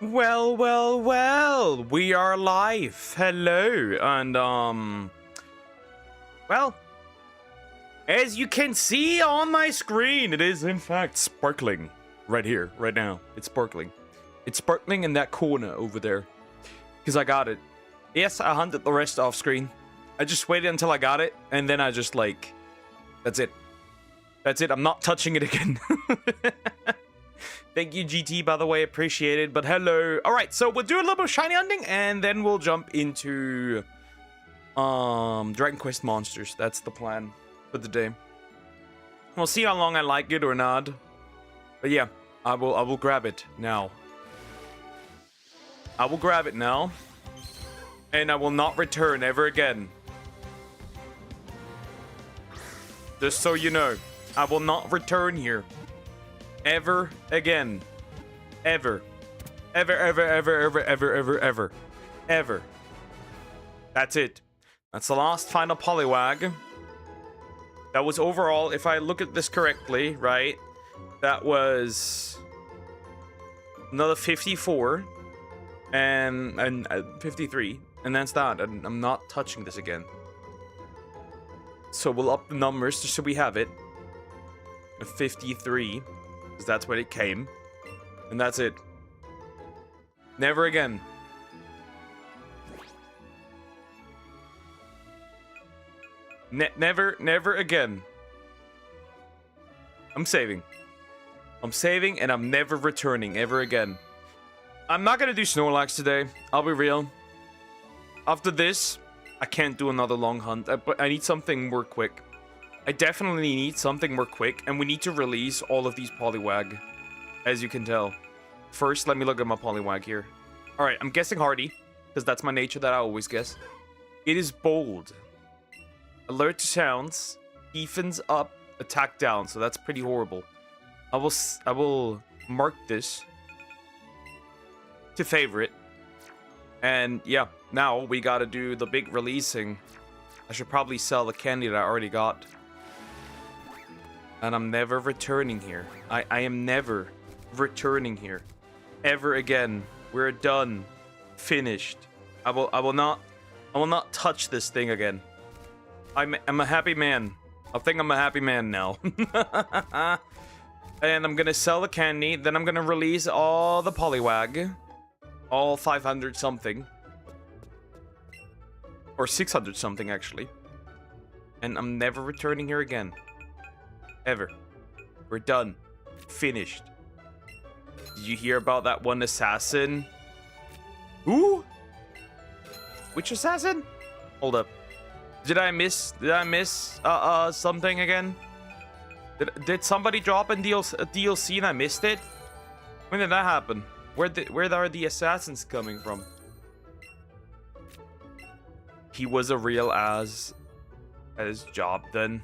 Well, well, well, we are live. Hello, and well, as you can see on my screen, it is in fact sparkling right here, right now. It's sparkling. It's sparkling in that corner over there, because I got it. Yes, I hunted the rest off screen. I just waited until I got it, and then I just like, that's it. That's it. I'm not touching it again. Thank you, GT, by the way. Appreciate it. But hello. All right, so we'll do a little bit of shiny hunting, and then we'll jump into Dragon Quest monsters. That's the plan for the day. We'll see how long I like it or not. But yeah, I will grab it now. I will grab it now, and I will not return ever again. Just so you know, I will not return here. Ever again. Ever. Ever, ever, ever, ever, ever, ever, ever. Ever. That's it. That's the last final Poliwag. That was overall, if I look at this correctly, right? That was another 54 and 53. And that's that. And I'm not touching this again. So we'll up the numbers just so we have it. 53. Because that's when it came. And that's it. Never again. Never again. I'm saving. I'm saving and I'm never returning ever again. I'm not gonna do Snorlax today. I'll be real. After this, I can't do another long hunt. But I need something more quick. I definitely need something more quick, and we need to release all of these Poliwag, as you can tell. First, let me look at my Poliwag here. Alright, I'm guessing Hardy, because that's my nature that I always guess. It is bold. Alert to sounds. Defense up, attack down, so that's pretty horrible. I will mark this to favorite. And yeah, now we gotta do the big releasing. I should probably sell the candy that I already got. And I'm never returning here. I am never returning here. Ever again. We're done. Finished. I will not touch this thing again. I'm a happy man. I think I'm a happy man now. And I'm gonna sell the candy. Then I'm gonna release all the Poliwag. All 500 something. Or 600 something actually. And I'm never returning here again. Ever. We're done. Finished. Did you hear about that one assassin? Who? Which assassin? Hold up. Did I miss something again? Did somebody drop in DLC and I missed it? When did that happen? Where are the assassins coming from? He was a real ass at his job then.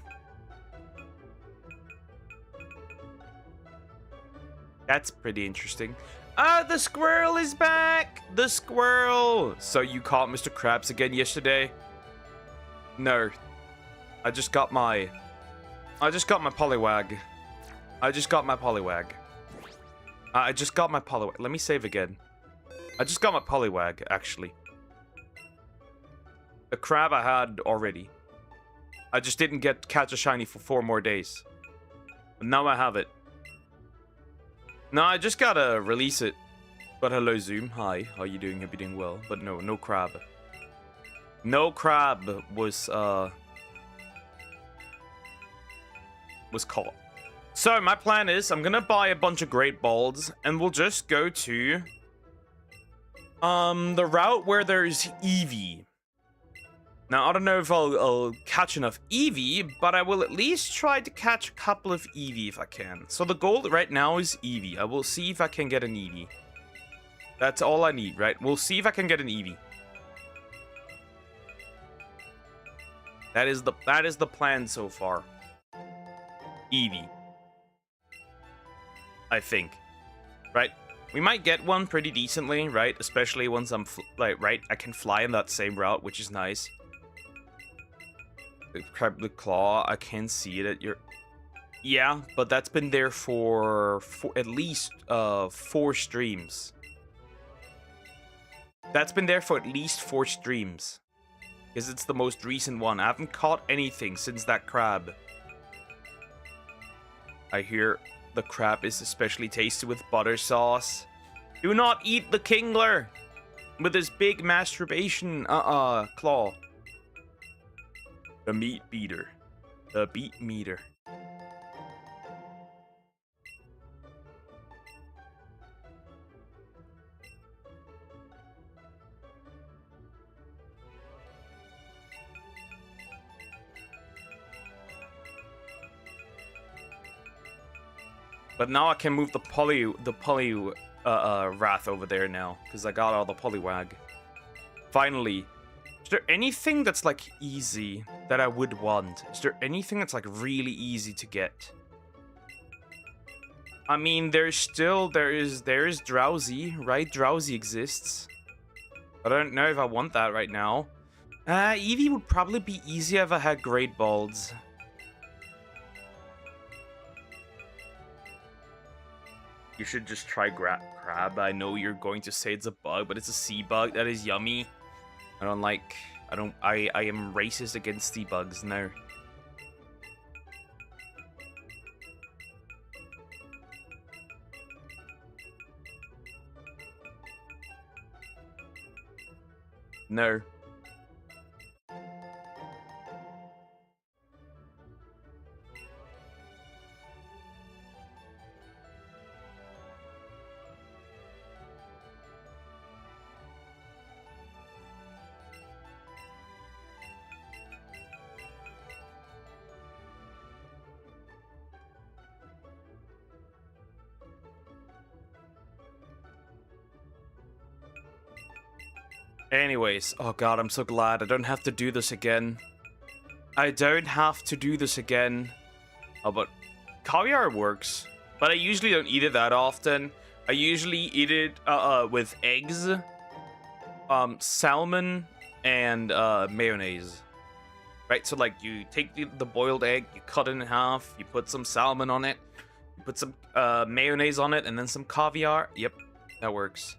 That's pretty interesting. Ah, the squirrel is back! The squirrel! So you caught Mr. Krabs again yesterday? No. I just got my Poliwag. I just got my Poliwag. Let me save again. I just got my Poliwag, actually. The crab I had already. I just didn't catch a shiny for 4 more days. But now I have it. No, I just gotta release it. But hello, Zoom. Hi. How you doing? Hope you're doing well. But no crab. No crab was caught. So my plan is I'm gonna buy a bunch of Great Balls, and we'll just go to the route where there's Eevee. Now, I don't know if I'll catch enough Eevee, but I will at least try to catch a couple of Eevee if I can. So the goal right now is Eevee. I will see if I can get an Eevee. That's all I need, right? We'll see if I can get an Eevee. That is the plan so far. Eevee. I think. Right? We might get one pretty decently, right? Especially once I'm, right? I can fly in that same route, which is nice. The claw, I can see it at your... Yeah, but that's been there for at least 4 streams. That's been there for at least 4 streams. Because it's the most recent one. I haven't caught anything since that crab. I hear the crab is especially tasty with butter sauce. Do not eat the kingler with his big masturbation claw. The meat beater. The beat meter. But now I can move the poly wrath over there now, because I got all the polywag. Finally. Is there anything that's like easy that I would want? Is there anything that's like really easy to get? I mean, there is Drowsy, right? Drowsy exists. I don't know if I want that right now. Eevee would probably be easier if I had Great Balls. You should just try crab. I know you're going to say it's a bug, but it's a sea bug that is yummy. I am racist against sea bugs now. No. Anyways, oh god, I'm so glad I don't have to do this again. I don't have to do this again. Oh, but caviar works. But I usually don't eat it that often. I usually eat it with eggs, salmon, and mayonnaise. Right, so like you take the boiled egg, you cut it in half, you put some salmon on it, you put some mayonnaise on it, and then some caviar. Yep, that works.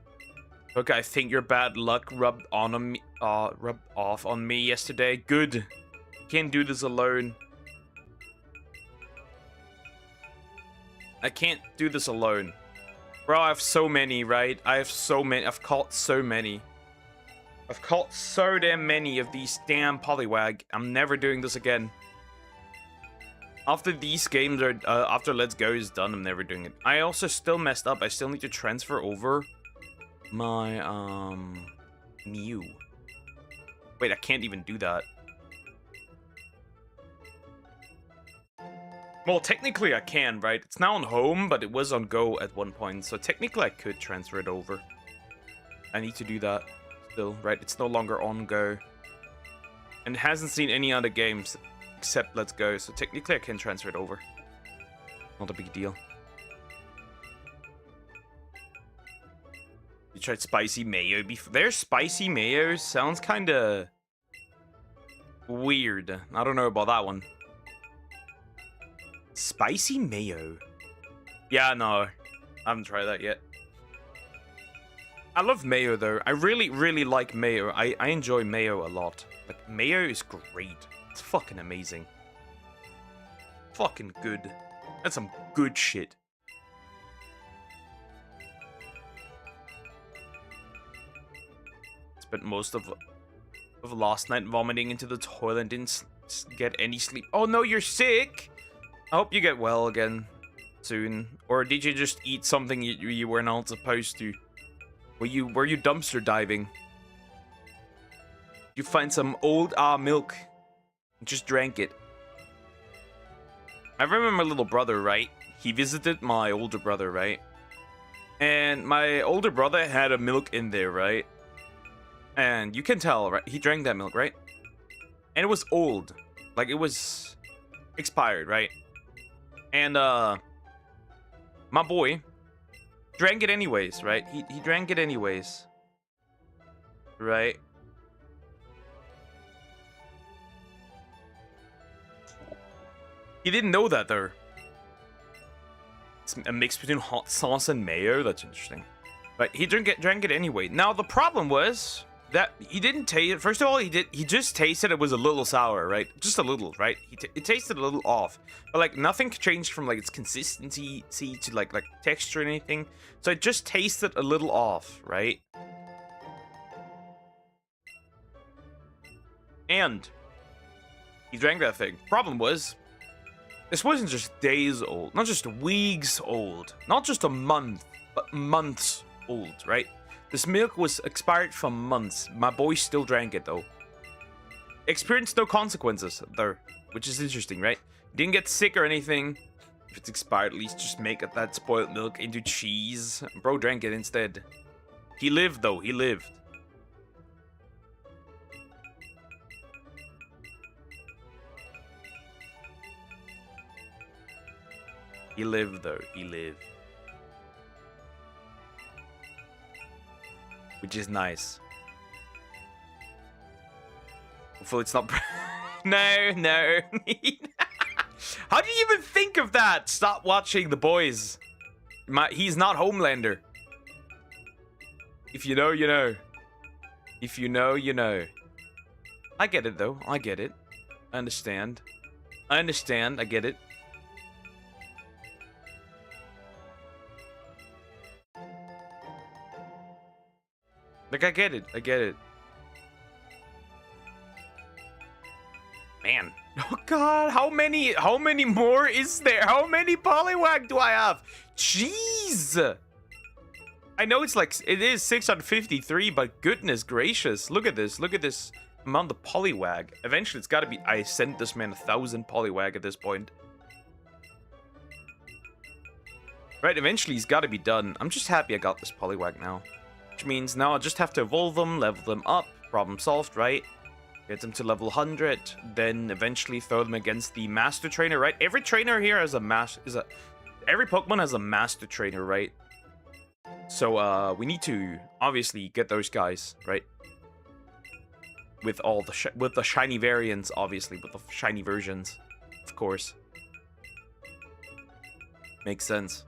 Okay, I think your bad luck rubbed off on me yesterday. Good. Can't do this alone. I can't do this alone. Bro, I have so many, right? I have so many. I've caught so many. I've caught so damn many of these damn polywag. I'm never doing this again. After these games are, after Let's Go is done, I'm never doing it. I also still messed up. I still need to transfer over my, Mew. Wait, I can't even do that. Well, technically I can, right? It's now on home, but it was on go at one point, so technically I could transfer it over. I need to do that still, right? It's no longer on go. And it hasn't seen any other games except Let's Go, so technically I can transfer it over. Not a big deal. You tried spicy mayo before? Their spicy mayo sounds kinda weird. I don't know about that one. Spicy mayo? Yeah, no. I haven't tried that yet. I love mayo, though. I really, really like mayo. I enjoy mayo a lot. Like, mayo is great. It's fucking amazing. Fucking good. That's some good shit. Spent most of last night vomiting into the toilet and didn't get any sleep. Oh no, you're sick! I hope you get well again soon. Or did you just eat something you were not supposed to? Were you dumpster diving? You find some old milk and just drank it. I remember my little brother, right? He visited my older brother, right? And my older brother had a milk in there, right? And you can tell, right? He drank that milk, right? And it was old. Like, it was expired, right? And, my boy drank it anyways, right? He drank it anyways. Right? He didn't know that, though. It's a mix between hot sauce and mayo. That's interesting. But he drank it anyway. Now the problem was that he didn't taste it. First of all, he just tasted it was a little sour, right? Just a little, right? It tasted a little off, but like nothing changed from like its consistency to like texture or anything. So it just tasted a little off, right? And he drank that thing. Problem was, this wasn't just days old, not just weeks old, not just a month, but months old, right? This milk was expired from months. My boy still drank it though. Experienced no consequences though, which is interesting, right? Didn't get sick or anything. If it's expired, at least just make that spoiled milk into cheese. Bro drank it instead. He lived though, he lived. He lived though, he lived. Which is nice. Hopefully it's not... No, no. How do you even think of that? Stop watching The Boys. He's not Homelander. If you know, you know. If you know, you know. I get it though, I get it. I understand. I understand, I get it. Like, I get it. I get it. Man. Oh, God. How many more is there? How many Poliwag do I have? Jeez. I know it's like, it is 653, but goodness gracious. Look at this. Look at this amount of Poliwag. Eventually, it's got to be, I sent this man 1,000 Poliwag at this point. Right, eventually he's got to be done. I'm just happy I got this Poliwag now. Which means now I just have to evolve them, level them up, problem solved, right? Get them to level 100, then eventually throw them against the master trainer, right? Every trainer here has every Pokemon has a master trainer, right? So we need to obviously get those guys, right? With all the shiny variants, obviously, with the shiny versions, of course. Makes sense.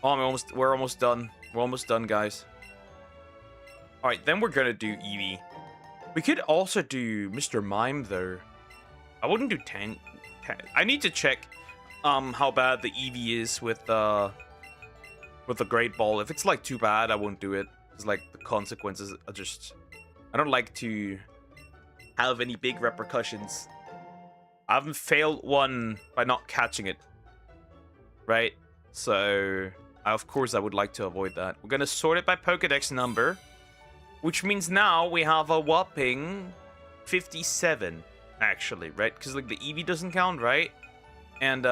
Oh, we're almost done. We're almost done, guys. Alright, then we're gonna do Eevee. We could also do Mr. Mime, though. I wouldn't do 10. I need to check how bad the Eevee is with the Great Ball. If it's, like, too bad, I won't do it. Because, like, the consequences are just... I don't like to have any big repercussions. I haven't failed one by not catching it. Right? So... of course, I would like to avoid that. We're gonna sort it by Pokedex number, which means now we have a whopping 57, actually, right? Because like the Eevee doesn't count, right? And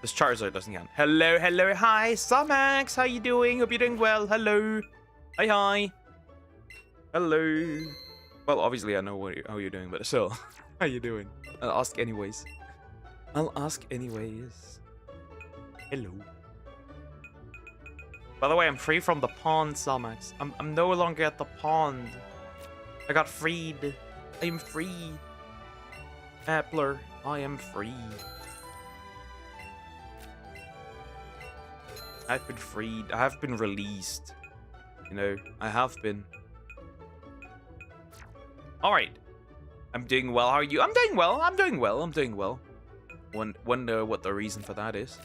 this Charizard doesn't count. Hello, hello, hi, Samax, how you doing? Hope you're doing well. Hello, hi, hi, hello. Well, obviously I know how you're doing, but still, how you doing? I'll ask anyways. I'll ask anyways. Hello. By the way, I'm free from the pond, Samax. I'm no longer at the pond. I got freed. I am free. Appler, I am free. I've been freed. I have been released. You know, I have been. Alright. I'm doing well. How are you? I'm doing well. I'm doing well. I'm doing well. Wonder what the reason for that is.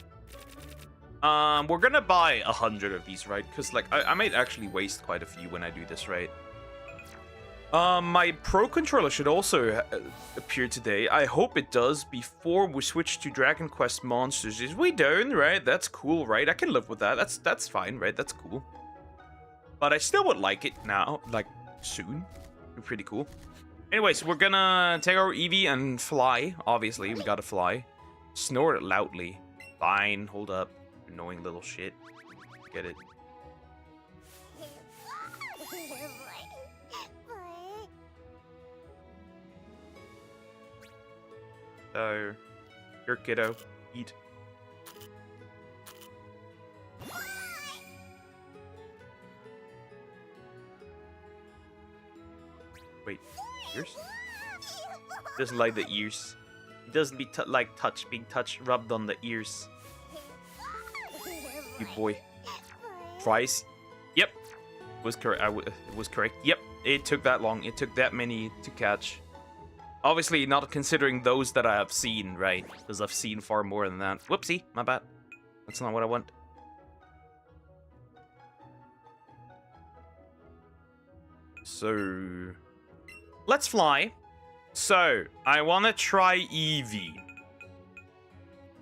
We're gonna buy 100 of these, right? Because, like, I might actually waste quite a few when I do this, right? My Pro Controller should also appear today. I hope it does before we switch to Dragon Quest Monsters. Is we down, right? That's cool, right? I can live with that. That's fine, right? That's cool. But I still would like it now, like, soon. Be pretty cool. Anyways, we're gonna take our Eevee and fly. Obviously, we gotta fly. Snort it loudly. Fine, hold up. Annoying little shit. Get it. So, here, kiddo. Eat. Wait, ears? Doesn't like the ears. It doesn't be like being rubbed on the ears. You boy. Twice. Yep. Was correct. It was correct. Yep. It took that long. It took that many to catch. Obviously, not considering those that I have seen, right? Because I've seen far more than that. Whoopsie. My bad. That's not what I want. So... let's fly. So, I want to try Eevee.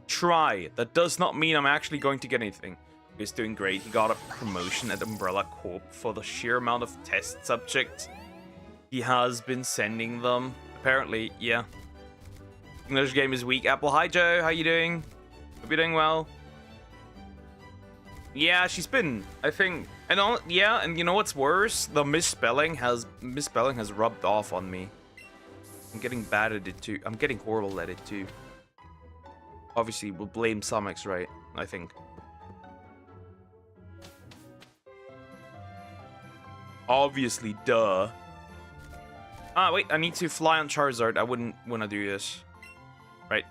Try. That does not mean I'm actually going to get anything. He's doing great. He got a promotion at Umbrella Corp for the sheer amount of test subjects he has been sending them. Apparently, yeah. English game is weak. Apple, hi Joe. How you doing? Hope you're doing well. Yeah, she's been, I think, and all, yeah, and you know what's worse? The misspelling has rubbed off on me. I'm getting bad at it too. I'm getting horrible at it too. Obviously, we'll blame Samex, right? I think. Obviously, duh. Ah, wait, I need to fly on Charizard. I wouldn't want to do this. Right.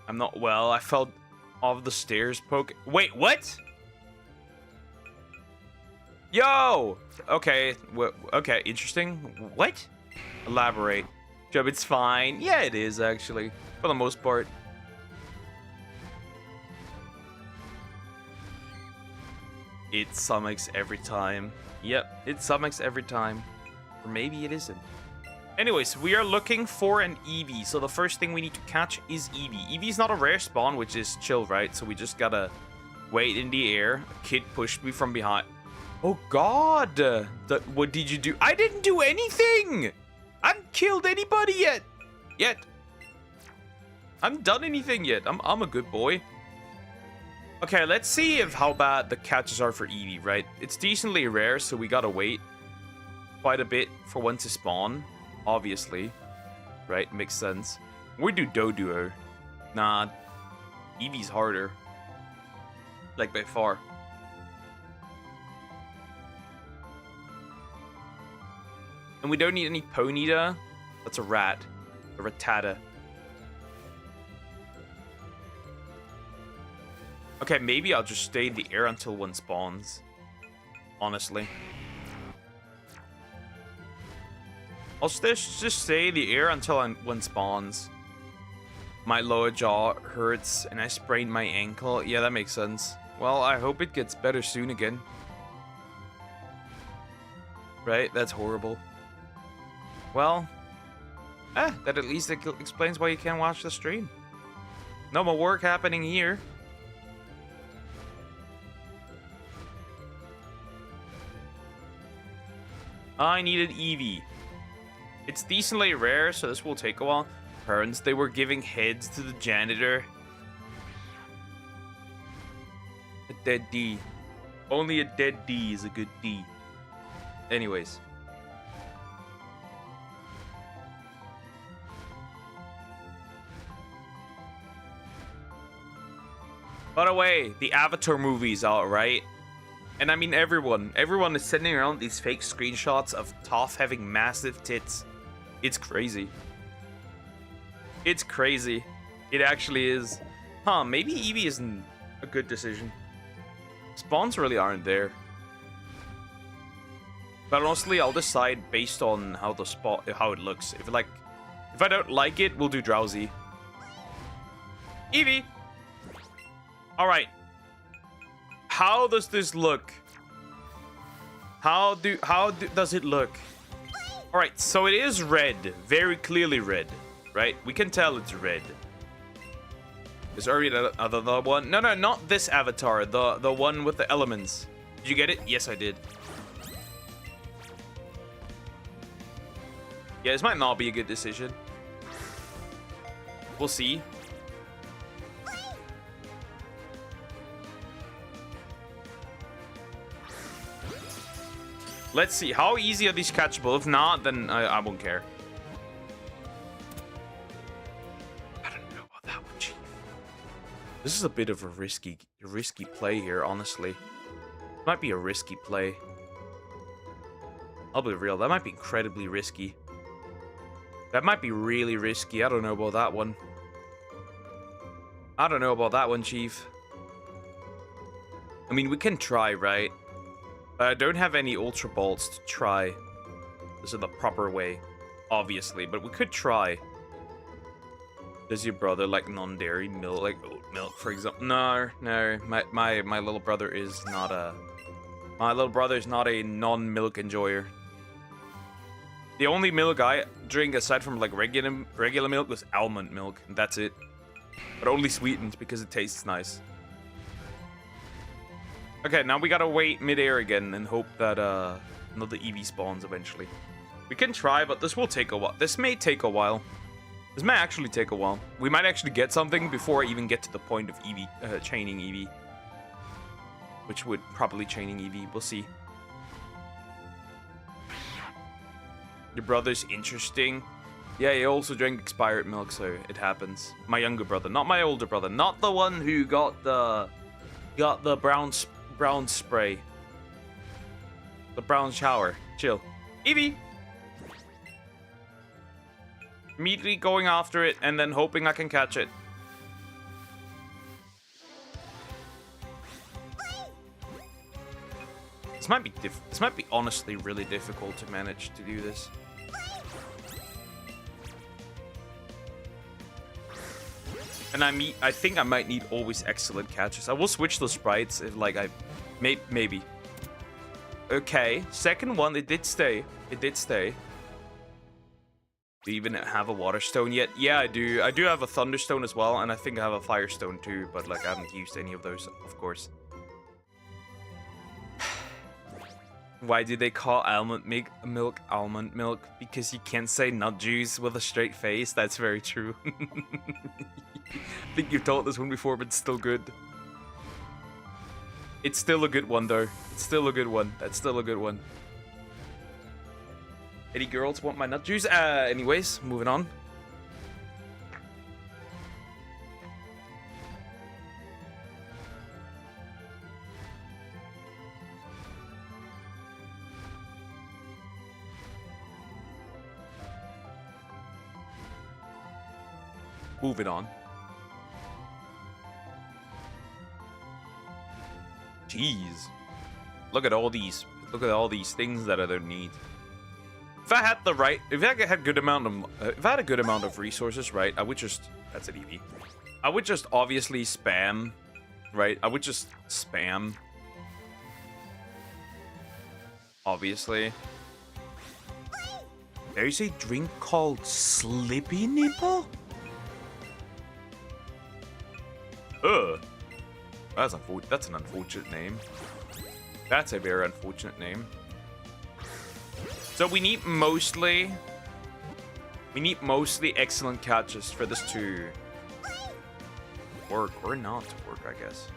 I'm not well. I fell off the stairs poke. Wait, what? Yo! Okay, okay, interesting. What? Elaborate. Job, it's fine. Yeah, it is, actually. For the most part. It summons every time. Yep, it summons every time. Or maybe it isn't. Anyways, we are looking for an Eevee. So the first thing we need to catch is Eevee. Eevee's not a rare spawn, which is chill, right? So we just gotta wait in the air. A kid pushed me from behind. Oh god! What did you do? I didn't do anything! I haven't killed anybody yet! I haven't done anything yet. I'm a good boy. Okay, let's see if how bad the catches are for Eevee, right? It's decently rare, so we gotta wait quite a bit for one to spawn. Obviously. Right? Makes sense. We do Doduo. Nah. Eevee's harder. Like, by far. And we don't need any Ponyta. That's a rat. A Rattata. Okay, maybe I'll just stay in the air until one spawns. Honestly. I'll just stay in the air until one spawns. My lower jaw hurts and I sprained my ankle. Yeah, that makes sense. Well, I hope it gets better soon again. Right? That's horrible. Well, that at least explains why you can't watch the stream. No more work happening here. I need an Eevee. It's decently rare, so this will take a while. Parents, they were giving heads to the janitor. A dead D. Only a dead D is a good D. Anyways. By the way, the Avatar movie's out, right? And I mean everyone is sending around these fake screenshots of Toph having massive tits. It's crazy. It's crazy. It actually is. Huh, maybe Eevee isn't a good decision. Spawns really aren't there. But honestly, I'll decide based on how how it looks. If I don't like it, we'll do Drowsy. Eevee! Alright. How does this look? How does it look? Alright, so it is red. Very clearly red. Right? We can tell it's red. There's already another one. No, not this avatar. The one with the elements. Did you get it? Yes, I did. Yeah, this might not be a good decision. We'll see. Let's see. How easy are these catchable? If not, then I won't care. I don't know about that one, Chief. This is a bit of a risky play here, honestly. Might be a risky play. I'll be real. That might be incredibly risky. That might be really risky. I don't know about that one. I don't know about that one, Chief. I mean, we can try, right? I don't have any Ultra Balls to try. This is the proper way, obviously, but we could try. Does your brother like non-dairy milk, like oat milk, for example? No, no. My little brother is not a. My little brother is not a non-milk enjoyer. The only milk I drink aside from like regular milk was almond milk, and that's it. But only sweetened because it tastes nice. Okay, now we gotta wait mid-air again and hope that another Eevee spawns eventually. We can try, but this will take a while. This may take a while. This may actually take a while. We might actually get something before I even get to the point of Eevee, chaining Eevee. Which would probably chaining Eevee. We'll see. Your brother's interesting. Yeah, he also drank expired milk, so it happens. My younger brother, not my older brother. Not the one who got the brown spray. The brown shower. Chill. Eevee! Immediately going after it and then hoping I can catch it. This might be honestly really difficult to manage to do this. And I think I might need always excellent catches. I will switch the sprites if like maybe. Okay, second one, it did stay. It did stay. Do you even have a water stone yet? Yeah, I do. I do have a thunderstone as well, and I think I have a firestone too, but like I haven't used any of those, of course. Why do they call almond milk almond milk? Because you can't say nut juice with a straight face. That's very true. I think you've told this one before, but it's still good. It's still a good one, though. It's still a good one. That's still a good one. Any girls want my nut juice? Anyways, moving on. Moving on. Jeez. Look at all these things that I don't need. If I had a good amount of resources, right, I would just, that's an Eevee. I would just obviously spam, right? I would just spam. Obviously. There's a drink called Slippy Nipple? Ugh. That's an unfortunate name. That's a very unfortunate name. So we need mostly excellent catches for this to work or not to work, I guess.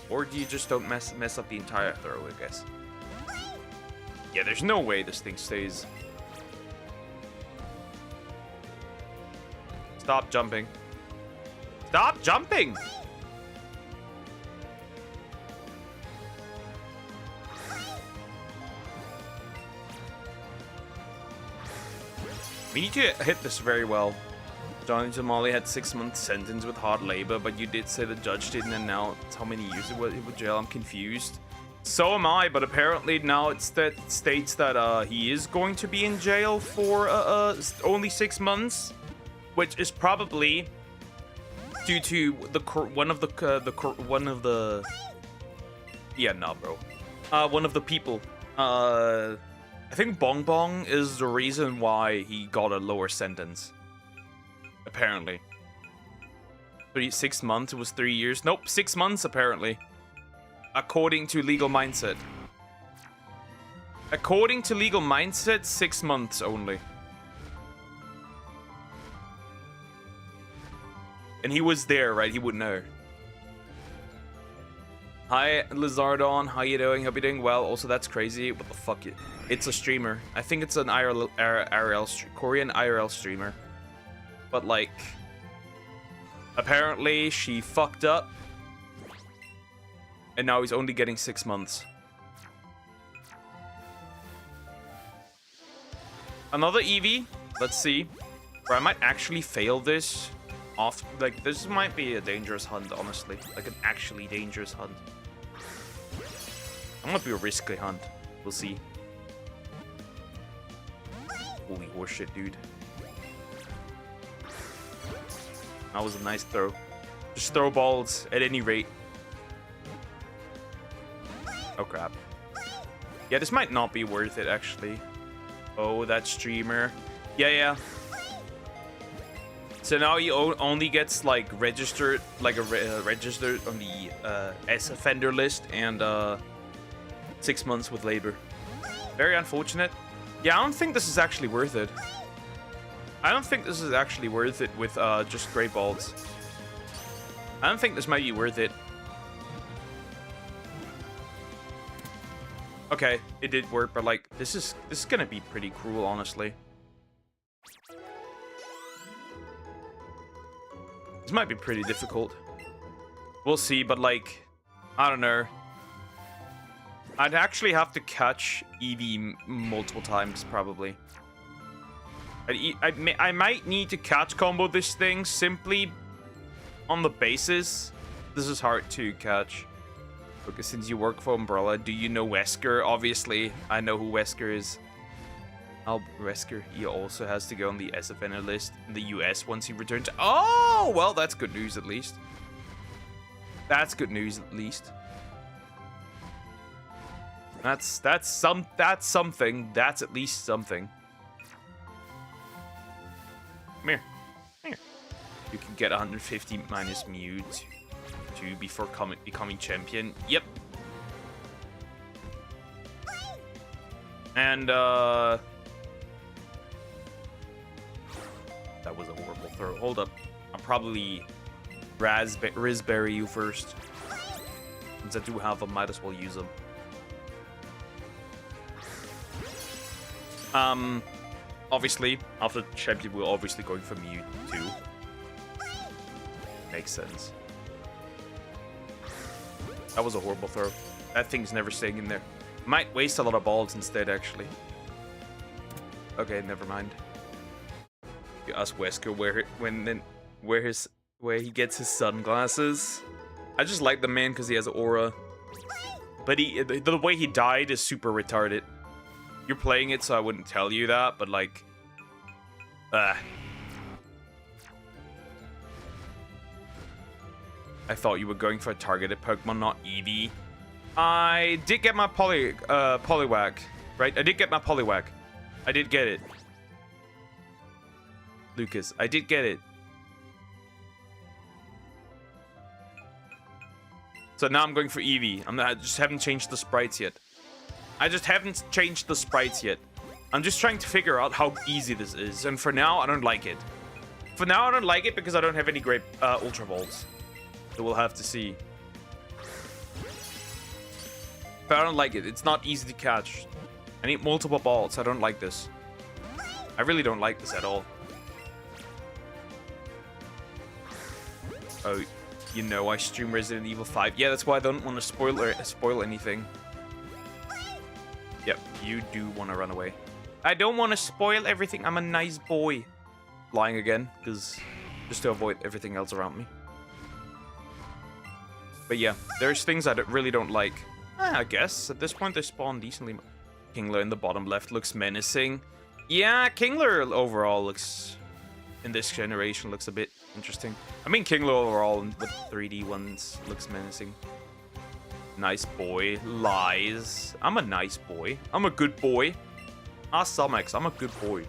Or you just don't mess up the entire throw, I guess. Yeah, there's no way this thing stays. Stop jumping. Stop jumping! We need to hit this very well. Johnny Jamali had 6 months sentence with hard labor, but you did say the judge didn't announce how many years it was jail. I'm confused. So am I, but apparently now it states that he is going to be in jail for only 6 months, which is probably due to one of the people. I think Bong Bong is the reason why he got a lower sentence. Apparently. 6 months, it was 3 years. Nope, 6 months apparently. According to Legal Mindset. According to Legal Mindset, 6 months only. And he was there, right? He would know. Hi, Lizardon. How you doing? Hope you're doing well. Also, that's crazy. What the fuck? It's a streamer. I think it's an Korean IRL streamer. But, like, apparently she fucked up. And now he's only getting 6 months. Another Eevee. Let's see. Or I might actually fail this off. Like, this might be a dangerous hunt, honestly. Like, an actually dangerous hunt. It might be a risky hunt. We'll see. Holy horseshit, dude. That was a nice throw. Just throw balls at any rate. Oh, crap. Yeah, this might not be worth it, actually. Oh, that streamer. Yeah. So now he only gets, like, registered, like, registered on the S offender list and 6 months with labor. Very unfortunate. Yeah, I don't think this is actually worth it. I don't think this is actually worth it with just great balls. I don't think this might be worth it. Okay, it did work, but like this is gonna be pretty cruel, honestly. This might be pretty difficult. We'll see, but like, I don't know. I'd actually have to catch Eevee multiple times, probably. I might need to catch combo this thing simply on the basis this is hard to catch. Because since you work for Umbrella, do you know Wesker? Obviously, I know who Wesker is. Wesker, he also has to go on the SFN list in the US once he returns. Oh, well, that's good news at least. That's good news at least. That's something. That's at least something. Come here. Come here. You can get 150 minus Mew to before becoming champion. Yep. And that was a horrible throw. Hold up. I'll probably Raspberry you first. Since I do have them, might as well use them. Obviously, after champion, we're obviously going for Mew too. Makes sense. That was a horrible throw. That thing's never staying in there. Might waste a lot of balls instead, actually. Okay, never mind. You ask Wesker where he gets his sunglasses. I just like the man because he has aura. But the way he died is super retarded. You're playing it, so I wouldn't tell you that, but like, I thought you were going for a targeted Pokemon, not Eevee. I did get my Poliwag, right? I did get my Poliwag. I did get it. Lucas, I did get it. So now I'm going for Eevee. I just haven't changed the sprites yet. I'm just trying to figure out how easy this is. And for now, I don't like it. For now, I don't like it because I don't have any great Ultra Balls. So we'll have to see. But I don't like it. It's not easy to catch. I need multiple balls. I don't like this. I really don't like this at all. Oh, you know I stream Resident Evil 5. Yeah, that's why I don't want to spoil anything. Yep, you do want to run away. I don't want to spoil everything. I'm a nice boy. Lying again, because just to avoid everything else around me. But yeah, there's things I really don't like. I guess at this point they spawn decently. Kingler in the bottom left looks menacing. Yeah, Kingler overall looks, in this generation, looks a bit interesting. I mean, Kingler overall with 3D ones looks menacing. Nice boy. Lies. I'm a nice boy. I'm a good boy. Somex, I'm a good boy.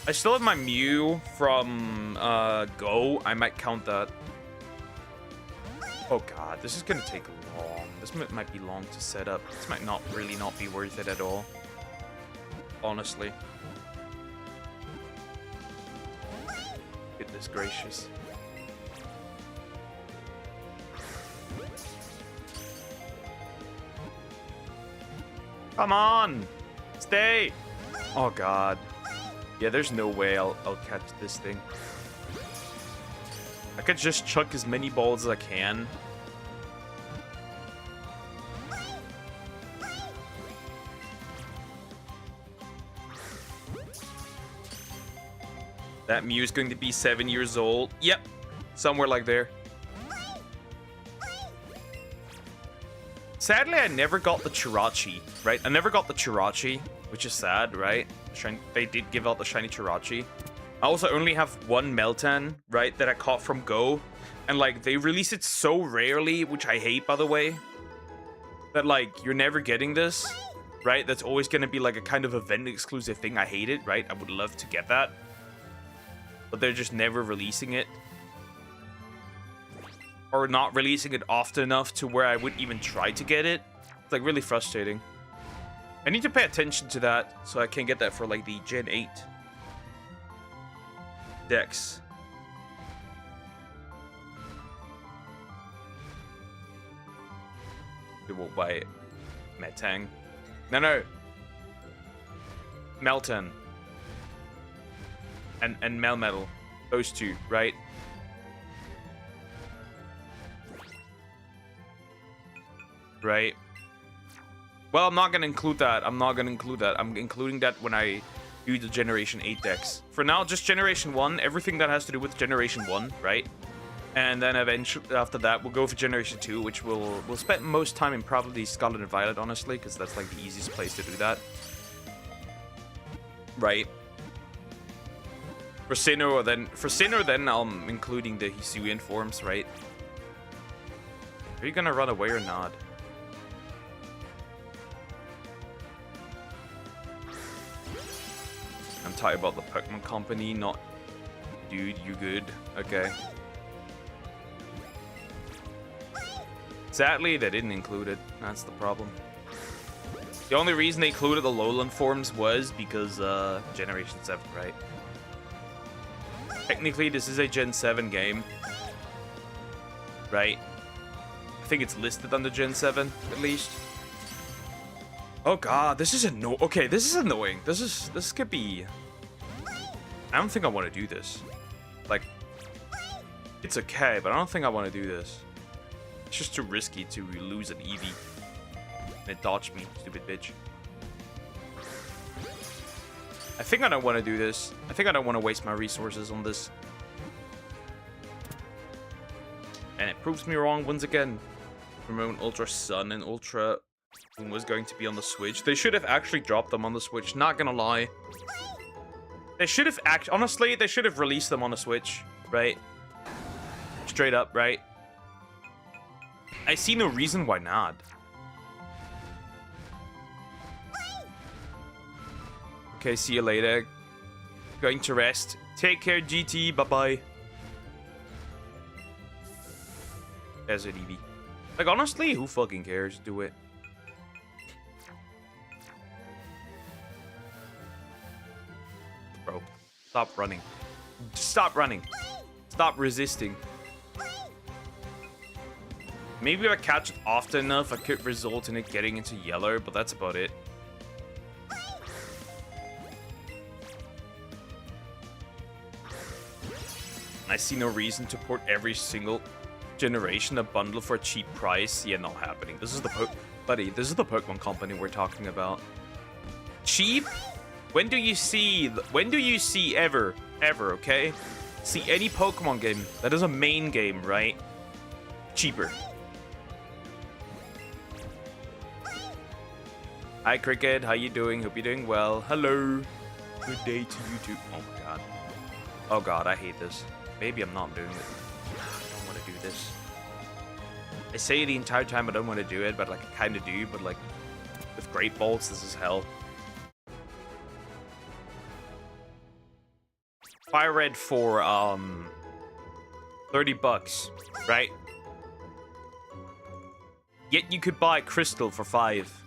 I still have my Mew from Go. I might count that. Oh god, this is gonna take long. This might be long to set up. This might not be worth it at all. Honestly. Goodness gracious. Come on! Stay! Oh god. Yeah, there's no way I'll catch this thing. I could just chuck as many balls as I can. That Mew is going to be 7 years old. Yep. Somewhere like there. Sadly, I never got the Chirachi, right? I never got the Chirachi, which is sad, right? They did give out the shiny Chirachi. I also only have one Meltan, right, that I caught from Go. And, like, they release it so rarely, which I hate, by the way. That, like, you're never getting this, right? That's always going to be, like, a kind of event-exclusive thing. I hate it, right? I would love to get that. But they're just never releasing it. Or not releasing it often enough to where I wouldn't even try to get it. It's, like, really frustrating. I need to pay attention to that so I can get that for, like, the Gen 8 decks. They won't buy it. Metang. No. Meltan. And Melmetal. Those two, right? Right. Well, I'm not going to include that. I'm including that when I do the Generation 8 decks. For now, just Generation 1. Everything that has to do with Generation 1, right? And then eventually, after that, we'll go for Generation 2, which we'll spend most time in probably Scarlet and Violet, honestly, because that's, like, the easiest place to do that. Right. For Sinnoh, then I'm including the Hisuian forms, right? Are you gonna run away or not? I'm talking about the Pokemon Company, not... Dude, you good? Okay. Sadly, they didn't include it. That's the problem. The only reason they included the Lowland forms was because, Generation 7, right? Technically, this is a Gen 7 game. Right? I think it's listed under Gen 7, at least. Oh god, this is annoying. Okay, this is annoying. This could be... I don't think I want to do this. Like, it's okay, but I don't think I want to do this. It's just too risky to lose an Eevee. And it dodged me, stupid bitch. I think I don't want to do this. I think I don't want to waste my resources on this. And it proves me wrong once again. Remember when Ultra Sun and Ultra Moon was going to be on the Switch? They should have actually dropped them on the Switch, not gonna lie. They should have honestly, they should have released them on the Switch, right? Straight up, right? I see no reason why not. Okay, see you later. Going to rest. Take care, GT. Bye-bye. There's an Eevee. Like, honestly, who fucking cares? Do it. Bro, stop running. Stop running. Stop resisting. Maybe if I catch it often enough, I could result in it getting into yellow, but that's about it. I see no reason to port every single generation a bundle for a cheap price. Yeah, not happening. This is the buddy, this is the Pokemon Company we're talking about. Cheap? When do you see ever, okay? See any Pokemon game that is a main game, right? Cheaper. Hi, Cricket. How you doing? Hope you're doing well. Hello. Good day to you too. Oh my god. Oh god, I hate this. Maybe I'm not doing it. I don't want to do this. I say the entire time I don't want to do it, but like I kind of do. But like with Great Balls, this is hell. Fire Red for $30, right? Yet you could buy Crystal for 5.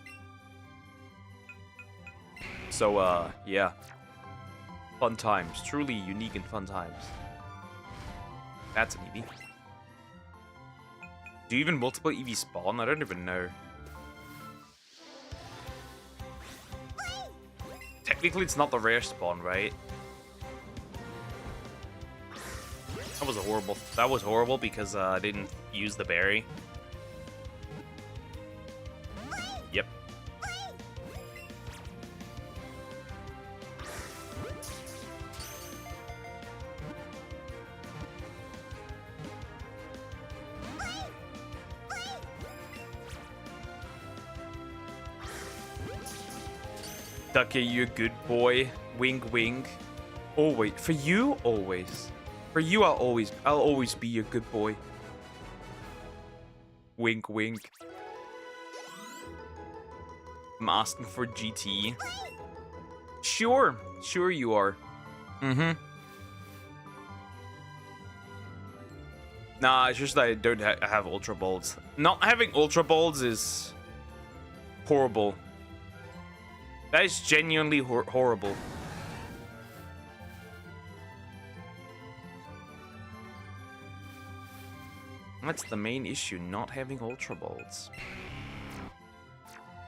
So yeah. Fun times. Truly unique and fun times. That's an Eevee. Do even multiple Eevee spawn? I don't even know. Technically, it's not the rare spawn, right? That was horrible because I didn't use the berry. Yep. Ducky, you a good boy. Wink, wink. Always. For you, always. For you, I'll always be a good boy. Wink, wink. I'm asking for GT. Sure. Sure you are. Mm-hmm. Nah, it's just that I don't have Ultra Balls. Not having Ultra Balls is horrible. That is genuinely horrible. That's the main issue, not having Ultra Balls.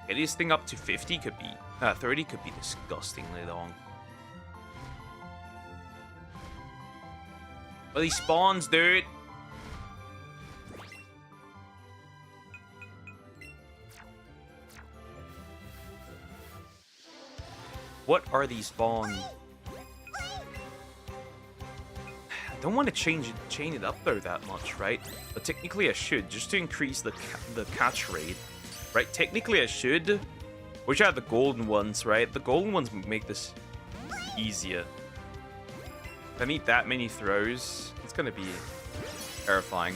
Getting this thing up to 50 could be... 30 could be disgustingly long. Well, he spawns, dude. What are these spawns? I don't want to chain it up there that much, right? But technically I should, just to increase the catch rate. Right, technically I should. Which are the golden ones, right? The golden ones make this easier. If I need that many throws, it's gonna be terrifying.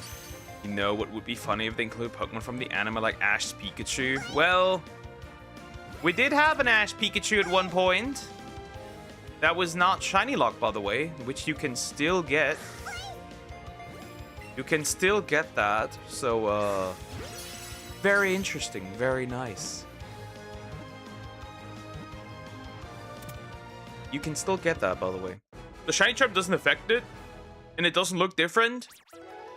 You know what would be funny if they include Pokemon from the anime like Ash's Pikachu? Well, we did have an Ash Pikachu at one point. That was not Shiny Lock, by the way, which you can still get. You can still get that, so, very interesting, very nice. You can still get that, by the way. The Shiny Trap doesn't affect it, and it doesn't look different,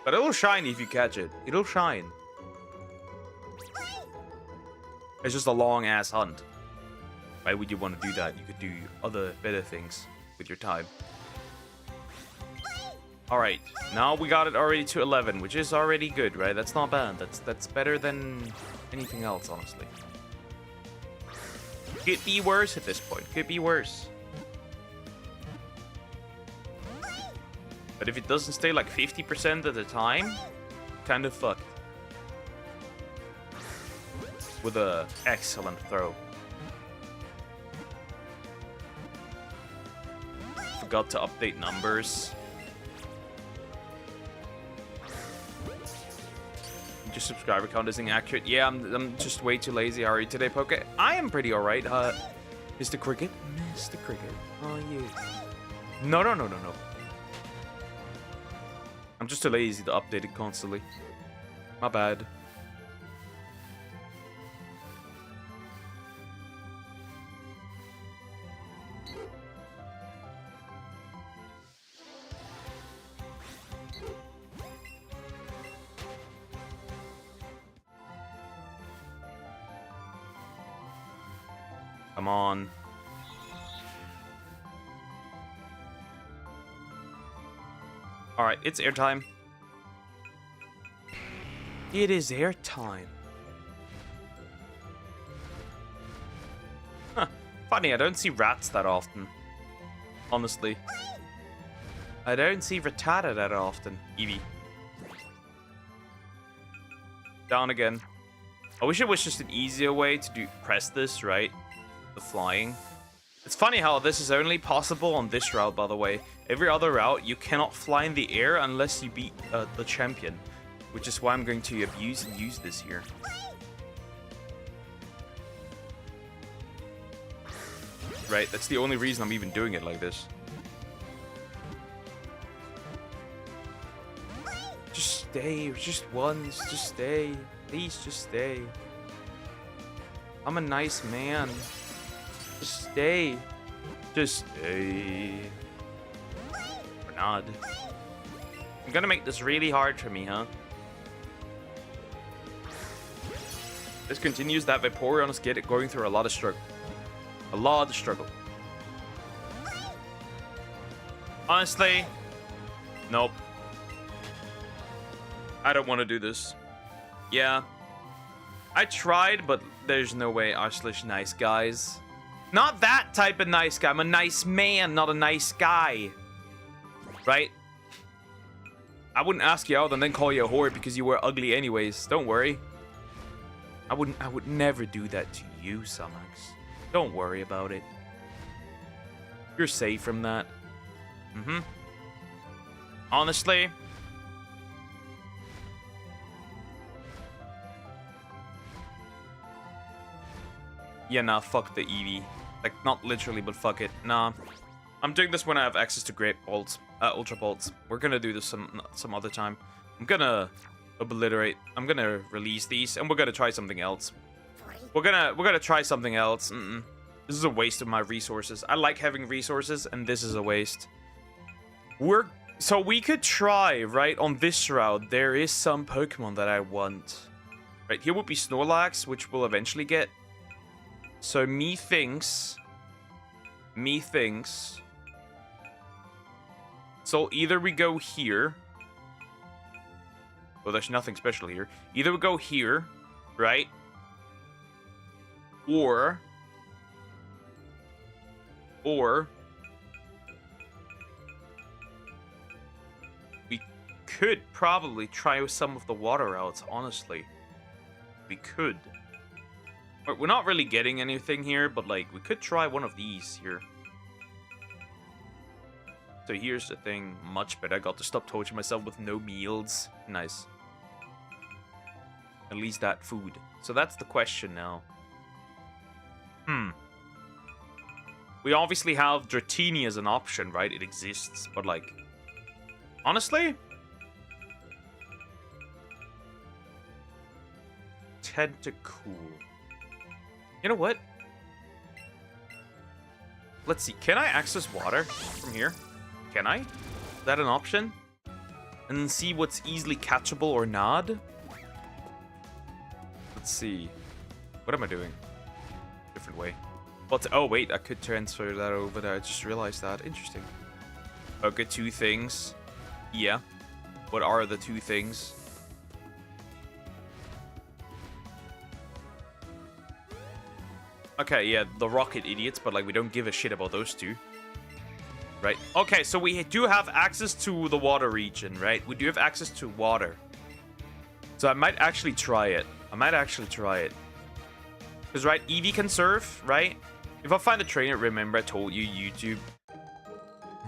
but it'll shine if you catch it. It'll shine. It's just a long-ass hunt. Why would you want to do that? You could do other better things with your time. Alright, now we got it already to 11, which is already good, right? That's not bad. That's better than anything else, honestly. Could be worse at this point. Could be worse. But if it doesn't stay like 50% of the time, kind of fucked. With a excellent throw. Forgot to update numbers. Your subscriber count isn't accurate. Yeah, I'm just way too lazy. How are you today, Poke? I am pretty alright. Mr. Cricket? Mr. Cricket. Oh, yeah. No. I'm just too lazy to update it constantly. My bad. Come on. Alright, it's airtime. It is airtime. Huh. Funny, I don't see rats that often. Honestly. I don't see Rattata that often. Eevee. Down again. I wish it was just an easier way to press this, right? The flying. It's funny how this is only possible on this route, by the way. Every other route, you cannot fly in the air unless you beat the champion. Which is why I'm going to abuse and use this here. Right, that's the only reason I'm even doing it like this. Just stay, just once, just stay. Please, just stay. I'm a nice man. Just stay. Just stay. Or not. I'm gonna make this really hard for me, huh? This continues that Vaporeon is going through a lot of struggle. A lot of struggle. Honestly, nope. I don't want to do this. Yeah. I tried, but there's no way r// nice guys. Not that type of nice guy. I'm a nice man, not a nice guy. Right? I wouldn't ask you out and then call you a whore because you were ugly anyways. Don't worry. I would never do that to you, Samax. Don't worry about it. You're safe from that. Honestly. Yeah, nah, fuck the Eevee. Like, not literally, but fuck it. Nah. I'm doing this when I have access to Great Bolts. Ultra Bolts. We're gonna do this some other time. I'm gonna obliterate. I'm gonna release these, and we're gonna try something else. We're gonna try something else. This is a waste of my resources. I like having resources, and this is a waste. So we could try, right, on this route. There is some Pokemon that I want. Right, here would be Snorlax, which we'll eventually get. So me thinks. So either we go here. Well, there's nothing special here. Either we go here, right? Or we could probably try some of the water routes, honestly. We could. We're not really getting anything here, but like we could try one of these here. So here's the thing, much better. I got to stop torturing myself with no meals. Nice. At least that food. So that's the question now. We obviously have Dratini as an option, right? It exists, but like, honestly, Tentacool. You know what? Let's see. Can I access water from here? Can I? Is that an option? And then see what's easily catchable or not? Let's see. What am I doing? Different way. But oh wait, I could transfer that over there. I just realized that. Interesting. Okay, two things. Yeah. What are the two things? Okay, yeah, the rocket idiots, but like we don't give a shit about those two. Right. Okay, so we do have access to the water region, right? We do have access to water. So I might actually try it. Because, right, Eevee can surf, right? If I find a trainer, remember I told you YouTube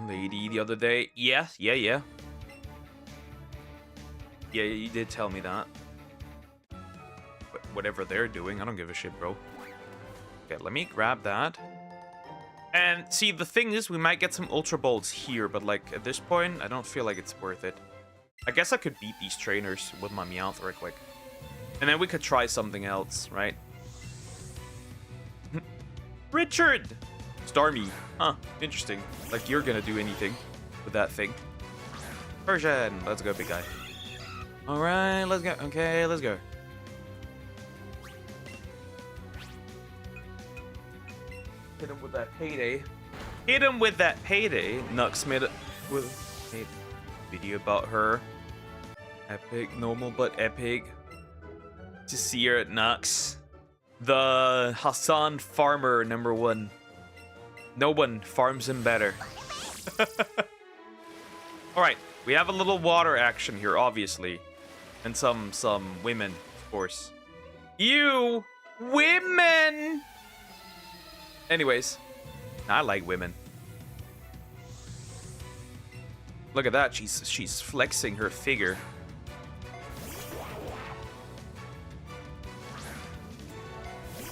lady the other day. Yeah, you did tell me that. But whatever they're doing, I don't give a shit, bro. Okay, let me grab that. And see, the thing is, we might get some Ultra Balls here, but like at this point, I don't feel like it's worth it. I guess I could beat these trainers with my Meowth real quick. And then we could try something else, right? Richard! Starmie. Huh, interesting. Like you're gonna do anything with that thing. Persian! Let's go, big guy. Alright, let's go. Okay, let's go. Hit him with that payday. Nux made it with a video about her. Epic, normal but epic. To see her at Nux. The Hassan farmer #1. No one farms him better. Alright, we have a little water action here, obviously. And some women, of course. You women! Anyways, I like women. Look at that, she's flexing her figure.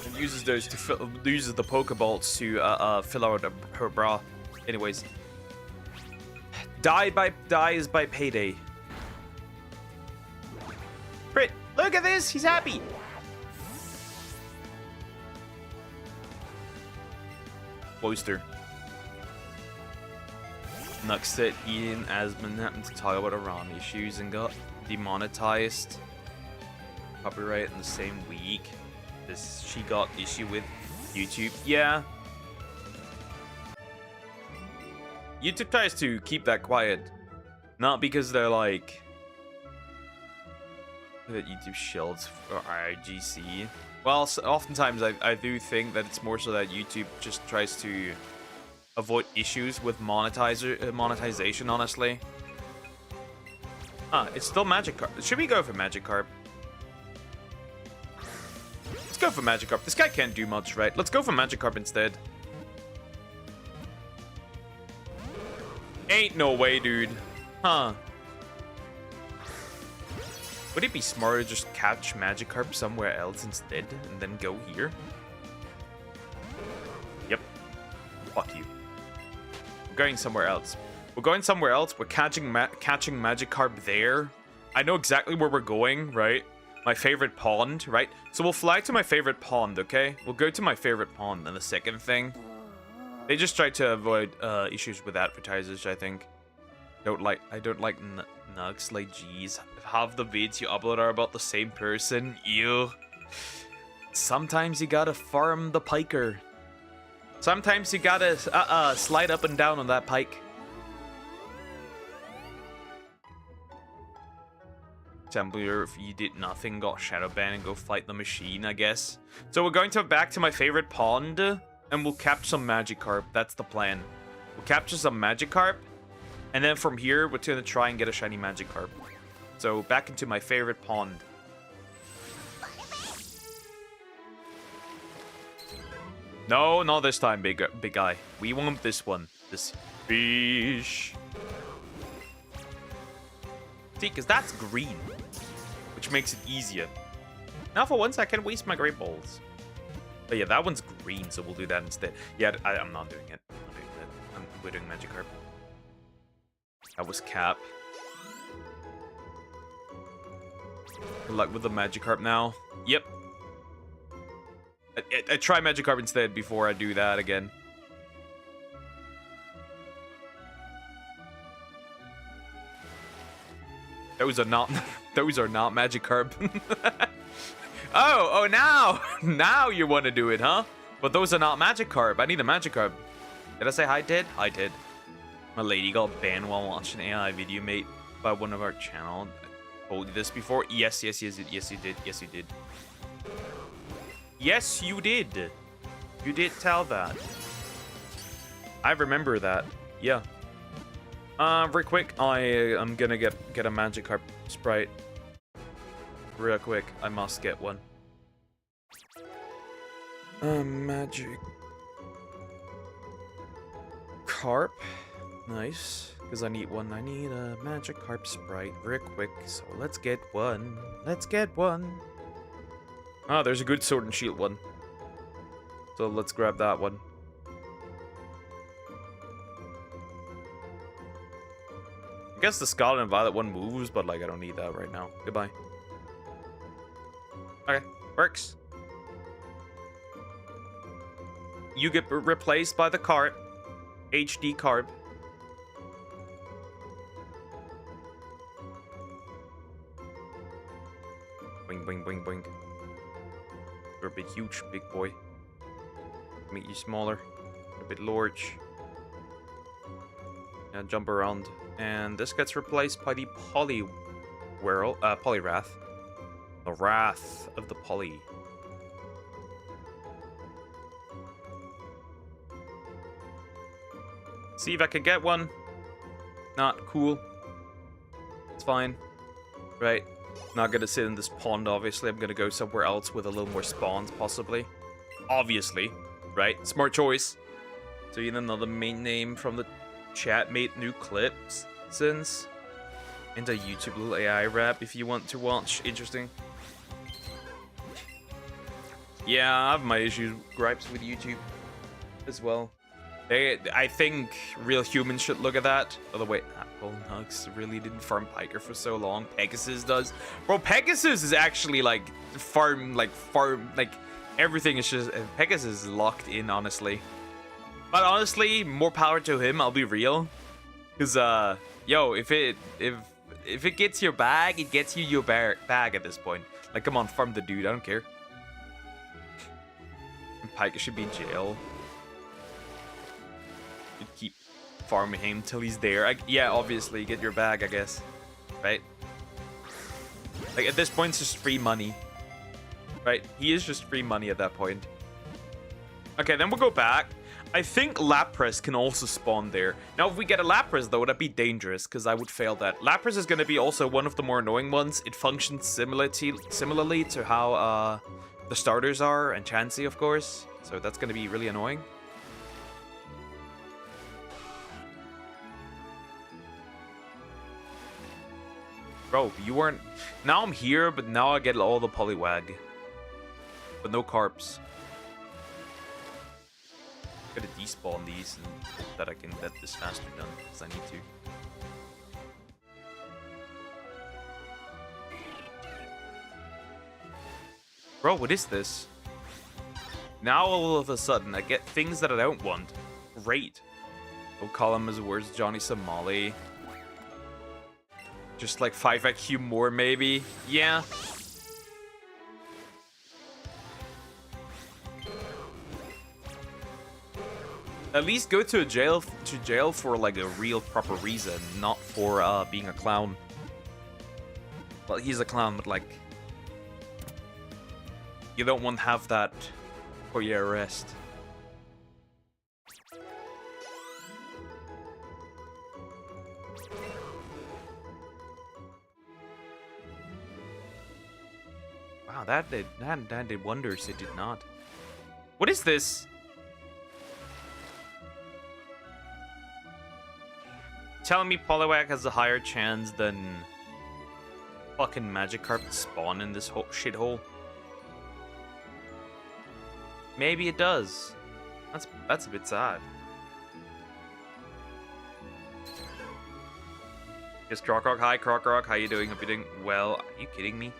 And uses those to uses the Pokeballs to fill out her bra. Anyways, dies by payday. Crit! Look at this, he's happy. Poster. Nux said Ian Asman happened to talk about Iran issues and got demonetized. Copyright in the same week as she got issue with YouTube. Yeah. YouTube tries to keep that quiet. Not because they're like that YouTube shields for IGC. Well, oftentimes I do think that it's more so that YouTube just tries to avoid issues with monetization, honestly. It's still Magikarp. Should we go for Magikarp? Let's go for Magikarp. This guy can't do much, right? Let's go for Magikarp instead. Ain't no way, dude. Huh. Would it be smarter to just catch Magikarp somewhere else instead and then go here? Yep. Fuck you. We're going somewhere else. We're going somewhere else. We're catching Magikarp there. I know exactly where we're going, right? My favorite pond, right? So we'll fly to my favorite pond, okay? We'll go to my favorite pond. And the second thing, they just try to avoid issues with advertisers, I think. I don't like nugs, like, geez. Half the vids you upload are about the same person. Ew. Sometimes you gotta farm the piker. Sometimes you gotta slide up and down on that pike. Example, if you did nothing, got shadow banned, and go fight the machine, I guess. So we're going back to my favorite pond, and we'll capture some Magikarp. That's the plan. We'll capture some Magikarp, and then from here, we're gonna try and get a shiny Magikarp. So back into my favorite pond. No, not this time, big guy. We want this one. This fish. See, because that's green, which makes it easier. Now for once, I can waste my Great Balls. But yeah, that one's green, so we'll do that instead. Yeah, I'm not doing it. I'm not doing that. We're doing Magikarp. That was Cap. Good luck with the Magikarp now. Yep. I try Magikarp instead before I do that again. Those are not Magikarp. oh, now you want to do it, huh? But those are not Magikarp. I need a Magikarp. Did I say hi, Ted? Hi, Ted. My lady got banned while watching an AI video made by one of our channel. I told you this before. Yes, you did. Yes, you did. Yes, you did. You did tell that. I remember that. Yeah. Real quick, I'm gonna get a Magikarp sprite. Real quick, I must get one. Magic Carp. Nice. Because I need one. I need a Magikarp sprite real quick. So let's get one. Let's get one. Ah, there's a good Sword and Shield one. So let's grab that one. I guess the Scarlet and Violet one moves, but like I don't need that right now. Goodbye. Okay, works. You get replaced by the cart. HD Carb. Boing, boing, boing, boing. You're a bit huge, big boy. Make you smaller. A bit large. And jump around. And this gets replaced by the Poliwhirl, Poliwrath. The Wrath of the Poly. See if I can get one. Not cool. It's fine. Right. Not gonna sit in this pond, obviously. I'm gonna go somewhere else with a little more spawns, possibly. Obviously. Right? Smart choice. So you know another main name from the chat made new clips since. And a YouTube little AI rap if you want to watch. Interesting. Yeah, I have my issues, gripes with YouTube as well. I think real humans should look at that. By the way, Apple Nugs really didn't farm Piker for so long. Pegasus does. Bro, Pegasus is actually like everything is just Pegasus is locked in, honestly. But honestly, more power to him, I'll be real. Cause yo, if it gets your bag, it gets you your bag at this point. Like, come on, farm the dude, I don't care. And Piker should be in jail. You keep farming him till he's there. Yeah, obviously, get your bag, I guess. Right? Like, at this point, it's just free money. Right? He is just free money at that point. Okay, then we'll go back. I think Lapras can also spawn there. Now, if we get a Lapras, though, that'd be dangerous, because I would fail that. Lapras is going to be also one of the more annoying ones. It functions similarly to how the starters are, and Chansey, of course. So that's going to be really annoying. Bro, you weren't... Now I'm here, but now I get all the Poliwag. But no Carps. I'm gonna despawn these and hope that I can get this faster done, because I need to. Bro, what is this? Now all of a sudden I get things that I don't want. Great. Don't call him as words Johnny Somali. Just like 5 IQ more, maybe. Yeah. At least go to jail for like a real proper reason, not for being a clown. Well, he's a clown, but like you don't want to have that for your arrest. Wow, that did wonders. It did not. What is this? Telling me Poliwag has a higher chance than fucking Magikarp to spawn in this whole shithole? Maybe it does. That's a bit sad. Yes, Krokrock. Hi, Krokrock. How you doing? Hope you're doing well. Are you kidding me?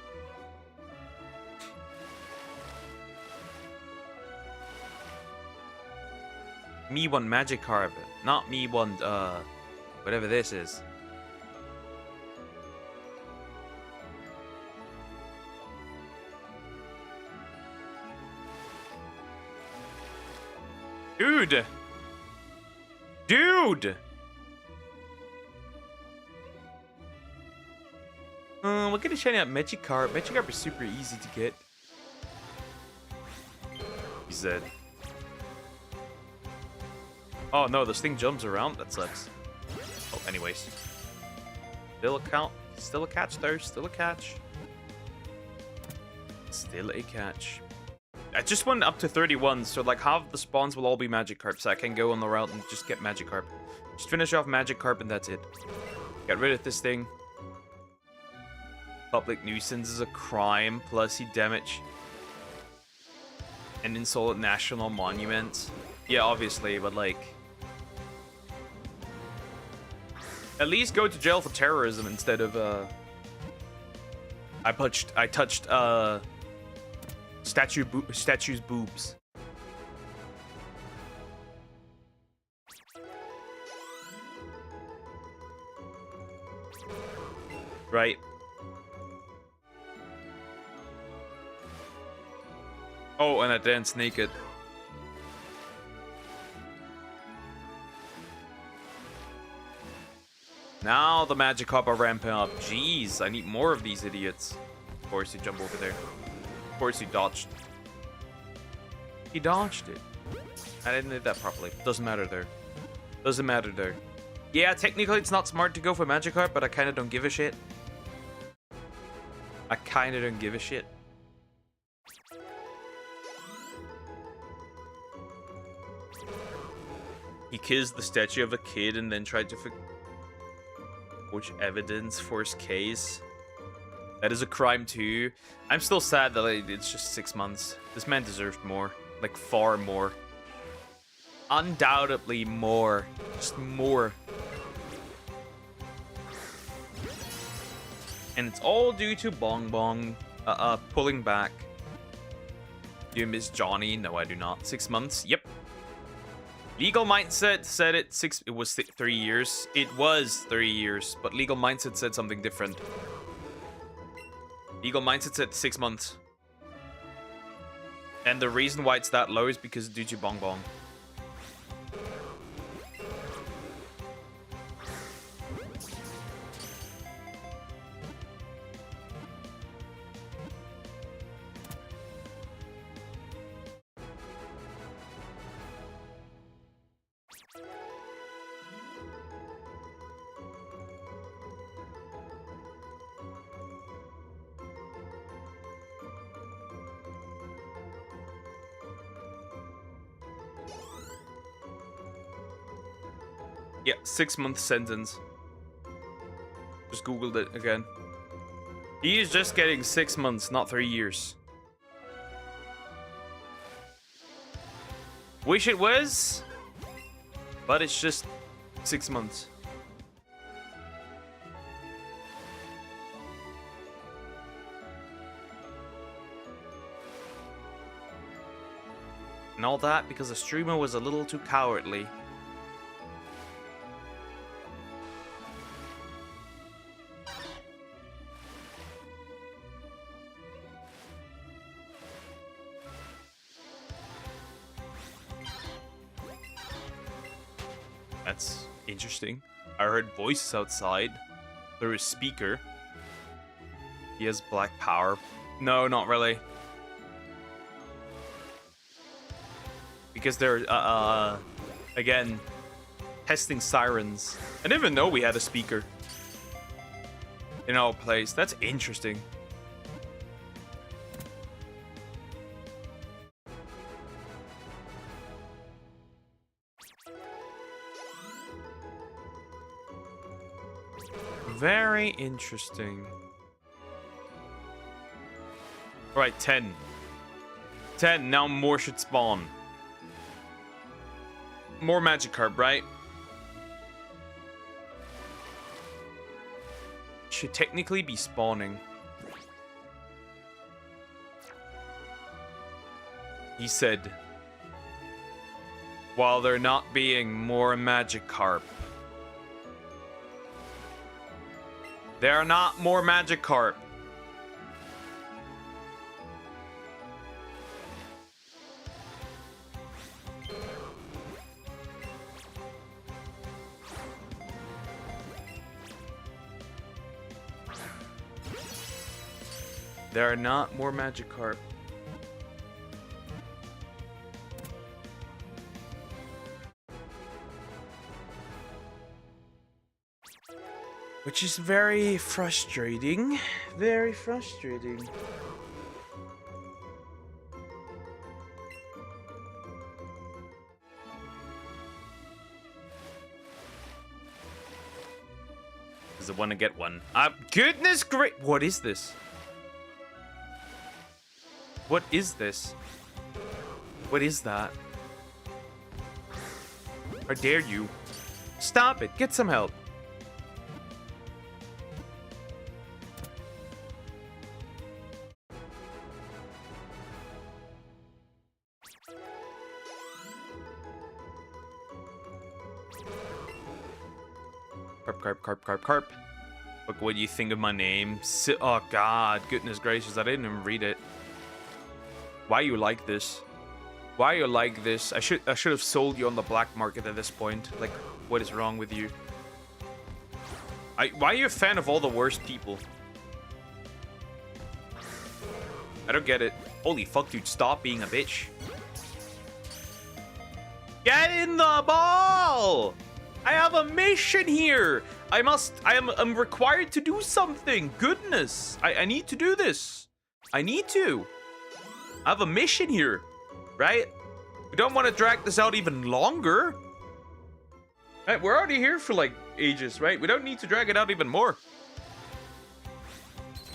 Me want Magikarp, not me want whatever this is. Dude! Dude! We're gonna shiny out Magikarp. Magikarp is super easy to get. He said. Oh no, this thing jumps around. That sucks. Oh, anyways. Still a catch though. Still a catch. Still a catch. I just went up to 31, so like half the spawns will all be Magikarp, so I can go on the route and just get Magikarp. Just finish off Magikarp and that's it. Get rid of this thing. Public nuisance is a crime, plus he damage and insult national monuments. Yeah, obviously, but like... At least go to jail for terrorism instead of, I touched, statue's boobs. Right. Oh, and I didn't sneak it. Now the Magikarp are ramping up. Jeez, I need more of these idiots. Of course he jumped over there. Of course he dodged. He dodged it. I didn't do that properly. Doesn't matter there. Doesn't matter there. Yeah, technically it's not smart to go for Magikarp, but I kind of don't give a shit. I kind of don't give a shit. He kissed the statue of a kid and then tried to forge evidence for his case. That is a crime too. I'm still sad that it's just 6 months. This man deserved more. Like, far more. Undoubtedly more. Just more. And it's all due to Bong Bong pulling back. Do you miss Johnny? No, I do not. 6 months? Yep. Legal Mindset said it was 3 years. It was 3 years, but Legal Mindset said something different. Legal Mindset said 6 months. And the reason why it's that low is because due to Bong Bong. Yeah, 6-month sentence. Just googled it again. He is just getting 6 months, not 3 years. Wish it was, but it's just 6 months. And all that because the streamer was a little too cowardly. That's interesting. I heard voices outside through a speaker. He has black power. No, not really. Because they're, again, testing sirens. I didn't even know we had a speaker in our place. That's interesting. Very interesting. All right, 10. 10, now more should spawn. More Magikarp, right? Should technically be spawning. He said, while there not being more Magikarp. There are not more Magikarp. There are not more Magikarp. Which is very frustrating. Very frustrating. Does it want to get one? Goodness great! What is this? What is this? What is that? How dare you? Stop it! Get some help! Carp. Look, what do you think of my name? Oh God, goodness gracious, I didn't even read it. Why you like this? Why you like this? I should have sold you on the black market at this point. Like, what is wrong with you? Why are you a fan of all the worst people? I don't get it. Holy fuck, dude, stop being a bitch. Get in the ball! I have a mission here. I'm required to do something. Goodness. I need to do this. I need to. I have a mission here, right? We don't want to drag this out even longer. Right, we're already here for like ages, right? We don't need to drag it out even more.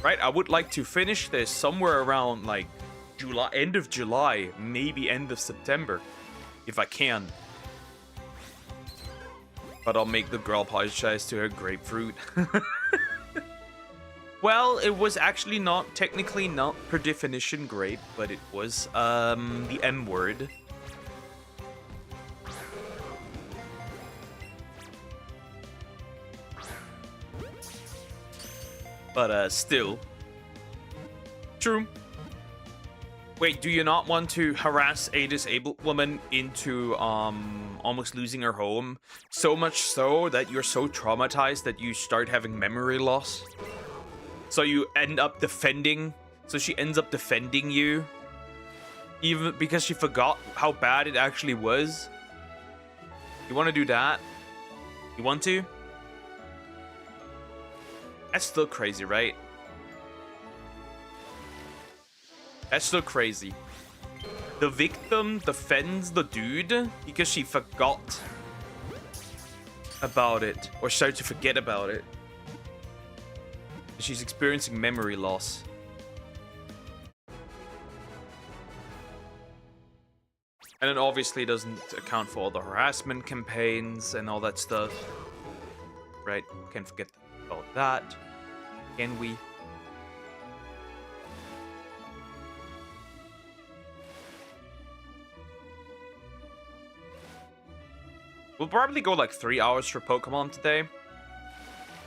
Right, I would like to finish this somewhere around like July, end of July, maybe end of September, if I can. But I'll make the girl apologize to her grapefruit. Well, it was actually not, technically not per definition grape, but it was, the M word. But, still. True. Wait, do you not want to harass a disabled woman into, almost losing her home? So much so that you're so traumatized that you start having memory loss? So you end up defending... So she ends up defending you? Even because she forgot how bad it actually was? You want to do that? You want to? That's still crazy, right? That's still crazy. The victim defends the dude because she forgot about it or start to forget about it. She's experiencing memory loss. And it obviously doesn't account for all the harassment campaigns and all that stuff. Right? Can't forget about that. Can we? We'll probably go like 3 hours for Pokemon today.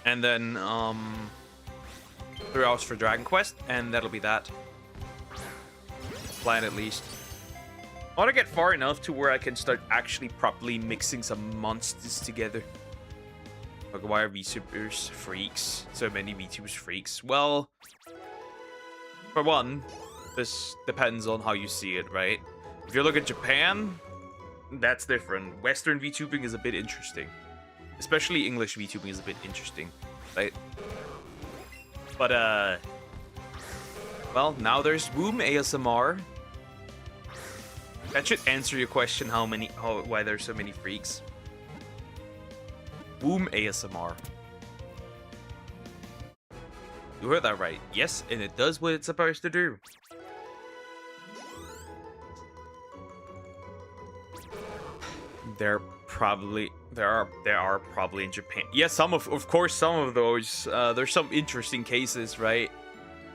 And then, 3 hours for Dragon Quest, and that'll be that. Plan at least. I want to get far enough to where I can start actually properly mixing some monsters together. Like, why are VTubers freaks? So many VTubers freaks. Well, for one, this depends on how you see it, right? If you look at Japan, that's different. Western VTubing is a bit interesting. Especially English VTubing is a bit interesting, right? But, well, now there's Womb ASMR. That should answer your question, why there's so many freaks. Womb ASMR. You heard that right. Yes, and it does what it's supposed to do. There are probably in Japan. Yeah, of course some of those. There's some interesting cases, right?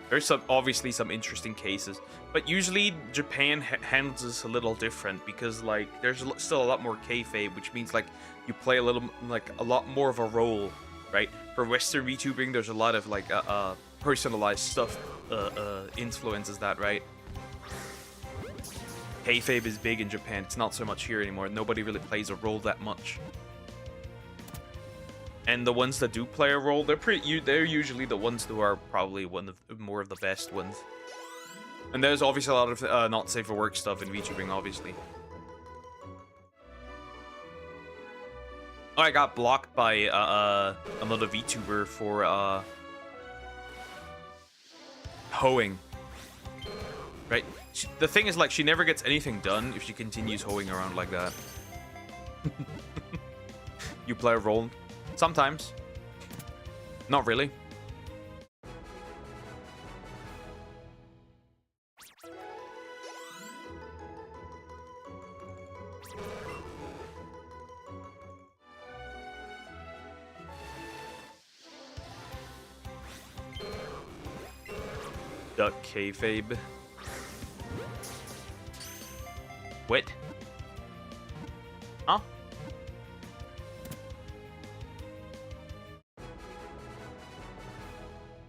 There's obviously some interesting cases, but usually Japan handles this a little different because like there's still a lot more kayfabe, which means like you play a lot more of a role, right? For Western VTubing, there's a lot of like personalized stuff influences that, right? Kayfabe is big in Japan. It's not so much here anymore. Nobody really plays a role that much. And the ones that do play a role, they're usually the ones who are probably more of the best ones. And there's obviously a lot of not safe for work stuff in VTubing, obviously. Oh, I got blocked by another VTuber for hoeing. Right? The thing is, like, she never gets anything done if she continues hoeing around like that. You play a role? Sometimes. Not really. Duck kayfabe. What? Huh?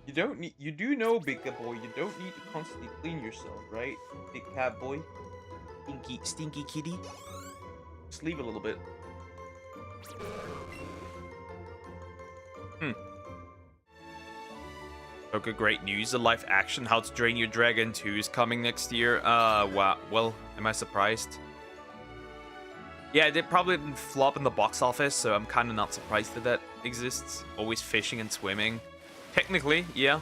You do know, big boy, you don't need to constantly clean yourself, right? Big cat boy. Stinky kitty. Just leave a little bit. Okay, great news. The live action How to Train Your Dragon 2 is coming next year. Wow. Well, am I surprised? Yeah, it probably didn't flop in the box office, so I'm kind of not surprised that exists. Always fishing and swimming. Technically, yeah.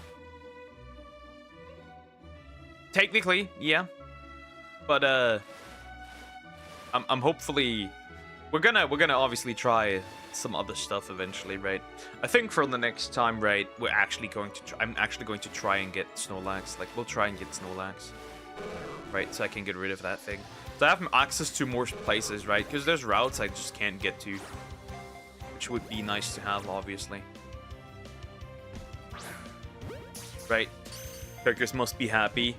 Technically, yeah. But I'm hopefully we're gonna obviously try some other stuff eventually, right? I think for the next time, right, I'm actually going to try and get Snorlax. Like, we'll try and get Snorlax, right? So I can get rid of that thing. So I have access to more places, right? Because there's routes I just can't get to, which would be nice to have, obviously. Right? Kirkus must be happy.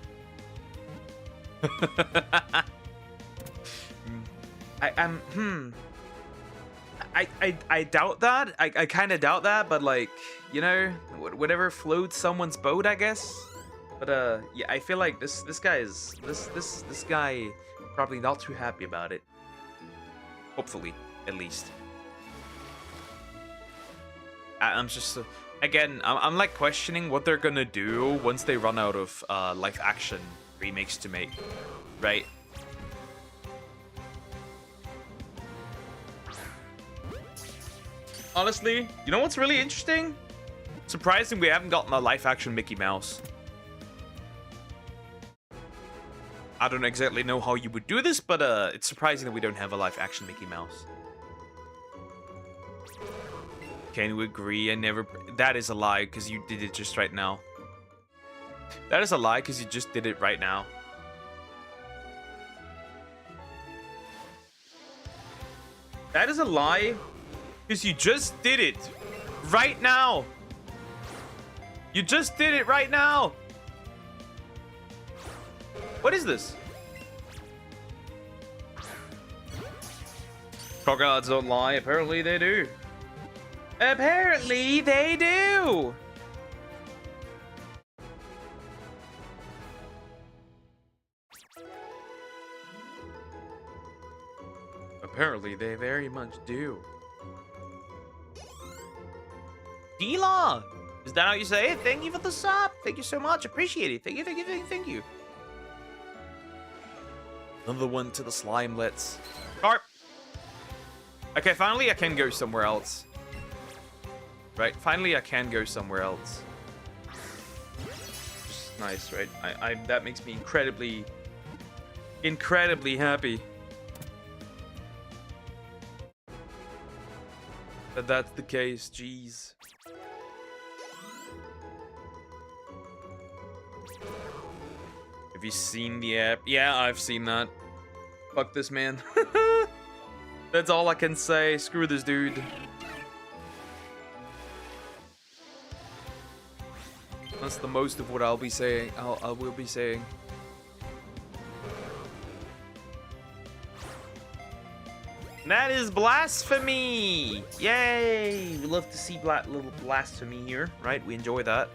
I doubt that. I kind of doubt that, but like, you know, whatever floats someone's boat, I guess. But yeah, I feel like this guy probably not too happy about it. Hopefully, at least. I'm just again, I'm like questioning what they're gonna do once they run out of live action remakes to make, right? Honestly, you know what's really interesting? Surprising we haven't gotten a live-action Mickey Mouse. I don't exactly know how you would do this, but it's surprising that we don't have a live-action Mickey Mouse. Can you agree? I never... That is a lie, because you did it just right now. That is a lie, because you just did it right now. That is a lie, because you just did it right now. You just did it right now. What is this? Crocodiles don't lie. Apparently they do. Apparently they do. Apparently they very much do. D-Law! Is that how you say it? Thank you for the sub. Thank you so much. Appreciate it. Thank you, thank you, thank you, thank you. Another one to the slimelets. Carp! Okay, finally I can go somewhere else. Right, finally I can go somewhere else. Just nice, right? That makes me incredibly happy. That that's the case, jeez. Have you seen the app? Yeah, I've seen that. Fuck this man. That's all I can say. Screw this dude. That's the most of what I'll be saying. I will be saying. That is blasphemy! Yay! We love to see little blasphemy here, right? We enjoy that.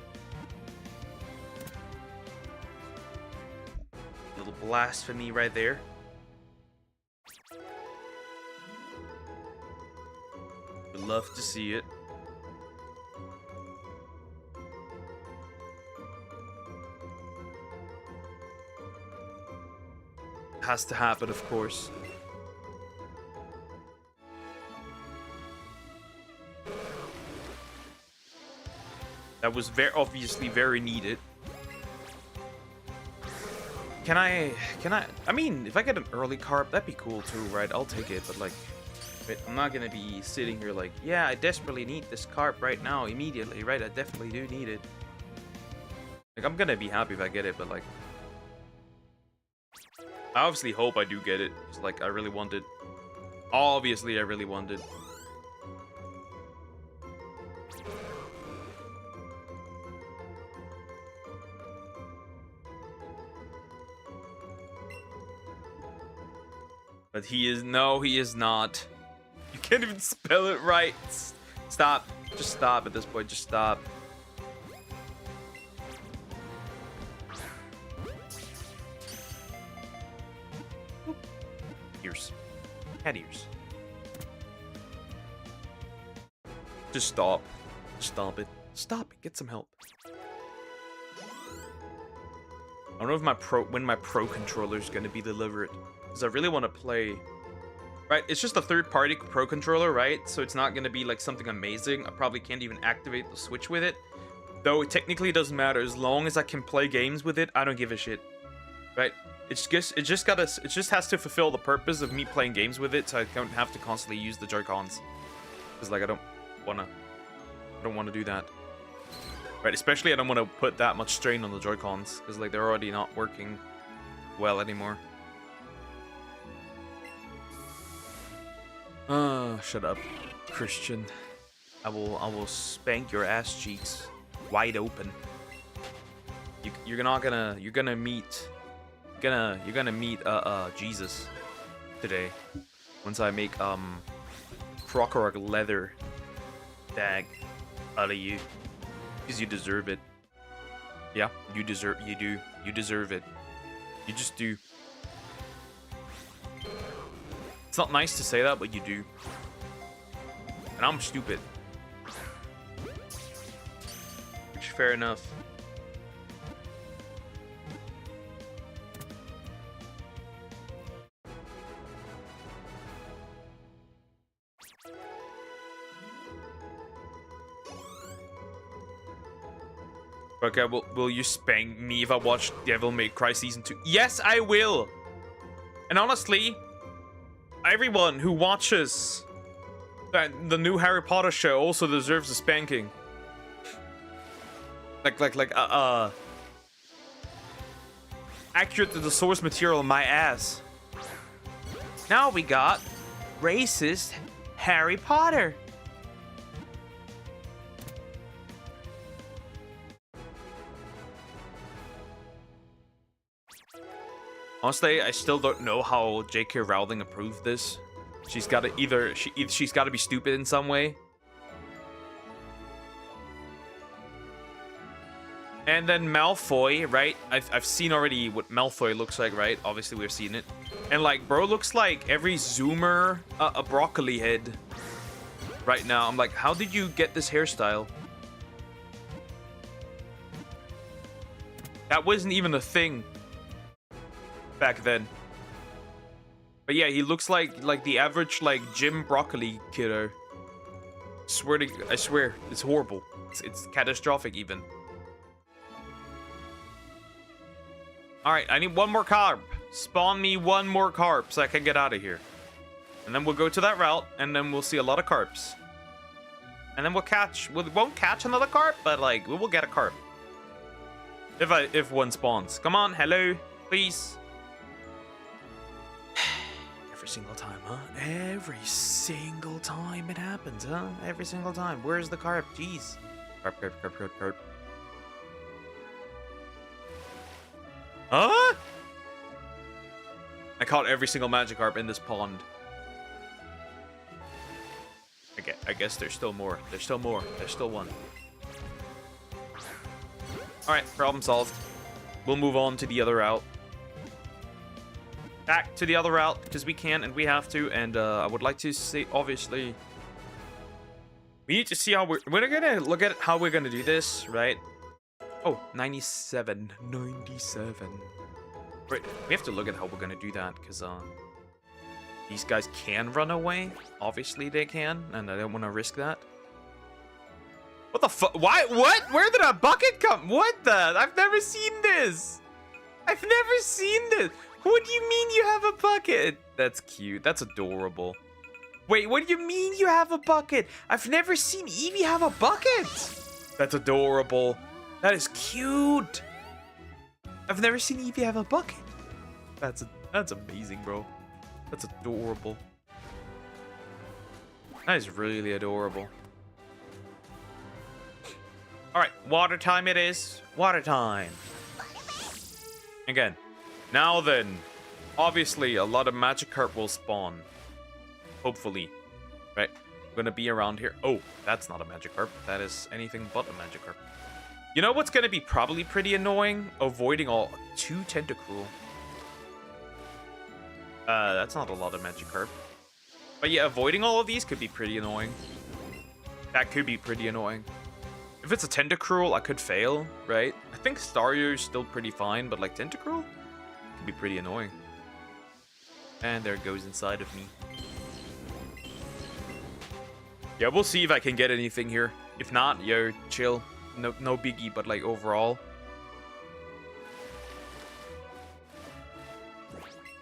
Little blasphemy right there. We love to see it. Has to happen, of course. That was very obviously very needed. Can I mean, if I get an early carp, that'd be cool too, right? I'll take it, but like, I'm not gonna be sitting here like, yeah, I desperately need this carp right now, immediately, right? I definitely do need it. Like, I'm gonna be happy if I get it, but like, I obviously hope I do get it, because like, I really want it. Obviously, I really want it. But he is, no, he is not. You can't even spell it right. Stop. Just stop at this point. Just stop. Ears. Cat ears. Just stop. Just stop it. Stop it. Get some help. I don't know if when my pro controller is going to be delivered. Because I really want to play... Right, it's just a third-party pro controller, right? So it's not going to be like something amazing. I probably can't even activate the Switch with it. Though it technically doesn't matter. As long as I can play games with it, I don't give a shit. Right? It just has to fulfill the purpose of me playing games with it, so I don't have to constantly use the Joy-Cons. Because like I don't want to do that. Right, especially I don't want to put that much strain on the Joy-Cons, because like they're already not working well anymore. Shut up, Christian. I will spank your ass cheeks wide open. You're gonna meet Jesus today once I make Crocorock leather bag out of you, because you deserve it. Yeah, you deserve it. You just do. It's not nice to say that, but you do. And I'm stupid. Which, fair enough. Okay, will you spank me if I watch Devil May Cry Season 2? Yes, I will! And honestly, everyone who watches The new Harry Potter show also deserves a spanking. Accurate to the source material, my ass. Now we got racist Harry Potter. Honestly, I still don't know how J.K. Rowling approved this. She's got to she's got to be stupid in some way. And then Malfoy, right? I've seen already what Malfoy looks like, right? Obviously, we've seen it. And like, bro looks like every Zoomer a broccoli head right now. I'm like, how did you get this hairstyle? That wasn't even a thing back then. But yeah, he looks like the average like gym broccoli kiddo. I swear, it's horrible. It's catastrophic even. All right, I need one more carp. Spawn me one more carp so I can get out of here. And then we'll go to that route, and then we'll see a lot of carps. And then we won't catch another carp, but like we will get a carp. If one spawns. Come on, hello, please. Every single time, huh? Every single time it happens, huh? Every single time. Where's the carp? Jeez. Carp, carp, carp, carp, carp. Huh? I caught every single Magikarp in this pond. I guess there's still more. There's still more. There's still one. Alright, problem solved. We'll move on to the other route. Back to the other route, because we can and we have to. And I would like to say, obviously, we need to see how we're gonna look at how we're gonna do this, right? Oh, 97. 97. Right, we have to look at how we're gonna do that, because these guys can run away. Obviously they can, and I don't want to risk that. What the fuck? Why? What? Where did a bucket come? What the? I've never seen this. I've never seen this. What do you mean you have a bucket? That's cute. That's adorable. Wait, what do you mean you have a bucket? I've never seen Eevee have a bucket. That's adorable. That is cute. I've never seen Eevee have a bucket. That's amazing, bro. That's adorable. That is really adorable. Alright, water time it is. Water time. Again. Now then. Obviously, a lot of Magikarp will spawn. Hopefully. Right? Gonna be around here. Oh, that's not a Magikarp. That is anything but a Magikarp. You know what's gonna be probably pretty annoying? Avoiding all... 2 Tentacruel. That's not a lot of Magikarp. But yeah, avoiding all of these could be pretty annoying. That could be pretty annoying. If it's a Tentacruel, I could fail, right? I think Staryu is still pretty fine, but like Tentacruel could be pretty annoying. And there it goes inside of me. Yeah, we'll see if I can get anything here. If not, yo, chill. No biggie, but like overall.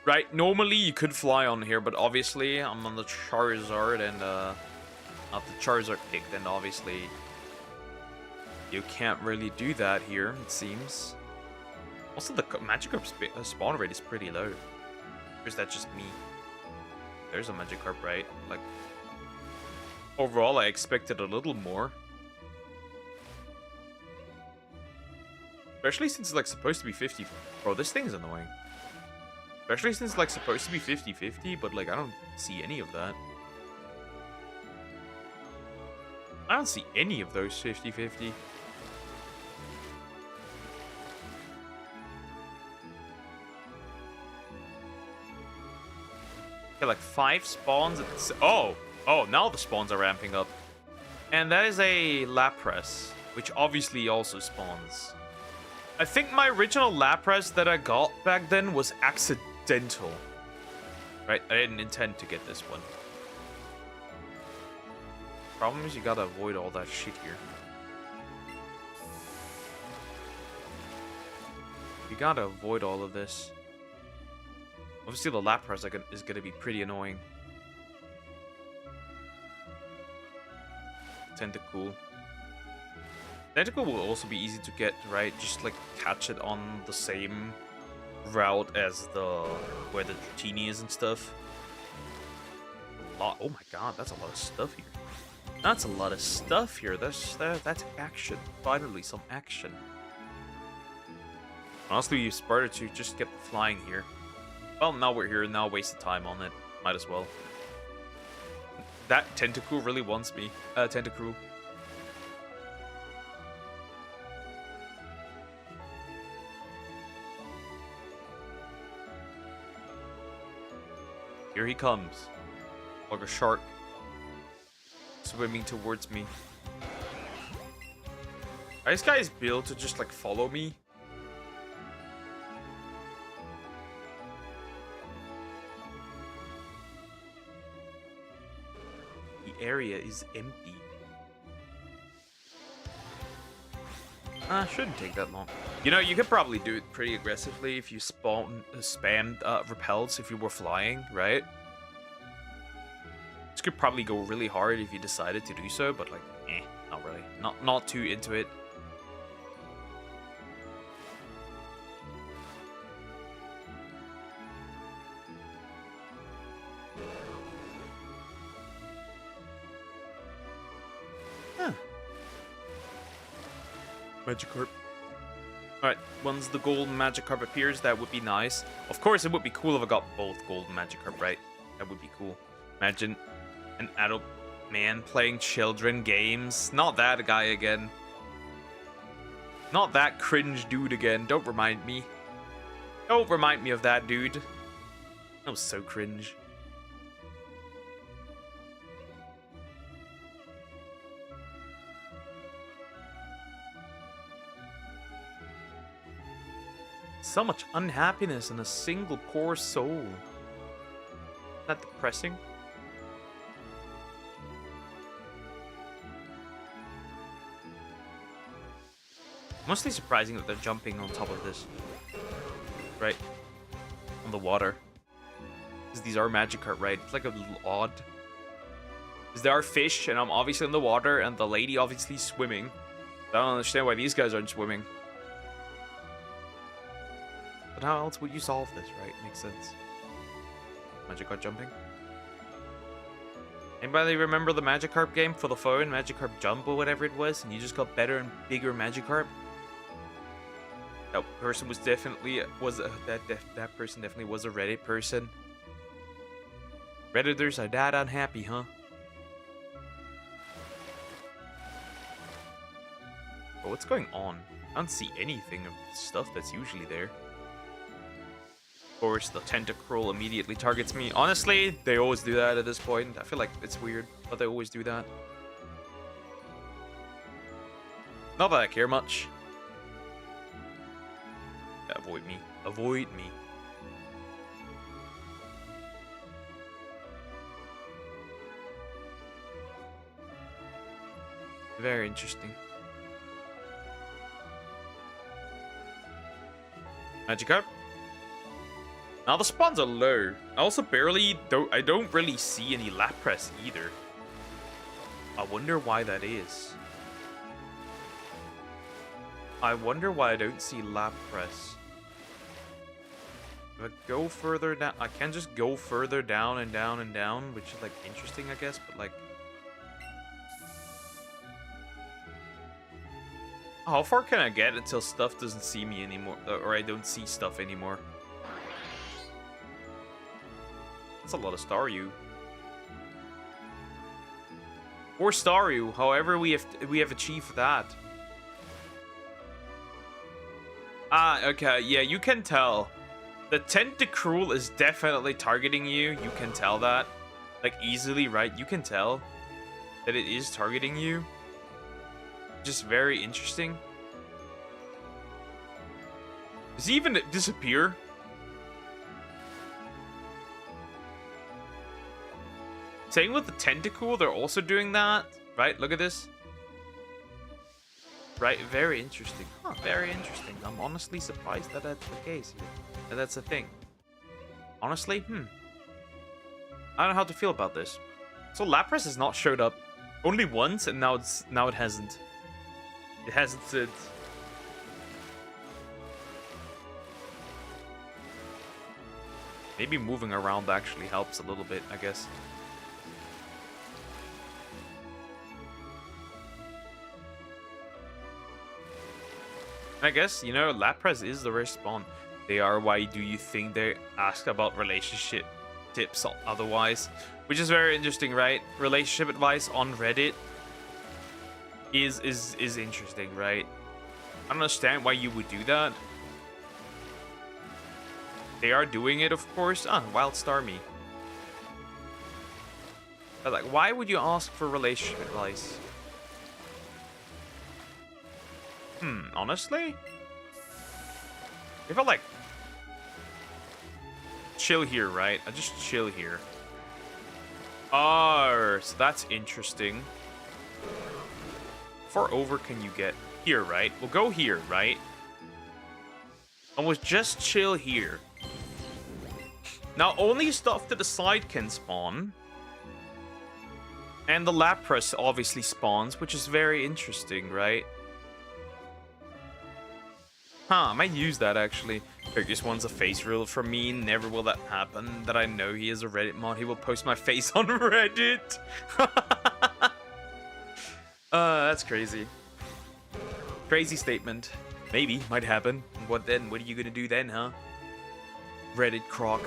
Right, normally you could fly on here, but obviously I'm on the Charizard and not the Charizard pick, then obviously you can't really do that here, it seems. Also, the Magikarp spawn rate is pretty low. Or is that just me? There's a Magikarp, right? Like, overall I expected a little more. Especially since it's like supposed to be 50. Bro, this thing's annoying. Especially since it's like supposed to be 50-50, but like I don't see any of that. I don't see any of those 50-50. Okay, like 5 spawns. Oh, now the spawns are ramping up. And that is a Lapras, which obviously also spawns. I think my original Lapras that I got back then was accidental. Right? I didn't intend to get this one. Problem is you gotta avoid all that shit here. You gotta avoid all of this. Obviously the Lapras is gonna be pretty annoying. Tentacool. Tentacool will also be easy to get, right? Just like catch it on the same route as where the Dratini is and stuff. Oh my god, that's a lot of stuff here. That's a lot of stuff here. That's action. Finally, some action. Honestly, you started to just get the flying here. Well, now we're here. Now waste the time on it. Might as well. That Tentacool really wants me. Tentacruel. Here he comes. Like a shark. Swimming towards me. Are these guys built to just like follow me? The area is empty. Shouldn't take that long. You know, you could probably do it pretty aggressively if you spammed repels if you were flying, right? This could probably go really hard if you decided to do so, but like, not really. Not too into it. Magikarp. Alright, once the golden Magikarp appears, that would be nice. Of course, it would be cool if I got both golden Magikarp, right? That would be cool. Imagine an adult man playing children games. Not that guy again. Not that cringe dude again. Don't remind me. Don't remind me of that dude. That was so cringe. So much unhappiness in a single poor soul. Isn't that depressing? Mostly surprising that they're jumping on top of this. Right? On the water. Because these are Magikarp, right? It's like a little odd. Because there are fish, and I'm obviously in the water, and the lady obviously swimming. I don't understand why these guys aren't swimming. But how else would you solve this, right? Makes sense. Magikarp jumping. Anybody remember the Magikarp game for the phone? Magikarp Jump or whatever it was? And you just got better and bigger Magikarp? That person was definitely... that person definitely was a Reddit person. Redditors are that unhappy, huh? But what's going on? I don't see anything of the stuff that's usually there. Of course, the Tentacruel immediately targets me. Honestly, they always do that at this point. I feel like it's weird, but they always do that. Not that I care much. Yeah, avoid me. Avoid me. Very interesting. Magikarp. Now the spawns are low. I also I don't really see any Lapras either. I wonder why that is. I wonder why I don't see Lapras. If I go further down, I can just go further down and down and down, which is like interesting, I guess, but like... How far can I get until stuff doesn't see me anymore, or I don't see stuff anymore? That's a lot of Staryu. Or Staryu, however we have achieved that. Ah, okay, yeah, you can tell. The Tentacruel is definitely targeting you. You can tell that. Like, easily, right? You can tell that it is targeting you. Just very interesting. Does he even disappear? Same with the Tentacool, they're also doing that. Right, look at this. Right, very interesting. Huh, very interesting. I'm honestly surprised that that's the case here. That that's a thing. Honestly, I don't know how to feel about this. So Lapras has not showed up Only once, and now it hasn't. It hasn't said. Maybe moving around actually helps a little bit, I guess. I guess, you know, Lapras is the rare spawn. They are. Why do you think they ask about relationship tips otherwise? Which is very interesting, right? Relationship advice on Reddit is interesting, right? I don't understand why you would do that. They are doing it, of course. Ah, Wild Star me. But like, why would you ask for relationship advice? Honestly? If I like chill here, right? I just chill here. Oh, so that's interesting. How far over can you get? Here, right? We'll go here, right? And we'll just chill here. Now, only stuff to the side can spawn. And the Lapras obviously spawns, which is very interesting, right? Huh, I might use that actually. This one's a face reel for me. Never will that happen. That I know he is a Reddit mod. He will post my face on Reddit. That's crazy. Crazy statement. Maybe, might happen. What then? What are you gonna do then, huh? Reddit croc.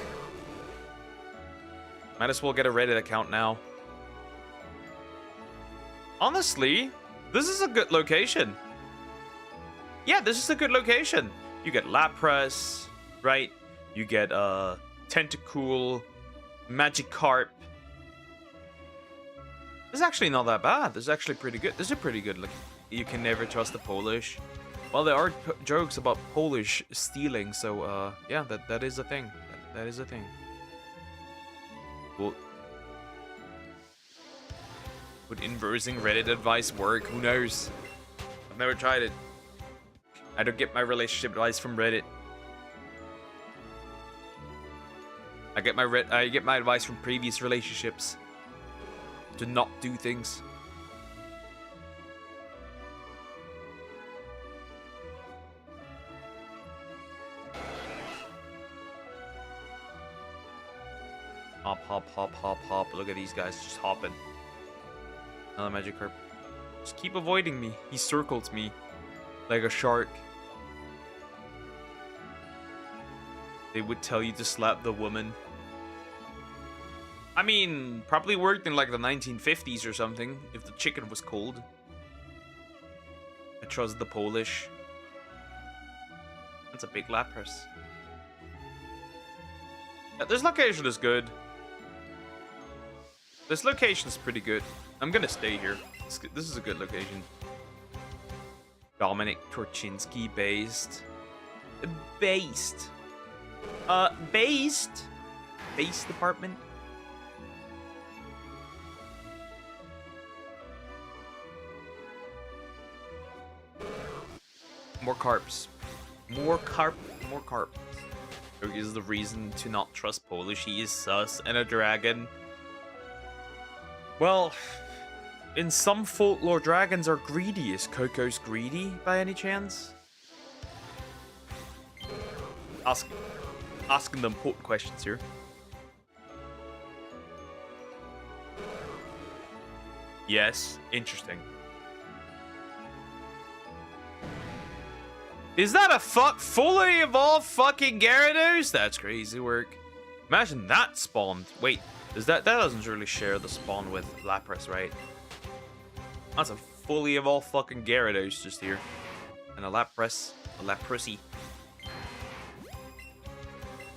Might as well get a Reddit account now. Honestly, this is a good location. Yeah, this is a good location. You get Lapras, right? You get Tentacool, Magikarp. This is actually not that bad. This is actually pretty good. This is a pretty good look. You can never trust the Polish. Well, there are jokes about Polish stealing, so yeah, that is a thing. That is a thing. Cool. Would inversing Reddit advice work? Who knows? I've never tried it. I don't get my relationship advice from Reddit. I get my advice from previous relationships. To not do things. Hop, hop, hop, hop, hop. Look at these guys just hopping. Another Magikarp. Just keep avoiding me. He circled me like a shark. They would tell you to slap the woman. I mean, probably worked in like the 1950s or something, if the chicken was cold. I trust the Polish. That's a big Lapras. Yeah, this location is good. This location is pretty good. I'm gonna stay here. This is a good location. Dominic Torchinsky based. Based. Based. Base department. More carps. More carp. More carp. There is the reason to not trust Polish. He is sus and a dragon. Well, in some folklore, dragons are greedy. Is Coco's greedy by any chance? Asking the important questions here. Yes, interesting. Is that a fully evolved fucking Gyarados? That's crazy work. Imagine that spawned. Wait, that doesn't really share the spawn with Lapras, right? That's a fully evolved fucking Gyarados just here. And a Lapras. A Laprusy.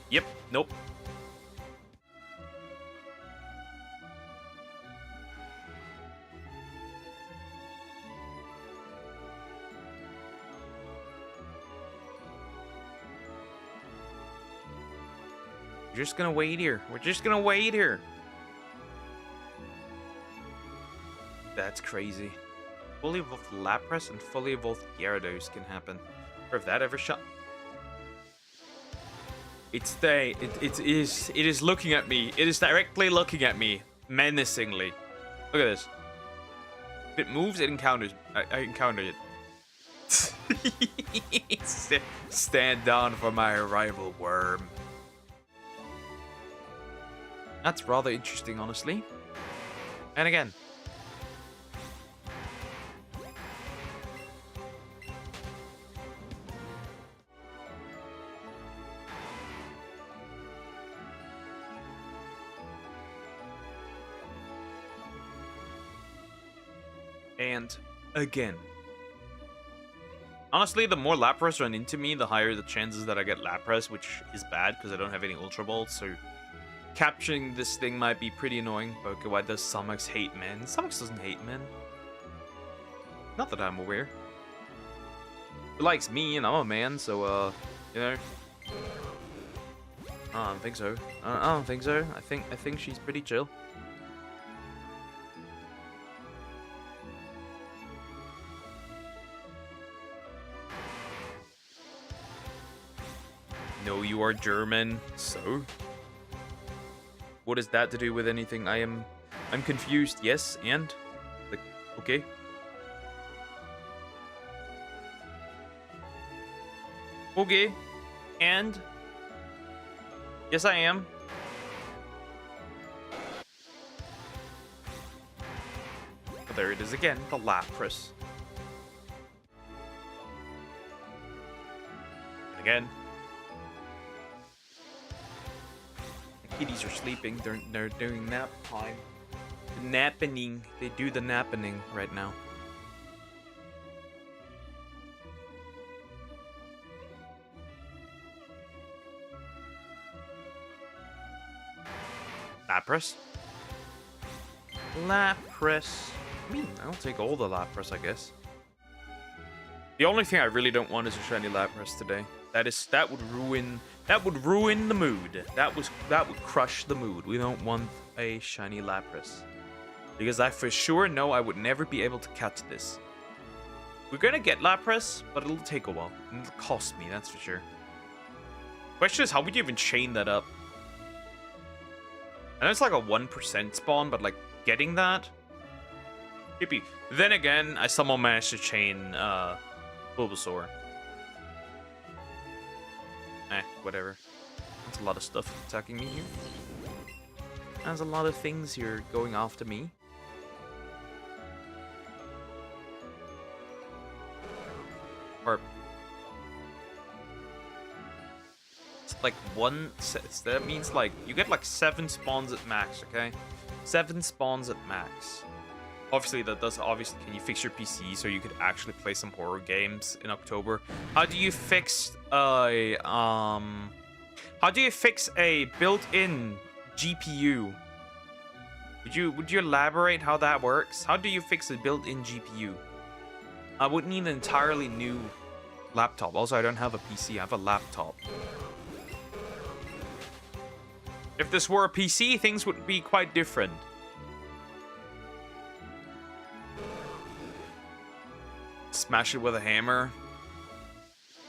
Yep, nope. We're just gonna wait here. We're just gonna wait here. That's crazy. Fully evolved Lapras and fully evolved Gyarados can happen. Or if that ever shot. It is looking at me. It is directly looking at me menacingly. Look at this. it moves, it encounters. I encountered it. Stand down for my arrival, worm. That's rather interesting, honestly. And again. And again. Honestly, the more Lapras run into me, the higher the chances that I get Lapras, which is bad because I don't have any Ultra Balls, so capturing this thing might be pretty annoying. Okay, why does Summox hate men? Summox doesn't hate men. Not that I'm aware. He likes me, and I'm a man, so, you know. I don't think so. I don't think so. I think she's pretty chill. No, you are German. So? What is that to do with anything? I'm confused. Yes, and? Like, okay. Okay. And? Yes, I am. Oh, there it is again, the Lapras. And again. Kitties are sleeping. They're doing nap time. The nappening. They do the nappening right now. Lapras. Lapras. I mean, I'll take all the Lapras, I guess. The only thing I really don't want is a shiny Lapras today. That would ruin the mood. That would crush the mood. We don't want a shiny Lapras. Because I for sure know I would never be able to catch this. We're gonna get Lapras, but it'll take a while. And it'll cost me, that's for sure. Question is, how would you even chain that up? I know it's like a 1% spawn, but like getting that? Hippie. Then again, I somehow managed to chain Bulbasaur. Whatever. That's a lot of stuff attacking me here. There's a lot of things here going after me. Or... it's like that means like, you get like 7 spawns at max, okay? 7 spawns at max. Obviously, that does, can you fix your PC so you could actually play some horror games in October? How do you fix a built-in GPU? Would you elaborate how that works? How do you fix a built-in GPU? I would need an entirely new laptop. Also, I don't have a PC, I have a laptop. If this were a PC, things would be quite different. Smash it with a hammer.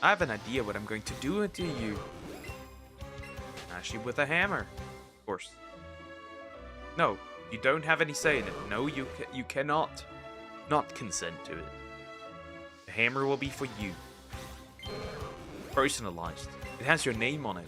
I have an idea what I'm going to do to you. Smash it with a hammer. Of course. No, you don't have any say in it. No, you cannot not consent to it. The hammer will be for you. Personalized. It has your name on it.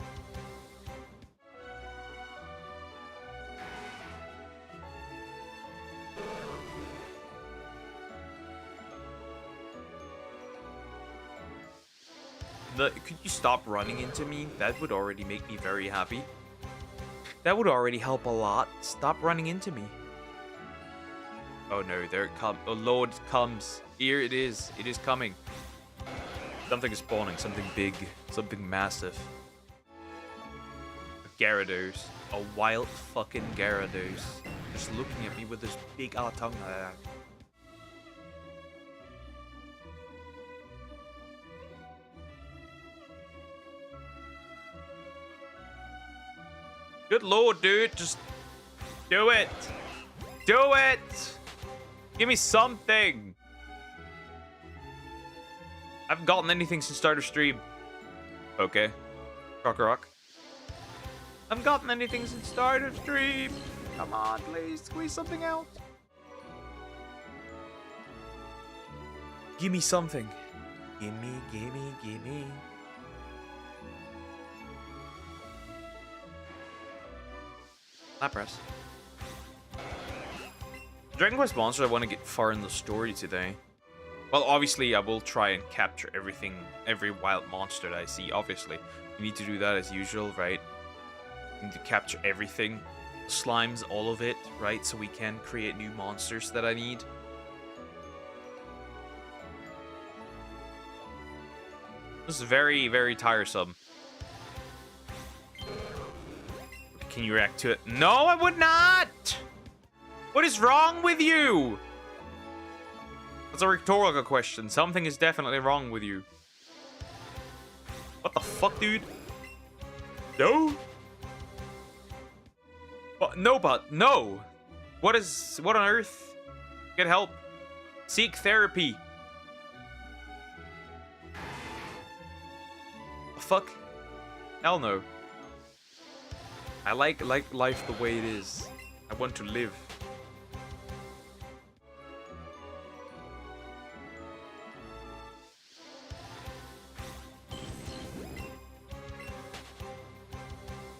Could you stop running into me? That would already make me very happy. That would already help a lot. Stop running into me. Oh no, there it comes. Oh Lord, it comes. Here it is. It is coming. Something is spawning. Something big. Something massive. A Gyarados. A wild fucking Gyarados. Just looking at me with this big tongue. Good lord, dude. Just do it. Do it. Give me something. I haven't gotten anything since start of stream. Okay. Rock. I haven't gotten anything since start of stream. Come on, please. Squeeze something out. Give me something. Gimme, gimme, gimme. Lapras. Dragon Quest monster, I want to get far in the story today. Well, obviously, I will try and capture everything, every wild monster that I see. Obviously, you need to do that as usual, right? You need to capture everything, slimes, all of it, right? So we can create new monsters that I need. This is very, very tiresome. Can you react to it? No, I would not! What is wrong with you? That's a rhetorical question. Something is definitely wrong with you. What the fuck, dude? No? But no, no. What on earth? Get help. Seek therapy. The fuck? Hell no. I like life the way it is. I want to live.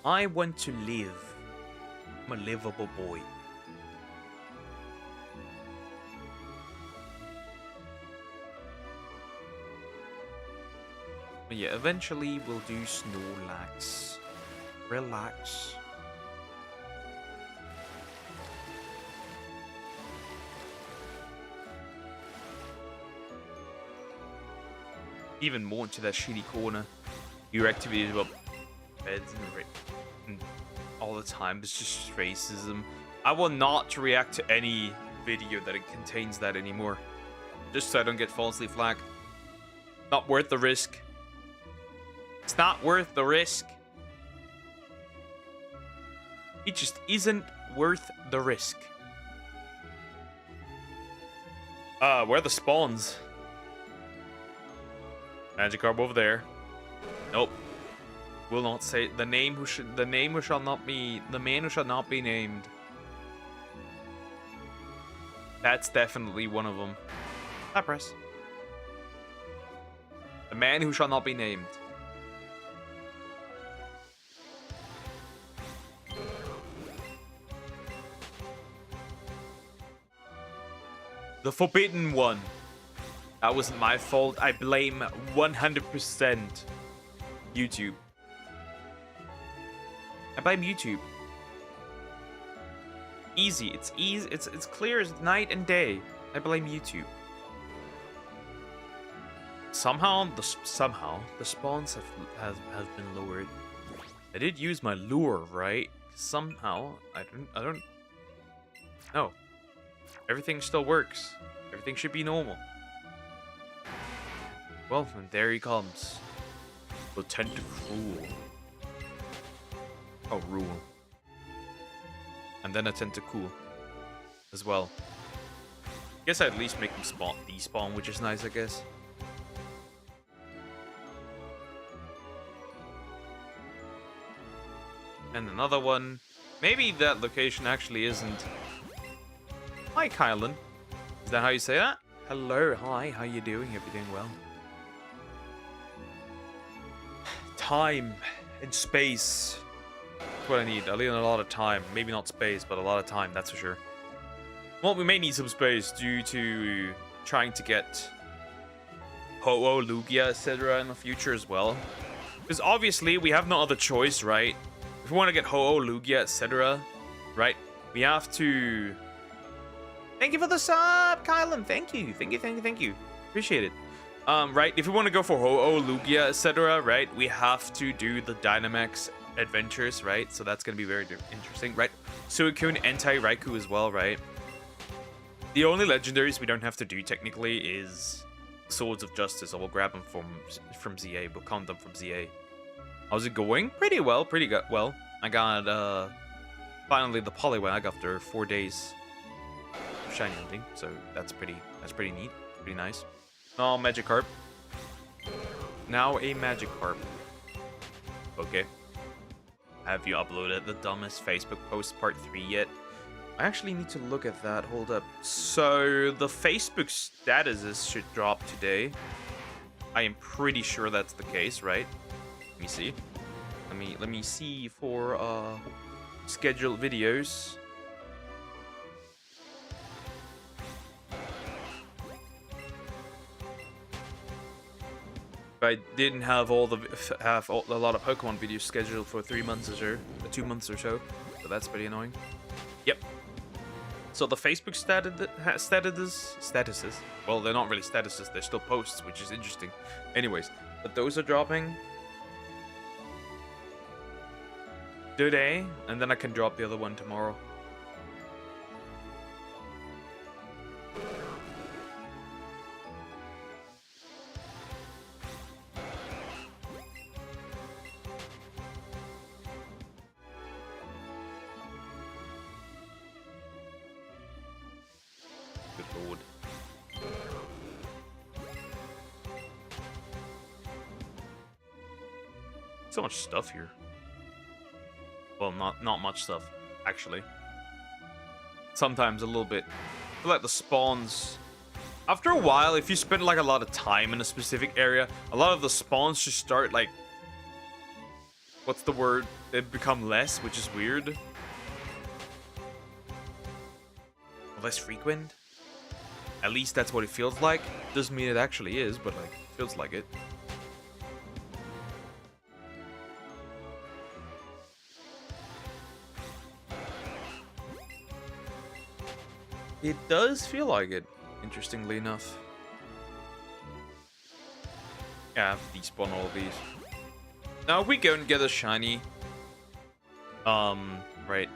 I want to live. I'm a livable boy. But yeah, eventually we'll do Snorlax. Relax. Even more into that shitty corner. Your activity is about beds and all the time. It's just racism. I will not react to any video that it contains that anymore. Just so I don't get falsely flagged. Not worth the risk. It's not worth the risk. It just isn't worth the risk. Where are the spawns? Magikarp over there. Nope. Will not say the man who shall not be named. That's definitely one of them. Lapras. The man who shall not be named. The forbidden one. That wasn't my fault. I blame 100% YouTube. I blame YouTube. Easy. It's easy. It's clear as night and day. I blame YouTube. Somehow the spawns have been lowered. I did use my lure, right? Somehow I don't. No. Everything still works. Everything should be normal. Well, and there he comes. The Tentacruel. Oh, rule. And then a Tentacool as well. Guess I at least make them despawn, which is nice, I guess. And another one. Maybe that location actually isn't. Hi, Kylan. Is that how you say that? Hello, hi, how you doing? Hope you're doing well. Time and space. That's what I need. I need a lot of time. Maybe not space, but a lot of time, that's for sure. Well, we may need some space due to trying to get Ho-Oh, Lugia, etc. in the future as well. Because obviously, we have no other choice, right? If we want to get Ho-Oh, Lugia, etc., right? We have to... Thank you for the sub, Kylan. Thank you. Thank you. Appreciate it. Right, if we want to go for Ho-Oh, Lugia, etc., right, we have to do the Dynamax adventures, right? So that's going to be very interesting, right? Suicune, Entei, Raikou as well, right? The only legendaries we don't have to do technically is Swords of Justice. I will grab them from ZA. We'll count them from ZA. How's it going? Pretty well, pretty good. Well, I got finally the Poliwag after 4 days of shiny hunting, so that's pretty neat, pretty nice. Oh, Magikarp. Now a Magikarp. Okay. Have you uploaded the dumbest Facebook post part 3 yet? I actually need to look at that. Hold up. So the Facebook statuses should drop today. I am pretty sure that's the case, right? Let me see. Let me see for scheduled videos. I didn't have a lot of Pokemon videos scheduled for 3 months or so, 2 months or so that's pretty annoying. Yep. So the Facebook statuses, well, they're not really statuses, they're still posts, which is interesting. Anyways, but those are dropping today, and then I can drop the other one tomorrow. Good lord. So much stuff here. Well, not much stuff, actually. Sometimes a little bit. I feel like the spawns... After a while, if you spend like a lot of time in a specific area, a lot of the spawns just start like... What's the word? They become less, which is weird. Less frequent? At least that's what it feels like. Doesn't mean it actually is, but like, it feels like it. It does feel like it, interestingly enough. Yeah, despawn all of these. Now if we go and get a shiny, right,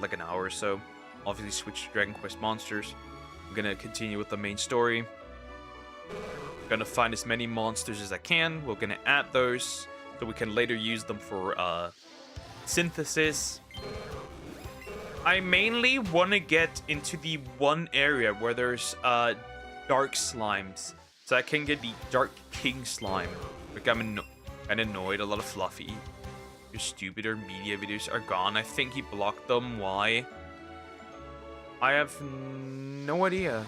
like an hour or so, obviously switch to Dragon Quest monsters. I'm gonna continue with the main story. Gonna find as many monsters as I can. We're gonna add those so we can later use them for synthesis. I mainly want to get into the one area where there's dark slimes, so I can get the Dark King slime. Like, I'm annoyed. A lot of Fluffy, your stupider media videos are gone. I think he blocked them. Why? I have no idea.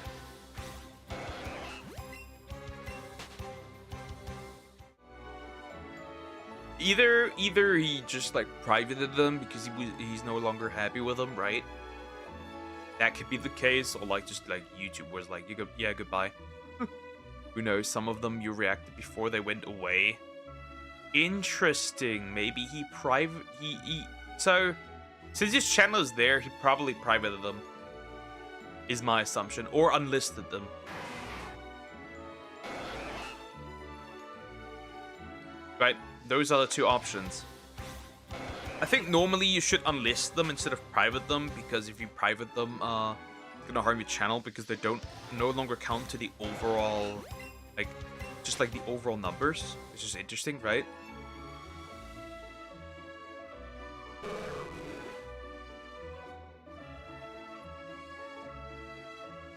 Either he just like privated them because he's no longer happy with them, right? That could be the case, or like just like YouTube was like, yeah, goodbye. Who knows? Some of them you reacted before they went away. Interesting. Maybe he so since his channel is there, he probably privated them. Is my assumption, or unlisted them. Right. Those are the two options. I think normally you should unlist them instead of private them, because if you private them, it's gonna harm your channel because they don't no longer count to the overall, like, just like the overall numbers, which is interesting, right?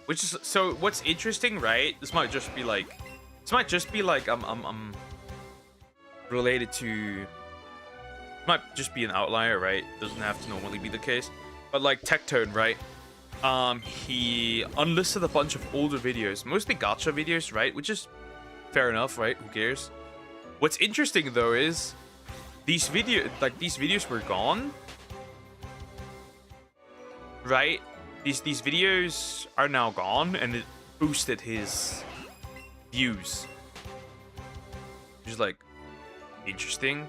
Which is so. What's interesting, right? This might just be like related to, might just be an outlier, right? Doesn't have to normally be the case, but like Tectone, right? He unlisted a bunch of older videos, mostly gacha videos, right? Which is fair enough, right? Who cares? What's interesting though is these videos were gone, right? These videos are now gone, and it boosted his views. Just like, interesting.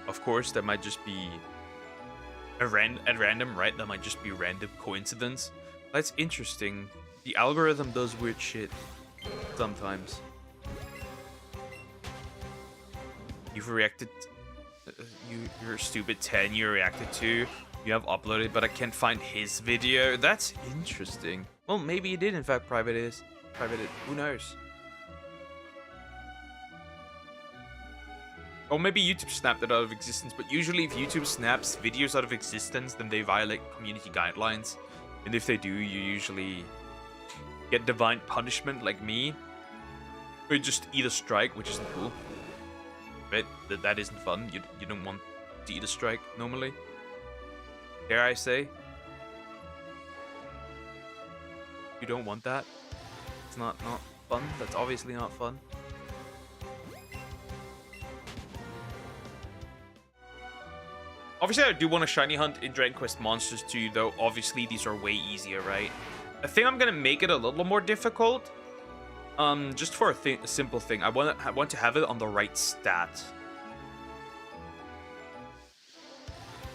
Of course, that might just be at random, right? That might just be random coincidence. That's interesting. The algorithm does weird shit sometimes. You've reacted. You're stupid 10. You reacted to. You have uploaded, but I can't find his video. That's interesting. Well, maybe he did in fact private it. Who knows? Or maybe YouTube snapped it out of existence, but usually if YouTube snaps videos out of existence, then they violate community guidelines. And if they do, you usually get divine punishment like me. Or just eat a strike, which isn't cool. Right? That isn't fun. You don't want to eat a strike normally. Dare I say? You don't want that. It's not fun. That's obviously not fun. Obviously, I do want a shiny hunt in Dragon Quest Monsters too, though obviously these are way easier, right? I think I'm gonna make it a little more difficult. Just for a simple thing. I want to have it on the right stat.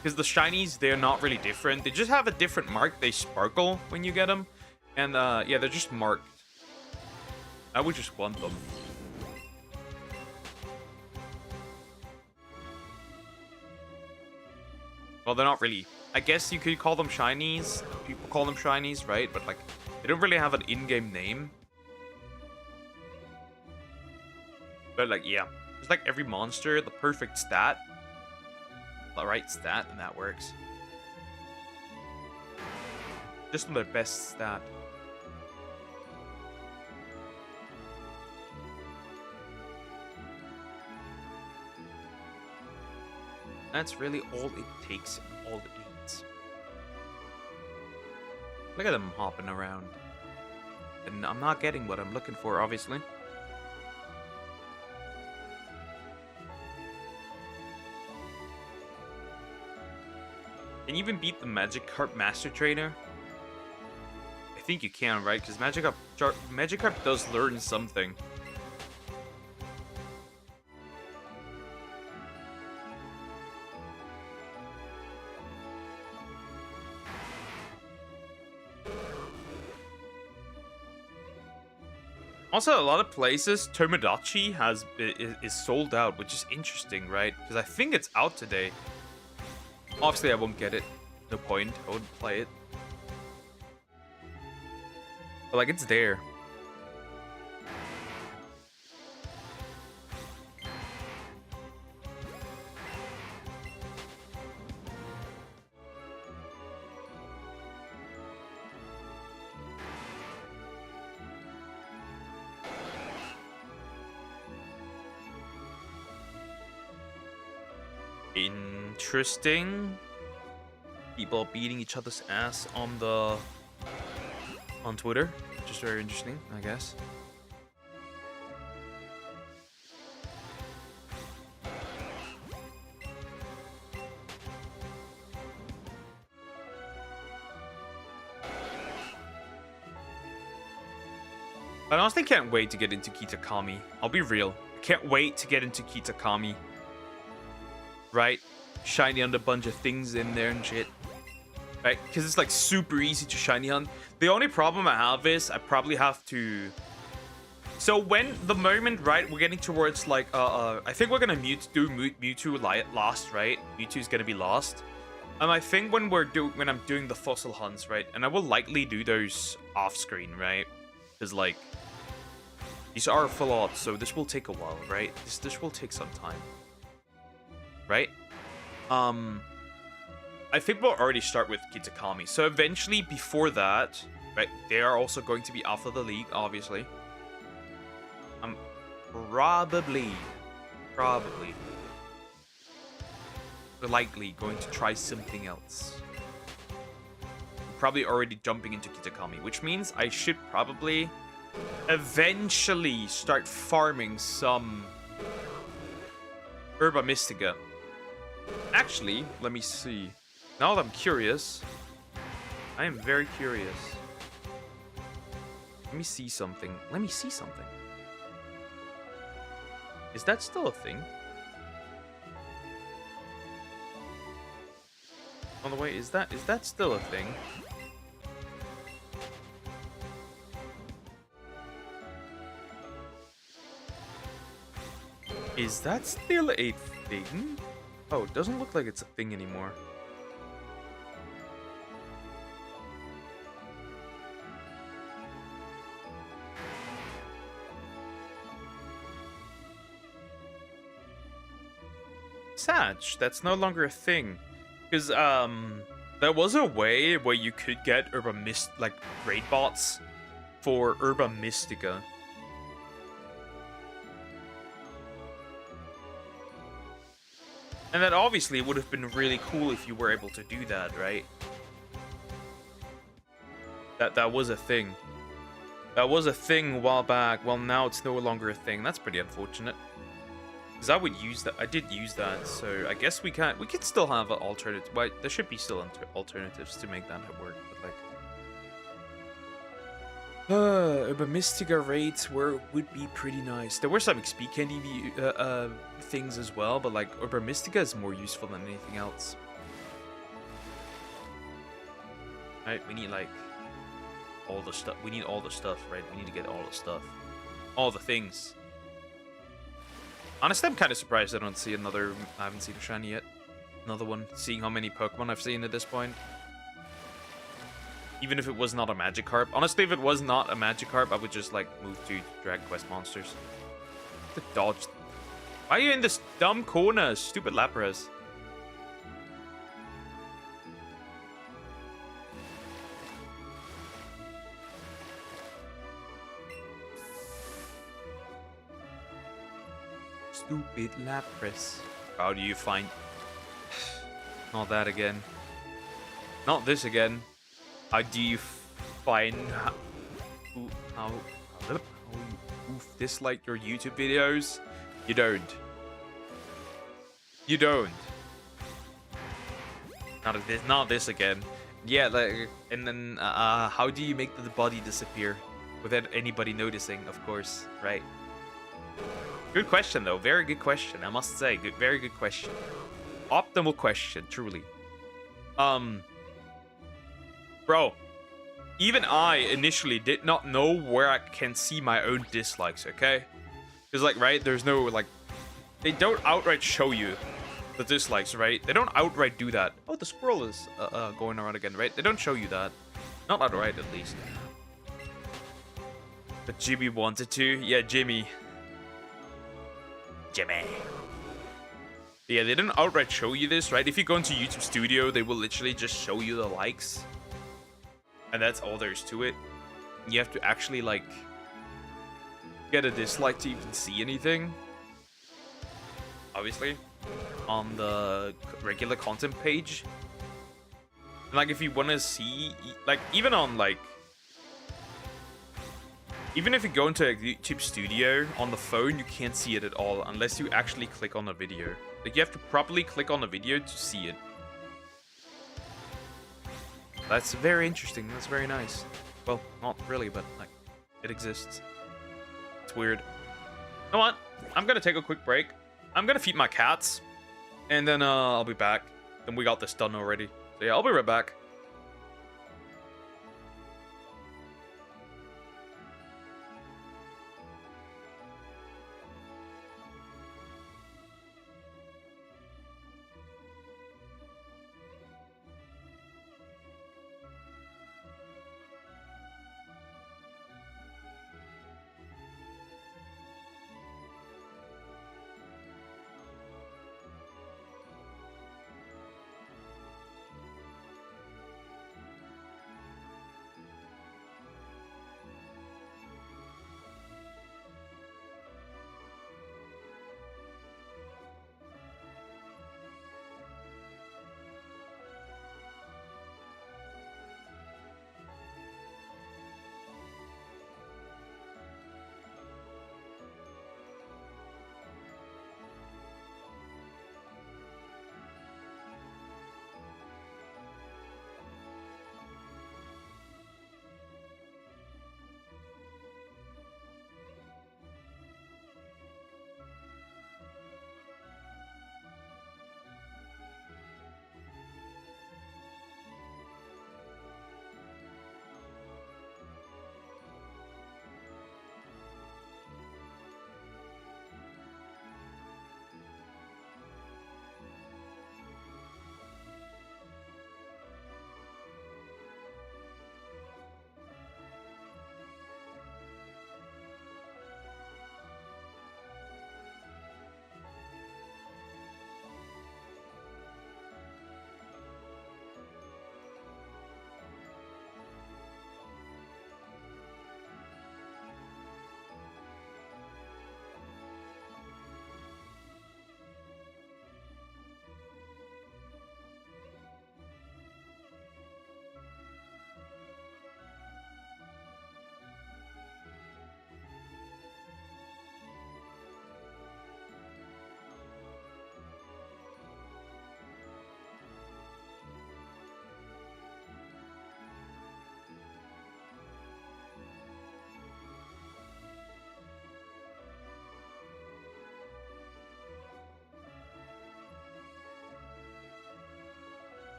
Because the shinies, they're not really different. They just have a different mark. They sparkle when you get them. And yeah, they're just marked. I would just want them. Well, they're not really. I guess you could call them shinies. People call them shinies, right? But like, they don't really have an in-game name. But like, yeah. It's like every monster, the perfect stat. The right stat, and that works. Just the best stat. That's really all it takes and all it needs. Look at them hopping around. And I'm not getting what I'm looking for, obviously. Can you even beat the Magikarp Master Trainer? I think you can, right? Because Magikarp does learn something. Also, a lot of places, Tomodachi is sold out, which is interesting, right? Because I think it's out today. Obviously, I won't get it. No point. I wouldn't play it. But, like, it's there. Interesting. People beating each other's ass on Twitter, which is very interesting, I guess. I honestly can't wait to get into Kitakami. I'll be real. I can't wait to get into Kitakami. Right? Shiny on a bunch of things in there and shit. Right? Because it's like super easy to shiny hunt. The only problem I have is I probably have to... So when the moment, right, we're getting towards like, I think we're gonna do Mewtwo last, right? Mewtwo's gonna be lost. I think when I'm doing the fossil hunts, right, and I will likely do those off screen, right? Because like, these are full odds, so this will take a while, right? This will take some time. Right? I think we'll already start with Kitakami. So eventually, before that, right, they are also going to be after the league, obviously. I'm probably, likely going to try something else. I'm probably already jumping into Kitakami, which means I should probably eventually start farming some Herba Mystica. Actually, let me see. Now that I'm curious, I am very curious. Let me see something. Is that still a thing? On the way, is that still a thing? Is that still a thing? Oh, it doesn't look like it's a thing anymore. Satch, that's no longer a thing. Because, there was a way where you could get raid bots for Herba Mystica. And that obviously would have been really cool if you were able to do that, right? That was a thing. That was a thing a while back. Well, now it's no longer a thing. That's pretty unfortunate. Because I would use that. I did use that, so I guess we can't. We can still have an alternative. Well, there should be still alternatives to make that work. But like, Urban Mystica raids would be pretty nice. There were some XP candy things as well, but like Urban Mystica is more useful than anything else. Right? We need like all the stuff. We need all the stuff, right? We need to get all the stuff, all the things. Honestly, I'm kind of surprised I don't see another. I haven't seen a shiny yet. Another one. Seeing how many Pokemon I've seen at this point. Even if it was not a Magikarp. Honestly, if it was not a Magikarp, I would just like move to Dragon Quest monsters. The dodge. Why are you in this dumb corner, stupid Lapras? Stupid Lapras. How do you find... Not that again. Not this again. How do you find... How you dislike your YouTube videos? You don't. You don't. Not this again. Yeah, like... And then, how do you make the body disappear? Without anybody noticing, of course, right? Good question, though. Very good question, I must say. Very good question. Optimal question, truly. Bro, even I initially did not know where I can see my own dislikes, okay? Because, like, right, there's no, like... They don't outright show you the dislikes, right? They don't outright do that. Oh, the squirrel is going around again, right? They don't show you that. Not outright, at least. But Jimmy wanted to. Yeah, Jimmy. Yeah, they didn't outright show you this, right? If you go into YouTube Studio, they will literally just show you the likes. And that's all there is to it. You have to actually, like, get a dislike to even see anything. Obviously. On the regular content page. And, like, if you want to see, like, even on, like... Even if you go into YouTube Studio on the phone, you can't see it at all unless you actually click on a video. Like, you have to properly click on a video to see it. That's very interesting. That's very nice. Well, not really, but like, it exists. It's weird. You know what? I'm gonna take a quick break. I'm gonna feed my cats, and then I'll be back. Then we got this done already. So yeah, I'll be right back.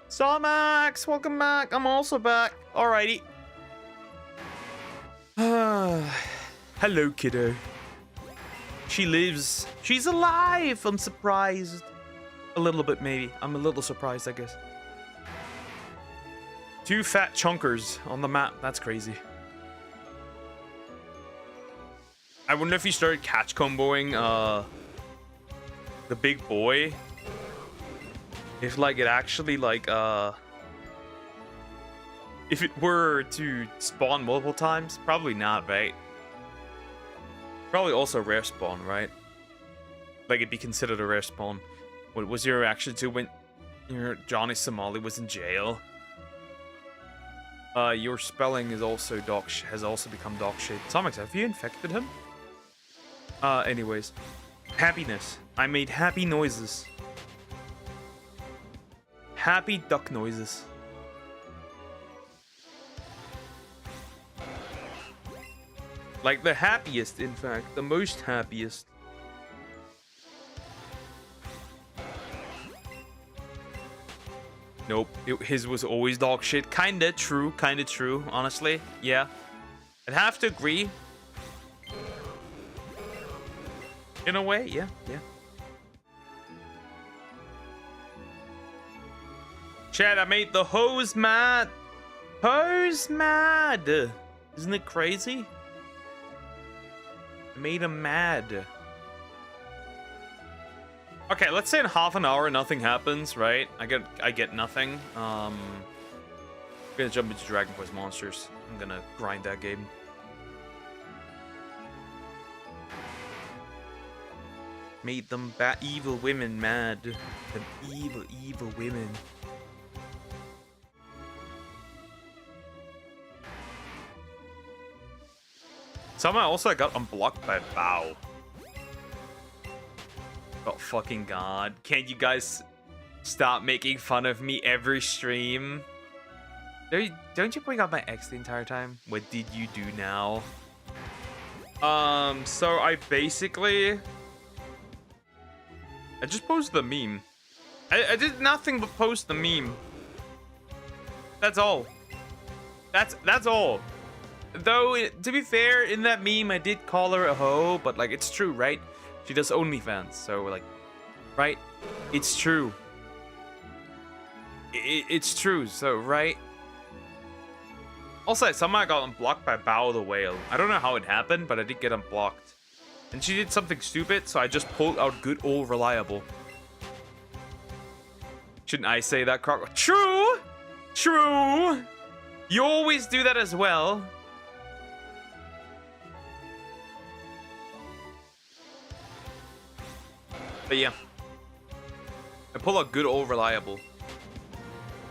Sarmax, welcome back. I'm also back. Alrighty. Hello, kiddo. She lives. She's alive. I'm surprised. A little bit, maybe. I'm a little surprised, I guess. 2 fat chunkers on the map. That's crazy. I wonder if he started catch comboing the big boy. If like it actually like if it were to spawn multiple times, probably not, right? Probably also rare spawn, right? Like it'd be considered a rare spawn. What was your reaction to when your Johnny Somali was in jail? Your spelling is also has also become dog shit. Tomix, have you infected him? Anyways. Happiness. I made happy noises. Happy duck noises. Like the happiest, in fact. The most happiest. Nope. His was always dog shit. Kinda true, honestly. Yeah. I'd have to agree. In a way, yeah. Chad, I made the hose mad. Hose mad. Isn't it crazy? I made him mad. Okay, let's say in half an hour nothing happens, right? I get nothing. I'm gonna jump into Dragon Quest Monsters. I'm gonna grind that game. Made them evil women mad. Them evil women. Somehow also I got unblocked by Bow. Oh fucking god. Can't you guys stop making fun of me every stream? Don't you bring up my ex the entire time? What did you do now? So I basically... I just posted the meme. I did nothing but post the meme. That's all. That's all. Though, to be fair, in that meme, I did call her a hoe, but, like, it's true, right? She does OnlyFans, so, like, right? It's true. It's true, so, right? Also, somehow I got unblocked by Bao the Whale. I don't know how it happened, but I did get unblocked. And she did something stupid, so I just pulled out good old reliable. Shouldn't I say that, Croc? True! True! You always do that as well. But yeah. I pull out good old reliable.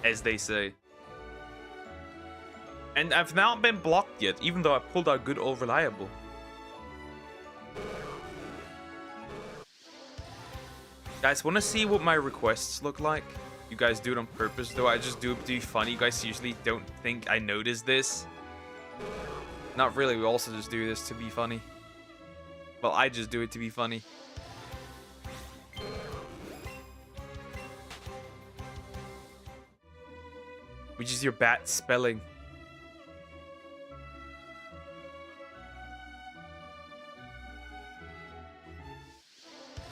As they say. And I've not been blocked yet, even though I pulled out good old reliable. Guys, want to see what my requests look like? You guys do it on purpose, though. I just do it to be funny. You guys usually don't think I notice this. Not really. We also just do this to be funny. Well, I just do it to be funny. Which is your bat spelling.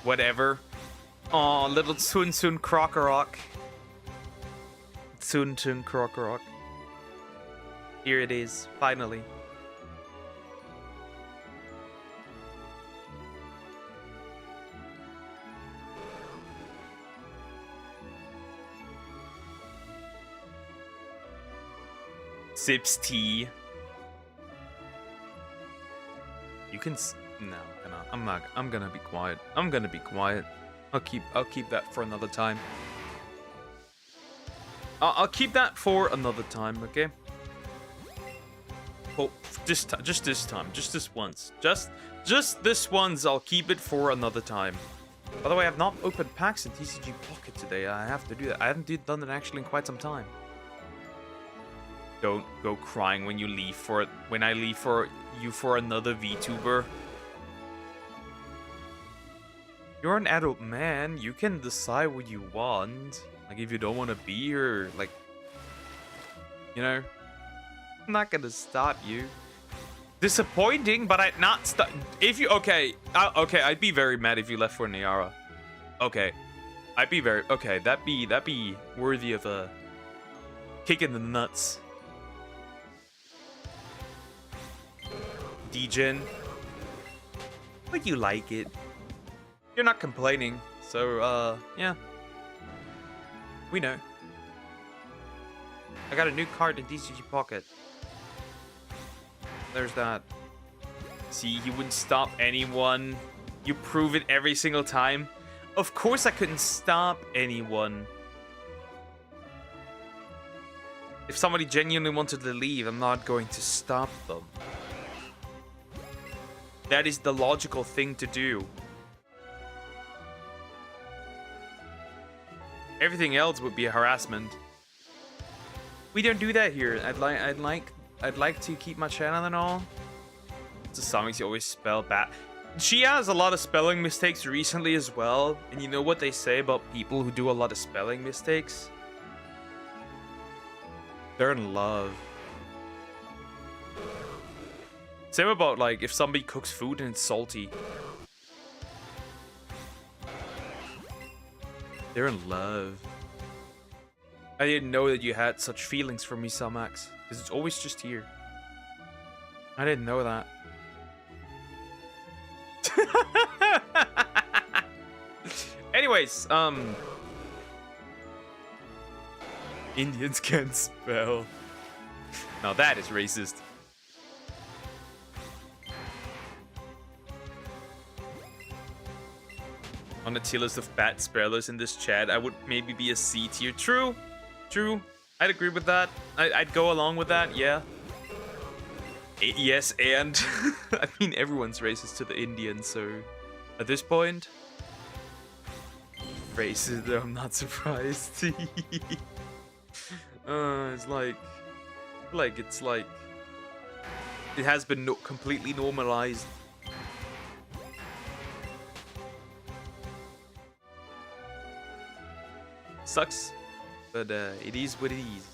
Whatever. Aw, little Tsun Tsun Krokorok. Tsun Tsun Krokorok. Here it is, finally. Sips tea. You can no, I'm gonna be quiet. I'm gonna be quiet. I'll keep that for another time. I'll keep that for another time, okay? Oh, just this time, just this once, just this once. I'll keep it for another time. By the way, I've not opened packs in TCG Pocket today. I have to do that. I haven't done it actually in quite some time. Don't go crying when you leave for it. When I leave for you for another VTuber. You're an adult man. You can decide what you want. Like, if you don't want to be here, like, you know, I'm not gonna stop you. Disappointing, but I'd not stop. If you, okay, okay, I'd be very mad if you left for Niara. Okay, I'd be very, okay, that'd be worthy of a kick in the nuts. Degen, but you like it. You're not complaining, so yeah. We know. I got a new card in DCG Pocket. There's that. See, he wouldn't stop anyone. You prove it every single time. Of course I couldn't stop anyone. If somebody genuinely wanted to leave, I'm not going to stop them. That is the logical thing to do. Everything else would be a harassment. We don't do that here. I'd like to keep my channel and all. So some makes you always spell bad. She has a lot of spelling mistakes recently as well. And you know what they say about people who do a lot of spelling mistakes? They're in love. Same about, like, if somebody cooks food and it's salty. They're in love. I didn't know that you had such feelings for me, Samax. Because it's always just here. I didn't know that. Anyways, Indians can't spell. Now that is racist. On the tier list of bad spellers in this chat, I would maybe be a C tier. True. True. I'd agree with that. I'd go along with that, yeah. Yes, and I mean, everyone's racist to the Indians, so at this point, racist, I'm not surprised. It's like it has been completely normalized. Sucks, but it is what it is.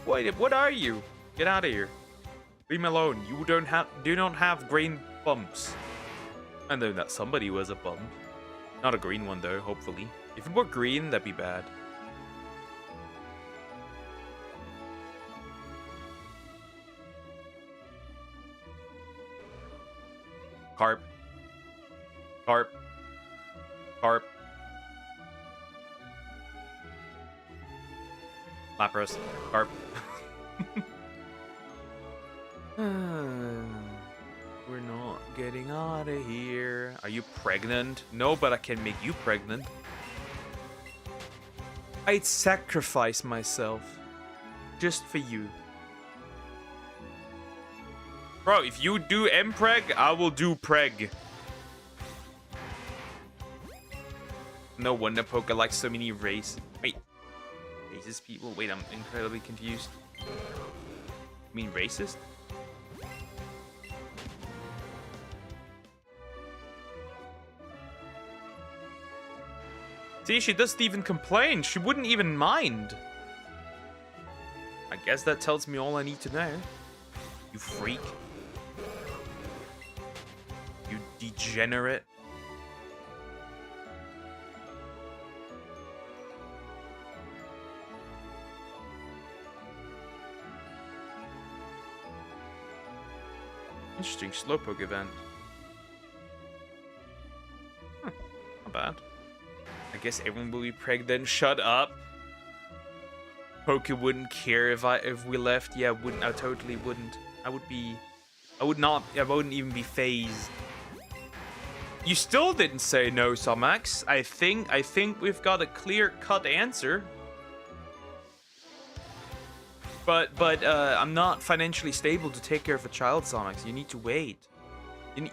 Wait, what are you? Get out of here. Leave me alone. You do not have green bumps. I know that somebody was a bump. Not a green one though, hopefully. If it were green, that'd be bad. Carp. Carp. Carp. Lapras. Carp. We're not getting out of here. Are you pregnant? No, but I can make you pregnant. I'd sacrifice myself just for you. Bro, if you do mpreg, I will do preg. No wonder Poke likes so many race. Wait. Racist people? Wait, I'm incredibly confused. You mean racist? See, she doesn't even complain. She wouldn't even mind. I guess that tells me all I need to know. You freak. You degenerate. Interesting Slowpoke event. Not bad. I guess everyone will be pregnant. Shut up. Poke wouldn't care if we left. Yeah, I totally wouldn't. I wouldn't even be phased. You still didn't say no, Somax. I think we've got a clear-cut answer. But I'm not financially stable to take care of a child, Somax. You need to wait.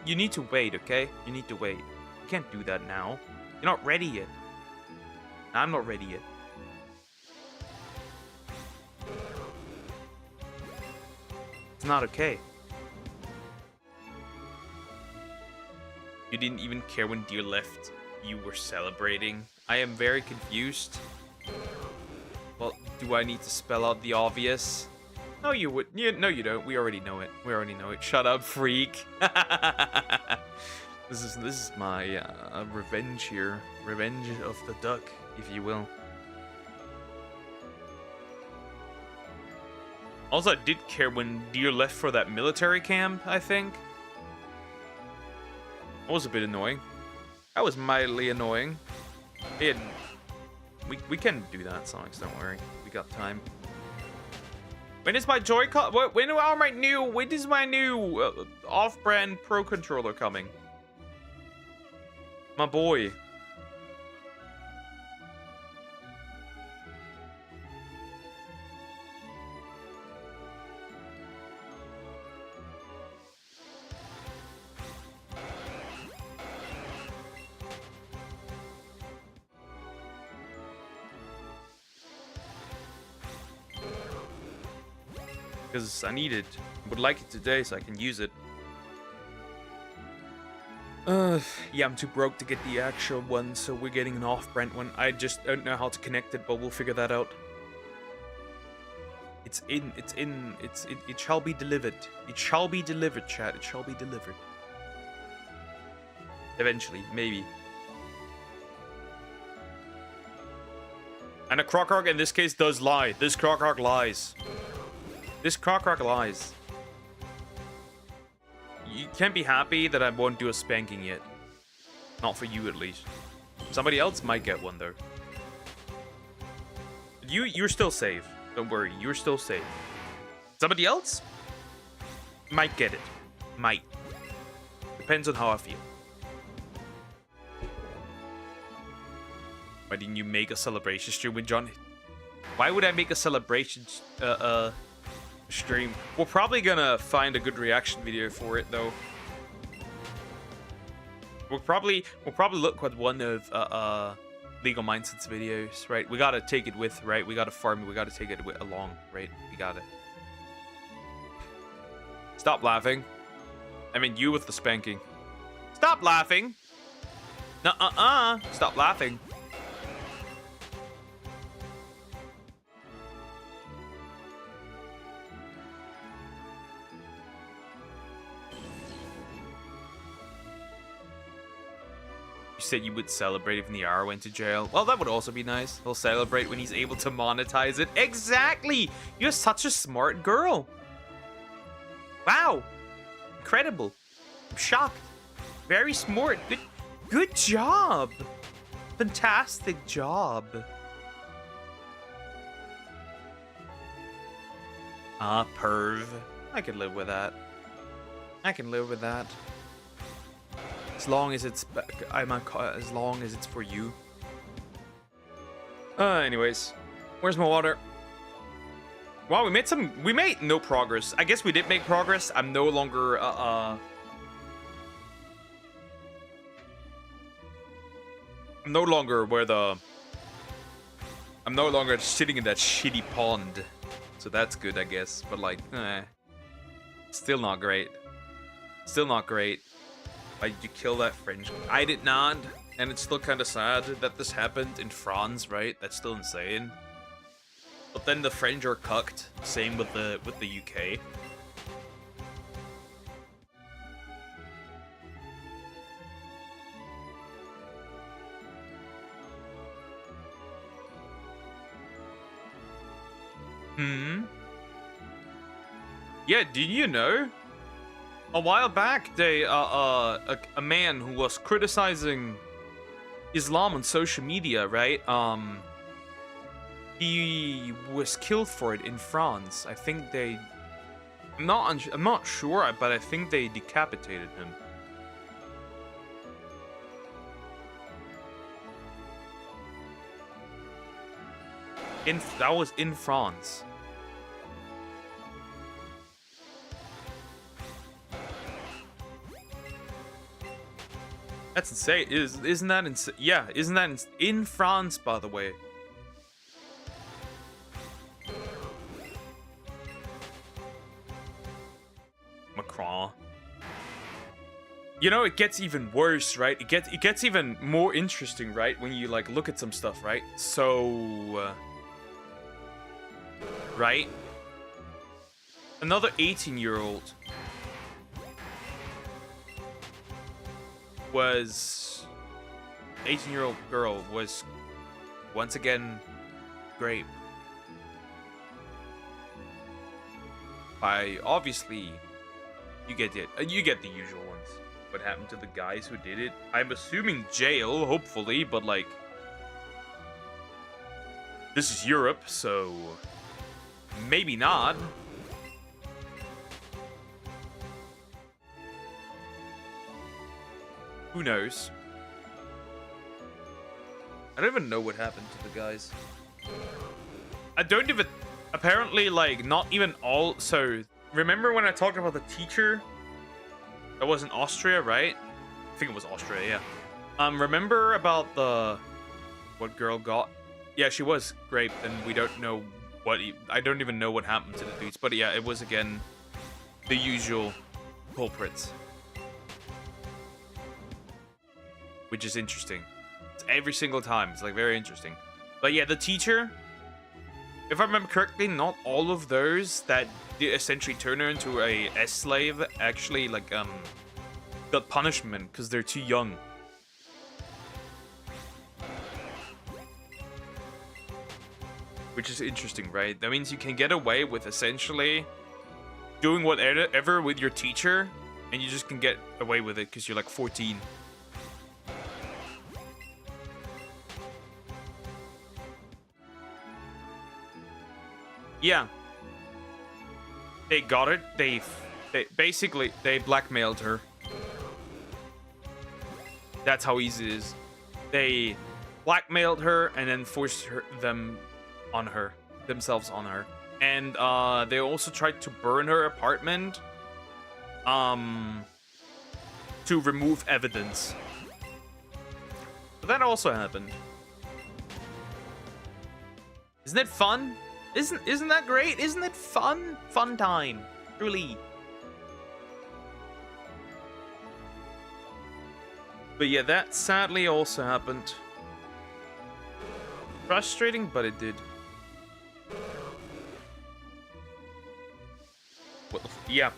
You need to wait, okay? You need to wait. You can't do that now. You're not ready yet. I'm not ready yet. It's not okay. You didn't even care when Deer left. You were celebrating. I am very confused. Well, do I need to spell out the obvious? No, you would. No, you don't. We already know it. We already know it. Shut up, freak. This is my revenge here. Revenge of the duck, if you will. Also, I did care when Deer left for that military camp, I think. That was a bit annoying. That was mildly annoying. We can do that, Sonics, don't worry. We got time. When is my Joy-Con? When is my new off-brand Pro controller coming? My boy. Because I need it. Would like it today so I can use it. Yeah, I'm too broke to get the actual one, so we're getting an off-brand one. I just don't know how to connect it, but we'll figure that out. It shall be delivered. It shall be delivered, chat. It shall be delivered. Eventually, maybe. And a Croc in this case does lie. This Croc lies. This Croc lies. You can't be happy that I won't do a spanking yet. Not for you, at least. Somebody else might get one, though. You're still safe. Don't worry, you're still safe. Somebody else might get it. Might. Depends on how I feel. Why didn't you make a celebration stream with John? Why would I make a celebration stream? We're probably gonna find a good reaction video for it, though. We'll probably look at one of Legal Mindset's videos, right? We gotta take it with, right? We gotta farm it. We gotta take it along, right? We gotta. Stop laughing. I mean, you with the spanking. Stop laughing. Stop laughing. You said you would celebrate if Niara went to jail. Well, that would also be nice. He'll celebrate when he's able to monetize it. Exactly! You're such a smart girl. Wow. Incredible. I'm shocked. Very smart. Good job. Fantastic job. Perv. I can live with that. I can live with that. As long as it's as long as it's for you. Anyways, where's my water? Wow, we made no progress. I guess we did make progress. I'm no longer I'm no longer sitting in that shitty pond. So that's good, I guess. But like, still not great. Still not great. Why did you kill that French? I did not, and it's still kind of sad that this happened in France, right? That's still insane. But then the French are cucked. Same with the UK. Yeah, did you know? A while back, a man who was criticizing Islam on social media, right? He was killed for it in France. I think they, I'm not sure, but I think they decapitated him. That was in France. That's insane. Isn't that insane? Yeah, isn't that in France, by the way? Macron. You know, it gets even worse, right? It gets even more interesting, right? When you like look at some stuff, right? So, right? Another 18-year-old was 18-year-old girl was once again raped by, obviously, you get the usual ones. What happened to the guys who did it? I'm assuming jail, hopefully, but like, this is Europe, so maybe not. Who knows? I don't even know what happened to the guys. I don't even... Apparently, like, not even all... So, remember when I talked about the teacher? That was in Austria, right? I think it was Austria, yeah. Remember about the... What girl got... Yeah, she was raped, and we don't know what... I don't even know what happened to the dudes. But yeah, it was, again, the usual culprits. Which is interesting. It's every single time. It's, like, very interesting. But yeah, the teacher... If I remember correctly, not all of those that essentially turn her into a S-slave actually, like, got punishment because they're too young. Which is interesting, right? That means you can get away with essentially doing whatever with your teacher, and you just can get away with it because you're like 14. Yeah. They got it. They basically, they blackmailed her. That's how easy it is. They blackmailed her and then forced themselves on her. And they also tried to burn her apartment to remove evidence. But that also happened. Isn't it fun? Isn't that great? Isn't it fun? Fun time. Truly. But yeah, that sadly also happened. Frustrating, but it did. What the yeah.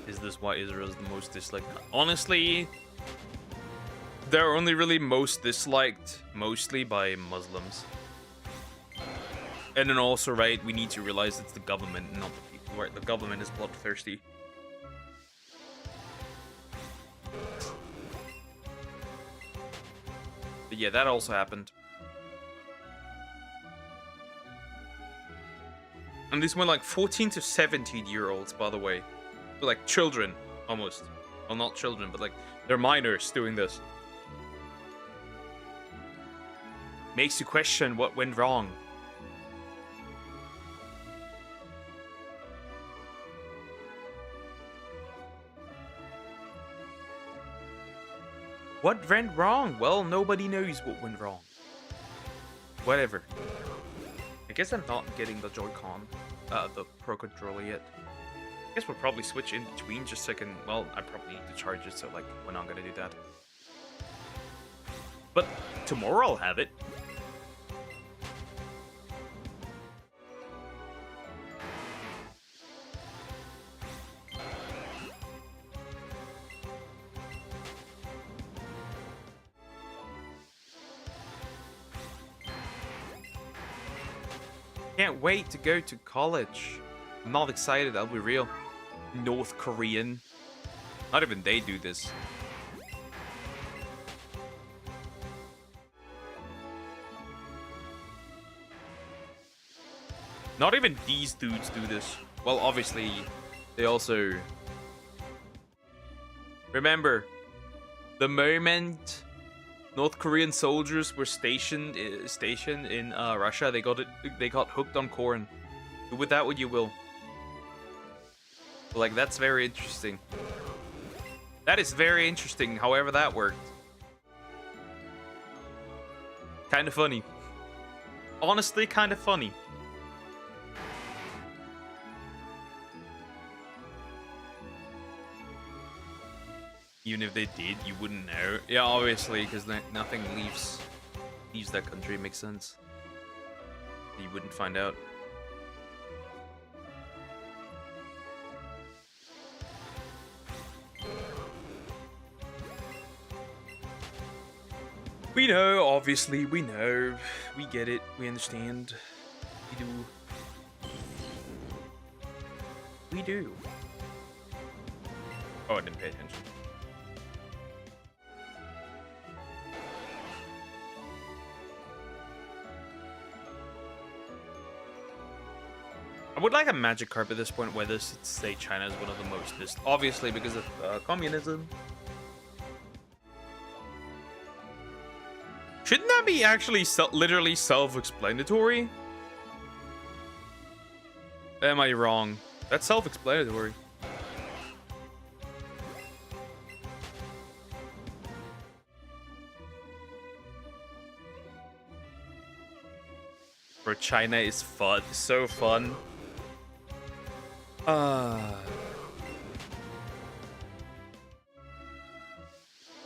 Is this why Israel is the most disliked? Honestly, they're only really most disliked mostly by Muslims. And then also, right, we need to realize it's the government, not the people, right? The government is bloodthirsty. But yeah, that also happened. And these were like 14 to 17-year-olds, by the way. They're like children, almost. Well, not children, but like, they're minors doing this. Makes you question what went wrong. What went wrong? Well, nobody knows what went wrong. Whatever. I guess I'm not getting the Joy-Con, the Pro Controller yet. I guess we'll probably switch in between just so I can, well, I probably need to charge it, so like, we're not gonna do that. But tomorrow I'll have it. Can't wait to go to college. I'm not excited, I'll be real. North Korean. Not even they do this. Not even these dudes do this. Well, obviously, they also... Remember, the moment North Korean soldiers were stationed in Russia, they got hooked on corn. Do with that what you will. Like, that's very interesting. That is very interesting, however that worked. Kind of funny. Honestly, kind of funny. Even if they did, you wouldn't know. Yeah, obviously, because nothing leaves that country. Makes sense. You wouldn't find out. We know, obviously, we know. We get it. We understand. We do. We do. Oh, I didn't pay attention. I would like a Magikarp at this point where this, say, China is one of the most obviously because of communism. Shouldn't that be actually literally self-explanatory? Am I wrong? That's self-explanatory. Bro, China is fun. So fun. I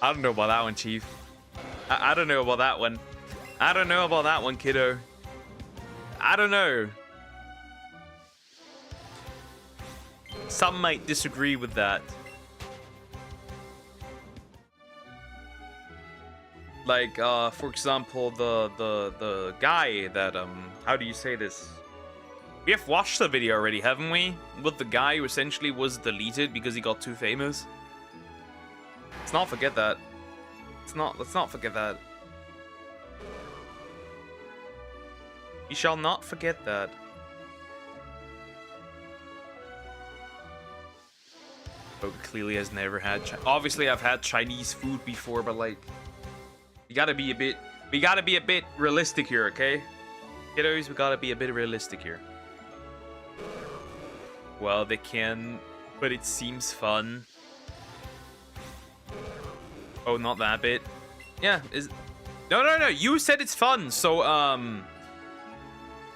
don't know about that one, Chief. I don't know about that one. I don't know about that one, kiddo. I don't know. Some might disagree with that. Like, for example, the guy that, how do you say this? We have watched the video already, haven't we? With the guy who essentially was deleted because he got too famous. Let's not forget that. Let's not forget that. We shall not forget that. But clearly has never had obviously I've had Chinese food before, but like we gotta be a bit realistic here, okay? Kiddos, we gotta be a bit realistic here. Well, they can, but it seems fun. Oh, not that bit. Yeah, no. You said it's fun, so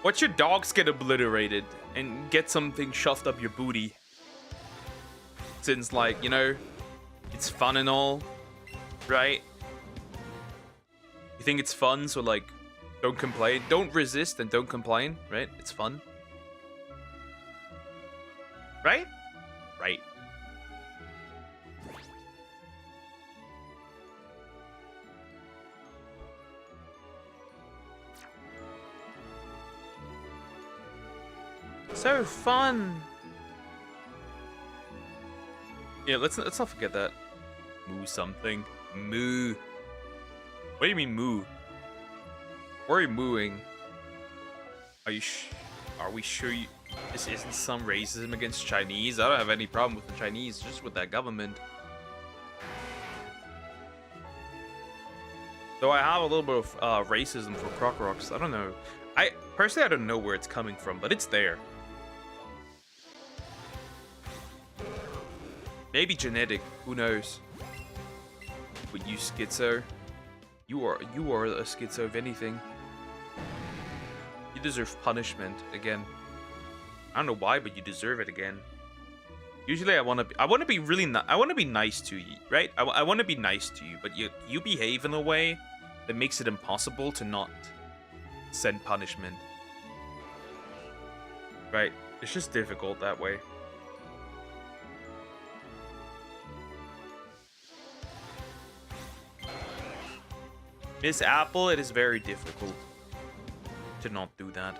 watch your dogs get obliterated and get something shoved up your booty. Since, like, you know, it's fun and all, right? You think it's fun, so like, don't complain, don't resist, and don't complain, right? It's fun, right? Right. So fun. Yeah, let's not forget that. Moo something. Moo. What do you mean moo? Where are you mooing? Are we sure this isn't some racism against Chinese? I don't have any problem with the Chinese, just with that government. Though I have a little bit of racism for Croc Rocks. I don't know. Personally, I don't know where it's coming from, but it's there. Maybe genetic, who knows? But you schizo, you are a schizo if anything. You deserve punishment again. I don't know why, but you deserve it again. Usually, I want to be really I want to be nice to you, right? I want to be nice to you, but you behave in a way that makes it impossible to not send punishment. Right? It's just difficult that way. Miss Apple, it is very difficult to not do that.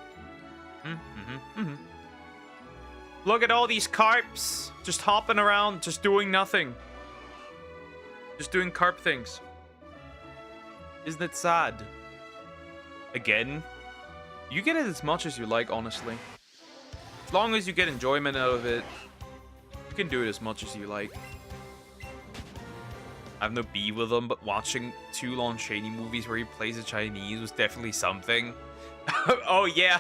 Look at all these carps just hopping around, just doing nothing. Just doing carp things. Isn't it sad? Again, you get it as much as you like, honestly. As long as you get enjoyment out of it, you can do it as much as you like. I have no beef with him, but watching 2 Lon Chaney movies where he plays a Chinese was definitely something. Oh yeah.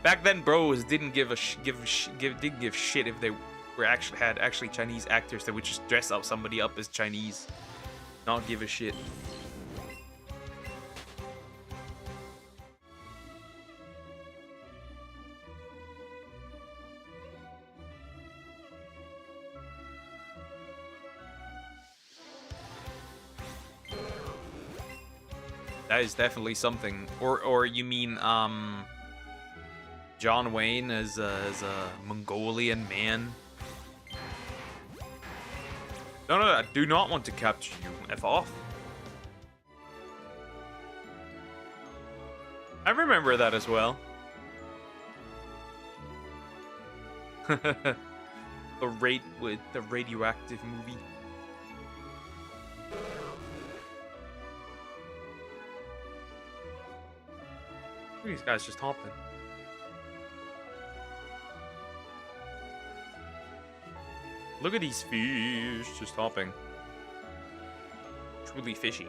Back then, bros didn't give shit if they were actually Chinese actors that would just dress up somebody up as Chinese, not give a shit. That is definitely something. Or you mean John Wayne as a Mongolian man? No, I do not want to capture you. F off. I remember that as well. The radioactive movie. Look at these guys just hopping. Look at these fish just hopping. Truly fishy.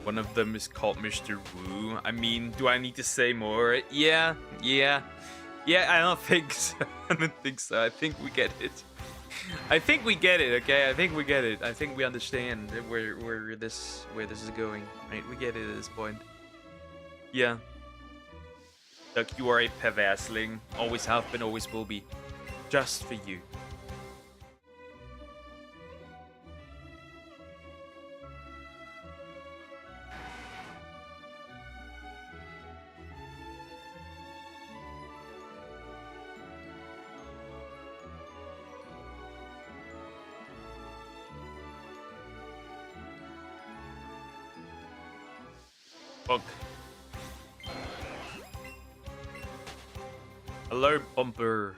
One of them is called Mr. Wu. I mean, do I need to say more? Yeah, I don't think so. I don't think so. I think we get it. I think we get it, okay? I think we get it. I think we understand where this is going. Right? We get it at this point. Yeah. Look, you are a perversling. Always have been, always will be. Just for you. Fuck. Hello, bumper.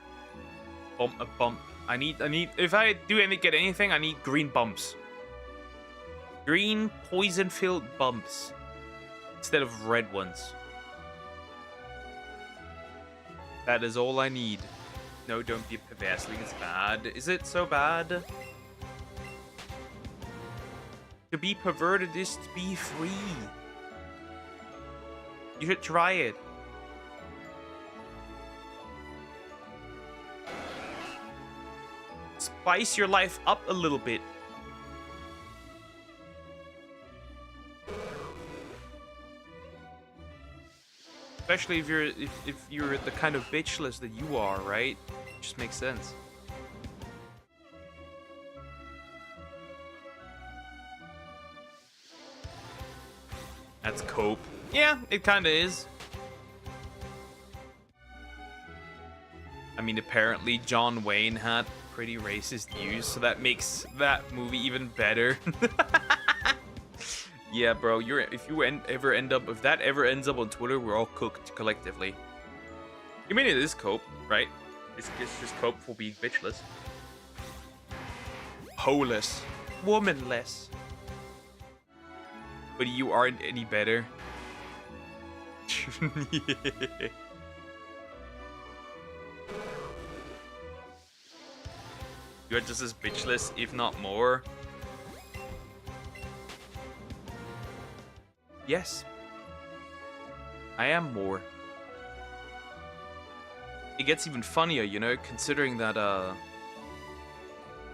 Bump. I need. If I do get anything, I need green bumps. Green poison-filled bumps instead of red ones. That is all I need. No, don't be a perversely. It's bad. Is it so bad? To be perverted is to be free. You should try it. Spice your life up a little bit. Especially if you're the kind of bitchless that you are, right? It just makes sense. That's cope. Yeah, it kind of is. I mean, apparently John Wayne had pretty racist views, so that makes that movie even better. Yeah, bro, if that ever ends up on Twitter, we're all cooked collectively. You mean it is cope, right? It's just cope for being bitchless. Holeless. Womanless. But you aren't any better. Yeah. You're just as bitchless, if not more. Yes. I am more. It gets even funnier, you know, considering that,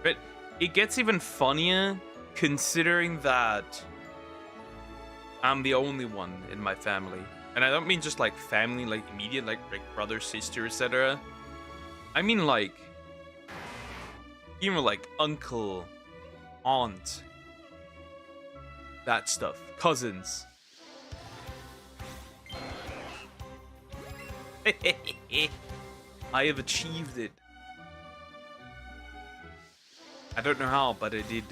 But it gets even funnier considering that I'm the only one in my family. And I don't mean just like family, like immediate, like brother, sister, etc. I mean like, even like uncle, aunt, that stuff, cousins. I have achieved it. I don't know how, but I did.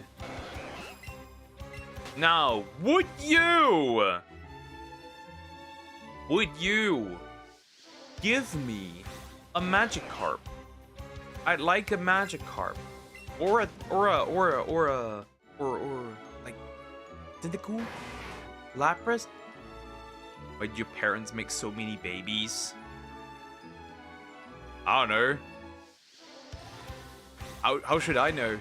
Now, would you give me a Magikarp? I'd like a Magikarp, or like Tentacool, Lapras. Why do your parents make so many babies? I don't know. How should I know?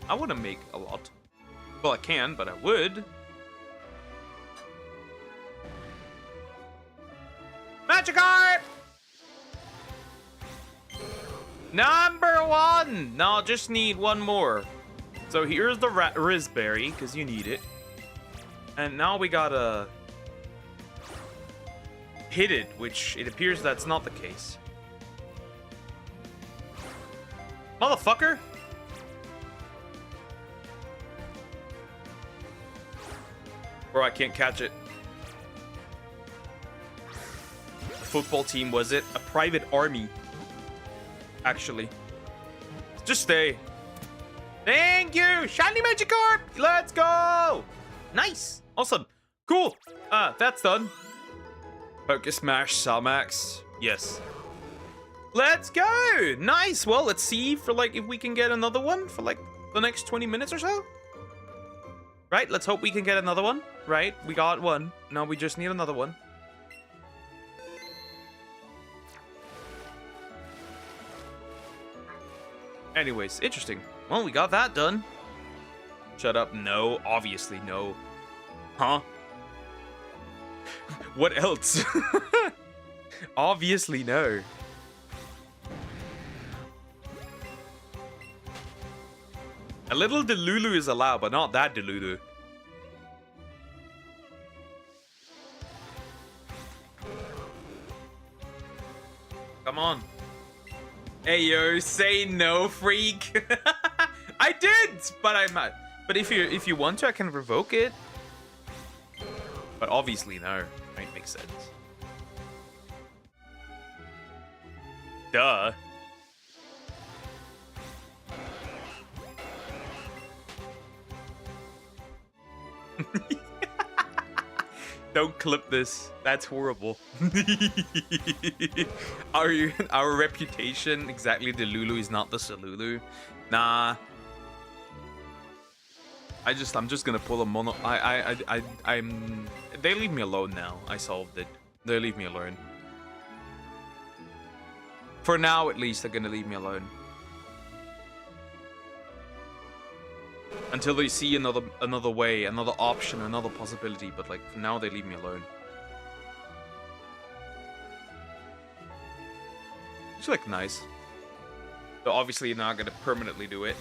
I want to make a lot. Well, I can, but I would. Magikarp! Number 1! No, just need one more. So here's the Raspberry, because you need it. And now we gotta hit it, which it appears that's not the case. Motherfucker! Or I can't catch it. A football team, was it? A private army. Actually. Just stay. Thank you! Shiny Magikarp! Let's go! Nice! Awesome. Cool. That's done. Focus Smash Salmax. Yes. Let's go! Nice! Well, let's see for like if we can get another one for like the next 20 minutes or so. Right? Let's hope we can get another one. Right? We got one. Now we just need another one. Anyways, interesting. Well, we got that done. Shut up. No. Obviously, no. Huh? What else? Obviously, no. A little Delulu is allowed, but not that Delulu. Come on. Hey yo, say no, freak. I did, but I'm not. But if you want to, I can revoke it. But obviously no. Right? Makes sense. Duh. Don't clip this. That's horrible. Our reputation, exactly. The Lulu is not the Salulu. Nah. I'm just gonna pull a mono. I'm. They leave me alone now. I solved it. They leave me alone. For now, at least, they're gonna leave me alone. Until they see another way, another option, another possibility. But like for now, they leave me alone. It's like nice. But obviously, you're not gonna permanently do it.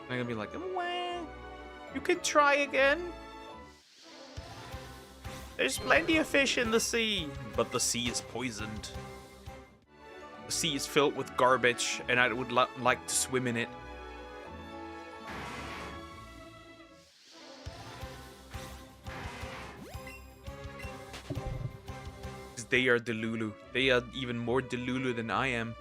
I'm gonna be like, well, you can try again. There's plenty of fish in the sea, but the sea is poisoned. The sea is filled with garbage, and I would like to swim in it. Because they are Delulu. They are even more Delulu than I am.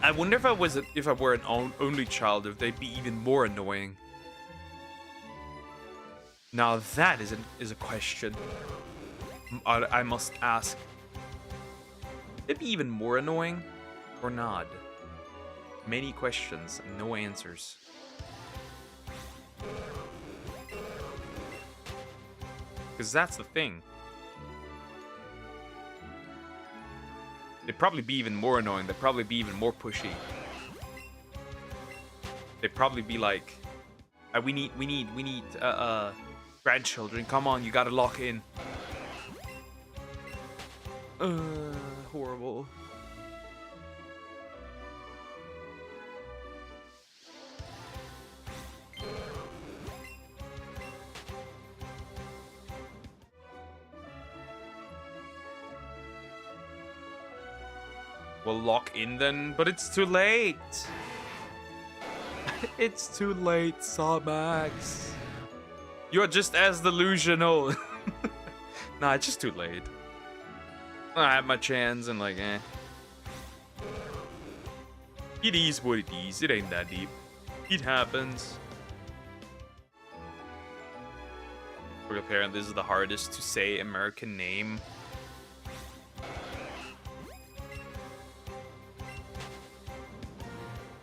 I wonder if I were an only child, if they'd be even more annoying. Now that is a question I must ask. They'd be even more annoying, or not? Many questions, no answers. Because that's the thing. They'd probably be even more annoying. They'd probably be even more pushy. They'd probably be like, we need grandchildren. Come on, you gotta lock in. Horrible. We'll lock in then, but it's too late. It's too late, Sawmax. You're just as delusional. Nah, it's just too late. I had my chance and like, eh. It is what it is. It ain't that deep. It happens. For apparently, this is the hardest to say American name.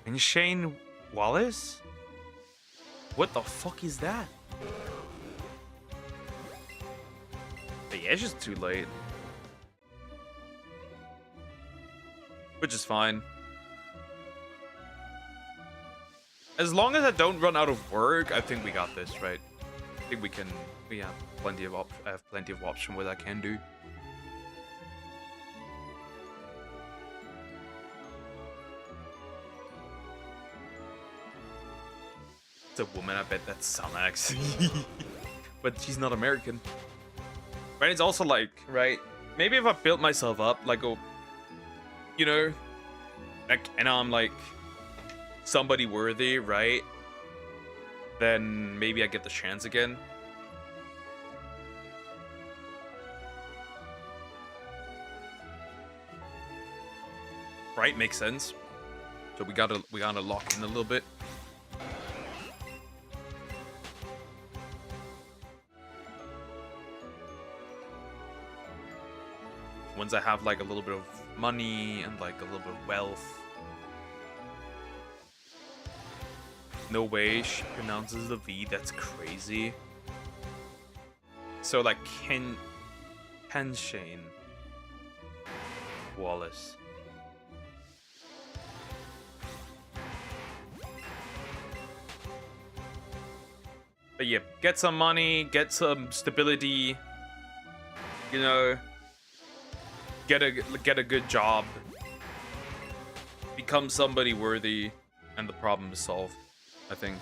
And Shane Wallace? What the fuck is that? But yeah, it's just too late. Which is fine. As long as I don't run out of work, I think we got this, right? I think we can. We have plenty of I have plenty of option what I can do. It's a woman, I bet that's Samax. but she's not American. Right? It's also like, right? Maybe if I built myself up, like, you know, like, and I'm like somebody worthy, right? Then maybe I get the chance again. Right? Makes sense. So we gotta lock in a little bit. Once I have like a little bit of money and like a little bit of wealth. No way she pronounces the V, that's crazy. So like Kenshain Wallace. But yeah, get some money, get some stability, you know, get a good job, become somebody worthy, and the problem is solved, I think.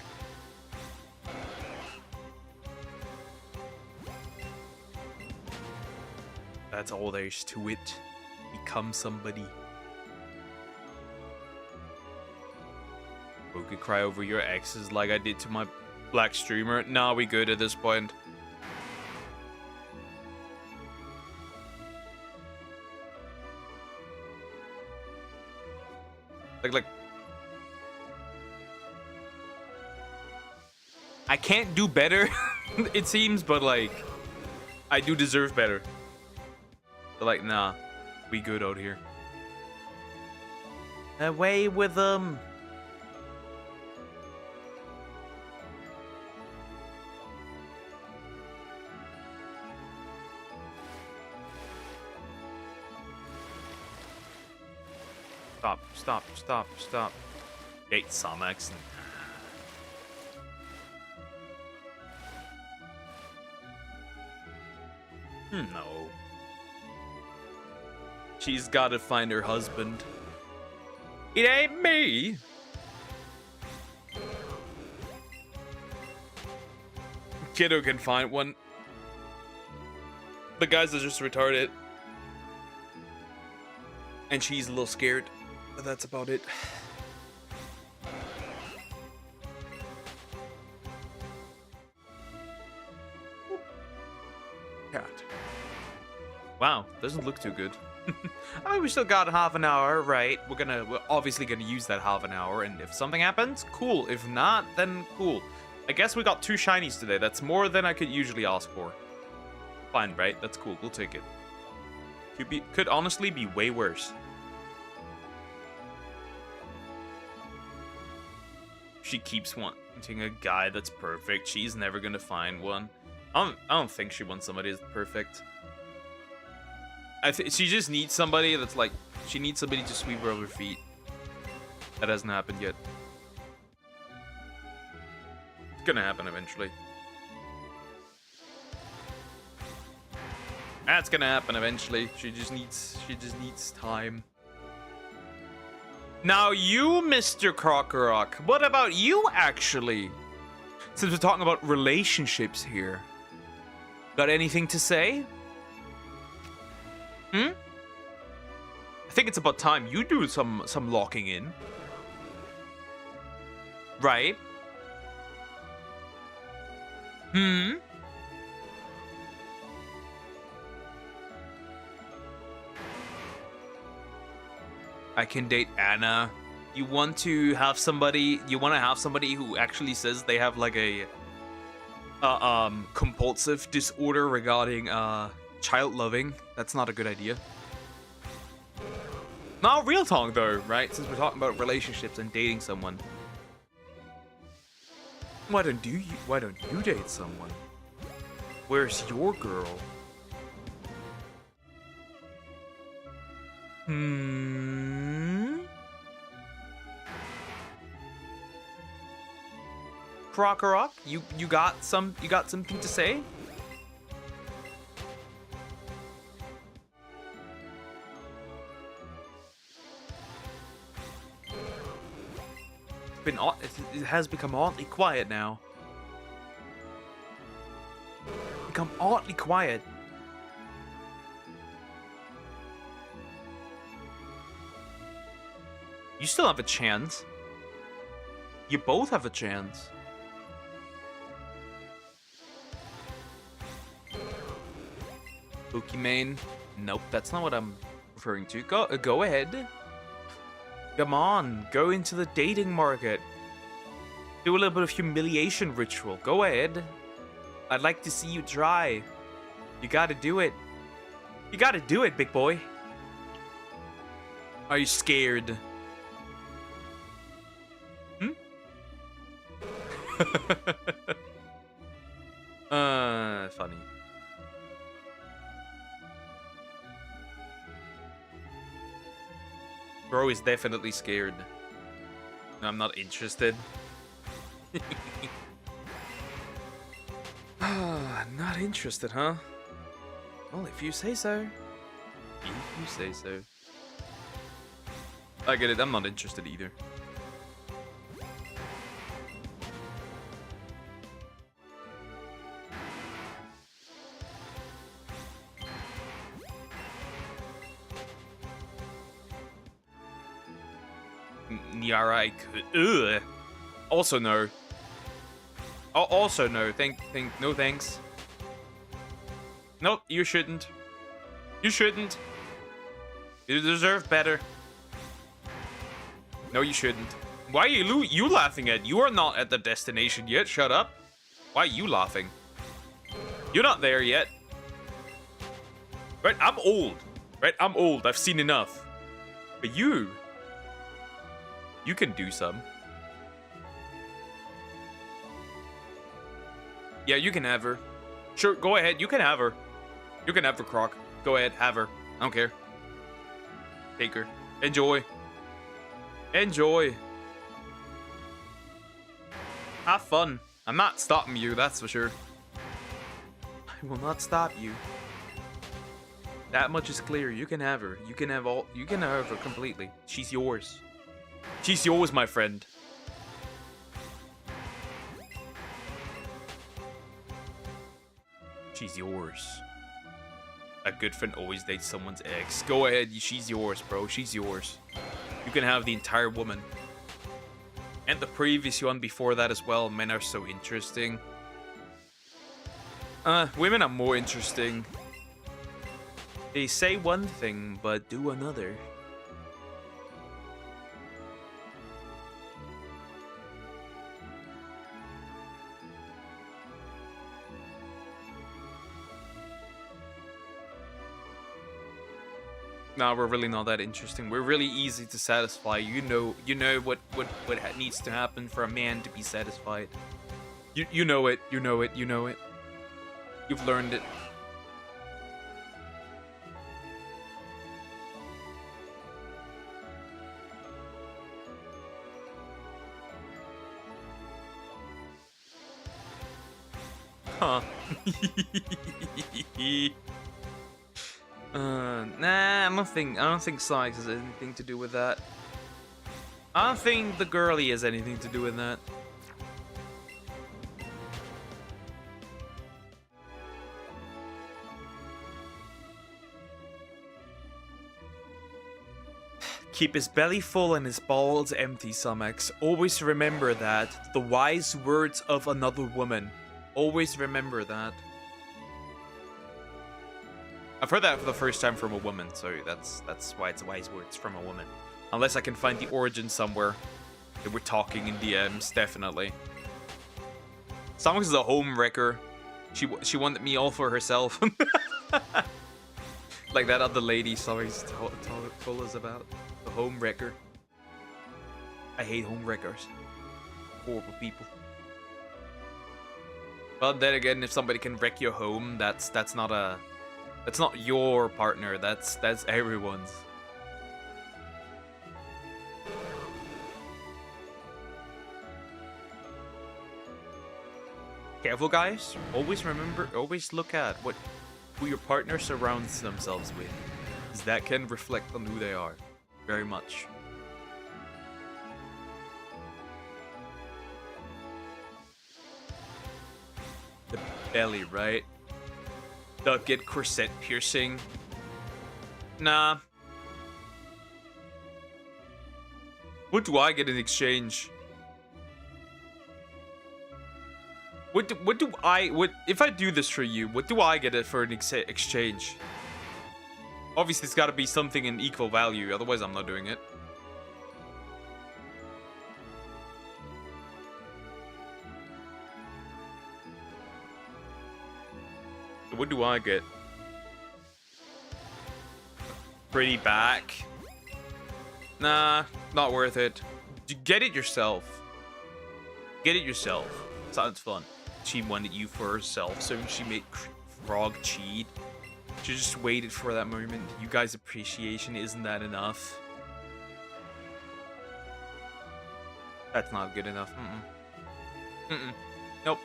That's all there is to it. Become somebody. Who could cry over your exes like I did to my black streamer? Nah, we good at this point. Like, I can't do better, it seems, but like, I do deserve better. But like, nah, we good out here. Away with them. Stop. Gate Somax. No. She's gotta find her husband. It ain't me. Kiddo can find one. The guys are just retarded. And she's a little scared. But that's about it. Cat. Wow, doesn't look too good. I mean, we still got half an hour, right? We're obviously gonna use that half an hour, and if something happens, cool. If not, then cool. I guess we got 2 shinies today. That's more than I could usually ask for. Fine, right? That's cool. We'll take it. Could honestly be way worse. She keeps wanting a guy that's perfect. She's never gonna find one. I don't think she wants somebody that's perfect. She just needs somebody that's like, she needs somebody to sweep her over her feet. That hasn't happened yet. It's gonna happen eventually. That's gonna happen eventually. She just needs time. Now you, Mr. Crocorock, what about you actually? Since we're talking about relationships here. Got anything to say? I think it's about time you do some locking in. Right? I can date Anna. You want to have somebody who actually says they have like a compulsive disorder regarding child loving. That's not a good idea. Now, real talk though, right? Since we're talking about relationships and dating someone. Why don't you date someone? Where's your girl? Crocorock, you got something to say? It has become oddly quiet now. Become oddly quiet. You still have a chance. You both have a chance. Pokemon. Nope, that's not what I'm referring to. Go ahead. Come on, go into the dating market. Do a little bit of humiliation ritual. Go ahead. I'd like to see you try. You gotta do it. You gotta do it, big boy. Are you scared? Hmm? Funny. Bro is definitely scared. I'm not interested. Not interested, huh? Well, if you say so. If you say so. I get it, I'm not interested either. Niara, I could. Ugh. Also no. Also no. No thanks. Nope, you shouldn't. You shouldn't. You deserve better. No, you shouldn't. Why are you laughing at? You are not at the destination yet. Shut up. Why are you laughing? You're not there yet. Right, I'm old. Right, I'm old. I've seen enough. But you can do some. Yeah, you can have her. Sure, go ahead. You can have her. You can have her, Croc. Go ahead, have her. I don't care. Take her. Enjoy. Enjoy. Have fun. I'm not stopping you, that's for sure. I will not stop you. That much is clear. You can have her. You can have her completely. She's yours. She's yours, my friend. She's yours. A good friend always dates someone's ex. Go ahead, she's yours, bro. She's yours. You can have the entire woman. And the previous one before that as well. Men are so interesting. Women are more interesting. They say one thing, but do another. No, we're really not that interesting. We're really easy to satisfy. You know what needs to happen for a man to be satisfied. You know it. You know it. You know it. You've learned it. Huh. Nah, I don't think size has anything to do with that. I don't think the girly has anything to do with that. Keep his belly full and his balls empty, Sumex. Always remember that. The wise words of another woman. Always remember that. I've heard that for the first time from a woman, so that's why it's wise words from a woman. Unless I can find the origin somewhere. That we're talking in DMs, definitely. Sumex is a home wrecker. She wanted me all for herself. Like that other lady Sumex told us about. The home wrecker. I hate home wreckers. Horrible people. But then again, if somebody can wreck your home, that's not your partner. That's everyone's. Careful, guys. Always remember. Always look at who your partner surrounds themselves with, because that can reflect on who they are, very much. The belly, right? Duck get corset piercing. Nah. What do I get in exchange? What if I do this for you? What do I get it for an exchange? Obviously, it's got to be something in equal value. Otherwise, I'm not doing it. What do I get? Pretty back. Nah, not worth it. Get it yourself. Get it yourself. Sounds fun. She wanted you for herself, so she made Frog cheat. She just waited for that moment. You guys' appreciation isn't that enough? That's not good enough. Nope.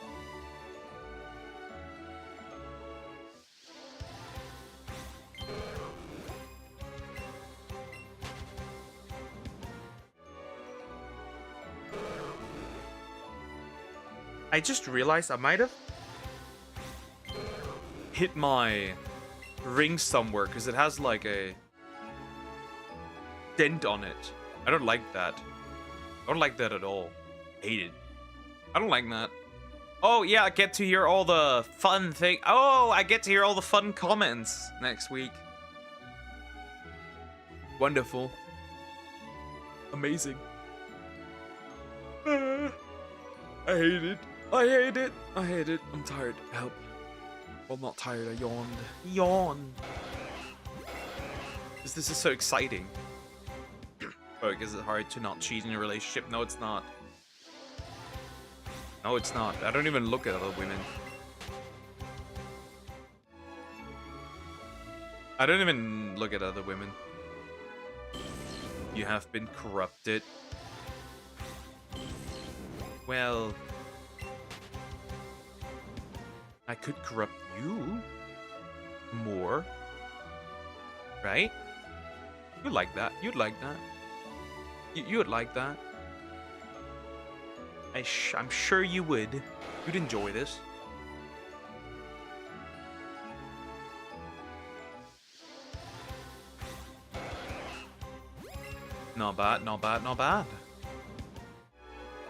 I just realized I might have hit my ring somewhere because it has like a dent on it. I don't like that. I don't like that at all. Hate it. I don't like that. Oh yeah, I get to hear all the fun thing. Oh, I get to hear all the fun comments next week. Wonderful. Amazing. I hate it. I hate it. I hate it. I'm tired. Help. Well, not tired. I yawned. Yawn. This is so exciting. Oh, because it's hard to not cheat in a relationship. No, it's not. No, it's not. I don't even look at other women. I don't even look at other women. You have been corrupted. Well, I could corrupt you more, right? You'd like that. You'd like that. You would like that. I'm sure you would. You'd enjoy this. Not bad, not bad, not bad.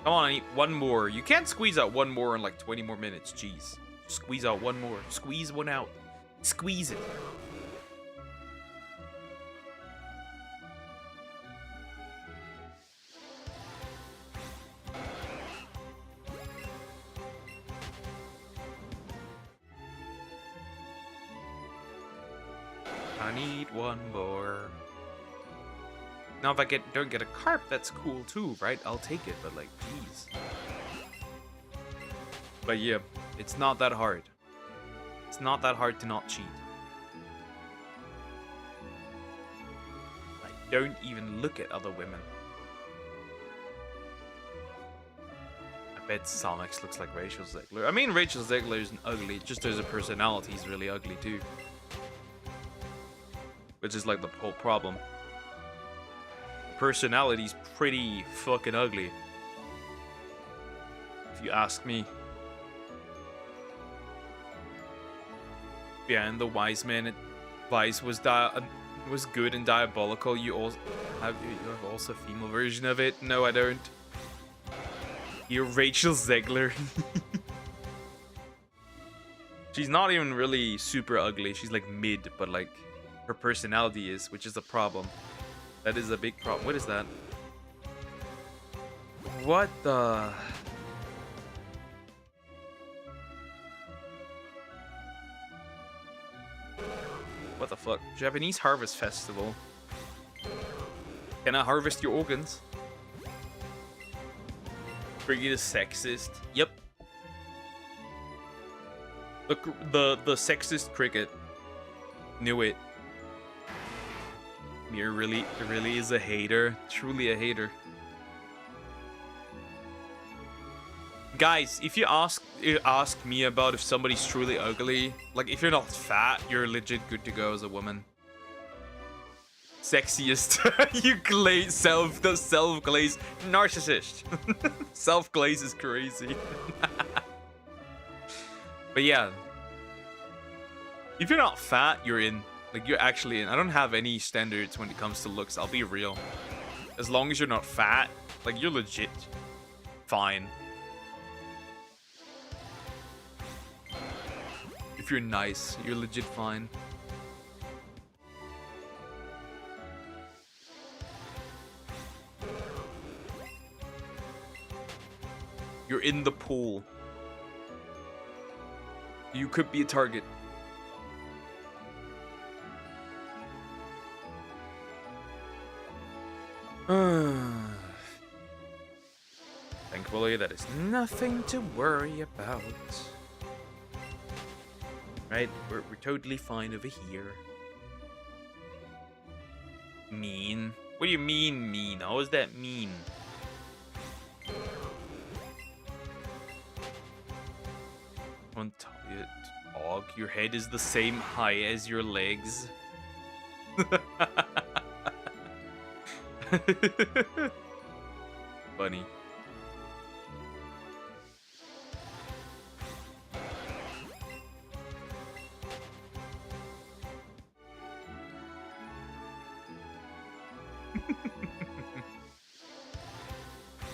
Come on, I need one more. You can't squeeze out one more in like 20 more minutes. Jeez. Squeeze out one more. Squeeze one out. Squeeze it. I need one more. Now if I don't get a carp, that's cool too, right? I'll take it, but like, jeez. But yeah, it's not that hard. It's not that hard to not cheat. I don't even look at other women. I bet Somex looks like Rachel Zegler. I mean, Rachel Zegler isn't ugly, just as a personality is really ugly too. Which is like the whole problem. Personality's pretty fucking ugly, if you ask me. Yeah, and the wise man advice was good and diabolical. You have also a female version of it. No, I don't. You're Rachel Zegler. She's not even really super ugly. She's like mid, but like her personality is, which is a problem. That is a big problem. What is that? What the? What the fuck? Japanese Harvest Festival. Can I harvest your organs? Cricket is sexist. Yep. The sexist cricket. Knew it. Mir really is a hater. Truly a hater. Guys, if you ask me about if somebody's truly ugly, like if you're not fat, you're legit good to go as a woman. Sexiest. You glaze self-glaze narcissist. Self-glaze is crazy. But yeah, if you're not fat, you're in. Like, you're actually in. I don't have any standards when it comes to looks. I'll be real. As long as you're not fat, like, you're legit fine. If you're nice, you're legit fine. You're in the pool. You could be a target. Thankfully, that is nothing to worry about. Right? We're totally fine over here. Mean? What do you mean, mean? How does that mean? On dog, your head is the same height as your legs. Funny.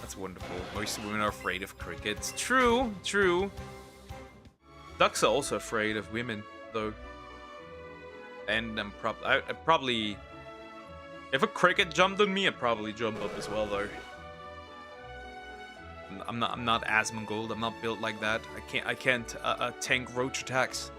That's wonderful. Most women are afraid of crickets. True, true. Ducks are also afraid of women, though. And I'm probably... If a cricket jumped on me, I'd probably jump up as well, though. I'm not Asmongold. I'm not built like that. I can't tank roach attacks.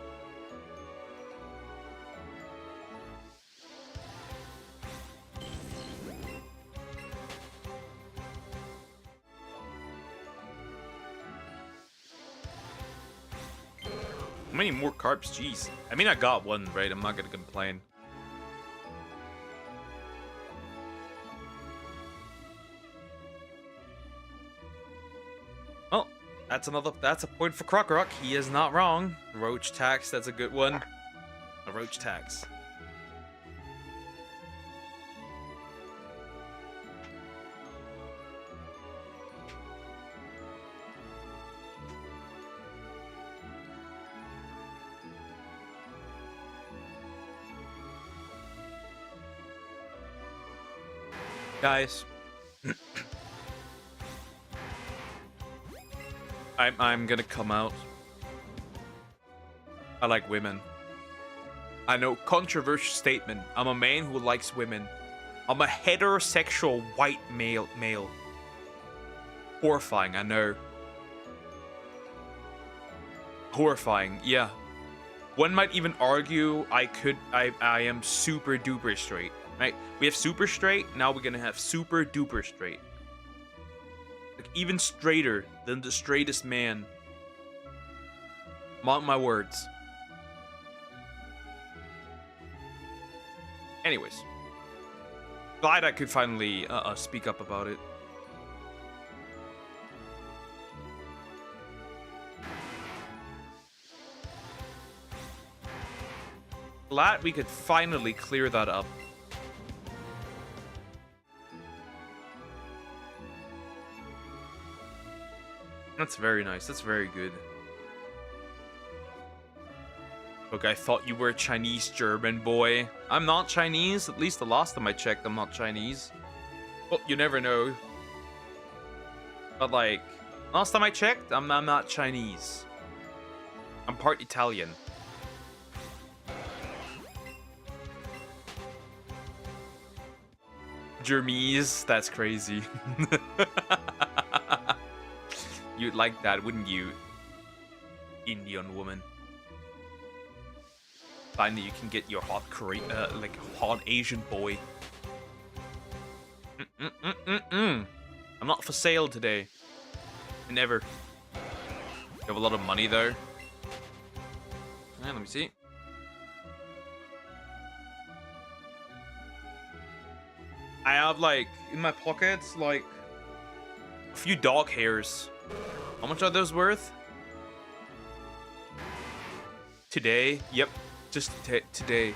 How many more carps? Jeez. I mean, I got one, right? I'm not gonna complain. Oh, that's a point for Crockrock. He is not wrong. Roach tax, that's a good one. A roach tax. Guys, I'm gonna come out. I like women. I know, controversial statement. I'm a man who likes women. I'm a heterosexual white male. Horrifying, I know. Horrifying, yeah. One might even argue I am super duper straight. Right? We have super straight, now we're gonna have super duper straight. Like, even straighter than the straightest man. Mark my words. Anyways. Glad I could finally speak up about it. Glad we could finally clear that up. That's very nice. That's very good. Look, I thought you were a Chinese German boy. I'm not Chinese. At least the last time I checked, I'm not Chinese. Well, you never know. But like, last time I checked, I'm not Chinese. I'm part Italian. Jermese? That's crazy. You'd like that, wouldn't you? Indian woman. Finally, you can get your hot Korean, like hot Asian boy. I'm not for sale today. Never. You have a lot of money though. Let me see. I have like in my pockets like a few dog hairs. How much are those worth? Today? Yep. Just today.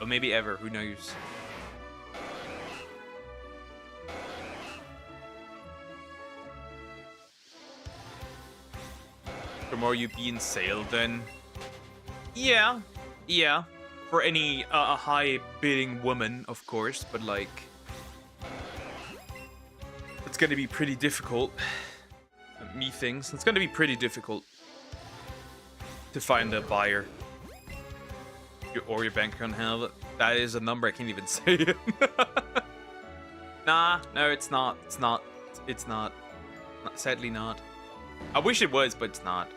Or maybe ever, who knows? the more you be in sale, then yeah, yeah. For any high bidding woman, of course, but like it's gonna be pretty difficult. Methinks it's gonna be pretty difficult to find a buyer. Or your bank account have it. That is a number I can't even say it. Nah, no, it's not. It's not. It's not. Sadly not. I wish it was, but it's not.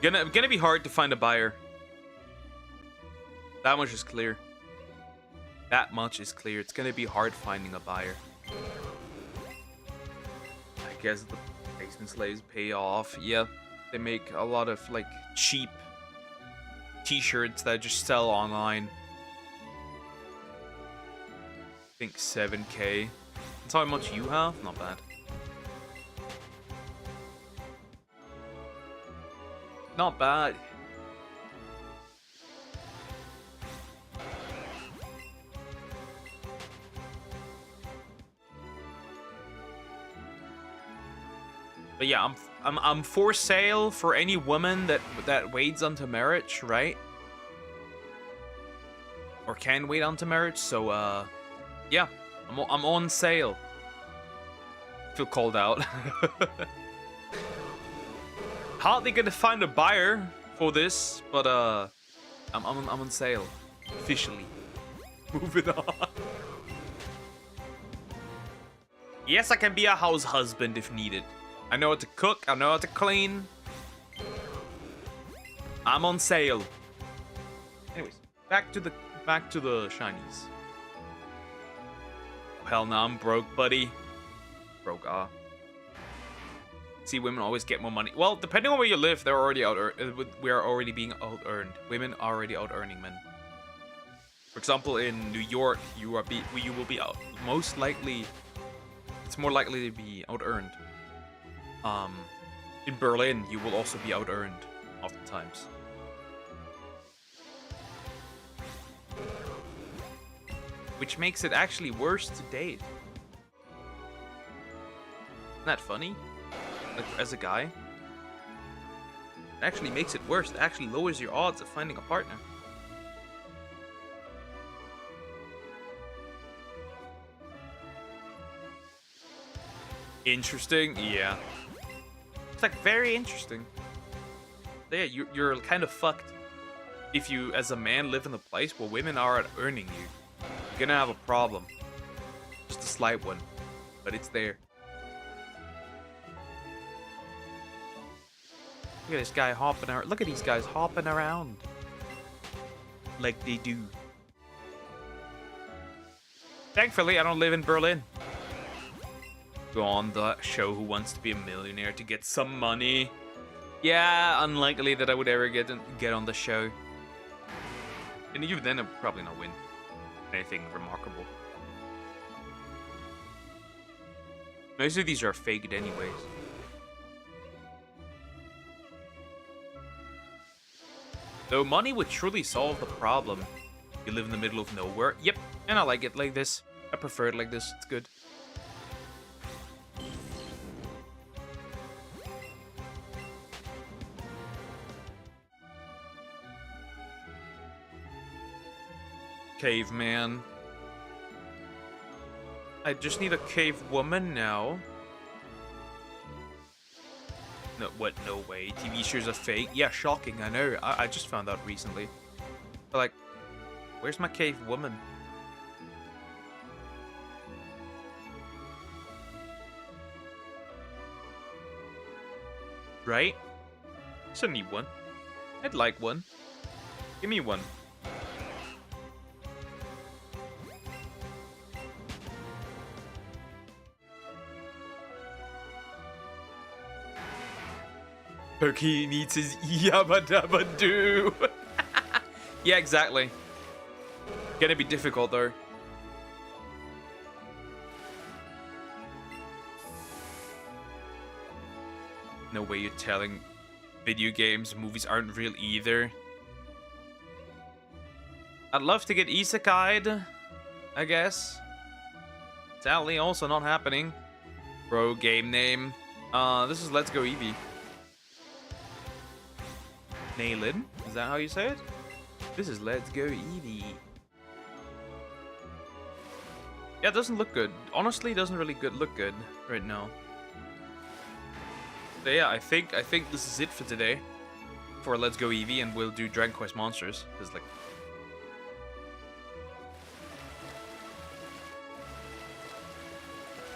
Gonna be hard to find a buyer. That much is clear. That much is clear. It's gonna be hard finding a buyer. I guess the basement slaves pay off. Yeah, they make a lot of like cheap t-shirts that just sell online. I think 7K. That's how much you have? Not bad. Not bad. But yeah, I'm for sale for any woman that waits unto marriage, right? Or can wait unto marriage. So yeah, I'm on sale. Feel called out. Hardly gonna find a buyer for this, but I'm on sale officially. Moving on. Yes, I can be a house husband if needed. I know how to cook. I know how to clean. I'm on sale. Anyways, back to the shinies. Hell no, I'm broke, buddy. Broke, See, women always get more money. Well, depending on where you live, they're already we are already being out-earned. Women are already out-earning men. For example, in New York, you will be most likely. It's more likely to be out-earned. In Berlin, you will also be out-earned, oftentimes. Which makes it actually worse to date. Isn't that funny? Like, as a guy? It actually makes it worse. It actually lowers your odds of finding a partner. Interesting? Yeah. It's like very interesting. Yeah, you're kind of fucked if you, as a man, live in a place where women are earning you. You're gonna have a problem. Just a slight one, but it's there. Look at this guy hopping around. Look at these guys hopping around like they do. Thankfully, I don't live in Berlin. Go on the show Who Wants to Be a Millionaire to get some money. Yeah, unlikely that I would ever get on the show. And even then, I'd probably not win anything remarkable. Most of these are faked anyways. Though money would truly solve the problem. You live in the middle of nowhere. Yep, and I like it like this. I prefer it like this. It's good. Caveman. I just need a cave woman now. No, what? No way. TV shows are fake. Yeah, shocking. I know. I just found out recently. But like, where's my cave woman? Right? So I need one. I'd like one. Give me one. Pokey needs his yabba dabba doo. Yeah, exactly. Gonna be difficult though. No way you're telling video games, movies aren't real either. I'd love to get isekai'd, I guess. Sadly, also not happening. Bro, game name. This is Let's Go Eevee. Nailin? Is that how you say it? This is Let's Go Eevee. Yeah, it doesn't look good. Honestly, it doesn't really look good right now. So yeah, I think this is it for today. For Let's Go Eevee, and we'll do Dragon Quest Monsters. Cause like,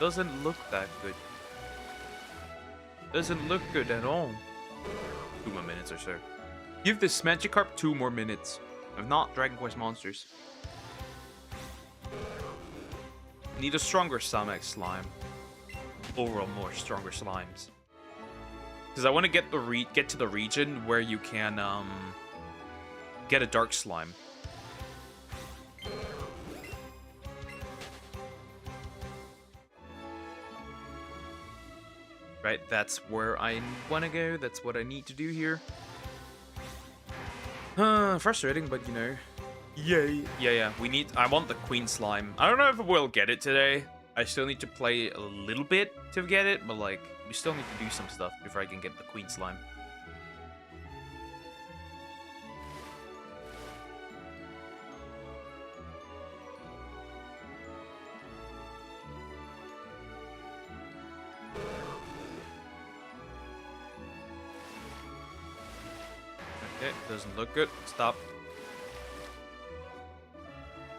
doesn't look that good. Doesn't look good at all. 2 more minutes or so. Give this Magikarp 2 more minutes. If not, Dragon Quest Monsters. Need a stronger Samek slime. Overall, more stronger slimes. Because I want to get to the region where you can get a dark slime. Right, that's where I want to go. That's what I need to do here. Frustrating, but you know. Yay. Yeah. I want the Queen Slime. I don't know if we'll get it today. I still need to play a little bit to get it, but like, we still need to do some stuff before I can get the Queen Slime. Okay, doesn't look good. Stop.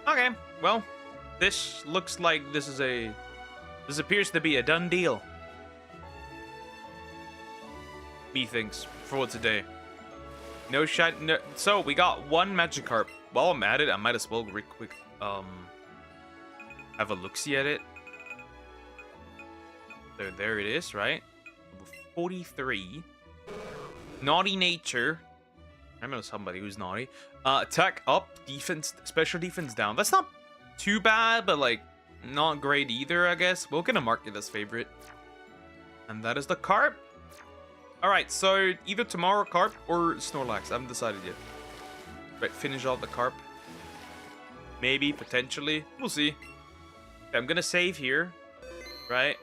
Okay, well, this looks like this appears to be a done deal. Methinks for today. No shot. No, so we got one Magikarp. While I'm at it, I might as well real quick have a look-see at it. So there it is, right? 43. Naughty nature. I know somebody who's naughty. Attack up, defense, special defense down. That's not too bad, but like not great either, I guess. We're gonna mark it as favorite. And that is the Carp. Alright, so either tomorrow Carp or Snorlax. I haven't decided yet. Right, finish off the Carp. Maybe, potentially. We'll see. Okay, I'm gonna save here. Right?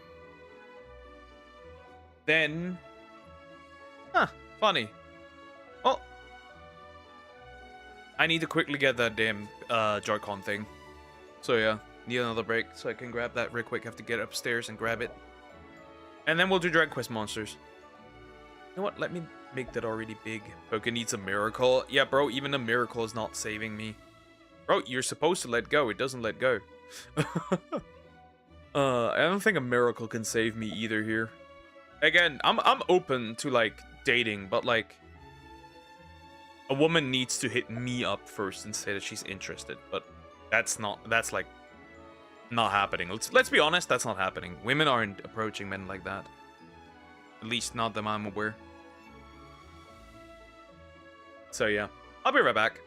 Then... Huh, funny. Well... I need to quickly get that damn Joy-Con thing. So yeah, need another break so I can grab that real quick. I have to get upstairs and grab it. And then we'll do Dragon Quest Monsters. You know what? Let me make that already big. Poke needs a miracle. Yeah, bro, even a miracle is not saving me. Bro, you're supposed to let go. It doesn't let go. I don't think a miracle can save me either here. Again, I'm open to like dating, but like a woman needs to hit me up first and say that she's interested. But that's like not happening. Let's be honest, that's not happening. Women aren't approaching men like that. At least not that I'm aware. So yeah, I'll be right back.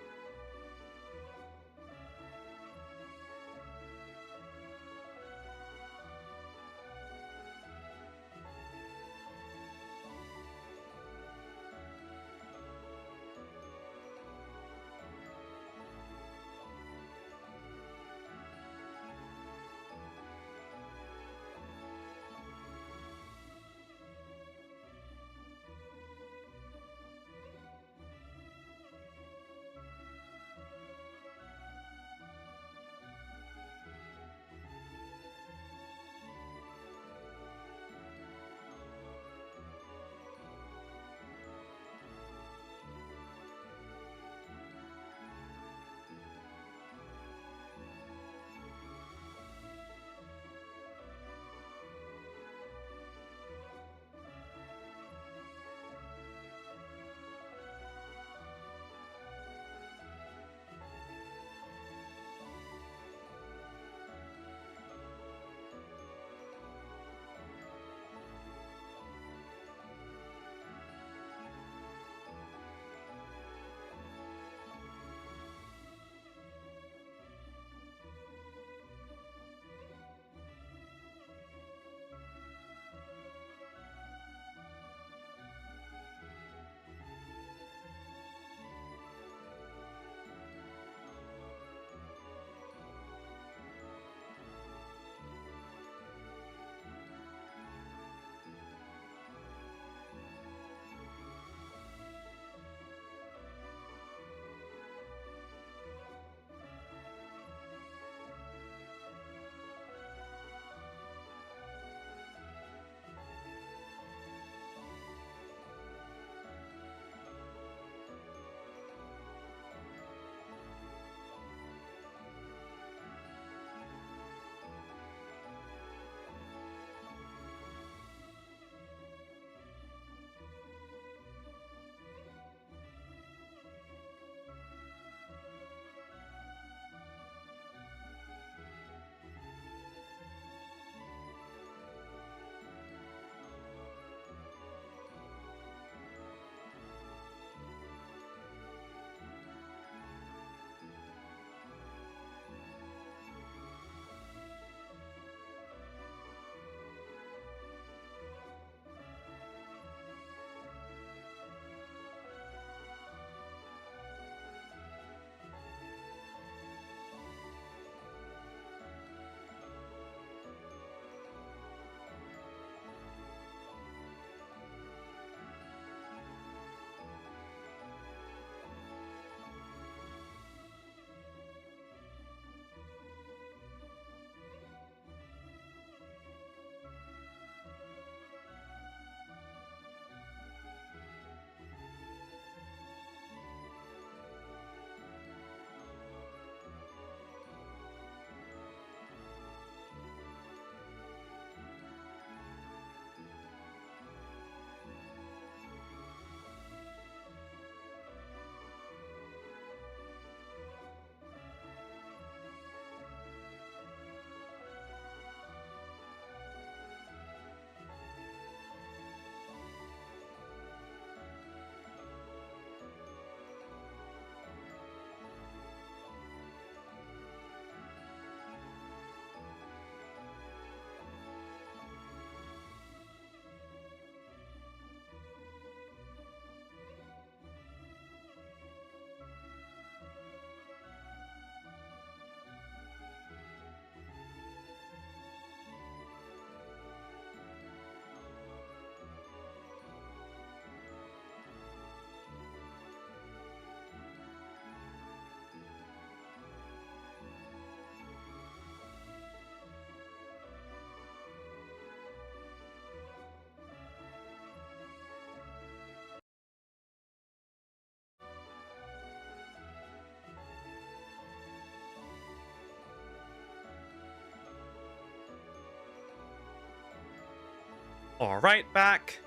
All right, back.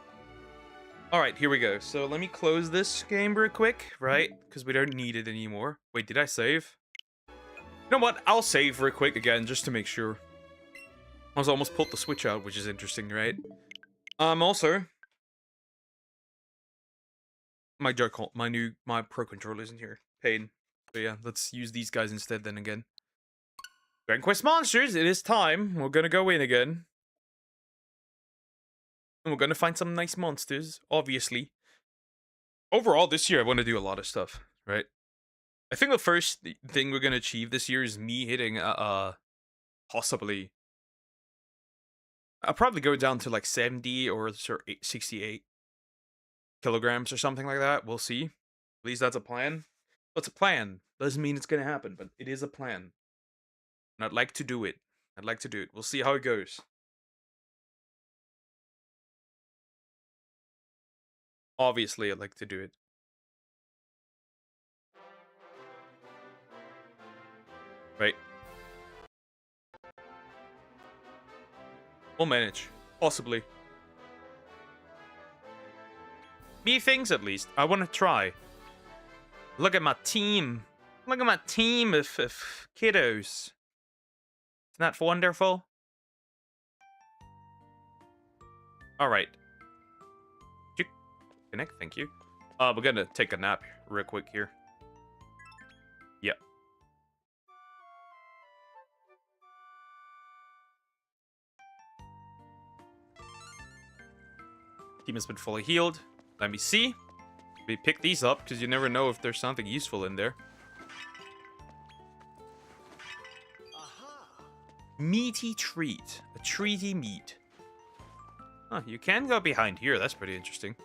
All right, here we go. So let me close this game real quick, right? Because we don't need it anymore. Wait, did I save? You know what? I'll save real quick again just to make sure. I was almost pulled the switch out, which is interesting, right? Also, my my pro controller isn't here. Pain. But yeah, let's use these guys instead then again. Grand Quest Monsters, it is time. We're gonna go in again. And we're gonna find some nice monsters, obviously. Overall, this year I want to do a lot of stuff, right? I think the first thing we're gonna achieve this year is me hitting possibly. I'll probably go down to like 70 or 68 kilograms or something like that. We'll see. At least that's a plan. What's a plan? Doesn't mean it's gonna happen, but it is a plan. And I'd like to do it. I'd like to do it. We'll see how it goes. Obviously, I'd like to do it. Right. We'll manage. Possibly. Me things, at least. I want to try. Look at my team. Look at my team of kiddos. Isn't that wonderful? Alright. Connect, thank you. We're gonna take a nap real quick here. Yep. Team has been fully healed. Let me see. We pick these up because you never know if there's something useful in there. Meaty treat. A treaty meat. Huh, you can go behind here. That's pretty interesting.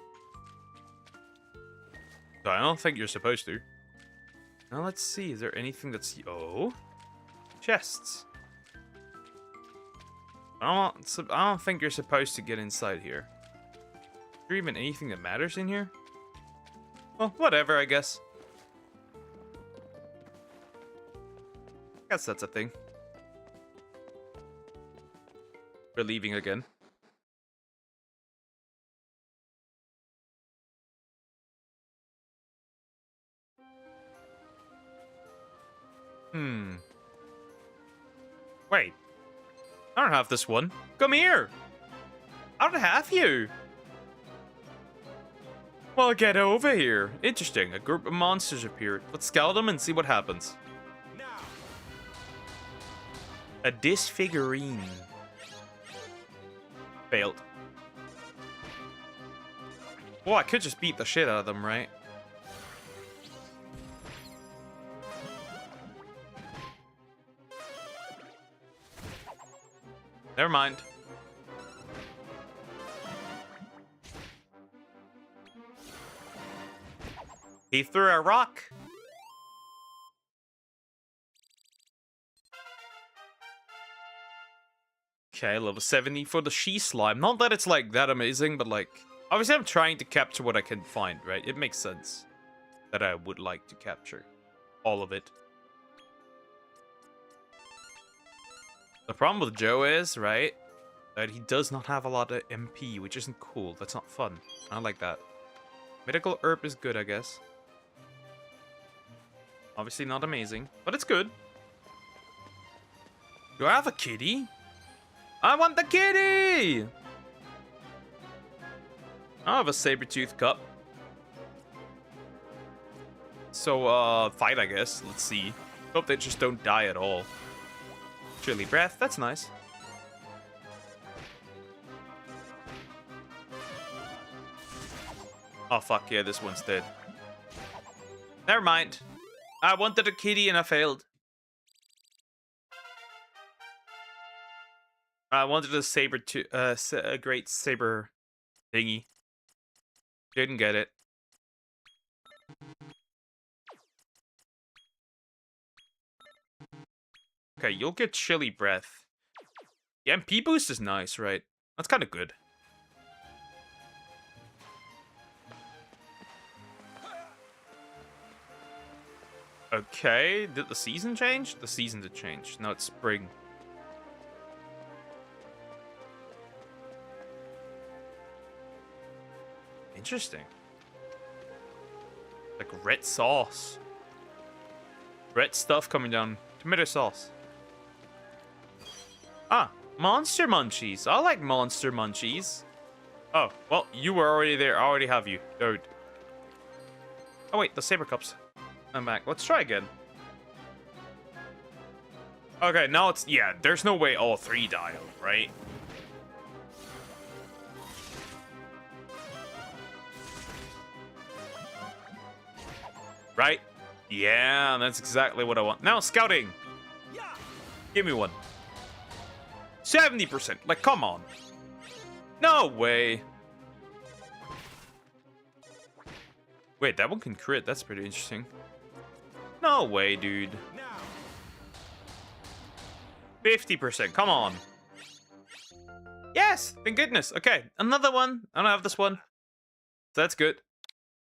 So I don't think you're supposed to. Now let's see. Is there anything that's... Oh. Chests. I don't think you're supposed to get inside here. Is there even anything that matters in here? Well, whatever, I guess. Guess that's a thing. We're leaving again. Wait. I don't have this one. Come here! I don't have you! Well, get over here. Interesting. A group of monsters appeared. Let's scout them and see what happens. A disfigurine. Failed. Well, I could just beat the shit out of them, right? Never mind. He threw a rock. Okay, level 70 for the she slime. Not that it's like that amazing, but like obviously I'm trying to capture what I can find, right? It makes sense that I would like to capture all of it. The problem with Joe is, right, that he does not have a lot of MP, which isn't cool. That's not fun. I don't like that. Medical herb is good, I guess. Obviously not amazing, but it's good. Do I have a kitty? I want the kitty! I have a saber-tooth cup. So, fight, I guess. Let's see. Hope they just don't die at all. Chilly breath, that's nice. Oh, fuck yeah, this one's dead. Never mind. I wanted a kitty and I failed. I wanted a saber a great saber thingy. Didn't get it. Okay, you'll get chilly breath. The MP boost is nice, right? That's kind of good. Okay, did the season change? The season did change. Now it's spring. Interesting. Like red sauce. Red stuff coming down. Tomato sauce. Ah, monster munchies. I like monster munchies. Oh, well, you were already there. I already have you. Dude. Oh, wait, the saber cups. I'm back. Let's try again. Okay, now it's... Yeah, there's no way all three dial, right? Right? Yeah, that's exactly what I want. Now, scouting. Give me one. 70%. Like, come on. No way. Wait, that one can crit. That's pretty interesting. No way, dude. 50%. Come on. Yes! Thank goodness. Okay, another one. I don't have this one. So that's good.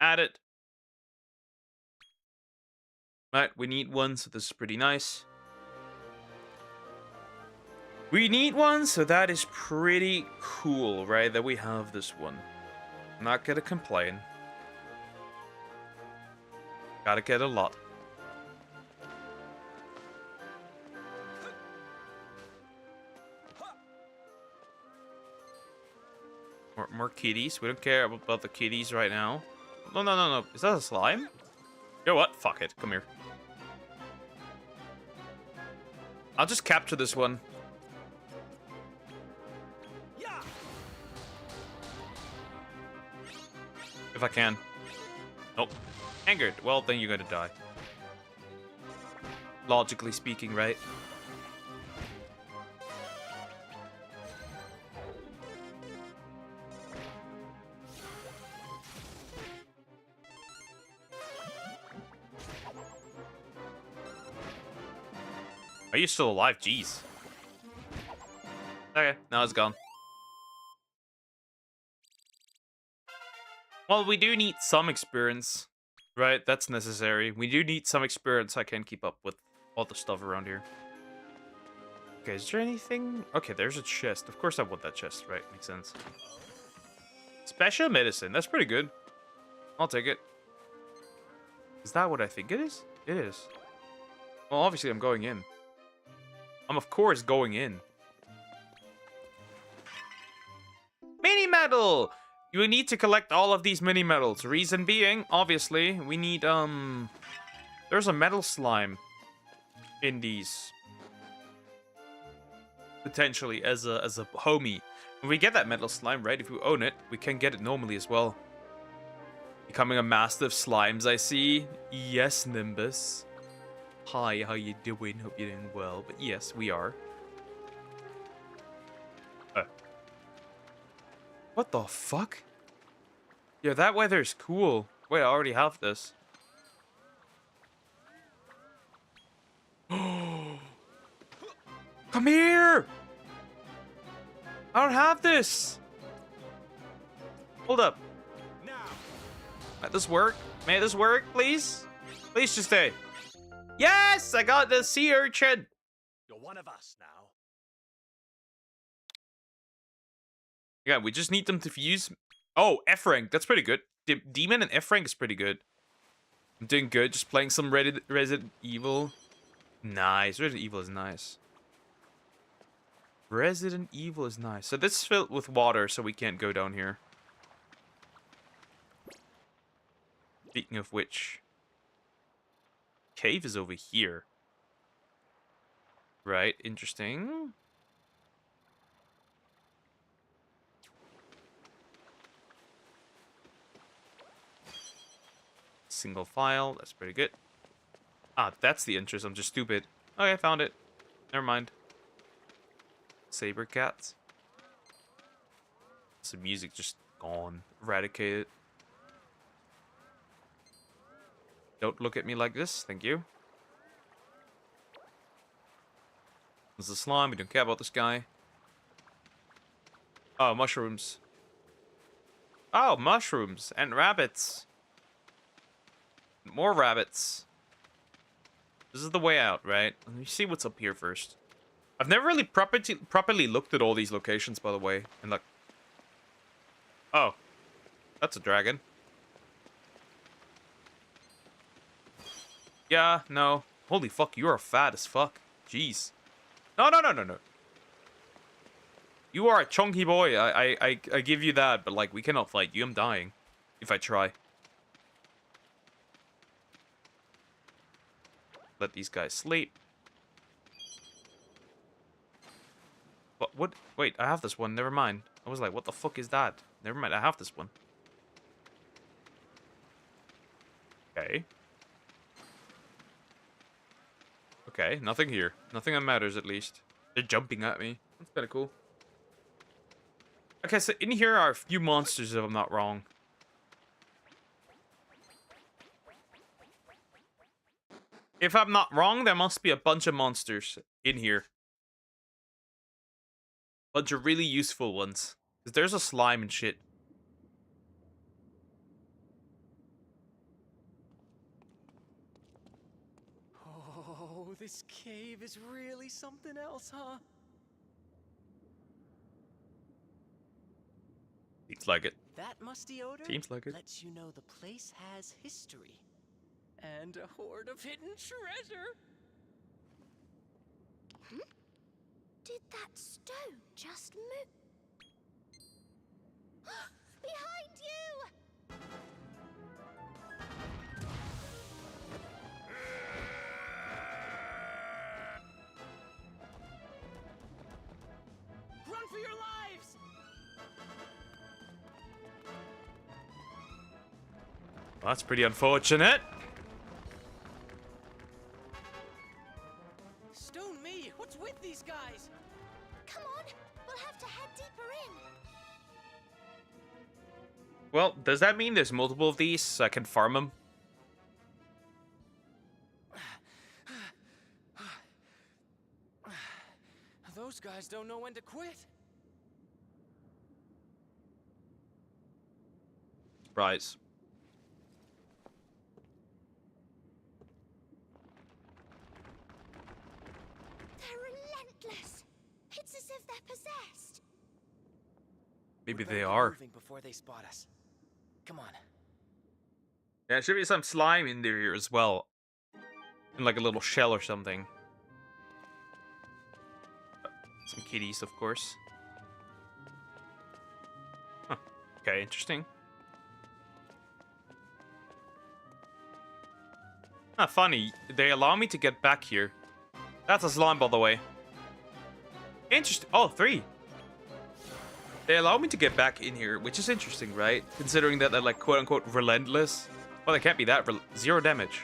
Add it. Right, we need one, so this is pretty nice. We need one, so that is pretty cool, right? That we have this one. I'm not gonna complain. Gotta get a lot. More kitties. We don't care about the kitties right now. No. Is that a slime? You know what? Fuck it. Come here. I'll just capture this one. If I can. Nope. Angered. Well, then you're gonna die. Logically speaking, right? Are you still alive? Jeez. Okay, now it's gone. Well, we do need some experience, right? That's necessary. We do need some experience. I can't keep up with all the stuff around here. Okay, is there anything? Okay, there's a chest. Of course I want that chest, right? Makes sense. Special medicine. That's pretty good. I'll take it. Is that what I think it is? It is. Well, obviously I'm going in. I'm of course going in. Mini medal! You need to collect all of these mini medals. Reason being, obviously, we need there's a metal slime in these. Potentially as a homie. When we get that metal slime, right? If we own it, we can get it normally as well. Becoming a master of slimes, I see. Yes, Nimbus. Hi, how you doing? Hope you're doing well. But yes, we are. What the fuck? Yeah, that weather's cool. Wait, I already have this. Come here! I don't have this! Hold up. May this work? May this work, please? Please just stay. Yes! I got the sea urchin! You're one of us now. Yeah, we just need them to fuse. Oh, F rank. That's pretty good. Demon and F rank is pretty good. I'm doing good. Just playing some Resident Evil. Nice. Resident Evil is nice. Resident Evil is nice. So this is filled with water, so we can't go down here. Speaking of which, cave is over here. Right, interesting. Single file, that's pretty good. Ah, that's the interest. I'm just stupid. Okay, I found it. Never mind. Saber cats. Some music just gone. Eradicated. Don't look at me like this. Thank you. There's a slime. We don't care about this guy. Oh, mushrooms. Oh, mushrooms and rabbits. More rabbits. This is the way out, right? Let me see what's up here first. I've never really properly looked at all these locations, by the way. And look. Oh. That's a dragon. Yeah, no. Holy fuck, you are fat as fuck. Jeez. No, no, no, no, no. You are a chunky boy. I give you that, but like, we cannot fight you. I'm dying if I try. Let these guys sleep. What? Wait, I have this one. Never mind. I was like, what the fuck is that? Never mind, I have this one. Okay. Okay, nothing here. Nothing that matters, at least. They're jumping at me. That's kind of cool. Okay, so in here are a few monsters, if I'm not wrong. If I'm not wrong, there must be a bunch of monsters in here. Bunch of really useful ones. Because there's a slime and shit. Oh, this cave is really something else, huh? Seems like it. That musty odor Seems like it. lets you know the place has history. And a hoard of hidden treasure. Did that stone just move? Behind you! Run for your lives! Well, that's pretty unfortunate. Stone me! What's with these guys? Come on, we'll have to head deeper in. Well, does that mean there's multiple of these so I can farm them? Those guys don't know when to quit. Right. They're relentless. It's as if they're possessed. Maybe We they better get are. moving before they spot us. Come on. Yeah, there should be some slime in there here as well. In like a little shell or something. Some kitties, of course. Huh. Okay, interesting. Ah, funny. They allow me to get back here. That's a slime, by the way. Interesting. Oh, 3. They allow me to get back in here, which is interesting, right? Considering that they're like quote-unquote relentless. Well, they can't be that 0 damage.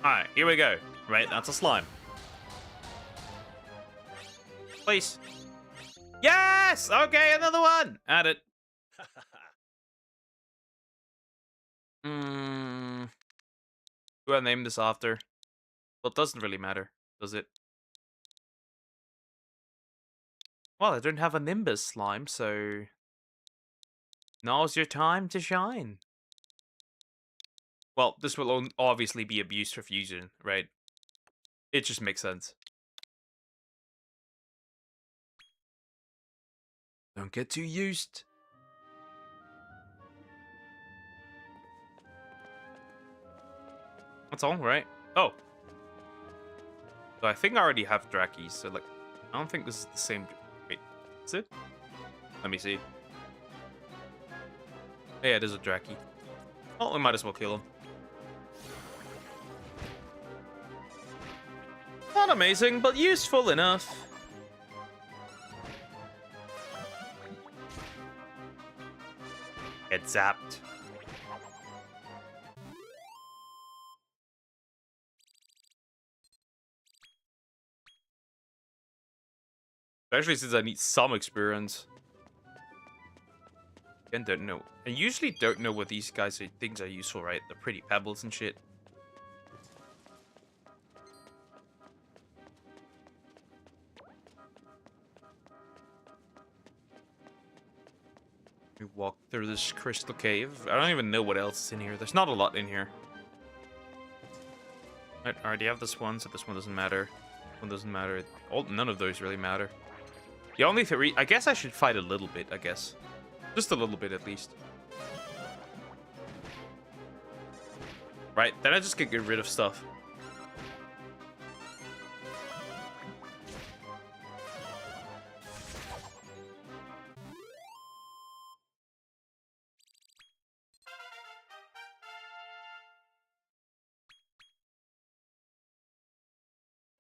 Alright, here we go. Right, that's a slime. Please. Yes! Okay, another one! Add it. Who I name this after? Well, it doesn't really matter, does it? Well, I don't have a Nimbus slime, so... Now's your time to shine. Well, this will obviously be abused for fusion, right? It just makes sense. Don't get too used. That's all, right? Oh. So I think I already have Drakis, so like... I don't think this is the same... Wait, is it? Let me see. Yeah, it is a Draki. Well, we might as well kill him. Not amazing, but useful enough. Get zapped. Especially since I need some experience. Again, don't know. I usually don't know what these guys things are useful, right? The pretty pebbles and shit. We walk through this crystal cave. I don't even know what else is in here. There's not a lot in here. I already have this one, so this one doesn't matter. This one doesn't matter. None of those really matter. The only theory, I guess I should fight a little bit, I guess. Just a little bit at least. Right, then I just get rid of stuff.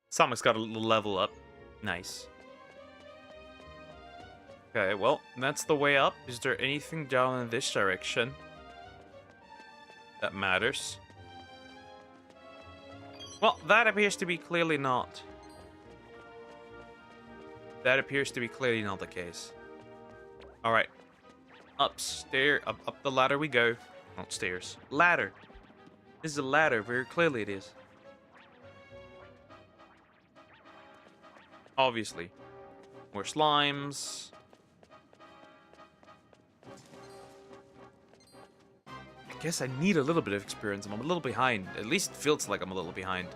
Someone's got a little level up. Nice. Okay, well, that's the way up. Is there anything down in this direction that matters? Well, that appears to be clearly not. That appears to be clearly not the case. Alright. Upstairs, up the ladder we go. Not stairs. Ladder. This is a ladder, very clearly it is. Obviously. More slimes. I guess I need a little bit of experience. I'm a little behind. At least it feels like I'm a little behind.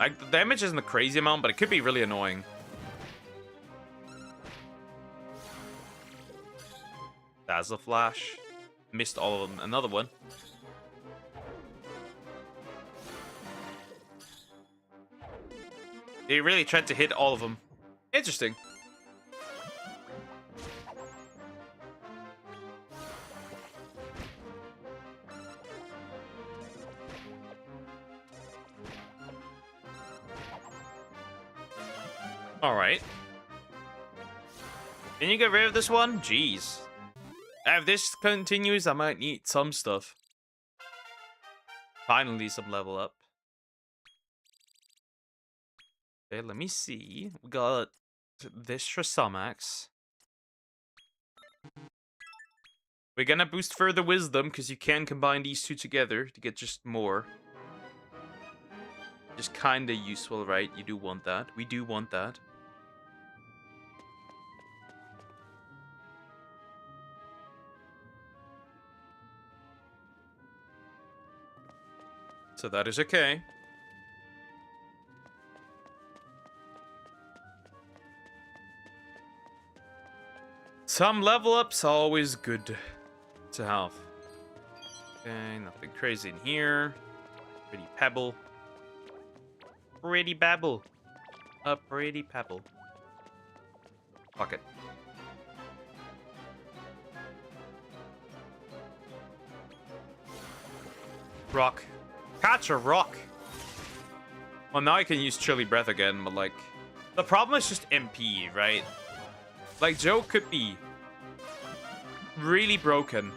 Like, the damage isn't a crazy amount, but it could be really annoying. Dazzle Flash. Missed all of them. Another one. They really tried to hit all of them. Interesting. Alright. Can you get rid of this one? Jeez. If this continues, I might need some stuff. Finally, some level up. Okay, let me see. We got this for Sumax. We're gonna boost further wisdom, because you can combine these two together to get just more. Just kinda useful, right? You do want that. We do want that. So that is okay. Some level ups are always good to have. Okay, nothing crazy in here. Pretty pebble. Pretty babble. A pretty pebble. Fuck it. Rock. Catch a rock. Well, now I can use Chilly Breath again, but like... The problem is just MP, right? Like, Joe could be really broken.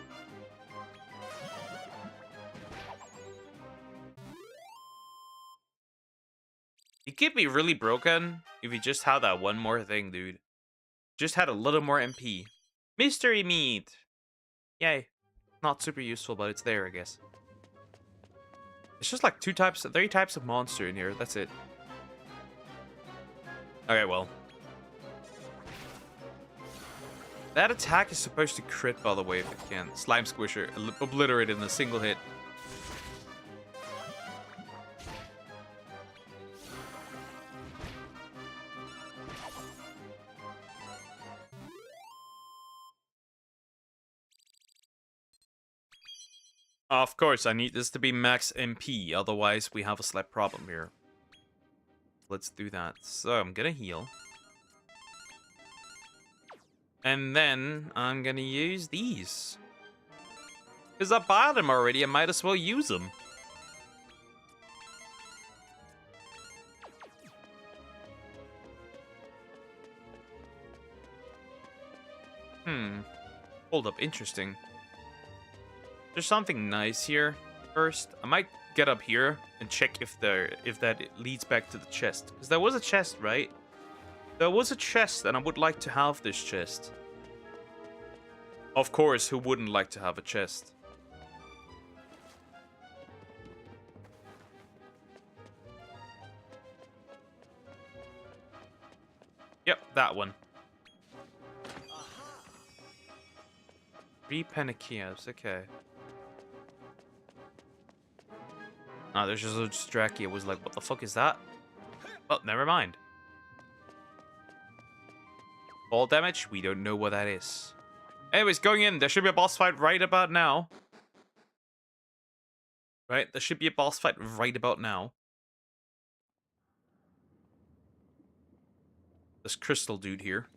He could be really broken if he just had that one more thing, dude. Just had a little more MP. Mystery meat! Yay. Not super useful, but it's there, I guess. It's just like 3 types of monster in here. That's it. Okay, well. That attack is supposed to crit, by the way, if it can. Slime Squisher, obliterated in a single hit. Of course, I need this to be max MP, otherwise we have a slight problem here. Let's do that. So, I'm gonna heal. And then, I'm gonna use these. Because I bought them already, I might as well use them. Hold up, interesting. There's something nice here. First, I might get up here and check if that leads back to the chest. Because there was a chest, right? There was a chest, and I would like to have this chest. Of course, who wouldn't like to have a chest? Yep, that one. 3 Panakias, okay. Ah, there's just a Draki. I was like, what the fuck is that? Well, never mind. Fall damage? We don't know what that is. Anyways, going in. There should be a boss fight right about now. Right? There should be a boss fight right about now. This crystal dude here.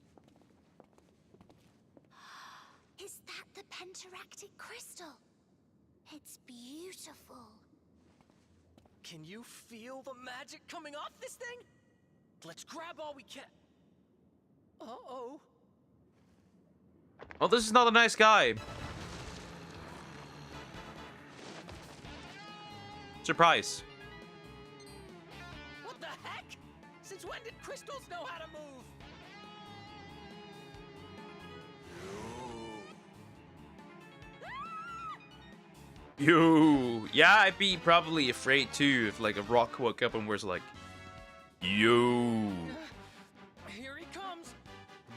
Is that the pentaractic crystal? It's beautiful. Can you feel the magic coming off this thing? Let's grab all we can. Uh-oh. Oh, this is not a nice guy. Surprise. What the heck? Since when did crystals know how to move? Yo. Yeah, I'd be probably afraid too if like a rock woke up and was like, yo. Here he comes.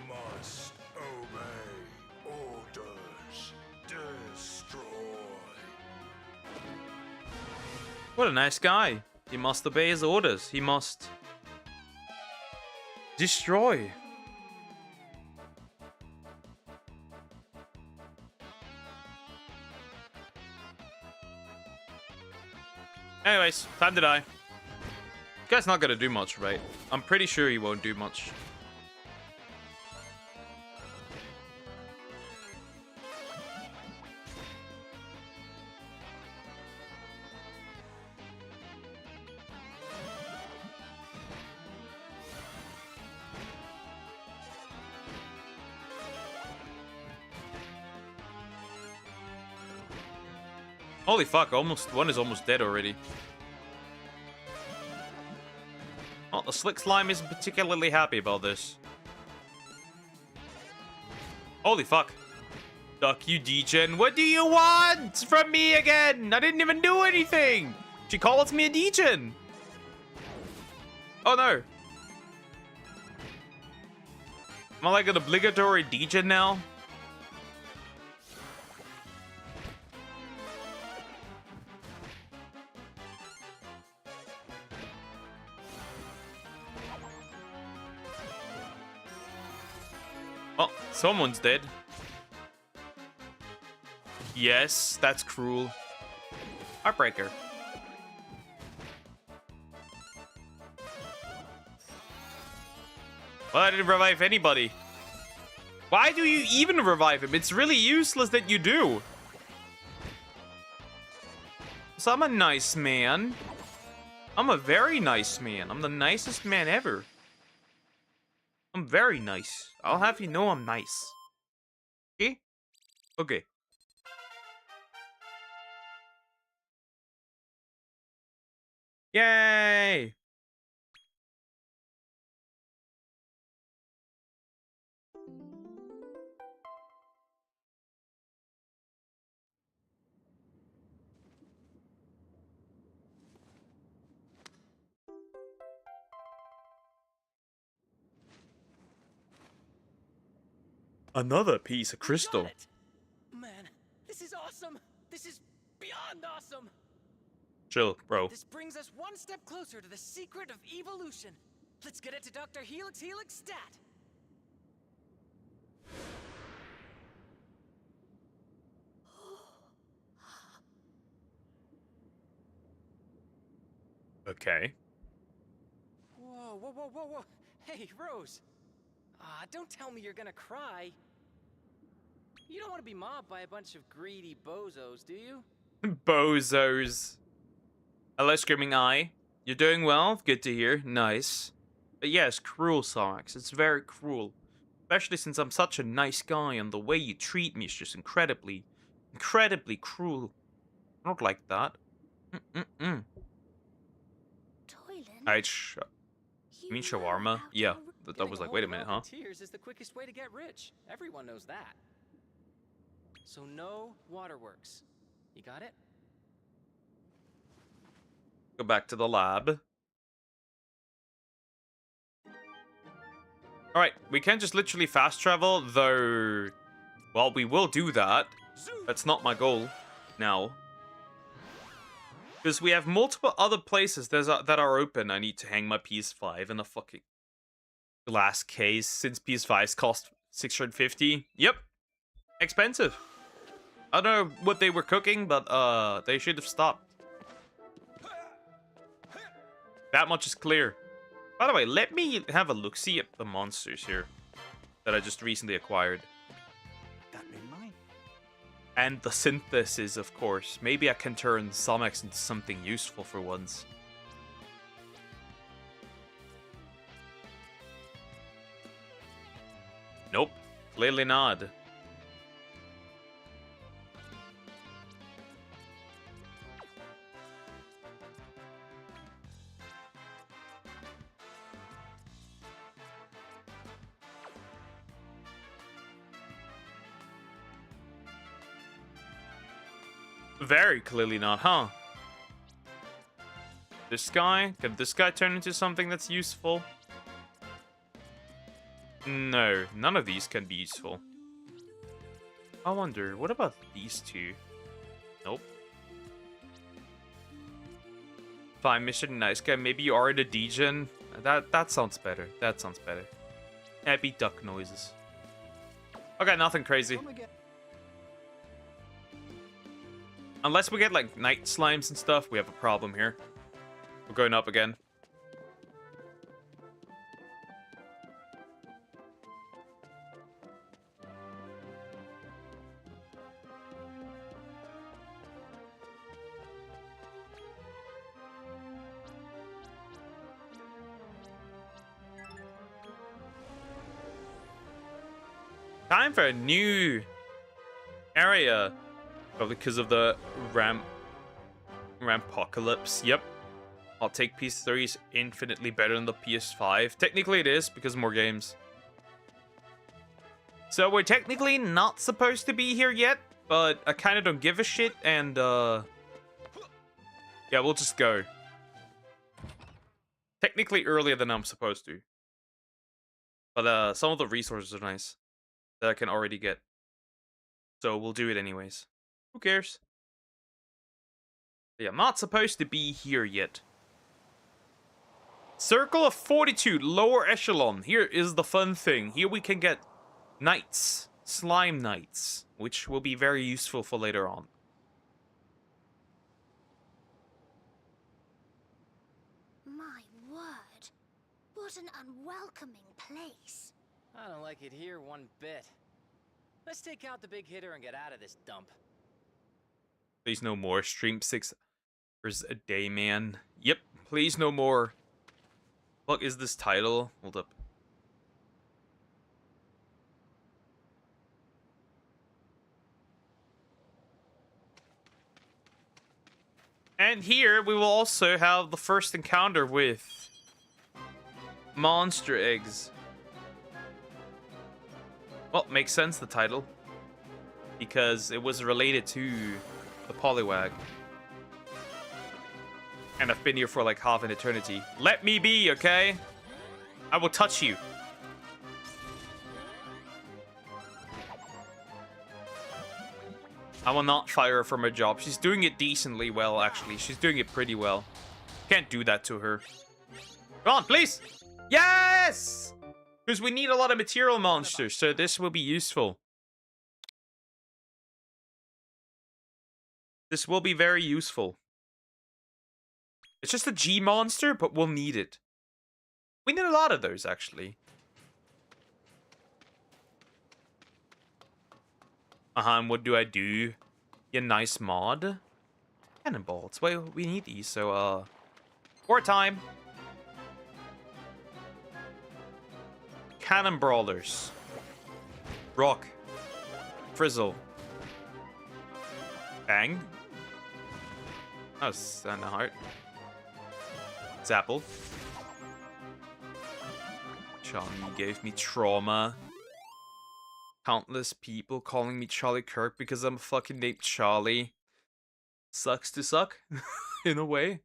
Must obey orders. Destroy. What a nice guy. He must obey his orders. He must destroy. Anyways, time to die. This guy's not gonna do much, right? I'm pretty sure he won't do much. Holy fuck, one is almost dead already. Oh, the Slick Slime isn't particularly happy about this. Holy fuck. Duck, you degen. What do you want from me again? I didn't even do anything. She calls me a degen. Oh no. Am I like an obligatory degen now? Oh, someone's dead. Yes, that's cruel. Heartbreaker. Well, I didn't revive anybody. Why do you even revive him? It's really useless that you do. So I'm a nice man. I'm a very nice man. I'm the nicest man ever. I'm very nice. I'll have you know I'm nice. Okay? Okay. Yay! Another piece of crystal. Got it. Man, this is awesome. This is beyond awesome. Chill, bro. This brings us one step closer to the secret of evolution. Let's get it to Dr. Helix stat. Okay. Whoa, whoa, whoa, whoa, whoa. Hey, Rose. Don't tell me you're gonna cry. You don't want to be mobbed by a bunch of greedy bozos, do you? Bozos. Hello, Screaming Eye. You're doing well? Good to hear. Nice. But yes, cruel, Sarx. It's very cruel. Especially since I'm such a nice guy and the way you treat me is just incredibly cruel. Not like that. Toylan, Alright, you mean know shawarma? how Yeah. to- That Getting was a like, whole wait a lot minute, of huh? Tears is the quickest way to get rich. Everyone knows that. So no waterworks. You got it? Go back to the lab. Alright, we can just literally fast travel, though... Well, we will do that. That's not my goal now. Because we have multiple other places that are open. I need to hang my PS5 in a fucking glass case since PS5s cost 650. Yep. Expensive. I don't know what they were cooking, but they should have stopped. That much is clear. By the way, let me have a look-see at the monsters here that I just recently acquired. That be mine. And the synthesis, of course. Maybe I can turn Somex into something useful for once. Nope. Clearly not. Very clearly not, huh? This guy? Can this guy turn into something that's useful? No, none of these can be useful. I wonder, what about these two? Nope. Fine, Mission Nice Guy. Maybe you are in a degen. That sounds better. That sounds better. Happy duck noises. Okay, nothing crazy. Unless we get, like, night slimes and stuff, we have a problem here. We're going up again. Time for a new area. Probably because of the Rampocalypse. Yep. I'll take PS3's infinitely better than the PS5. Technically it is, because more games. So we're technically not supposed to be here yet, but I kind of don't give a shit, and yeah, we'll just go. Technically earlier than I'm supposed to. But some of the resources are nice that I can already get. So we'll do it anyways. Who cares? Yeah, I'm not supposed to be here yet. Circle of Fortitude, lower echelon. Here is the fun thing. Here we can get knights, slime knights, which will be very useful for later on. My word. What an unwelcoming place. I don't like it here one bit. Let's take out the big hitter and get out of this dump. Please no more. Stream 6 hours a day, man. Yep, please no more. What is this title? Hold up. And here we will also have the first encounter with monster eggs. Well, makes sense, the title. Because it was related to the Poliwag. And I've been here for like half an eternity. Let me be, okay? I will touch you. I will not fire her from her job. She's doing it decently well, actually. She's doing it pretty well. Can't do that to her. Come on, please! Yes! Because we need a lot of material monsters, so this will be useful. This will be very useful. It's just a G monster, but we'll need it. We need a lot of those, actually. And what do I do? Yeah, nice mod. Cannonballs. Well, we need these, so, war time. Cannon brawlers. Rock. Frizzle. Bang. That was on the heart. Zapple. Charlie gave me trauma. Countless people calling me Charlie Kirk because I'm fucking named Charlie. Sucks to suck, in a way.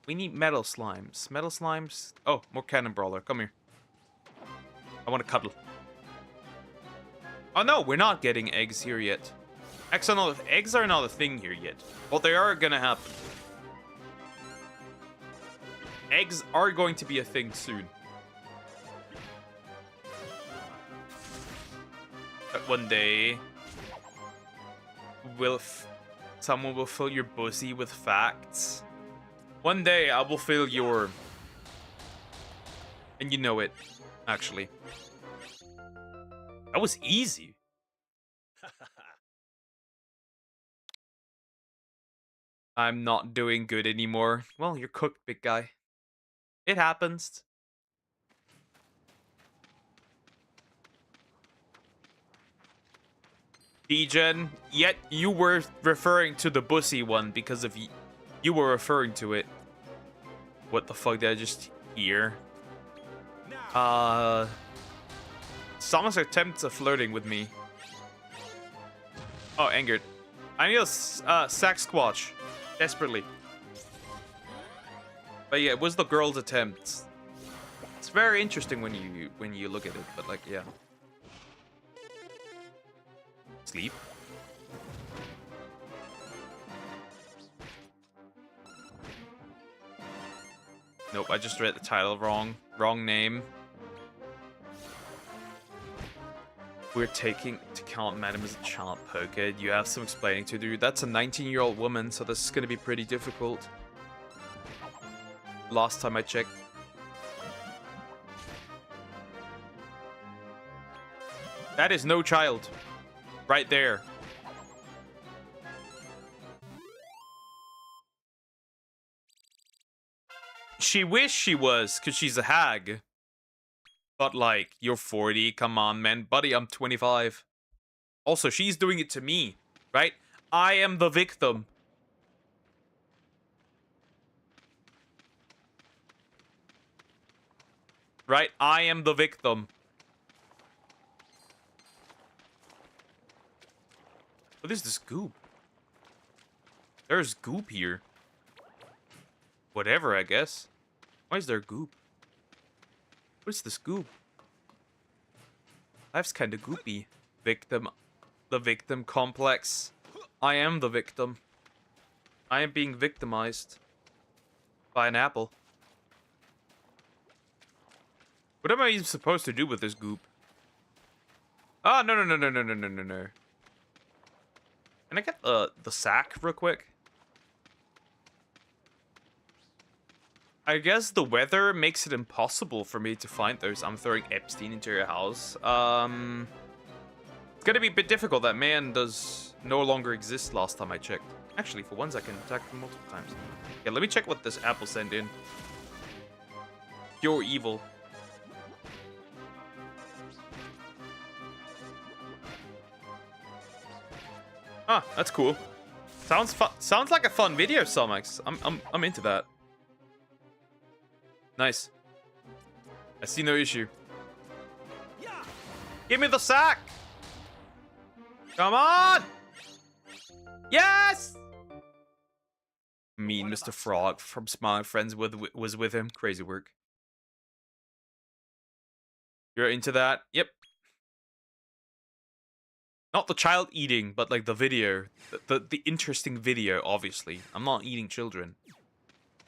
We need metal slimes. Metal slimes. Oh, more cannon brawler. Come here. I want to cuddle. Oh no, we're not getting eggs here yet. Eggs are not a thing here yet. But they are gonna happen. Eggs are going to be a thing soon. But one day, someone will fill your pussy with facts. One day, I will fill your... And you know it, actually. That was easy. I'm not doing good anymore. Well, you're cooked, big guy. It happens. Degen, yet you were referring to the bussy one because of you were referring to it. What the fuck did I just hear? Someone's attempts of flirting with me. Oh, angered. I need a sack squatch. Desperately. But yeah, it was the girl's attempt. It's very interesting when you look at it, but like, yeah. Sleep. Nope, I just read the title wrong. Wrong name. We're taking to count Madam as a child poker. You have some explaining to do. That's a 19-year-old woman, so this is gonna be pretty difficult. Last time I checked. That is no child. Right there. She wished she was, because she's a hag. But like, you're 40, come on, man. Buddy, I'm 25. Also, she's doing it to me, right? I am the victim. Right? I am the victim. What is this goop? There's goop here. Whatever, I guess. Why is there goop? What is this goop? Life's kinda goopy. Victim. The victim complex. I am the victim. I am being victimized. By an apple. What am I even supposed to do with this goop? Ah, no. Can I get the sack real quick? I guess the weather makes it impossible for me to find those. I'm throwing Epstein into your house. It's gonna be a bit difficult. That man does no longer exist last time I checked. Actually, for once I can attack him multiple times. Yeah, let me check what this apple sent in. Pure evil. Ah, that's cool. Sounds fun. Sounds like a fun video, Somax. I'm into that. Nice. I see no issue. Give me the sack. Come on. Yes. Mean Mr. Frog from Smiling Friends was with him. Crazy work. You're into that? Yep. Not the child eating, but like the video. The interesting video, obviously. I'm not eating children.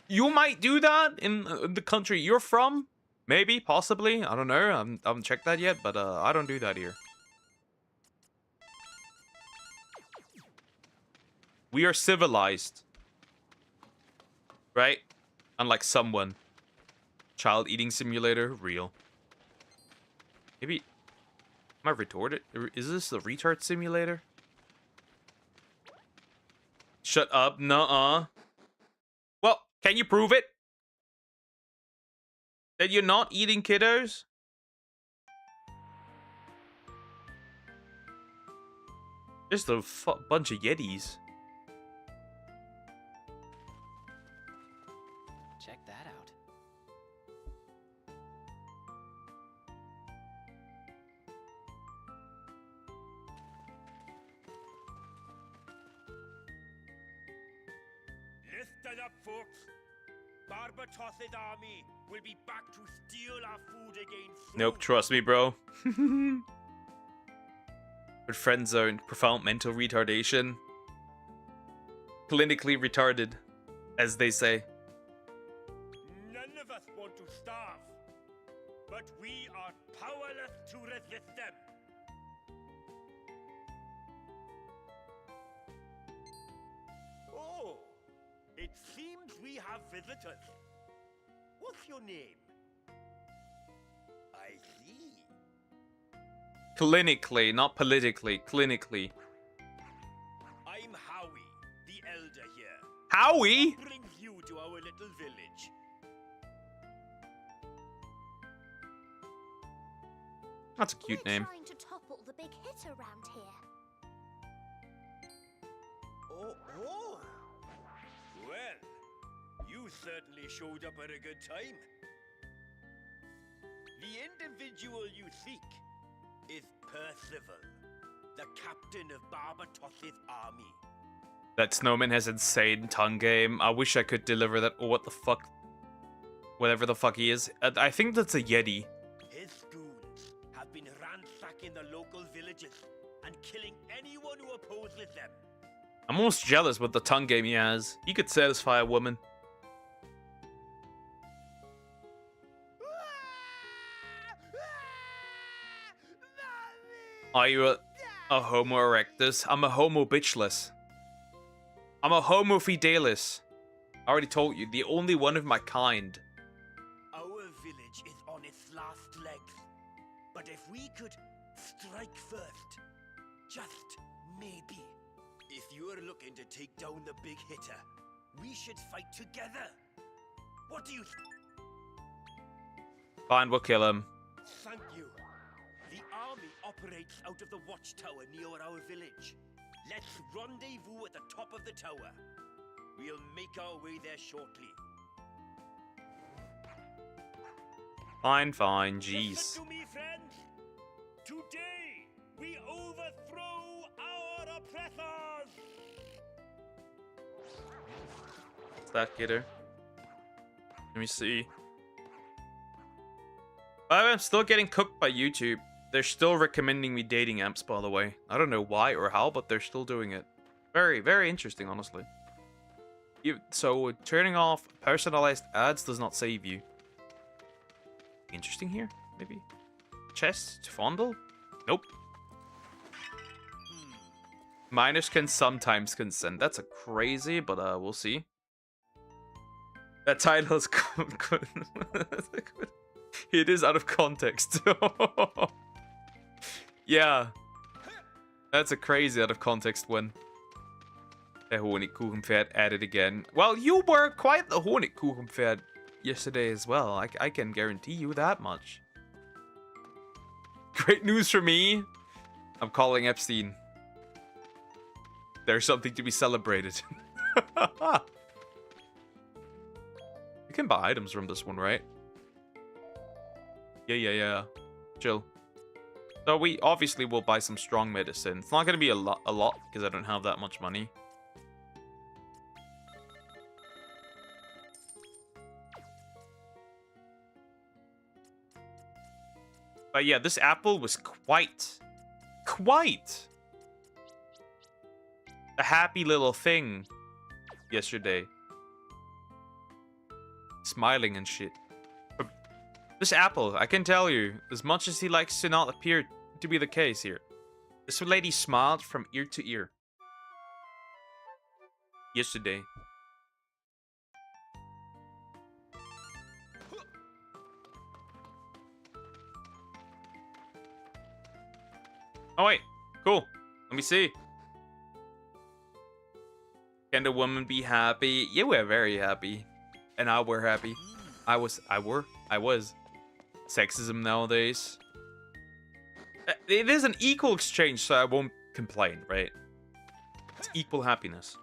You might do that in the country you're from. Maybe, possibly. I don't know. I haven't checked that yet, but I don't do that here. We are civilized. Right? Unlike someone. Child eating simulator, real. Maybe... Am I retorted? Is this the retard simulator? Shut up. Nuh-uh. Well, can you prove it? That you're not eating kiddos? Just a bunch of Yetis. Check that out. Listen up, folks. Barbatos's army will be back to steal our food again soon. Nope, trust me, bro. With friend zone, profound mental retardation. Clinically retarded, as they say. None of us want to starve, but we are powerless to resist them. Oh, it seems we have visitors. What's your name? I see. Clinically, not politically, clinically. I'm Howie, the elder here. Howie? What brings you to our little village? That's a cute We're name. trying to topple the big hit around here. Oh. Well, you certainly showed up at a good time. The individual you seek is Percival, the captain of Barbatos's army. That snowman has insane tongue game. I wish I could deliver that. Oh, what the fuck? Whatever the fuck he is. I think that's a Yeti. His goons have been ransacking the local villages and killing anyone who opposes them. I'm almost jealous with the tongue game he has. He could satisfy a woman. Are you a homo erectus? I'm a homo bitchless. I'm a homo fidelis. I already told you, the only one of my kind. Our village is on its last legs. But if we could strike first, just maybe. If you're looking to take down the big hitter, we should fight together. What do you Fine, we'll kill him. Thank you. The army operates out of the watchtower near our village. Let's rendezvous at the top of the tower. We'll make our way there shortly. Fine, jeez. Listen to me, friends. Today, we overthrow our oppressors. What's that, kidder? Let me see. I'm still getting cooked by YouTube. They're still recommending me dating apps, by the way. I don't know why or how, but they're still doing it. Very, very interesting, honestly. So, turning off personalized ads does not save you. Interesting here, maybe? Chest to fondle? Nope. Minors can sometimes consent. That's a crazy, but we'll see. That title is good. It is out of context. Yeah. That's a crazy out of context one. Der Honigkuchenpferd added again. Well, you were quite the Honigkuchenpferd yesterday as well. I can guarantee you that much. Great news for me. I'm calling Epstein. There's something to be celebrated. You can buy items from this one, right? Yeah. Chill. So we obviously will buy some strong medicine. It's not going to be a lot because I don't have that much money. But yeah, this apple was quite a happy little thing yesterday. Smiling and shit. This apple, I can tell you, as much as he likes to not appear to be the case here, this lady smiled from ear to ear. Yesterday. Oh wait, cool. Let me see. Can the woman be happy? Yeah, we're very happy. And I were happy. I was. Sexism nowadays. It is an equal exchange, so I won't complain, right? It's equal happiness.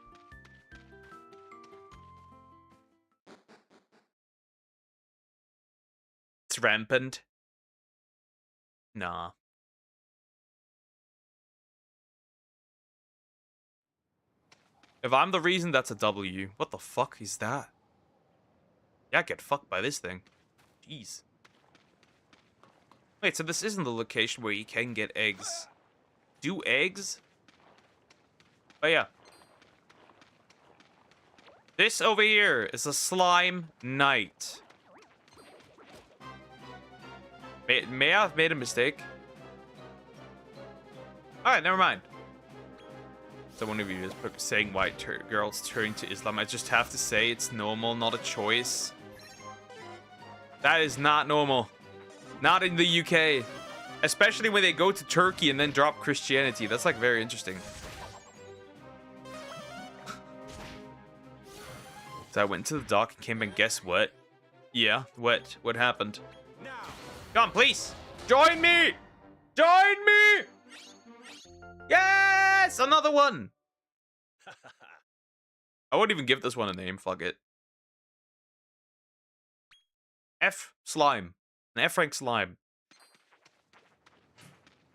It's rampant. Nah. If I'm the reason, that's a W. What the fuck is that? Yeah, get fucked by this thing. Jeez. Wait, so this isn't the location where you can get eggs. do eggs. But yeah. This over here is a slime knight. May I have made a mistake? Alright, never mind. So one of you is saying white girls turning to Islam. I just have to say it's normal, not a choice. That is not normal. Not in the UK. Especially when they go to Turkey and then drop Christianity. That's like very interesting. So I went to the dock and came and guess what? Yeah, what? What happened? Come on, please! Join me! Join me! Yes! Another one! I won't even give this one a name, fuck it. F slime. An F rank slime.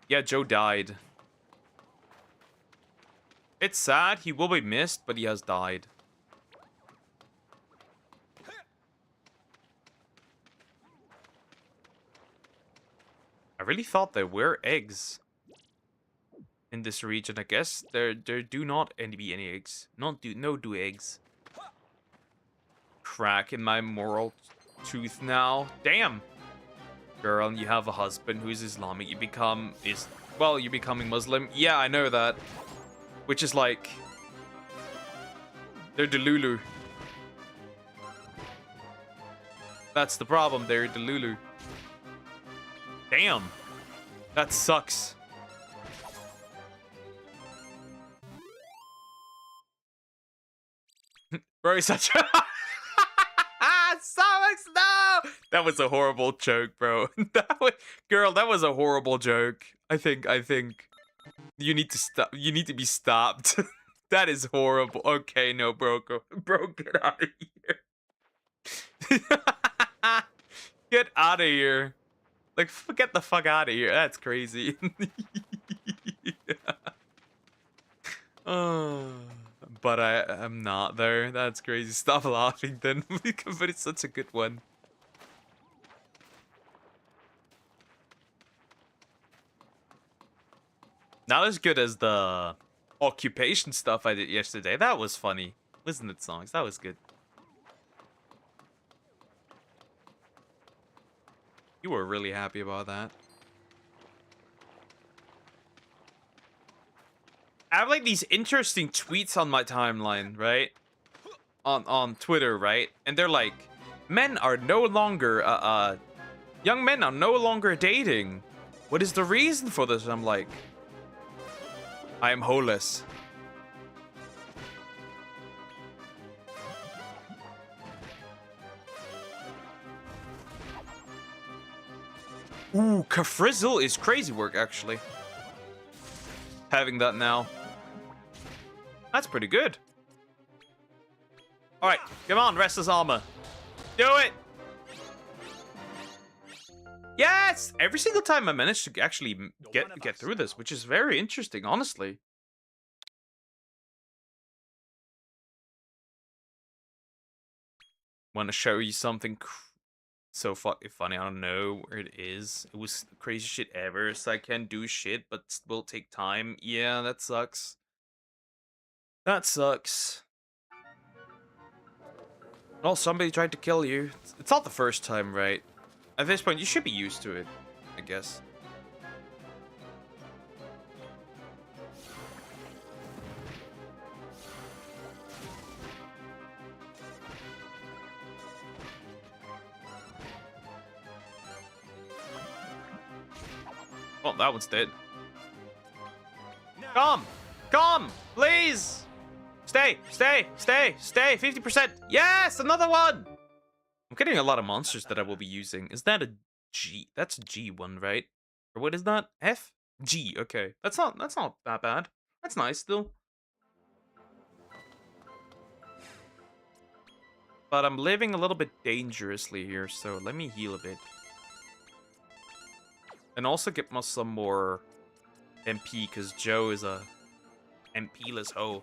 Yeah, Joe died. It's sad, he will be missed, but he has died. I really thought there were eggs in this region. I guess there do not be any eggs. No eggs. Crack in my moral tooth now. Damn. Girl, you have a husband who's Islamic. You're becoming Muslim. Yeah, I know that. Which is like, they're Delulu. That's the problem. They're Delulu. Damn. That sucks. Bro, he's such a... Sucks, no! That was a horrible joke, bro. Girl, that was a horrible joke. I think you need to stop. You need to be stopped. That is horrible. Okay, no, bro, get out of here. Get out of here. Like, get the fuck out of here. That's crazy. Oh, but I'm not there. That's crazy. Stop laughing then. But it's such a good one. Not as good as the occupation stuff I did yesterday. That was funny. Listen to the songs. That was good. You were really happy about that. I have like these interesting tweets on my timeline, right? On Twitter, right? And they're like, men are no longer, young men are no longer dating. What is the reason for this? And I'm like, I am holeless. Ooh, Kafrizzle is crazy work, actually. Having that now. That's pretty good. Alright, come on, Restless Armor. Do it! Yes! Every single time I manage to actually get through this, which is very interesting, honestly. Want to show you something so fucking funny. I don't know where it is. It was the craziest shit ever, so I can do shit, but it will take time. Yeah, that sucks. That sucks. Oh, somebody tried to kill you. It's not the first time, right? At this point, you should be used to it, I guess. Oh, that one's dead. Come, please. Stay. 50%. Yes, another one. I'm getting a lot of monsters that I will be using. Is that a G? That's a G1, right? Or what is that? F? G. Okay, that's not that bad. That's nice still. But I'm living a little bit dangerously here, so let me heal a bit. And also get some more MP, because Joe is a MP-less hoe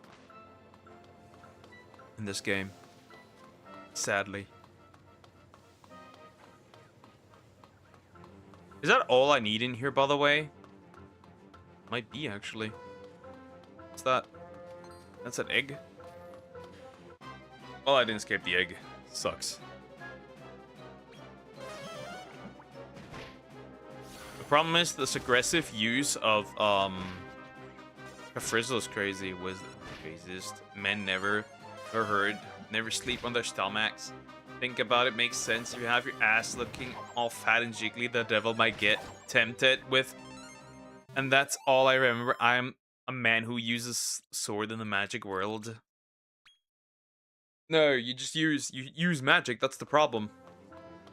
in this game. Sadly. Is that all I need in here, by the way? Might be, actually. What's that? That's an egg? Well, I didn't escape the egg. Sucks. The problem is this aggressive use of Frizzle is crazy. Was the craziest. Men never are heard. Never sleep on their stomachs. Think about it, makes sense. If you have your ass looking all fat and jiggly, the devil might get tempted with. And that's all I remember. I'm a man who uses sword in the magic world. No, you use magic. That's the problem.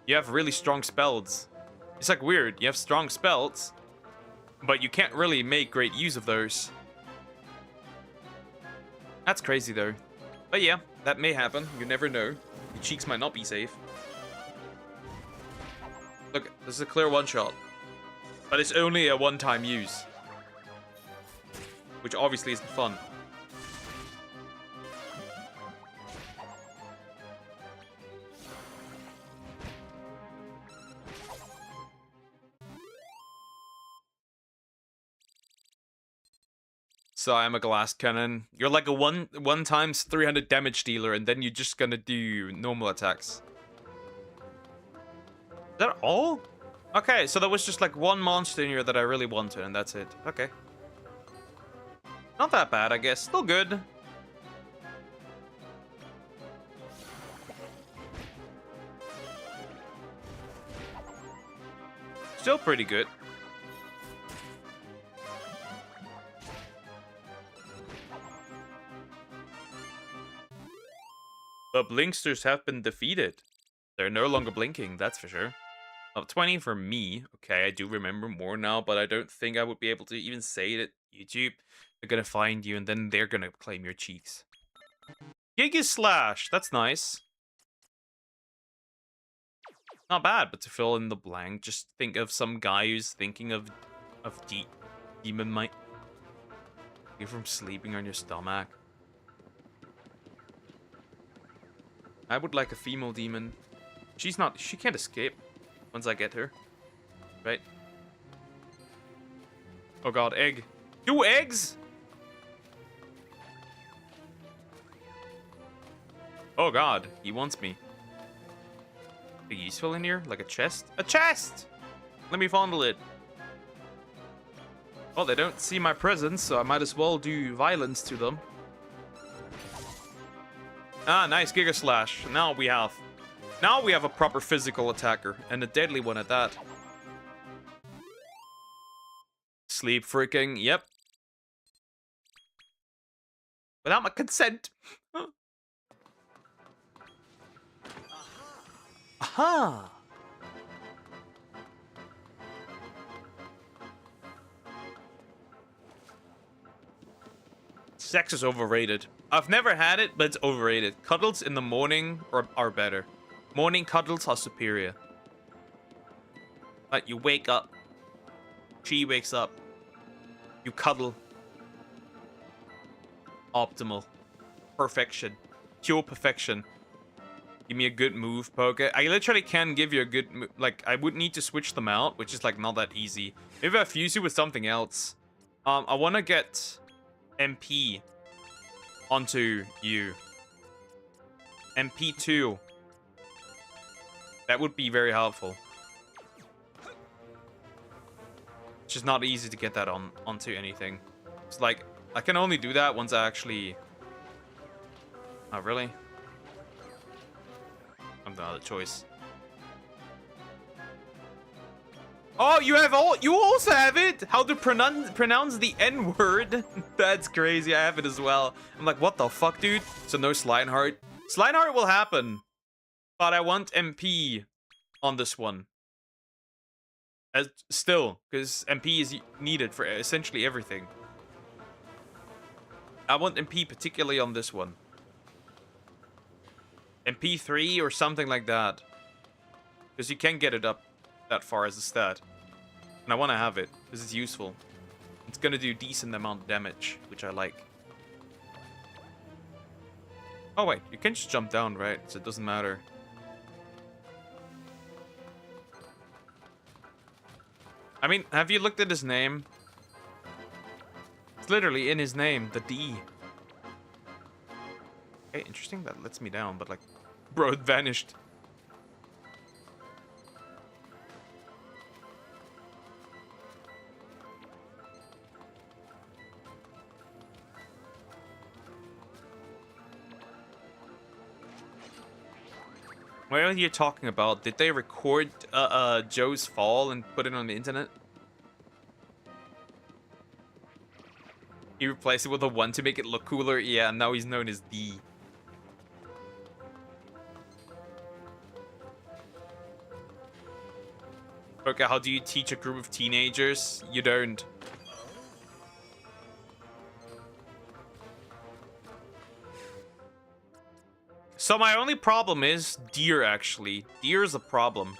You have really strong spells. It's like weird. You have strong spells, but you can't really make great use of those. That's crazy though. But yeah, that may happen. You never know. Your cheeks might not be safe. Look, this is a clear one-shot. But it's only a one-time use. Which obviously isn't fun. So I'm a glass cannon. You're like a one times 300 damage dealer, and then you're just gonna do normal attacks. Is that all? Okay, so there was just like one monster in here that I really wanted, and that's it. Okay. Not that bad, I guess. Still good. Still pretty good. The Blinksters have been defeated. They're no longer blinking, that's for sure. Up 20 for me. Okay, I do remember more now, but I don't think I would be able to even say that YouTube. They're gonna find you, and then they're gonna claim your cheeks. Giga Slash, that's nice. Not bad, but to fill in the blank, just think of some guy who's thinking of demon might. You're from sleeping on your stomach. I would like a female demon. She can't escape once I get her. Right? Oh god, egg. 2 eggs? Oh god, he wants me. Big useful in here? Like a chest? A chest! Let me fondle it. Well, they don't see my presence, so I might as well do violence to them. Ah, nice Giga Slash. Now we have a proper physical attacker, and a deadly one at that. Sleep freaking, yep. Without my consent. Aha! Sex is overrated. I've never had it, but it's overrated. Cuddles in the morning are better. Morning cuddles are superior. Like, you wake up. She wakes up. You cuddle. Optimal. Perfection. Pure perfection. Give me a good move, Poke. I literally can give you a good move. Like, I would need to switch them out, which is, like, not that easy. Maybe I fuse you with something else. I want to get MP onto you. MP2. That would be very helpful. It's just not easy to get that onto anything. It's like, I can only do that once I actually... Oh, really? I'm the other choice. Oh, you also have it? How to pronounce the N-word? That's crazy. I have it as well. I'm like, what the fuck, dude? So no Slineheart. Slineheart will happen. But I want MP on this one. Still, because MP is needed for essentially everything. I want MP particularly on this one. MP3 or something like that. Because you can get it up that far as a stat. And I want to have it, because it's useful. It's going to do decent amount of damage, which I like. Oh wait, you can just jump down, right? So it doesn't matter. I mean, have you looked at his name? literally in his name, the D. Okay, interesting. That lets me down, but like, bro, it vanished. What are you talking about? Did they record Joe's fall and put it on the internet? He replaced it with a 1 to make it look cooler. Yeah, now he's known as D. Okay, how do you teach a group of teenagers? You don't. So my only problem is deer, actually. Deer is a problem.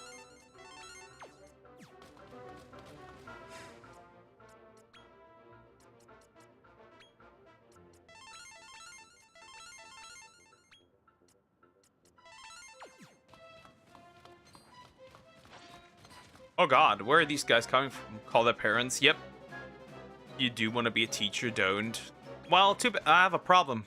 Oh god, where are these guys coming from? Call their parents? Yep. You do want to be a teacher, don't. Well, too bad. I have a problem.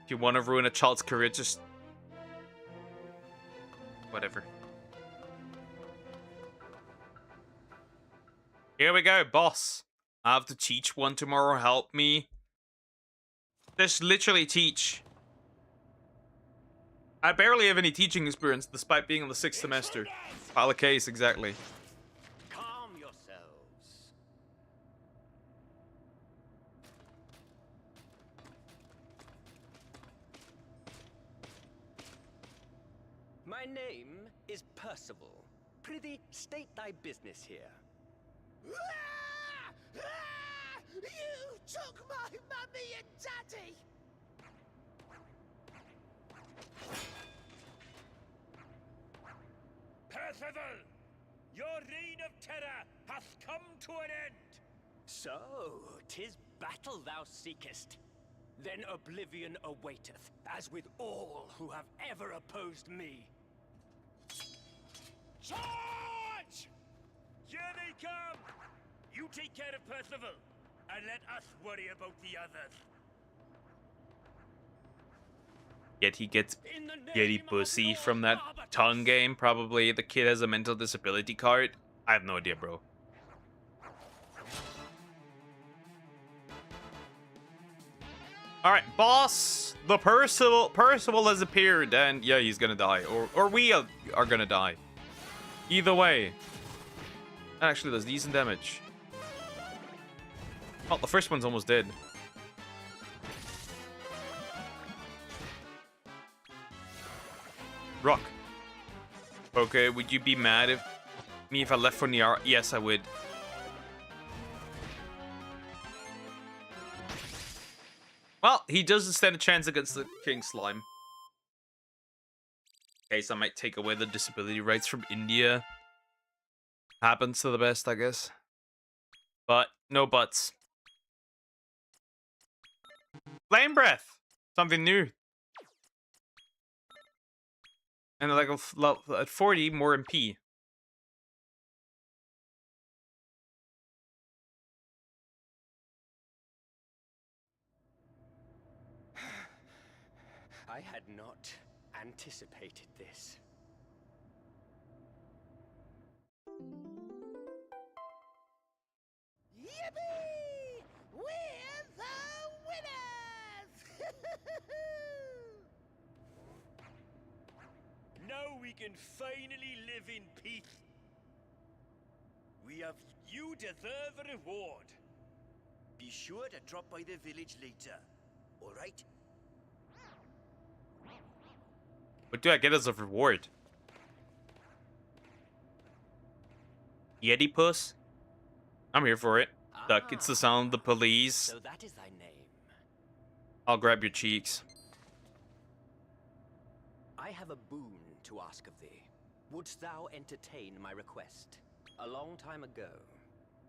If you want to ruin a child's career, just... whatever. Here we go, boss. I have to teach one tomorrow. Help me. Just literally teach. I barely have any teaching experience, despite being in the 6th semester. File a case, exactly. Calm yourselves. My name is Percival. Prithee, state thy business here. You took my mummy and daddy! Percival! Your reign of terror hath come to an end! So, 'tis battle thou seekest. Then oblivion awaiteth, as with all who have ever opposed me. Charge! Here they come! You take care of Percival, and let us worry about the others. Yet he gets In the giddy name of pussy Lord from that Barbatos. tongue game. Probably the kid has a mental disability card. I have no idea, bro. Alright, boss! The Percival has appeared, and yeah, he's gonna die. Or we are gonna die. Either way. That actually does decent damage. Oh, the first one's almost dead. Rock. Okay, would you be mad if I left for Niara? Yes, I would. Well, he doesn't stand a chance against the King Slime. Okay, so I might take away the disability rights from India. Happens to the best, I guess. But, no buts. Flame Breath! Something new. And like at 40, more MP. I had not anticipated this. Yippee! We're the winners! Now we can finally live in peace. You deserve a reward. Be sure to drop by the village later. All right? What do I get as a reward? Yeti puss? I'm here for it. Duck, it's the sound of the police. So that is thy name. I'll grab your cheeks. I have a boon to ask of thee. Wouldst thou entertain my request? A long time ago,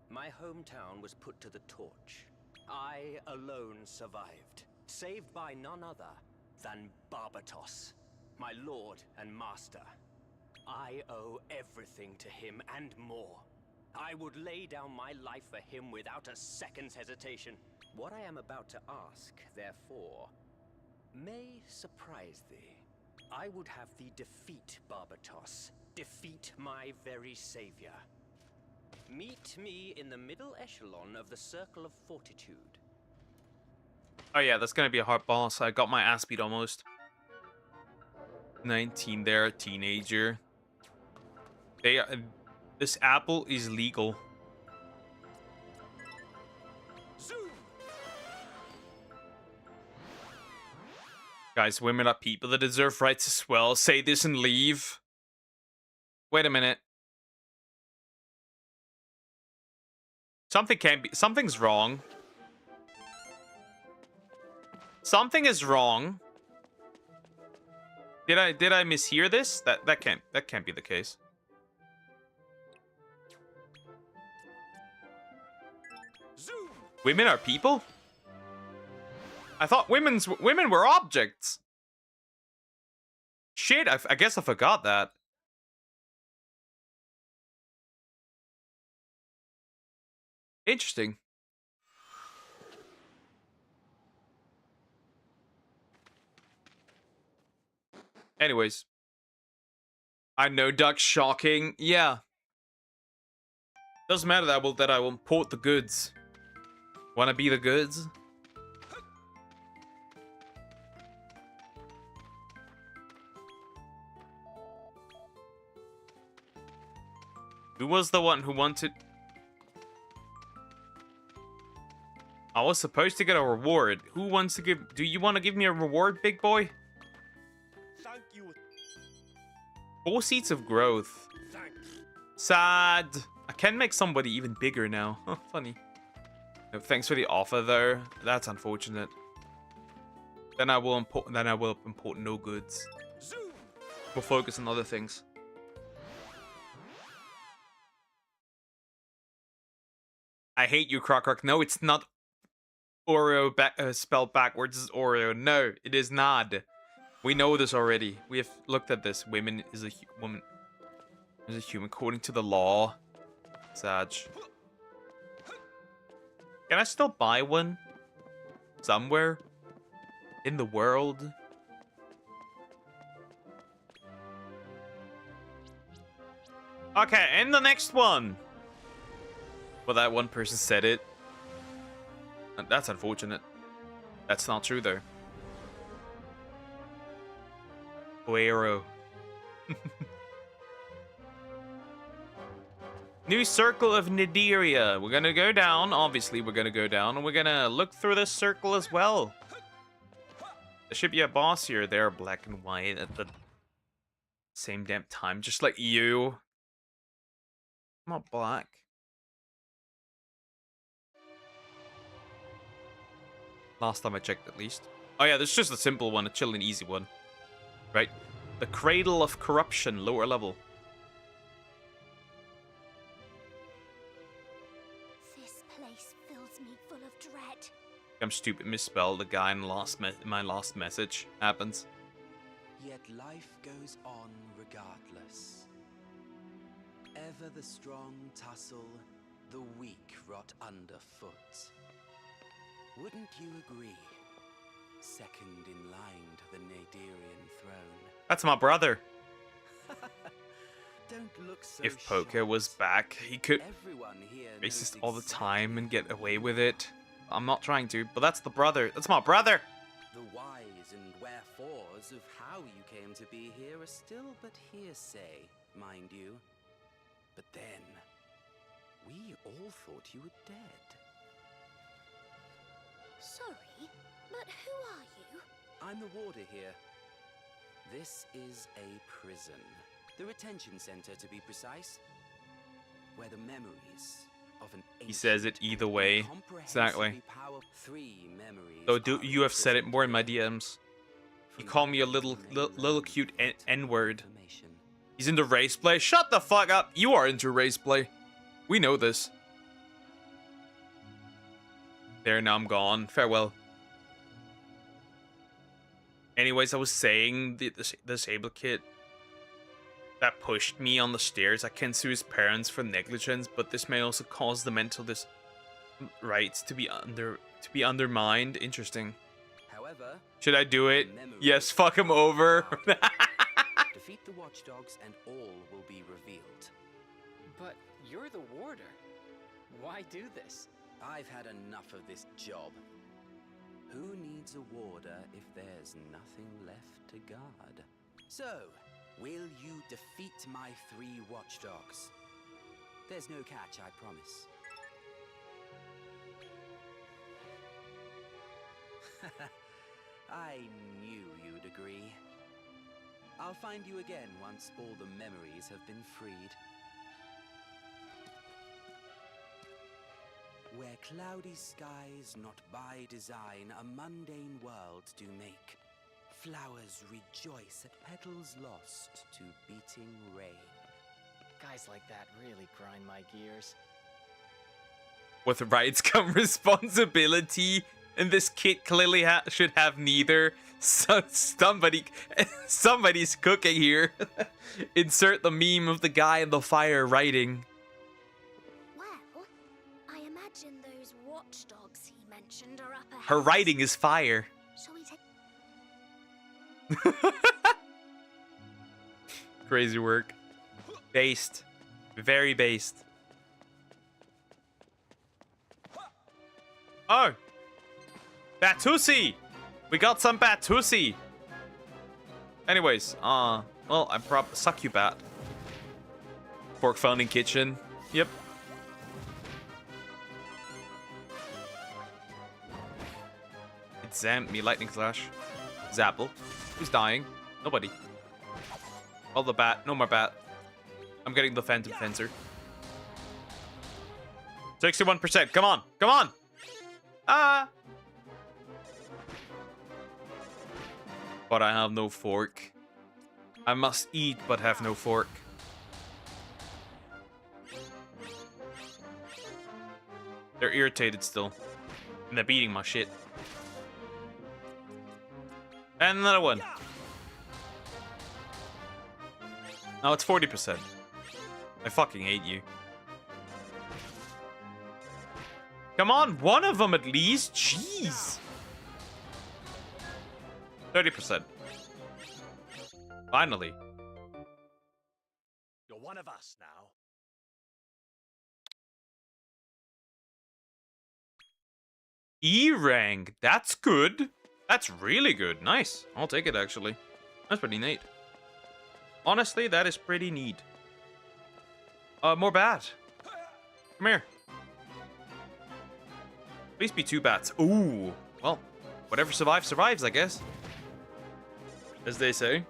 my hometown was put to the torch. I alone survived, saved by none other than Barbatos. my lord and master. I owe everything to him and more. I would lay down my life for him without a second's hesitation. What I am about to ask, therefore, may surprise thee. I would have thee defeat Barbatos. Defeat my very savior. Meet me in the middle echelon of the Circle of Fortitude. Oh yeah, that's gonna be a hard boss. I got my ass beat almost. 19 there, teenager. They are, this apple is legal. Zoom! Guys, women are people that deserve rights as well. Say this and leave. Wait a minute. Something's wrong. Something is wrong. Did I mishear this? That can't be the case. Zoom! Women are people? I thought women were objects. Shit, I guess I forgot that. Interesting. Anyways. I know, Duck, shocking. Yeah. Doesn't matter that I will import the goods. Wanna be the goods? Who was the one who wanted... I was supposed to get a reward. Who wants to give... Do you want to give me a reward, big boy? Thank you. 4 seats of growth. Thanks. Sad. I can make somebody even bigger now. Funny. No, thanks for the offer, though. That's unfortunate. Then I will import no goods. Zoom! We'll focus on other things. I hate you, Croc. No, it's not Oreo spelled backwards is Oreo. No, it is not. We know this already. We have looked at this. Woman is a woman. Is a human according to the law. Sag. Can I still buy one? Somewhere? In the world? Okay, and the next one. Well, that one person said it. That's unfortunate. That's not true, though. Guero. New circle of Nidiria. We're gonna go down. Obviously, we're gonna go down. And we're gonna look through this circle as well. There should be a boss here. They're black and white at the same damn time. Just like you. I'm not black. Last time I checked, at least. Oh yeah, there's just a simple one, a chill and easy one. Right? The Cradle of Corruption, lower level. This place fills me full of dread. I'm stupid, misspelled the guy in my last message. Happens. Yet life goes on regardless. Ever the strong tussle, the weak rot underfoot. Wouldn't you agree? Second in line to the Nadirian throne. That's my brother. Don't look so If Poker shocked. was back, he could Everyone here racist knows all the time and exactly get away with it. I'm not trying to, but that's the brother. That's my brother. the whys and wherefores of how you came to be here are still but hearsay, mind you. But then, we all thought you were dead. Sorry, but who are you? I'm the warder here. This is a prison. The retention center, to be precise. Where the memories of an He says it either way. Exactly. Three memories. Though are you have said it more in my imprisoned DMs. You from call me a the little cute N-word. information. He's into race play. Shut the fuck up. You are into race play. We know this. There, now I'm gone. Farewell. Anyways, I was saying the Sable kid that pushed me on the stairs. I can sue his parents for negligence, but this may also cause the mental rights to be undermined. Interesting. However, Should I do it? memory Yes, fuck him over. defeat the watchdogs and all will be revealed. But you're the warder. Why do this? I've had enough of this job. Who needs a warder if there's nothing left to guard? So, will you defeat my 3 watchdogs? There's no catch, I promise. I knew you'd agree. I'll find you again once all the memories have been freed. Where cloudy skies not by design a mundane world do make, flowers rejoice at petals lost to beating rain. Guys like that really grind my gears. With rights come responsibility, and this kid clearly should have neither. So somebody's cooking here. Insert the meme of the guy in the fire writing. Well, I imagine those watchdogs he mentioned are up ahead. Her writing is fire. Shall we take... Crazy work. Based. Very based. Oh! Batusi! We got some Batusi! Anyways, well, I'm suck you, Bat. Pork founding kitchen. Yep. It's me, Lightning Slash. Zapple. Who's dying? Nobody. All the Bat. No more Bat. I'm getting the Phantom Fencer. 61%. Come on. Come on. Ah. But I have no fork. I must eat but have no fork. They're irritated still. And they're beating my shit. And another one. No, it's 40%. I fucking hate you. Come on, one of them at least. Jeez. 30%. Finally. You're one of us now. E rank. That's good. That's really good. Nice. I'll take it, actually. That's pretty neat. Honestly, that is pretty neat. More bat. Come here. Please be 2 bats. Ooh. Well, whatever survives, survives, I guess. As they say.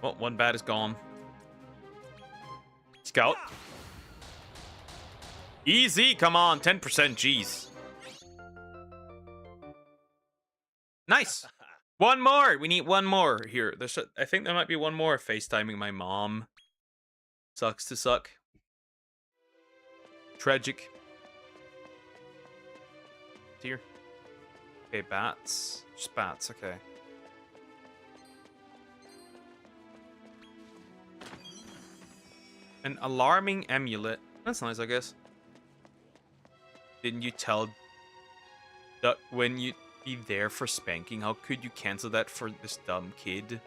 Well, 1 bat is gone. Scout. Easy, come on, 10%, jeez. Nice. 1 more. We need 1 more here. I think there might be 1 more. FaceTiming my mom. Sucks to suck. Tragic. Dear. Okay, bats. Just bats, okay. An alarming amulet. That's nice, I guess. Didn't you tell Duck when you be there for spanking? How could you cancel that for this dumb kid?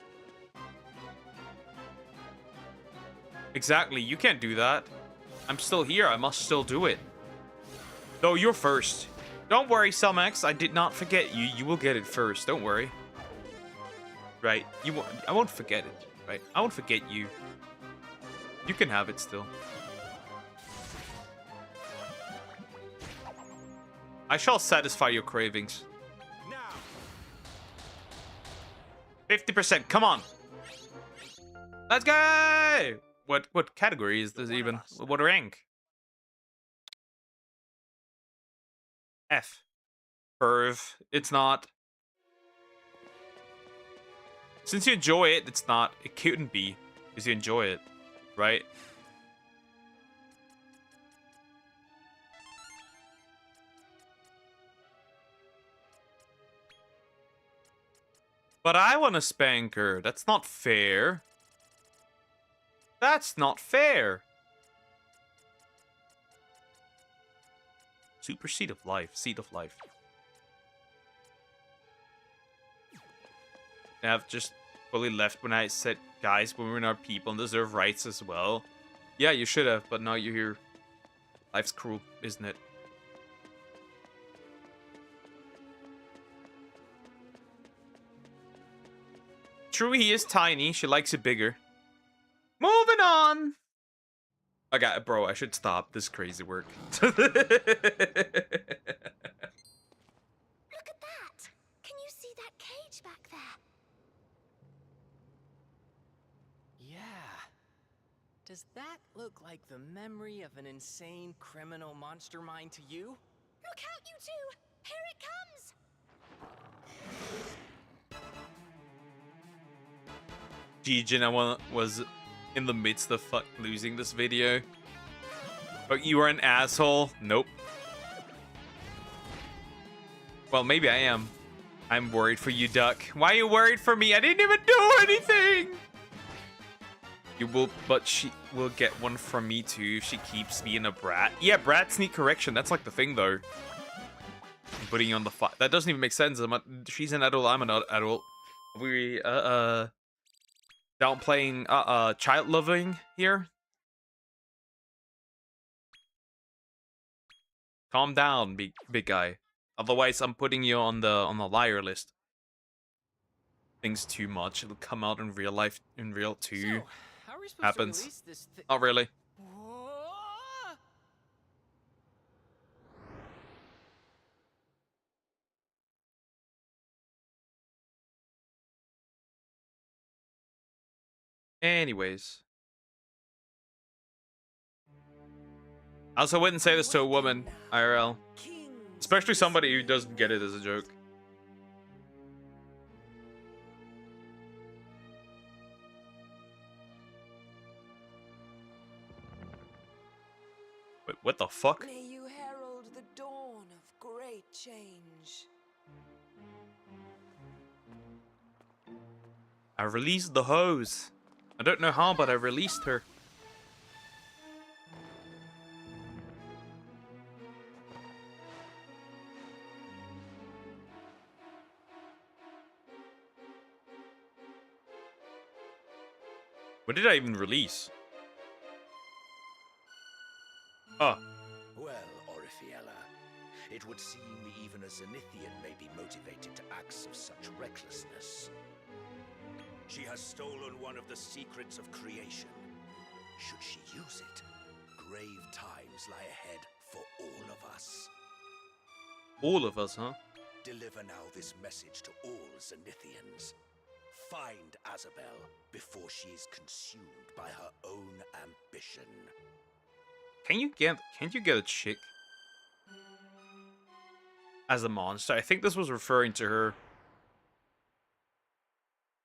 Exactly, you can't do that. I'm still here, I must still do it. No, you're first. Don't worry, Selmax, I did not forget you. You will get it first, don't worry. Right, I won't forget it, right? I won't forget you. You can have it still. I shall satisfy your cravings. 50%, come on. Let's go! What category is this even? What rank? F. Perv. It's not. Since you enjoy it, it's not. It couldn't be. Because you enjoy it. Right? But I want to spank her. That's not fair. That's not fair. Super Seed of Life. Seed of Life. I've just fully left when I said, guys, women are people and deserve rights as well. Yeah, you should have, but now you're here. Life's cruel, isn't it? True, he is tiny. She likes it bigger. Moving on. Okay, bro, I should stop this crazy work. Look at that! Can you see that cage back there? Yeah. Does that look like the memory of an insane criminal monster mind to you? Look out, you two! Here it comes! Jin, I was in the midst of losing this video. But you are an asshole. Nope. Well, maybe I am. I'm worried for you, Duck. Why are you worried for me? I didn't even do anything! You will, but she will get one from me too if she keeps being a brat. Yeah, brats need correction. That's like the thing, though. I'm putting you on the fight. That doesn't even make sense. She's an adult. I'm an adult. We, downplaying, child loving here. Calm down, big guy. Otherwise, I'm putting you on the liar list. Things too much. It'll come out in real life, in real too. So, how are we supposed Happens. to release this Not really. Whoa! Anyways. I also wouldn't say this to a woman, IRL. Especially somebody who doesn't get it as a joke. Wait, what the fuck? May you herald the dawn of great change. I released the hose. I don't know how, but I released her. What did I even release? Oh. Well, Orifiella, it would seem even a Zenithian may be motivated to acts of such recklessness. She has stolen one of the secrets of creation. Should she use it, grave times lie ahead for all of us. All of us, huh? Deliver now this message to all Zenithians. Find Azabel before she is consumed by her own ambition. Can't you get a chick as a monster? I think this was referring to her.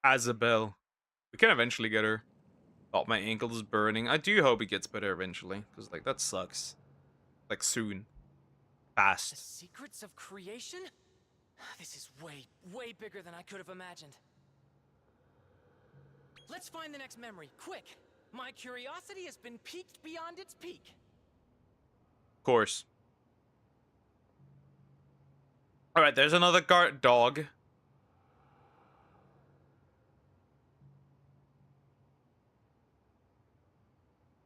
Azabel. We can eventually get her. Oh, my ankle is burning. I do hope it gets better eventually, because like that sucks. Like soon. The Fast. secrets of creation? This is way bigger than I could have imagined. Let's find the next memory, quick! My curiosity has been piqued beyond its peak. Of course. Alright, there's another guard dog.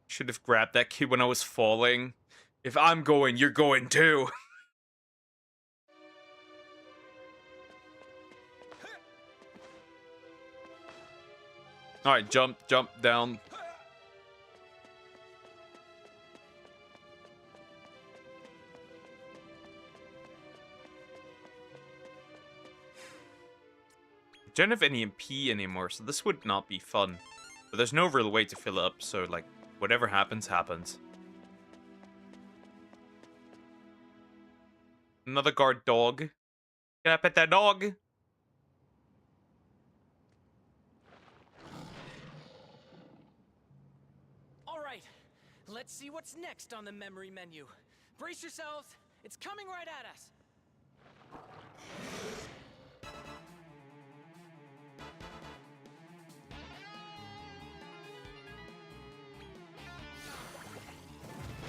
Should have grabbed that kid when I was falling. If I'm going, you're going too. Alright, jump down. I don't have any MP anymore, so this would not be fun. But there's no real way to fill it up, so like, whatever happens, happens. Another guard dog. Can I pet that dog? Let's see what's next on the memory menu. Brace yourselves, it's coming right at us.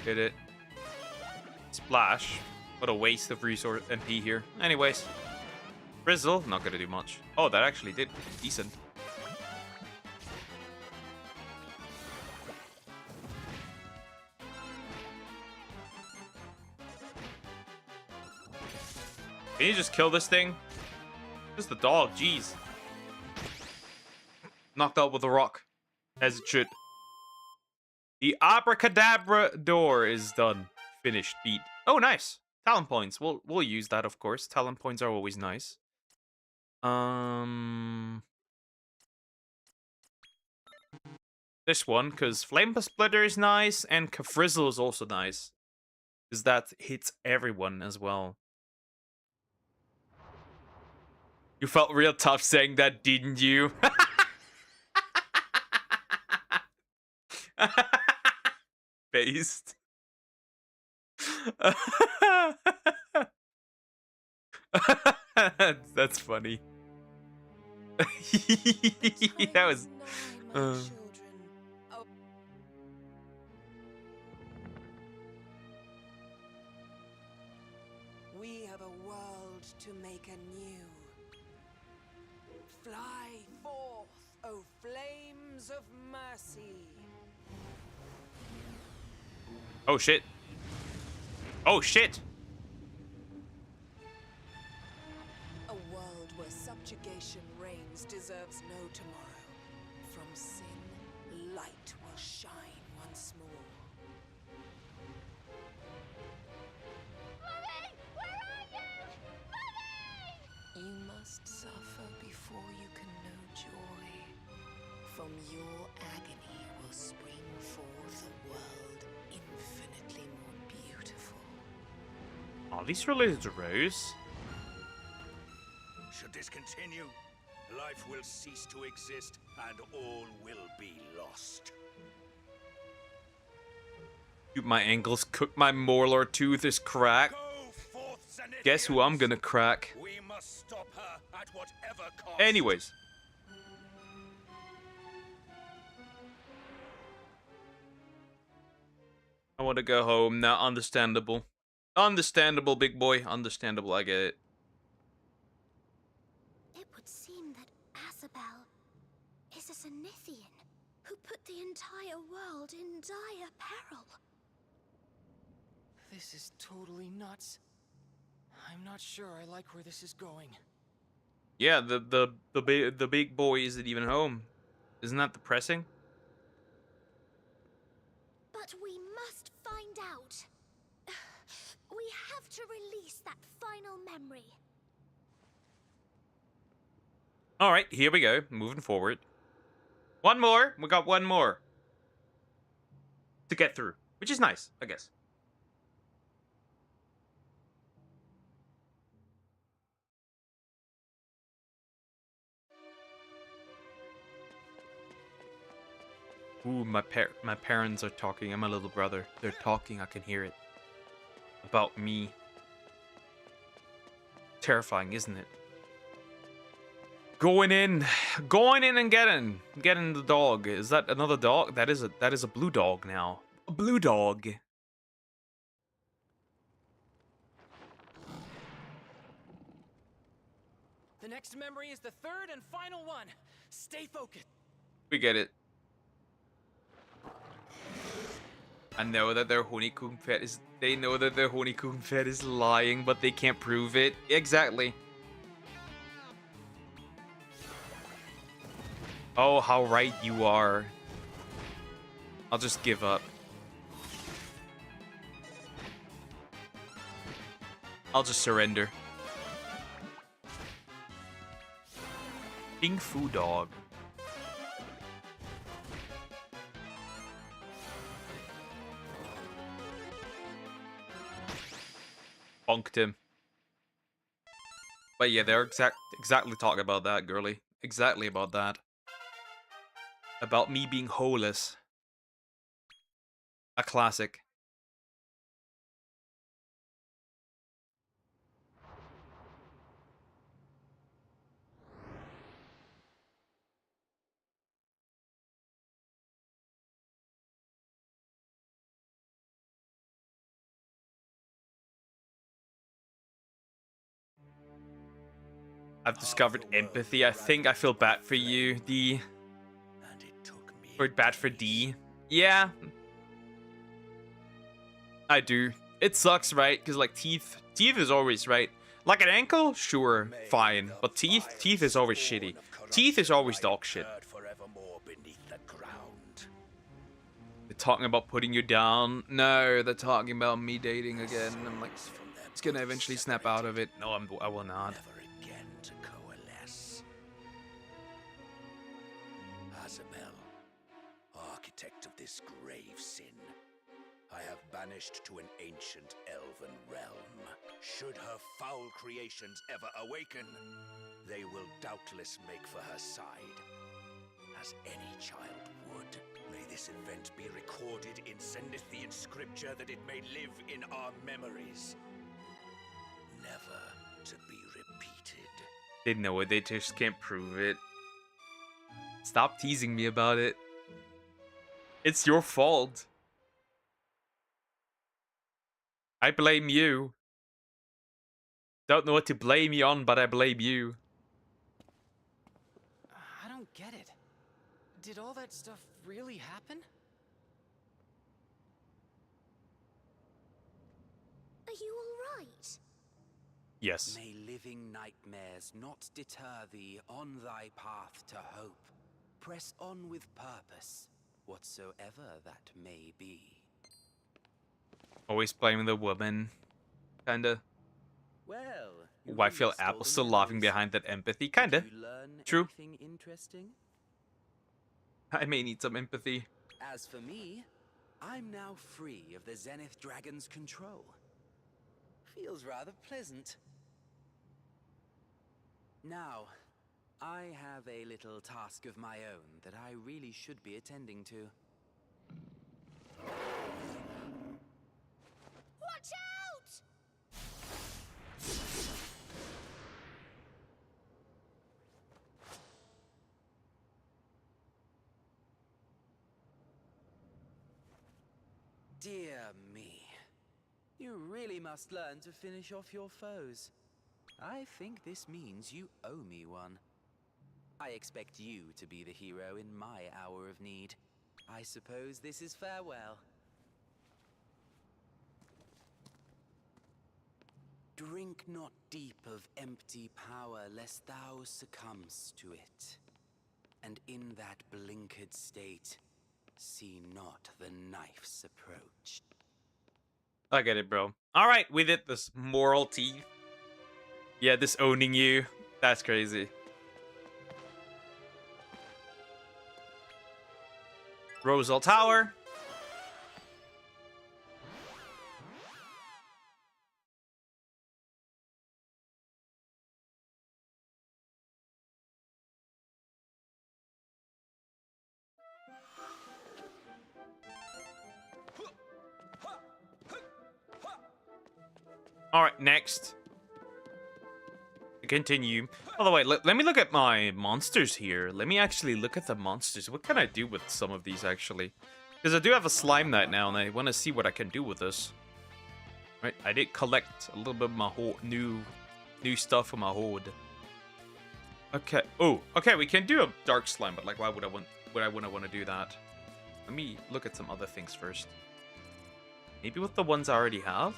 Hit it. Splash. What a waste of resource MP here. Anyways. Frizzle, not gonna do much. Oh, that actually did decent. Can you just kill this thing? Just the dog, jeez. Knocked out with a rock. As it should. The abracadabra door is done. Finished. Beat. Oh, nice. Talent points. We'll use that, of course. Talent points are always nice. This one, because Flame Splitter is nice, and Frizzle is also nice. Because that hits everyone as well. You felt real tough saying that, didn't you? Based. That's funny. That was. We have a world to make anew. Fly forth, O flames of mercy. Oh shit. Oh shit. A world where subjugation reigns deserves no tomorrow. From sin, light will shine once more. Mummy! Where are you? Mummy! You must suffer before you can know joy. From your agony will spring forth a world infinitely more beautiful. Are these related to Rose? Should this continue, life will cease to exist and all will be lost. Dude, my ankles cook. My molar tooth is cracked. Go forth, Zenithians. Guess who I'm gonna crack? We must stop her at whatever cost. Anyways. I want to go home now. Understandable. Understandable, big boy. Understandable, I get it. It would seem that Asabel is a Zenithian who put the entire world in dire peril. This is totally nuts. I'm not sure I like where this is going. Yeah, the big boy isn't even home. Isn't that depressing? But we must find out. We have to release that final memory. All right, here we go. Moving forward. One more. We got one more to get through, which is nice, I guess. Ooh, my parents are talking, and my little brother. They're talking, I can hear it. About me. Terrifying, isn't it? Going in and getting the dog. Is that another dog? That is a blue dog now. A blue dog. The next memory is the third and final one. Stay focused. We get it. I know that their honeycomb fed is. They know that their honeycomb fed is lying, but they can't prove it. Exactly. Oh, how right you are. I'll just give up. I'll just surrender. Ping Fu Dog. Bonked him. But yeah, they're exactly talking about that, girly. Exactly about that. About me being holeless. A classic. I've discovered empathy. I think I feel bad for you, D. And it took me Or bad for D. Yeah. I do. It sucks, right? Because, like, teeth is always, right? Like an ankle? Sure, fine. But teeth is always shitty. Teeth is always dog shit. forevermore beneath the ground. They're talking about putting you down. No, they're talking about me dating again. I'm like, it's gonna eventually snap out of it. No, I will not. Never again to coalesce. Azabel, architect of this grave sin, I have banished to an ancient elven realm. Should her foul creations ever awaken, they will doubtless make for her side, as any child would. May this event be recorded in Zenithian scripture that it may live in our memories, never to be repeated. They know it, they just can't prove it. Stop teasing me about it. It's your fault. I blame you. Don't know what to blame you on, but I blame you. I don't get it. Did all that stuff really happen? Are you all right? Yes. May living nightmares not deter thee on thy path to hope. Press on with purpose, whatsoever that may be. Always blaming the woman. Kinda. Well, you Why feel restore Apple the still laughing memories. behind that empathy? Kinda. Did you learn True. anything interesting? I may need some empathy. As for me, I'm now free of the Zenith Dragon's control. Feels rather pleasant. Now, I have a little task of my own that I really should be attending to. Watch out! Dear me. You really must learn to finish off your foes. I think this means you owe me one. I expect you to be the hero in my hour of need. I suppose this is farewell. Drink not deep of empty power, lest thou succumbst to it. And in that blinkered state, see not the knife's approach. I get it, bro. Alright, we did this moral teeth. Yeah, this owning you. That's crazy. Rosal Tower. Alright, next. Continue. By the way, let me look at my monsters here. Let me actually look at the monsters. What can I do with some of these, actually? Because I do have a Slime Knight now, and I want to see what I can do with this. Right, I did collect a little bit of my new stuff for my horde. Okay. Oh, okay, we can do a Dark Slime, but like, why would I want to do that? Let me look at some other things first. Maybe with the ones I already have?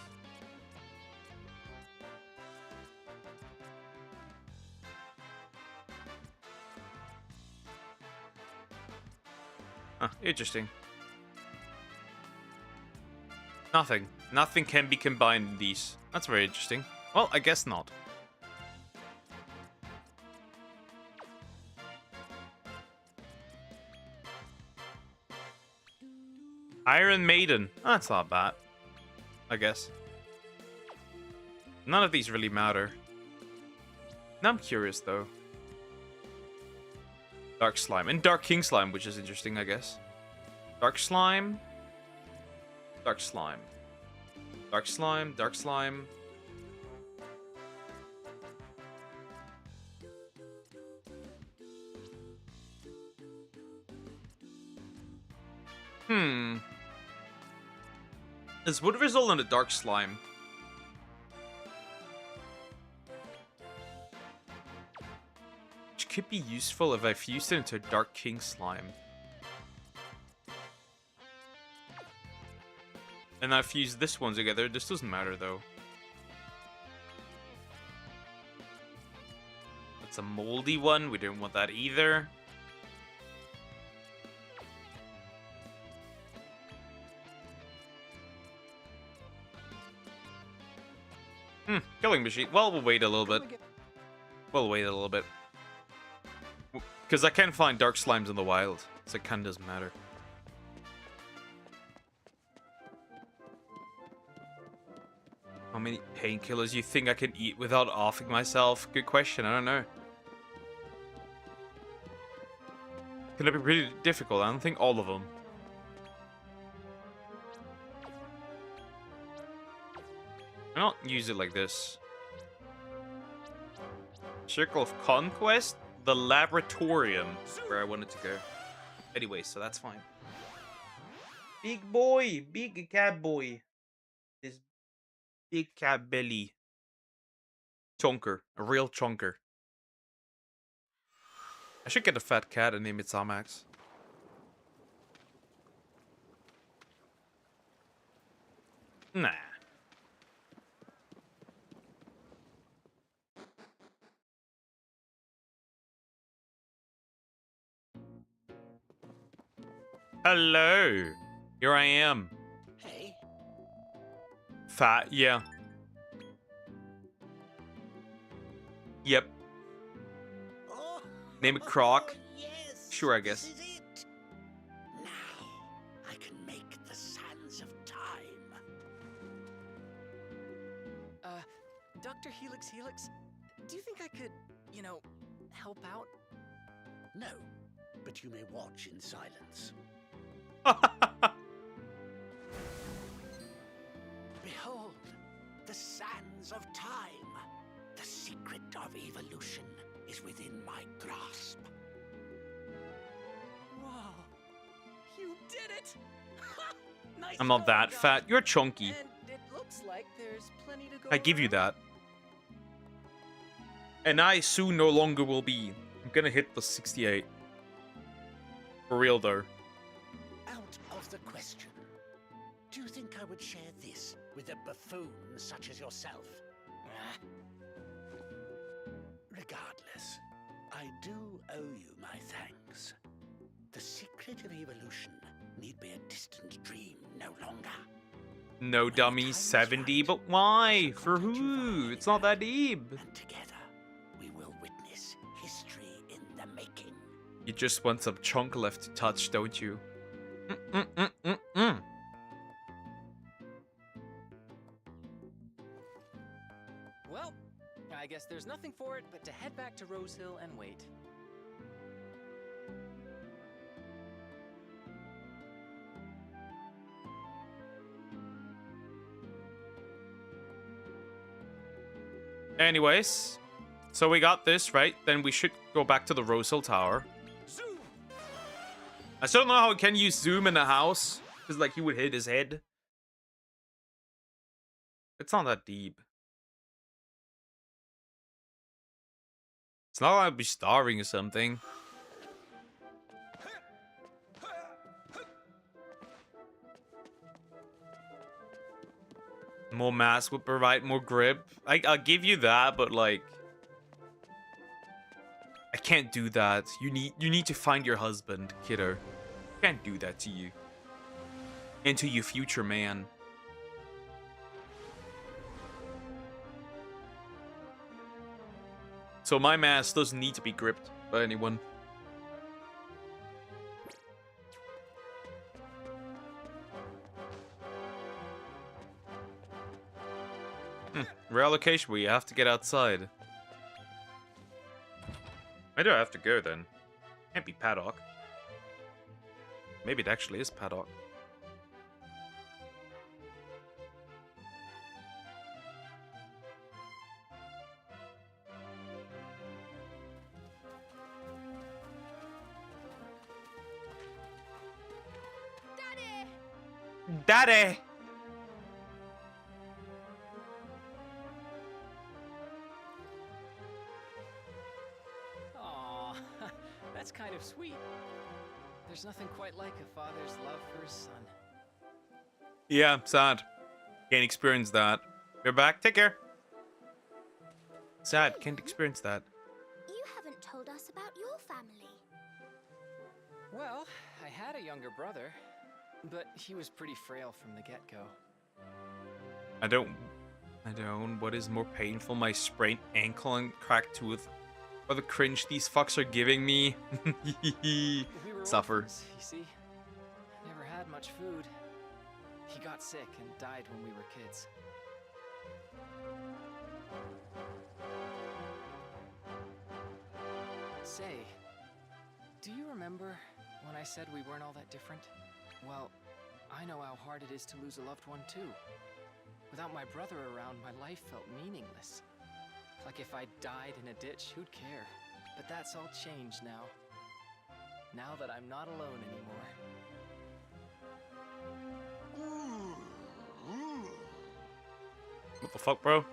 Huh, interesting. Nothing. Nothing can be combined in these. That's very interesting. Well, I guess not. Iron Maiden. That's not bad. I guess. None of these really matter. Now I'm curious, though. Dark Slime. And Dark King Slime, which is interesting, I guess. Dark Slime. Dark slime. Dark slime, dark slime. This would result in a dark slime. Which could be useful if I fused it into a dark king slime. And I fused this one together. This doesn't matter though. That's a moldy one. We don't want that either. Killing machine. Well, we'll wait a little bit. We'll wait a little bit. Because I can find dark slimes in the wild. So it kind of doesn't matter. How many painkillers you think I can eat without offing myself? Good question. I don't know. Can it be pretty difficult? I don't think all of them. I don't use it like this. Circle of Conquest? The Laboratorium. Where I wanted to go. Anyway, so that's fine. Big boy! Big cat boy. This big cat belly. Chonker. A real chonker. I should get a fat cat and name it Samax. Nah. Hello. Here I am. Hey, Fat, yeah. Yep. oh, Name it Croc. yes, Sure, I guess. This is it. Now I can make the sands of time. Dr. Helix, do you think I could, help out? No, but you may watch in silence. Behold, the sands of time. The secret of evolution is within my grasp. Whoa, you did it! Nice I'm not going, that Doc. fat. You're chunky. And it looks like there's plenty to go I give you around. that. And I soon no longer will be. I'm gonna hit the 68. For real though. Out of the question. Do you think I would share this with a buffoon such as yourself? Regardless, I do owe you my thanks. The secret of evolution need be a distant dream no longer. No dummy, 70, but why? For who? It's not that deep. And together, we will witness history in the making. You just want some chunk left to touch, don't you? Well, I guess there's nothing for it but to head back to Rose Hill and wait. Anyways, so we got this, right? Then we should go back to the Rose Hill Tower. Zoom! I still don't know how we can use zoom in the house. Because, like, he would hit his head. It's not that deep. It's not like I'd be starving or something. More mass would provide more grip. I'll give you that, but like, I can't do that. You need to find your husband, kiddo. Can't do that to you. And to your future man. So my mass doesn't need to be gripped by anyone. Rare location where you have to get outside. Where do I have to go then? Can't be Paddock. Maybe it actually is Paddock. Daddy! Aw, that's kind of sweet. There's nothing quite like a father's love for his son. Yeah, sad. Can't experience that. You're back. Take care. Sad. Can't experience that. You haven't told us about your family. Well, I had a younger brother, but he was pretty frail from the get-go. I don't. What is more painful, my sprained ankle and cracked tooth, or the cringe these fucks are giving me? We were Suffer. orphans, you see. Never had much food. He got sick and died when we were kids. Say, do you remember when I said we weren't all that different? Well, I know how hard it is to lose a loved one too. Without my brother around, my life felt meaningless. Like if I died in a ditch, who'd care? But that's all changed now. Now that I'm not alone anymore. What the fuck, bro?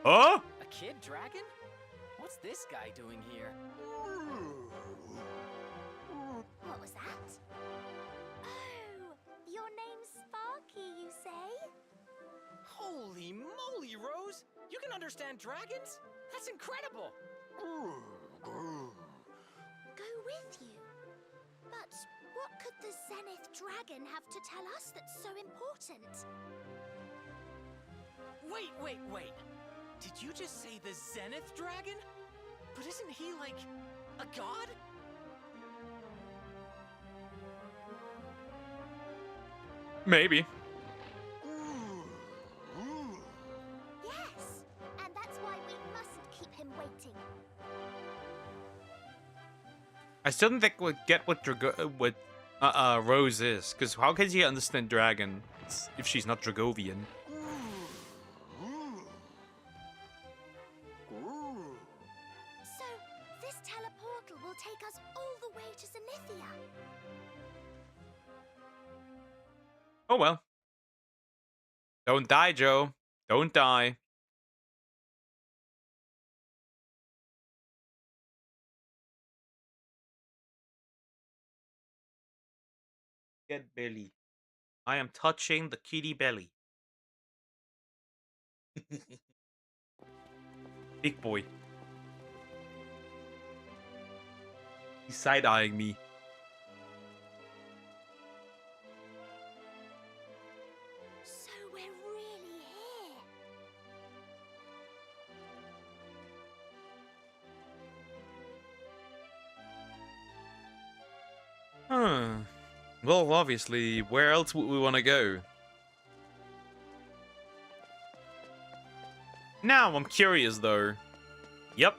Oh! A kid dragon? What's this guy doing here? What was that? Oh, your name's Sparky, you say? Holy moly, Rose! You can understand dragons? That's incredible! Go with you. But what could the Zenith Dragon have to tell us that's so important? Wait. Did you just say the Zenith Dragon? But isn't he like a god? Maybe. Yes, and that's why we mustn't keep him waiting. I still don't think we get what Rose is, because how can she understand dragon if she's not Dragovian? So, this teleportal will take us all the way to Zenithia. Oh well. Don't die, Joe. Don't die. Get belly. I am touching the kitty belly. Big boy. He's side-eyeing me. So we're really here. Huh. Well, obviously, where else would we want to go? Now I'm curious, though. Yep.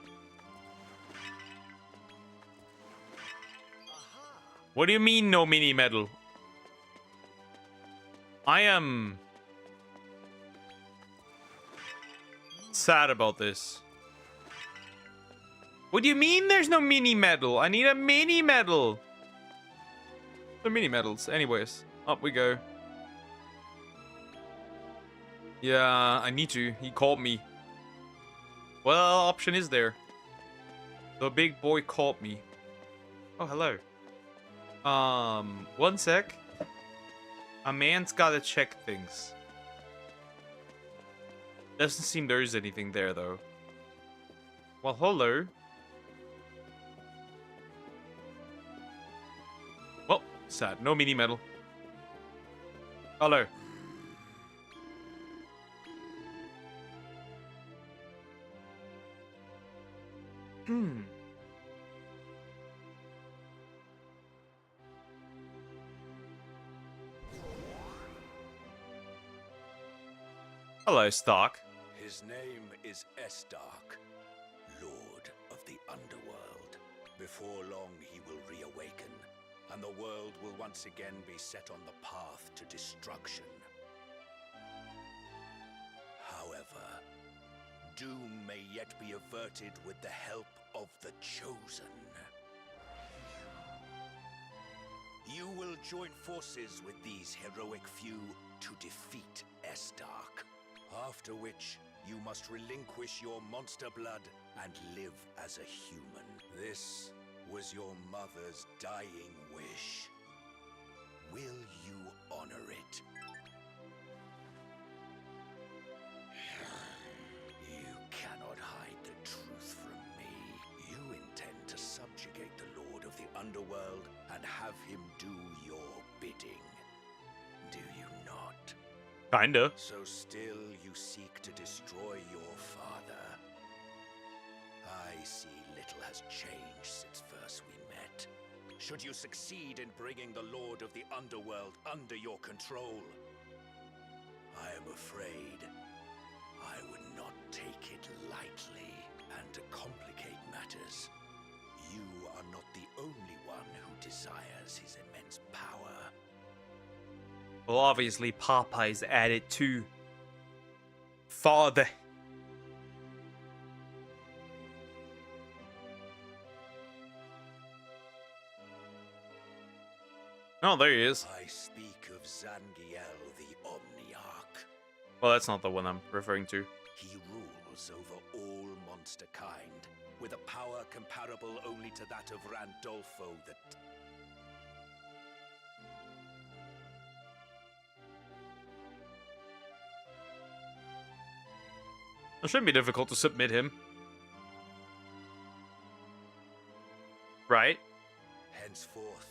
What do you mean, no mini medal? I am sad about this. What do you mean there's no mini medal? I need a mini medal. The mini medals. Anyways, up we go. Yeah, I need to. He called me. What option is there? The big boy called me. Oh, hello. One sec. A man's gotta check things. Doesn't seem there's anything there, though. Well, hello. Well, sad. No mini medal. Hello. Hello, Stark. His name is Estark, Lord of the Underworld. Before long, he will reawaken, and the world will once again be set on the path to destruction. However, doom may yet be averted with the help of the Chosen. join forces with these heroic few to defeat Estark. After which, you must relinquish your monster blood and live as a human. This was your mother's dying wish. Will you honor it? You cannot hide the truth from me. You intend to subjugate the Lord of the Underworld and have him do your bidding. Do you not? Kinda. So still you seek to destroy your father. I see little has changed since first we met. Should you succeed in bringing the Lord of the Underworld under your control, I am afraid I would not take it lightly. And to complicate matters, you are not the only one who desires his immense power. Well, obviously, Popeye's added to father. Oh, there he is. I speak of Zangiel the Omniarch. Well, that's not the one I'm referring to. He rules over all monster kind, with a power comparable only to that of Randolfo the... It shouldn't be difficult to submit him. Right? Henceforth,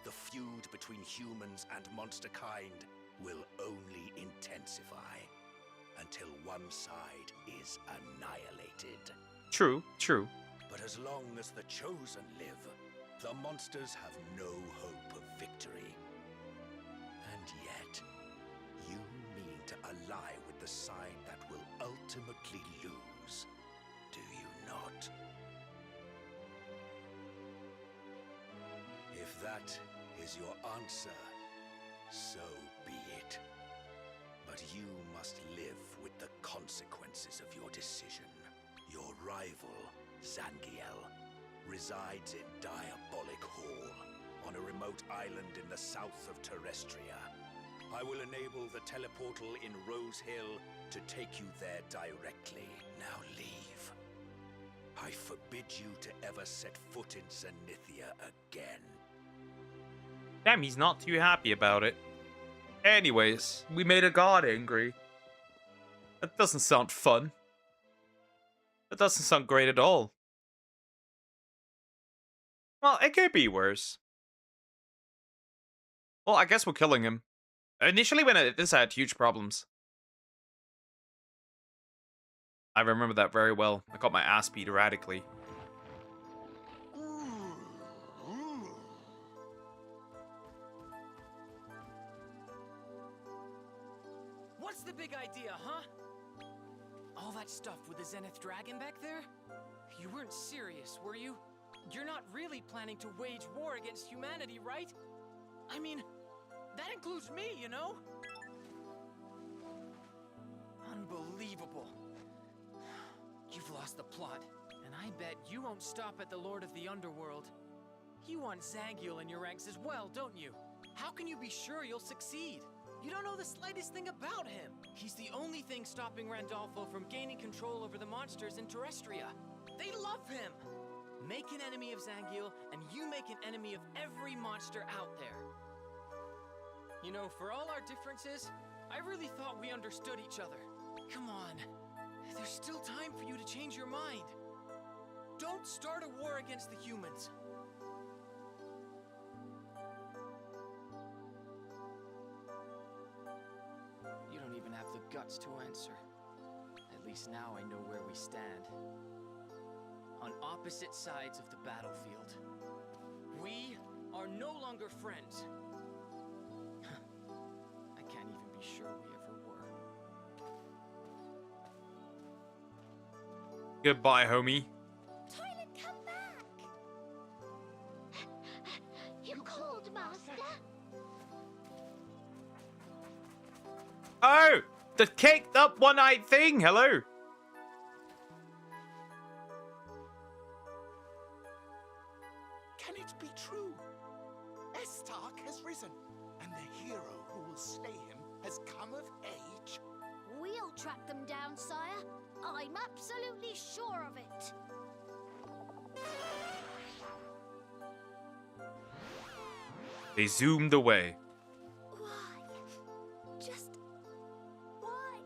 the feud between humans and monster kind will only intensify until one side is annihilated. True, true. But as long as the Chosen live, the monsters have no hope of victory. And yet, you mean to ally with the side that will ultimately lose, do you not? If that is your answer, so be it. But you must live with the consequences of your decision. Your rival, Zangiel, resides in Diabolic Hall, on a remote island in the south of Terrestria. I will enable the teleportal in Rose Hill to take you there directly. Now leave. I forbid you to ever set foot in Zenithia again. Damn, he's not too happy about it. Anyways, we made a god angry. That doesn't sound fun. That doesn't sound great at all. Well, it could be worse. Well, I guess we're killing him. Initially, when I did this, I had huge problems. I remember that very well. I got my ass beat erratically. What's the big idea, huh? All that stuff with the Zenith Dragon back there? You weren't serious, were you? You're not really planning to wage war against humanity, right? I mean, that includes me, you know? Unbelievable. You've lost the plot, and I bet you won't stop at the Lord of the Underworld. You want Zangiel in your ranks as well, don't you? How can you be sure you'll succeed? You don't know the slightest thing about him. He's the only thing stopping Randolfo from gaining control over the monsters in Terrestria. They love him! Make an enemy of Zangiel, and you make an enemy of every monster out there. You know, for all our differences, I really thought we understood each other. Come on. There's still time for you to change your mind. Don't start a war against the humans. You don't even have the guts to answer. At least now I know where we stand. On opposite sides of the battlefield. We are no longer friends. I can't even be sure we ever were. Goodbye, homie. Toilet, come back! You called, Master? Oh! The caked up one-eyed thing! Hello! Can it be true? Estark has has risen, and the hero who will slay him has come of age. We'll track them down, sire. I'm absolutely sure of it. They zoomed away. Why? Just why?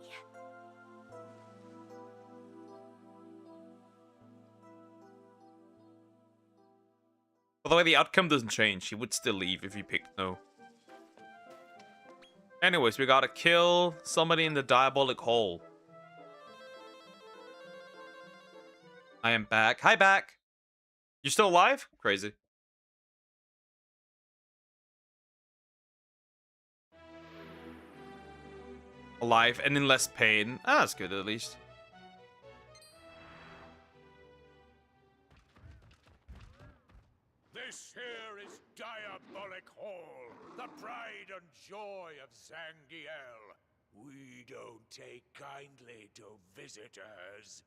By the way, the outcome doesn't change. He would still leave if he picked no. Anyways, we gotta kill somebody in the diabolic hole. I am back. Hi, back. You still alive? Crazy. Alive and in less pain. Ah, that's good at least. This here is Diabolic Hall, the pride and joy of Zangiel. We don't take kindly to visitors.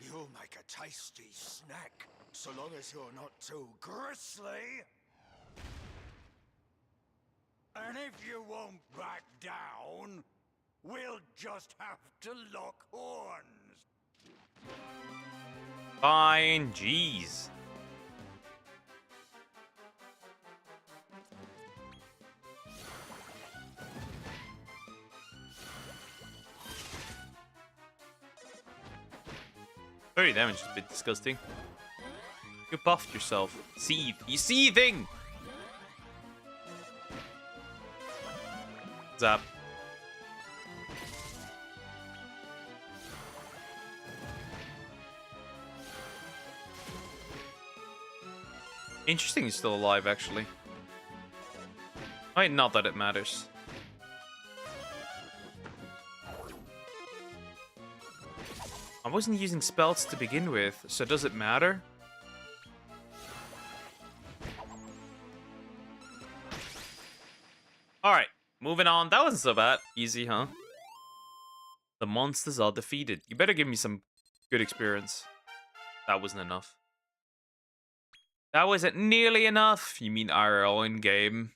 You'll make a tasty snack, so long as you're not too grisly. And if you won't back down, we'll just have to lock horns. Fine. Jeez. Very damage is a bit disgusting. You buffed yourself. Seethe. You seething! Zap. Interesting he's still alive, actually. Right, not that it matters. I wasn't using spells to begin with, so does it matter? Alright, moving on. That wasn't so bad. Easy, huh? The monsters are defeated. You better give me some good experience. That wasn't enough. That wasn't nearly enough. You mean IRL in game?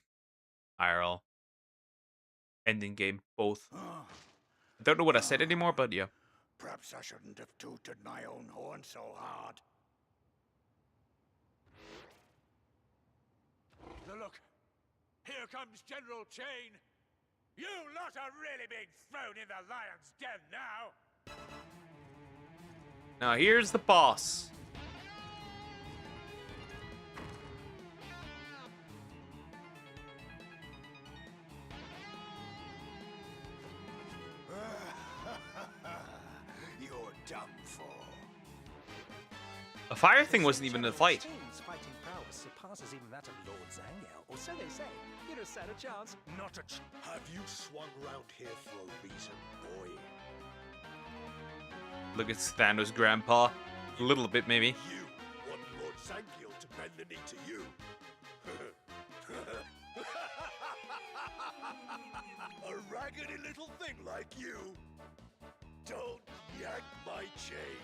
IRL. And in game, both. I don't know what I said anymore, but yeah. Perhaps I shouldn't have tooted my own horn so hard. Look, here comes General Chain. You lot are really being thrown in the lion's den now. Now here's the boss. You're done for. The fire thing wasn't even a fight. Chain's fighting prowess surpasses even that of Lord Zangiel, or so they say. You don't stand a chance. Not a Have you swung round here for a reason, boy? Look at Thanos' grandpa. A little bit, maybe. You want Lord Zangiel to bend the knee to you? A raggedy little thing like you? Don't yank my chain.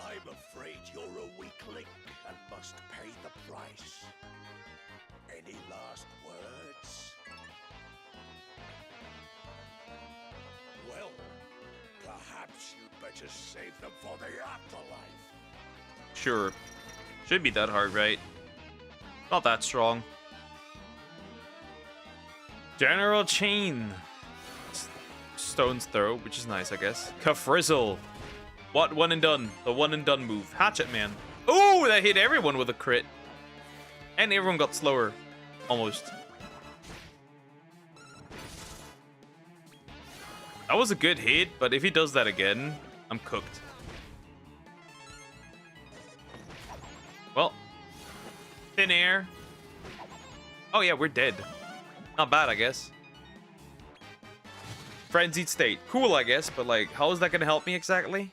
I'm afraid you're a weakling and must pay the price. Any last words? Well, perhaps you'd better save them for the afterlife. Sure. Should be that hard, right? Not that strong. General Chain. Stone's Throw, which is nice, I guess. Kafrizzle. What one and done? The one and done move. Hatchet Man. Ooh, that hit everyone with a crit. And everyone got slower. Almost. That was a good hit, but if he does that again, I'm cooked. Well. Thin air. Oh yeah, we're dead. Not bad, I guess. Frenzied state. Cool, I guess, but like, how is that gonna help me exactly?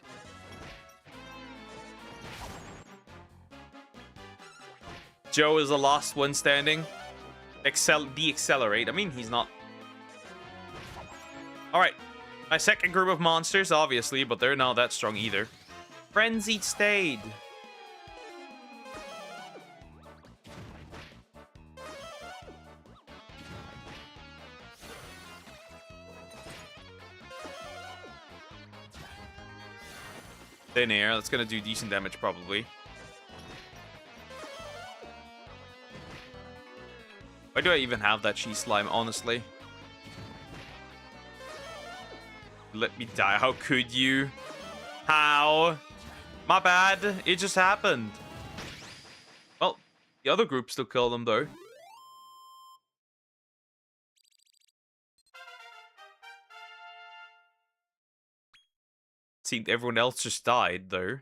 Joe is the last one standing. Deaccelerate. I mean, he's not. Alright. My second group of monsters, obviously, but they're not that strong either. Frenzied state. Thin air. That's gonna do decent damage, probably. Why do I even have that cheese slime, honestly? Let me die. How could you? How? My bad. It just happened. Well, the other group still killed them, though. Seemed everyone else just died, though.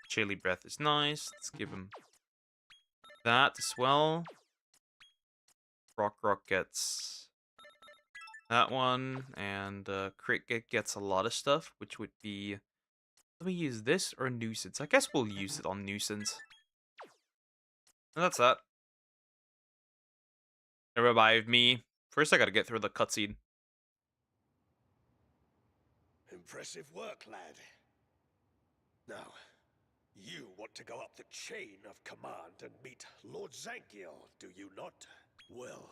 Chili breath is nice. Let's give him that as well. Rock gets that one, and Cricket gets a lot of stuff, which would be... Let me use this or Nuisance. I guess we'll use it on Nuisance. And that's that. It revived me. First, I gotta get through the cutscene. Impressive work, lad. Now, you want to go up the chain of command and meet Lord Zangiel, do you not? Well,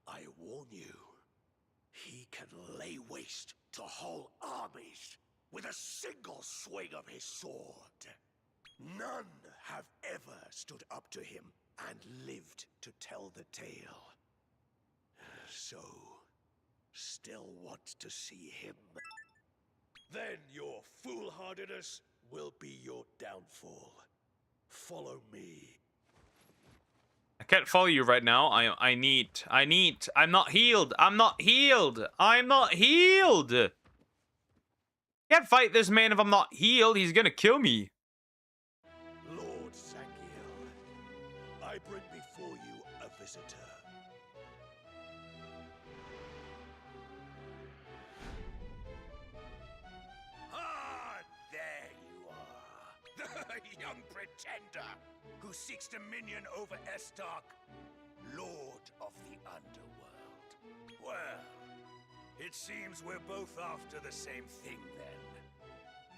I warn you, he can lay waste to whole armies with a single swing of his sword. None have ever stood up to him and lived to tell the tale. So, still want to see him? Then your foolhardiness will be your downfall. Follow me. I can't follow you right now. I'm not healed. I'm not healed. Can't fight this man if I'm not healed. He's gonna kill me. Lord Zangiel, I bring before you a visitor. Ah, there you are. The young pretender who seeks dominion over Estark, Lord of the Underworld. Well, it seems we're both after the same thing then.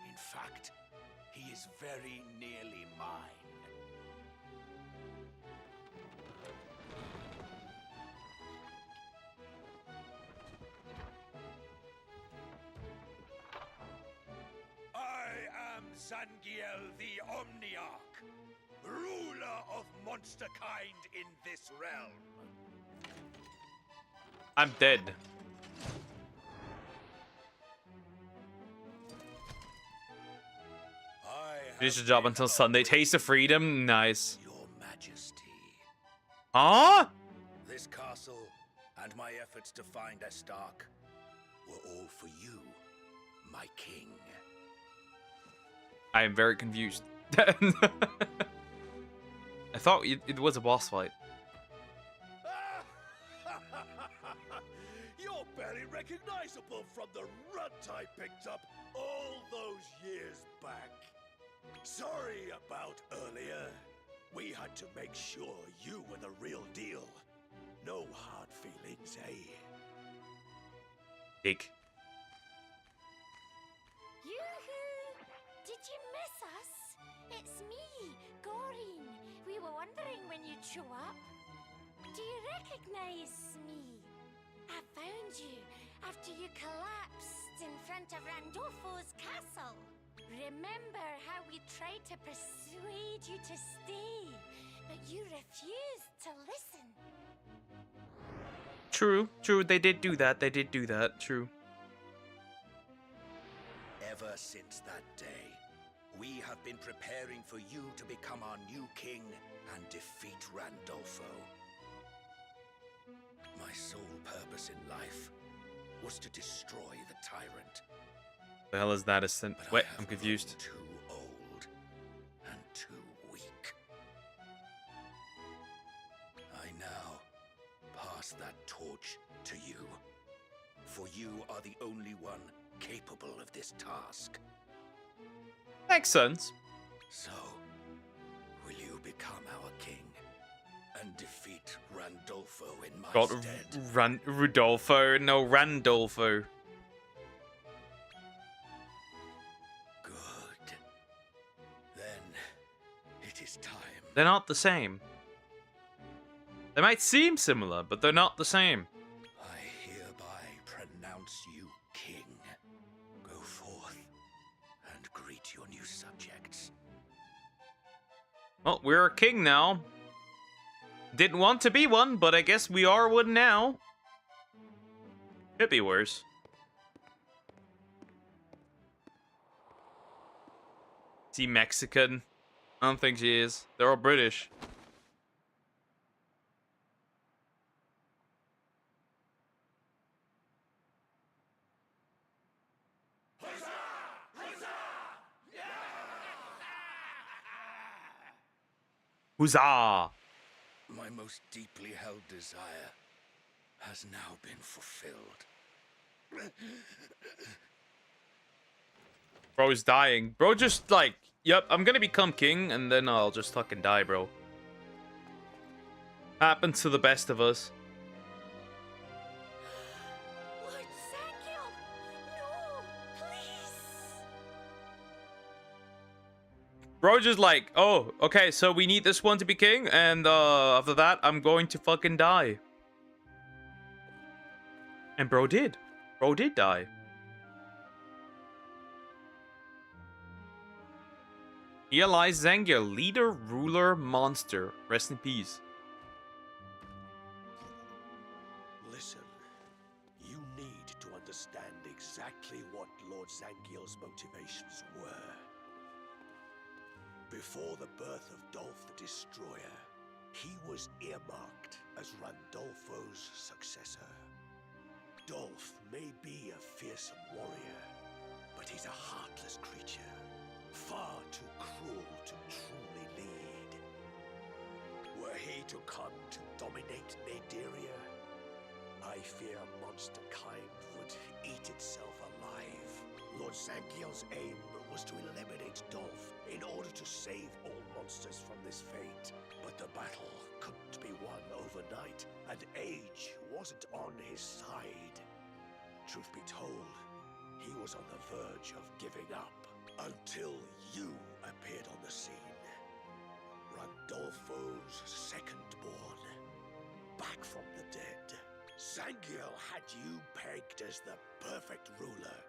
In fact, he is very nearly mine. I am Zangiel the Omniarch, ruler of monsterkind in this realm. I'm dead. Finish the job until Sunday. Taste of freedom. Nice. Your Majesty. Huh? This castle and my efforts to find Estark were all for you, my king. I am very confused. I thought it was a boss fight. You're barely recognizable from the runt I picked up all those years back. Sorry about earlier. We had to make sure you were the real deal. No hard feelings, eh? Dick. Yoo-hoo! Did you miss us? It's me, Goreen. We were wondering when you'd show up. Do you recognize me? I found you after you collapsed in front of Randolfo's castle. Remember how we tried to persuade you to stay, but you refused to listen. True. They did do that. True. Ever since that day, we have been preparing for you to become our new king and defeat Randolfo. My sole purpose in life was to destroy the tyrant. The hell is that? Wait, I'm confused. Too old and too weak. I now pass that torch to you, for you are the only one capable of this task. Makes sense. So, will you become our king and defeat Randolfo in my Got stead? Rudolfo, no Randolfo. Good. Then it is time. They're not the same. They might seem similar, but they're not the same. I hereby pronounce you king. Go forth and greet your new subjects. Well, we're a king now. Didn't want to be one, but I guess we are one now. Could be worse. Is he Mexican? I don't think she is. They're all British. Huzzah! My most deeply held desire has now been fulfilled. Bro's dying. Bro just like, yep, I'm gonna become king and then I'll just fucking die, bro. Happens to the best of us. Lord Zangiel! No! Please! Bro just like, oh, okay, so we need this one to be king, and after that, I'm going to fucking die. And bro did. Bro did die. Here lies Zangiel, leader, ruler, monster. Rest in peace. Listen, you need to understand exactly what Lord Zangiel's motivations were. Before the birth of Dolph the Destroyer, he was earmarked as Randolfo's successor. Dolph may be a fearsome warrior, but he's a heartless creature, far too cruel to truly lead. Were he to come to dominate Naderia, I fear monster kind would eat itself alive. Lord Zangiel's aim was to eliminate Dolph in order to save all monsters from this fate. But the battle couldn't be won overnight, and age wasn't on his side. Truth be told, he was on the verge of giving up until you appeared on the scene. Randolfo's second-born, back from the dead. Zangiel had you pegged as the perfect ruler,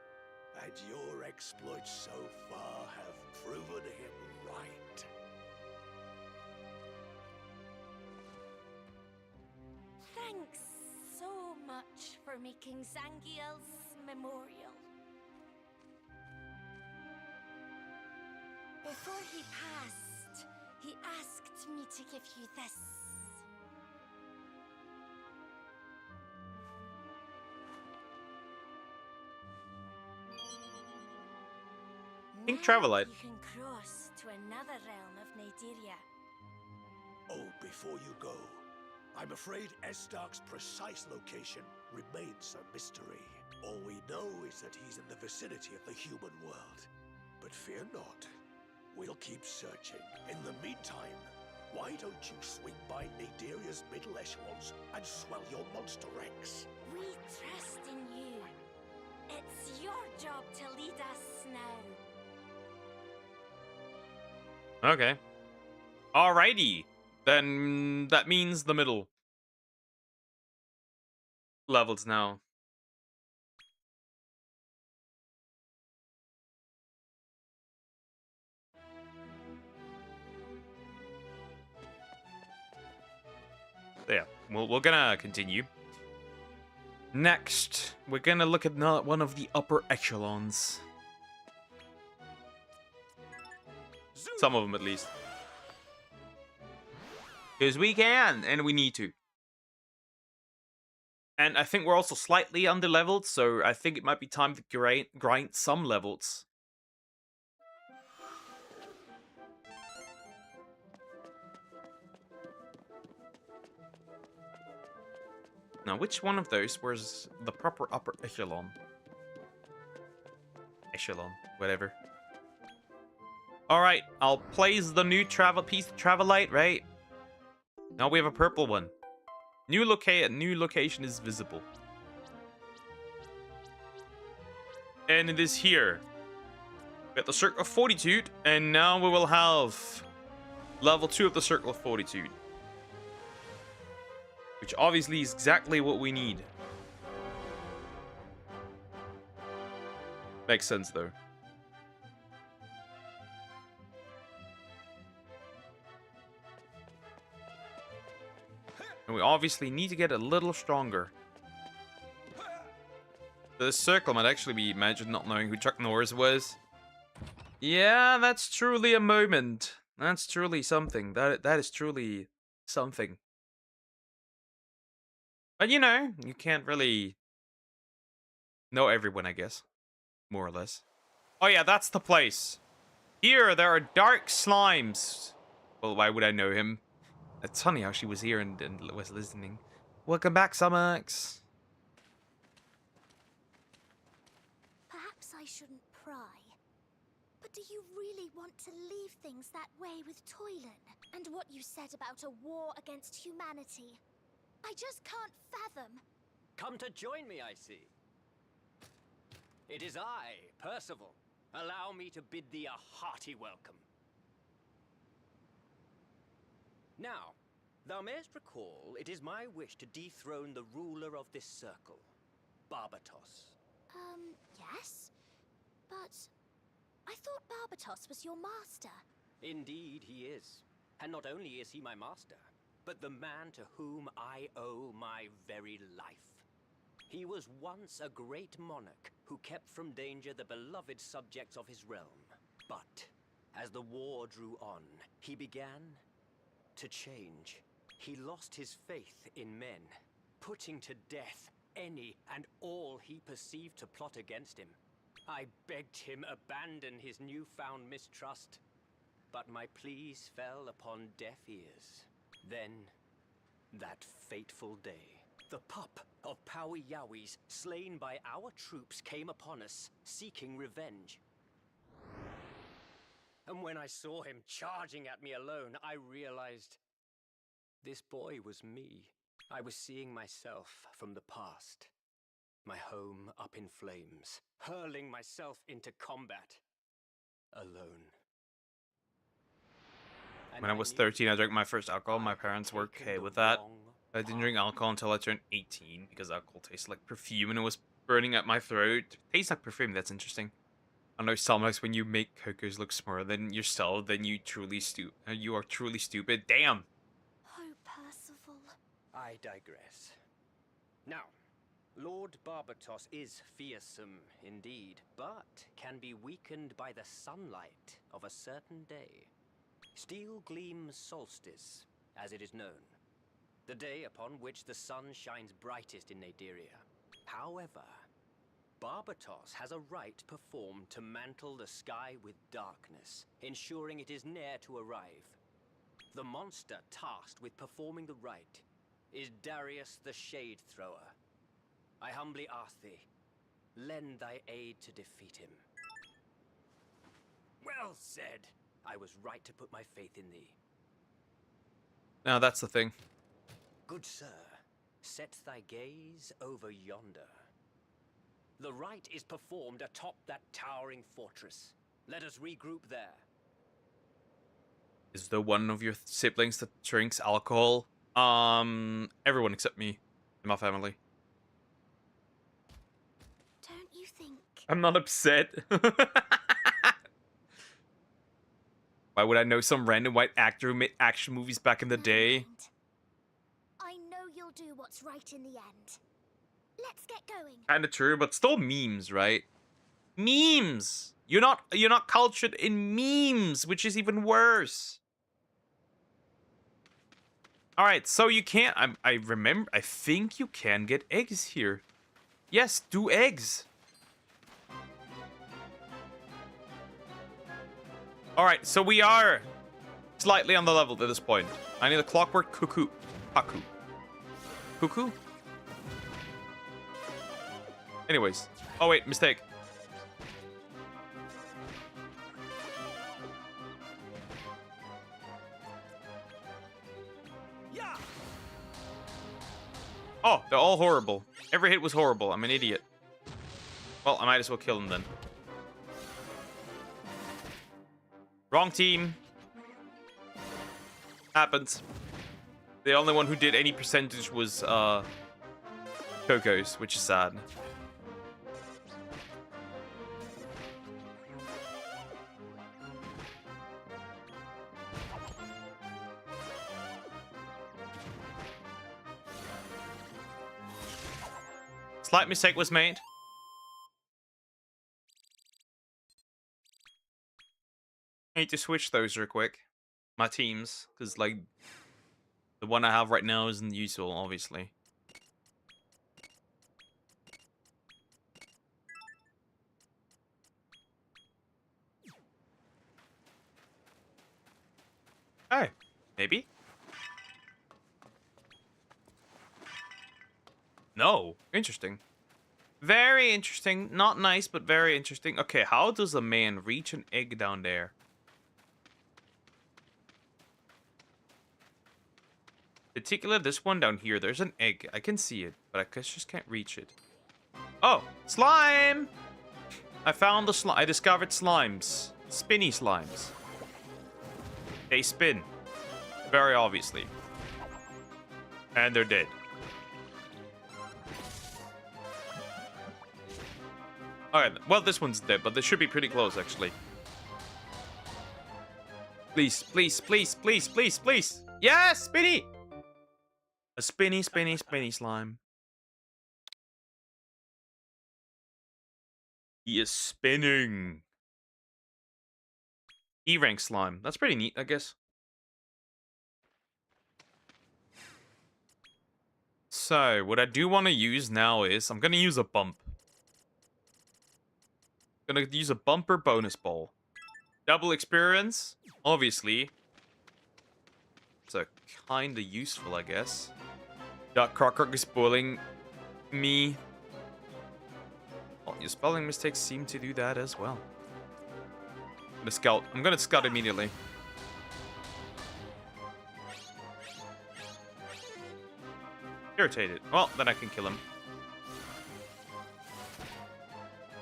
and your exploits so far have proven him right. Thanks so much for making Zangiel's memorial. Before he passed, he asked me to give you this. Pink Now Travelite. you can cross to another realm of Naderia. Oh, before you go, I'm afraid Estark's precise location remains a mystery. All we know is that he's in the vicinity of the human world. But fear not, we'll keep searching. In the meantime, why don't you swing by Naderia's middle echelons and swell your monster ranks? We trust in you. It's your job to lead us now. Okay. Alrighty. Then that means the middle levels now. There. We're gonna continue. Next, we're gonna look at one of the upper echelons. Some of them, at least. Because we can, and we need to. And I think we're also slightly underleveled, so I think it might be time to grind some levels. Now, which one of those was the proper upper echelon? Echelon, whatever. Alright, I'll place the new Travelite, right? Now we have a purple one. New location is visible. And it is here. We got the Circle of Fortitude, and now we will have level 2 of the Circle of Fortitude. Which obviously is exactly what we need. Makes sense, though. And we obviously need to get a little stronger. The circle might actually be imagined not knowing who Chuck Norris was. Yeah, that's truly a moment. That's truly something. That is truly something. But you know, you can't really know everyone, I guess. More or less. Oh yeah, that's the place. Here, there are dark slimes. Well, why would I know him? It's funny how she was here and was listening. Welcome back, Sumax. Perhaps I shouldn't pry. But do you really want to leave things that way with Toylan? And what you said about a war against humanity? I just can't fathom. Come to join me, I see. It is I, Percival. Allow me to bid thee a hearty welcome. Now, thou mayest recall, it is my wish to dethrone the ruler of this circle, Barbatos. Yes? But I thought Barbatos was your master. Indeed, he is. And not only is he my master, but the man to whom I owe my very life. He was once a great monarch who kept from danger the beloved subjects of his realm. But as the war drew on, he began to change. He lost his faith in men, putting to death any and all he perceived to plot against him. I begged him abandon his newfound mistrust, but my pleas fell upon deaf ears. Then, that fateful day, the pup of Powie Yowies, slain by our troops, came upon us, seeking revenge. And when I saw him charging at me alone, I realized this boy was me. I was seeing myself from the past. My home up in flames, hurling myself into combat, alone. When I was 13, I drank my first alcohol. My parents were okay with that. I didn't drink alcohol until I turned 18 because alcohol tasted like perfume and it was burning at my throat. It tastes like perfume, that's interesting. I know sometimes when you make hookers look smarter than yourself, then you are truly stupid. Damn! Oh, Percival. I digress. Now, Lord Barbatos is fearsome indeed, but can be weakened by the sunlight of a certain day. Steel Gleam Solstice, as it is known. The day upon which the sun shines brightest in Naderia. However, Barbatos has a rite performed to mantle the sky with darkness, ensuring it is near to arrive. The monster tasked with performing the rite is Darius the Shade Thrower. I humbly ask thee, lend thy aid to defeat him. Well said. I was right to put my faith in thee. Now that's the thing. Good sir, set thy gaze over yonder. The rite is performed atop that towering fortress. Let us regroup there. Is there one of your siblings that drinks alcohol? Everyone except me and my family. Don't you think? I'm not upset. Why would I know some random white actor who made action movies back in the day? I know you'll do what's right in the end. Let's get going. Kinda true, but still memes, right? Memes! You're not cultured in memes, which is even worse. Alright, so you can't I think you can get eggs here. Yes, do eggs. Alright, so we are slightly on the level to this point. I need a clockwork cuckoo. Haku. Cuckoo? Anyways. Oh wait, mistake. Yeah. Oh, they're all horrible. Every hit was horrible. I'm an idiot. Well, I might as well kill them then. Wrong team. Happens. The only one who did any percentage was Coco's, which is sad. Slight mistake was made. I need to switch those real quick. My teams, because like the one I have right now isn't useful, obviously. Oh, maybe? No. Interesting. Very interesting. Not nice, but very interesting. Okay, how does a man reach an egg down there? Particularly this one down here. There's an egg. I can see it, but I just can't reach it. Oh, slime! I found the slime. I discovered slimes. Spinny slimes. They spin. Very obviously. And they're dead. Alright, well, this one's dead, but this should be pretty close, actually. Please, please, please, please, please, please. Yes, spinny! A spinny, spinny, spinny slime. He is spinning. E-rank slime. That's pretty neat, I guess. So, what I do want to use now is... I'm going to use a bump. I'm going to use a bumper bonus ball. Double experience, obviously. So, kind of useful, I guess. Duck Crocker is spoiling me. Well, your spelling mistakes seem to do that as well. I'm gonna scout. I'm gonna scout immediately. Irritated. Well, then I can kill him.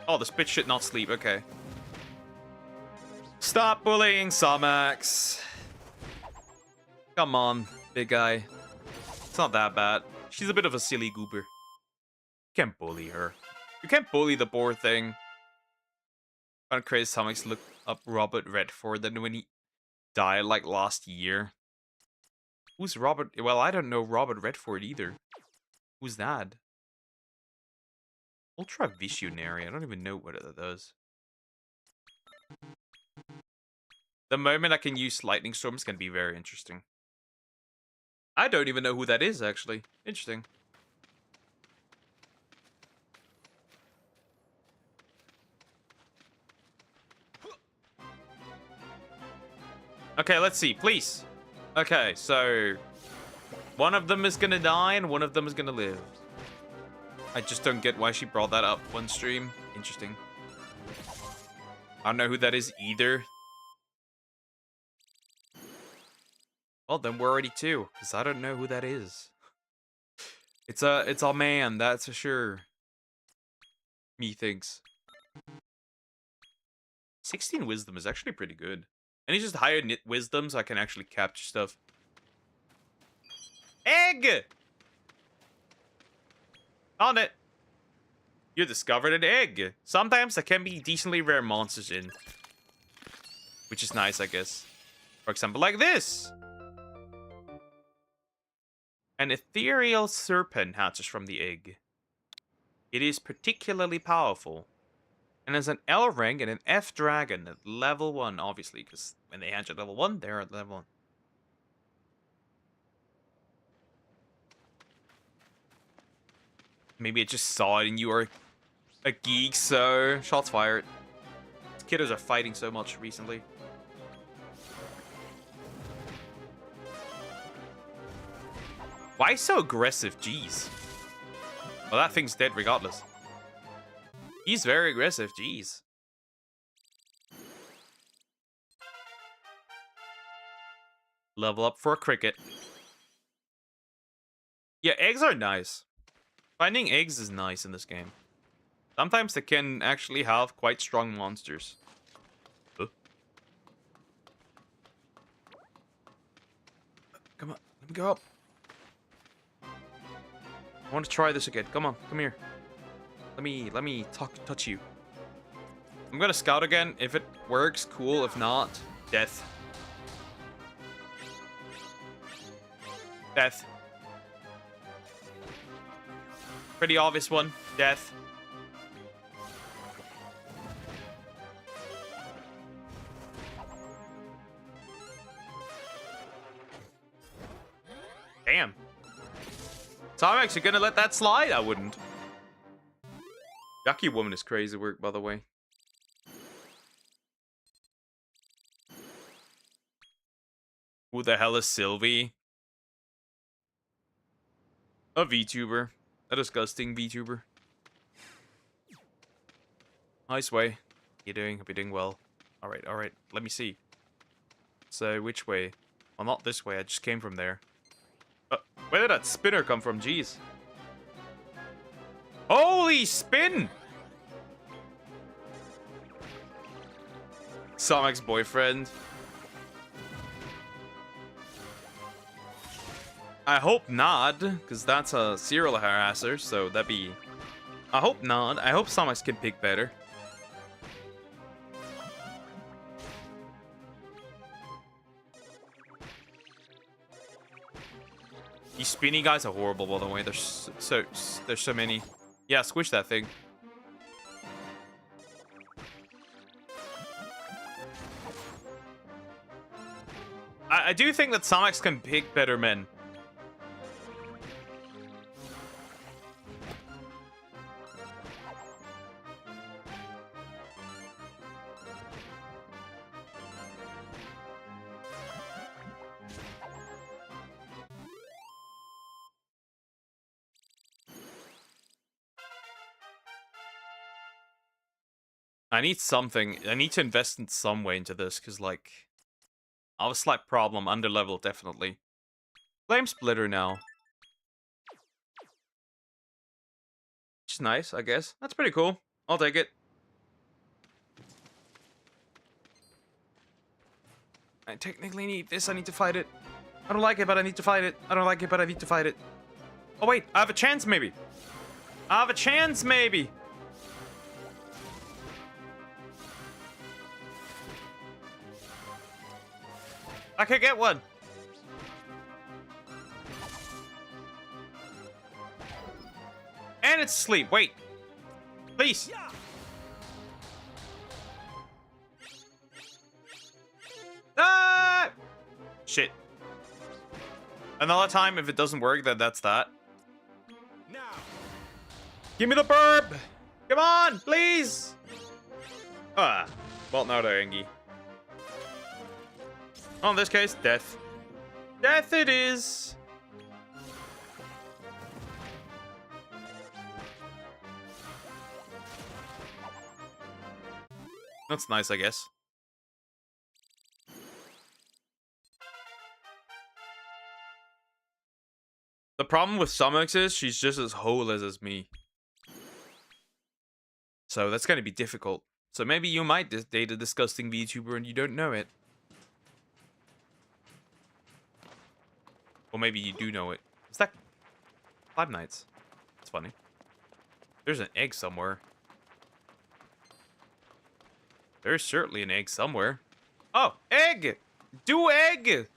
Oh, the spit should not sleep. Okay. Stop bullying Samax. Come on, big guy. It's not that bad. She's a bit of a silly goober. You can't bully her. You can't bully the poor thing. Kind of crazy Samax look up Robert Redford then when he died like last year. Who's Robert? Well, I don't know Robert Redford either. Who's that? Ultra Visionary. I don't even know what it does. The moment I can use Lightning Storm is going to be very interesting. I don't even know who that is, actually. Interesting. Okay, let's see, please. Okay, so... one of them is gonna die and one of them is gonna live. I just don't get why she brought that up one stream. Interesting. I don't know who that is either. Well, then we're already two, because I don't know who that is. It's a man, that's for sure. Methinks. 16 wisdom is actually pretty good. And he's just higher wisdom, so I can actually capture stuff. Egg! Found it! You discovered an egg. Sometimes there can be decently rare monsters in. Which is nice, I guess. For example, like this! An ethereal serpent hatches from the egg. It is particularly powerful. And has an L rank and an F dragon at level 1, obviously, because when they hatch at level 1, they're at level 1. Maybe I just saw it and you are a geek, so shots fired. These kiddos are fighting so much recently. Why so aggressive? Jeez. Well, that thing's dead regardless. He's very aggressive, jeez. Level up for a cricket. Yeah, eggs are nice. Finding eggs is nice in this game. Sometimes they can actually have quite strong monsters. Huh? Come on, let me go up. I want to try this again. Come on, come here. Let me touch you. I'm gonna scout again. If it works, cool. If not, death. Death. Pretty obvious one. Death. Damn. So I'm actually gonna let that slide? I wouldn't. Yucky Woman is crazy work, by the way. Who the hell is Sylvie? A VTuber. A disgusting VTuber. Nice way. You doing? Hope you're doing well. Alright, alright. Let me see. So, which way? Well, not this way. I just came from there. Where did that spinner come from? Jeez. Holy spin! Sonic's boyfriend. I hope not, because that's a serial harasser, so that'd be... I hope not. I hope Sonic's can pick better. These spinny guys are horrible, by the way. There's so many. Yeah, squish that thing. I do think that Sonic's can pick better men. I need something. I need to invest in some way into this, because, like, I have a slight problem. Under level, definitely. Flame Splitter now. Which is nice, I guess. That's pretty cool. I'll take it. I technically need this. I need to fight it. I don't like it, but I need to fight it. I don't like it, but I need to fight it. Oh, wait. I have a chance, maybe. I have a chance, maybe. I could get one. And it's asleep. Wait. Please. Ah! Shit. Another time, if it doesn't work, then that's that. Now. Give me the burp. Come on, please. Ah. Well, no, Engie. Oh, in this case, death. Death it is. That's nice, I guess. The problem with Summox is she's just as holeless as me. So that's going to be difficult. So maybe you might date a disgusting VTuber and you don't know it. Or maybe you do know it. Is that 5 Nights? That's funny. There's an egg somewhere. There's certainly an egg somewhere. Oh, egg! Do egg!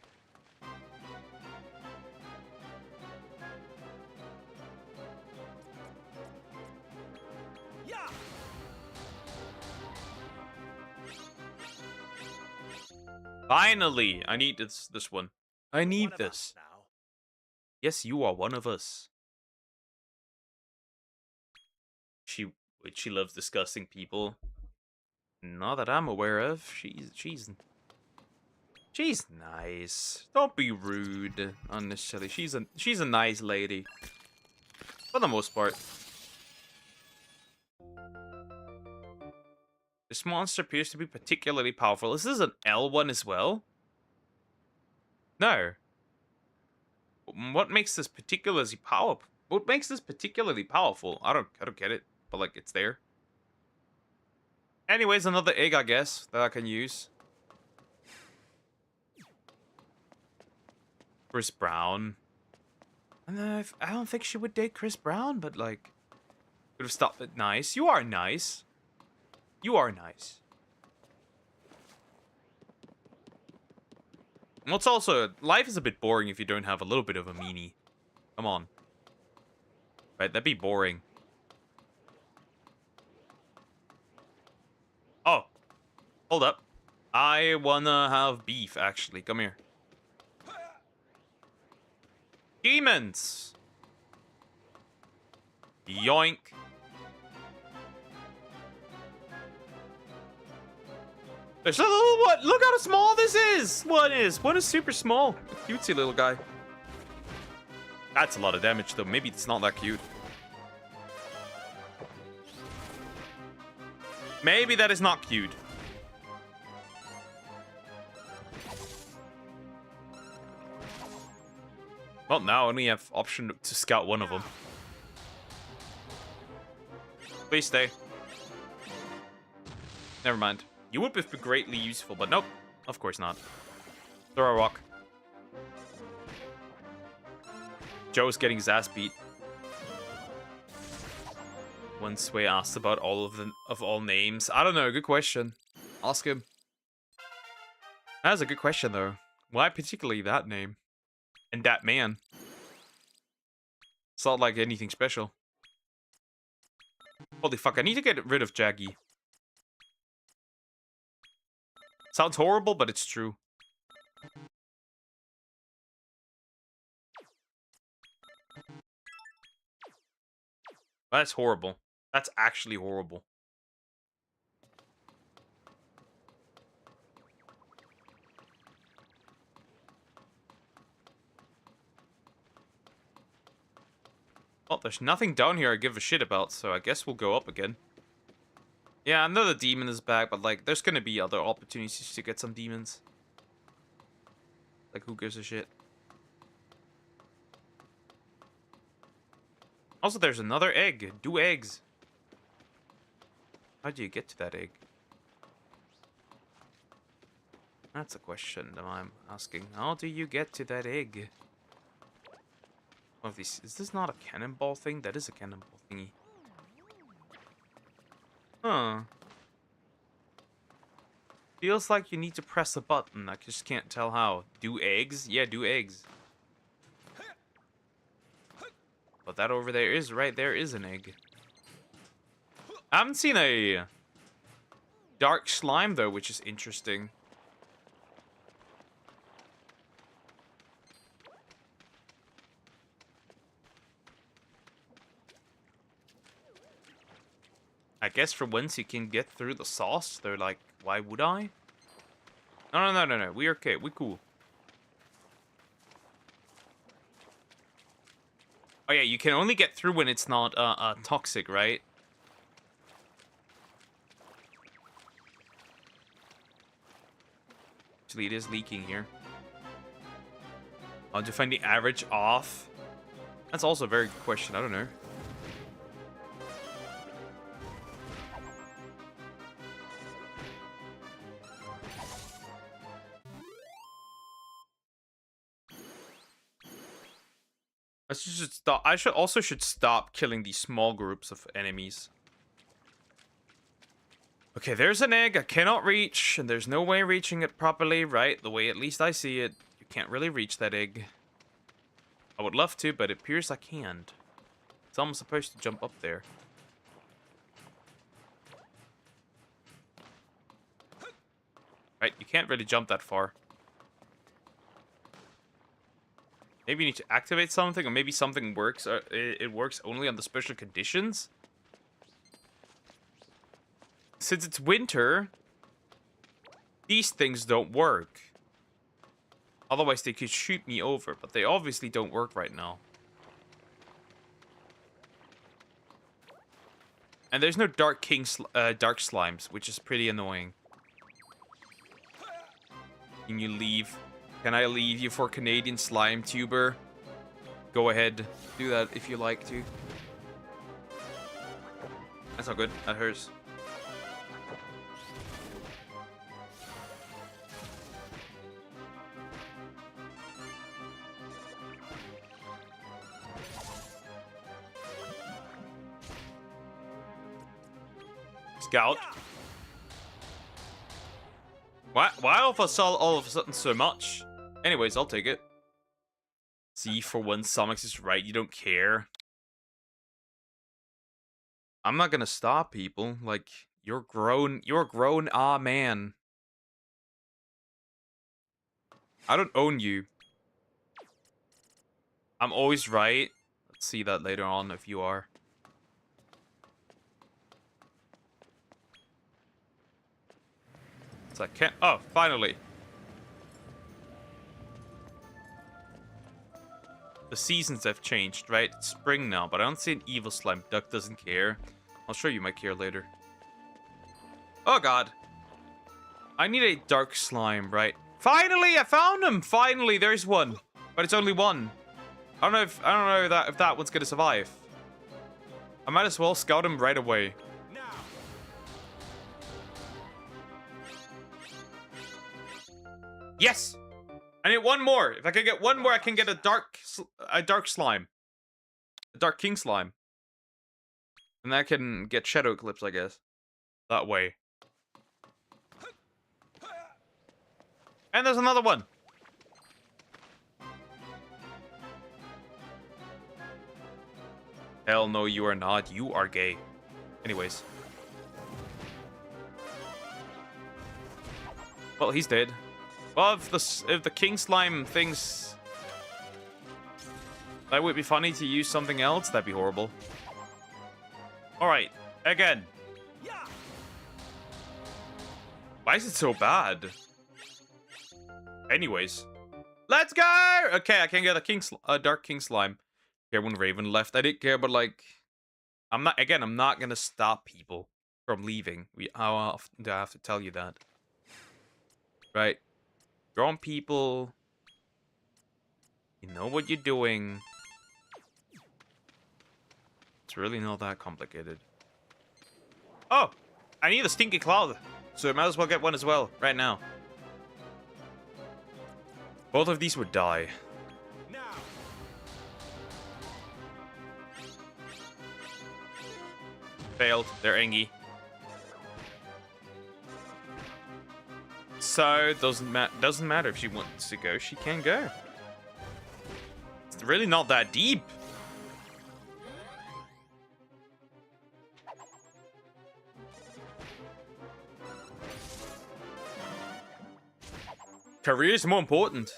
Yeah. Finally! I need this one. I need One of this. us now. Yes, you are one of us. She loves disgusting people. Not that I'm aware of. She's nice. Don't be rude unnecessarily. She's a nice lady. For the most part. This monster appears to be particularly powerful. Is this an L one as well? No. What makes this particularly powerful? What makes this particularly powerful? I don't get it, but like it's there. Anyways, another egg, I guess, that I can use. Chris Brown. I don't think she would date Chris Brown, but like, could have stopped it. Nice. You are nice. You are nice. And what's also, life is a bit boring if you don't have a little bit of a meanie. Come on. Right, that'd be boring. Oh. Hold up. I wanna have beef, actually. Come here. Demons! Yoink. There's a little what? Look how small this is! One is super small. A cutesy little guy. That's a lot of damage, though. Maybe it's not that cute. Maybe that is not cute. Well, now I only have option to scout one of them. Please stay. Never mind. You would be greatly useful, but nope. Of course not. Throw a rock. Joe's getting his ass beat. One Sway asked about all of all names. I don't know. Good question. Ask him. That's a good question, though. Why particularly that name? And that man? It's not like anything special. Holy fuck, I need to get rid of Jaggy. Sounds horrible, but it's true. That's horrible. That's actually horrible. Well, there's nothing down here I give a shit about, so I guess we'll go up again. Yeah, I know the demon is back, but like, there's gonna be other opportunities to get some demons. Like, who gives a shit? Also, there's another egg. Do eggs. How do you get to that egg? That's a question that I'm asking. How do you get to that egg? One of these. Is this not a cannonball thing? That is a cannonball thingy. Huh. Feels like you need to press a button. I just can't tell how. Do eggs? Yeah, do eggs. But that over there is right there is an egg. I haven't seen a dark slime though, which is interesting. I guess for once you can get through the sauce, they're like, why would I? No. We're okay. We're cool. Oh yeah, you can only get through when it's not toxic, right? Actually, it is leaking here. How to find the average off? That's also a very good question. I don't know. I should stop killing these small groups of enemies. Okay, there's an egg I cannot reach, and there's no way reaching it properly, right? The way at least I see it. You can't really reach that egg. I would love to, but it appears I can't. Someone's supposed to jump up there. Right, you can't really jump that far. Maybe you need to activate something, or maybe something works. It works only on the special conditions. Since it's winter, these things don't work. Otherwise, they could shoot me over, but they obviously don't work right now. And there's no dark slimes, which is pretty annoying. Can you leave? Can I leave you for Canadian slime tuber? Go ahead, do that if you like to. That's not good. That hurts. Scout. Why all of a sudden so much? Anyways, I'll take it. See, for once, Somix is right. You don't care. I'm not gonna stop people. Like, you're grown. You're grown. Ah, man. I don't own you. I'm always right. Let's see that later on if you are. So I can't. Oh, finally. The seasons have changed, right? It's spring now, but I don't see an evil slime. Duck doesn't care. I'll show you my care later. Oh god. I need a dark slime, right? Finally, I found him! Finally, there's one. But it's only one. I don't know if that one's gonna survive. I might as well scout him right away. Yes! I need one more. If I can get one more, I can get a dark slime. A dark king slime. And I can get Shadow Eclipse, I guess. That way. And there's another one. Hell no, you are not. You are gay. Anyways. Well, he's dead. Well, if the king slime thinks that would be funny to use something else, that'd be horrible. Alright, again. Why is it so bad? Anyways. Let's go! Okay, I can get a dark king slime. Here when Raven left, I didn't care, but like, I'm not gonna stop people from leaving. How often do I have to tell you that? Right? You're on people. You know what you're doing. It's really not that complicated. Oh! I need a stinky cloud. So I might as well get one as well, right now. Both of these would die. Failed. They're Engie. So doesn't matter if she wants to go. She can go. It's really not that deep. Career is more important.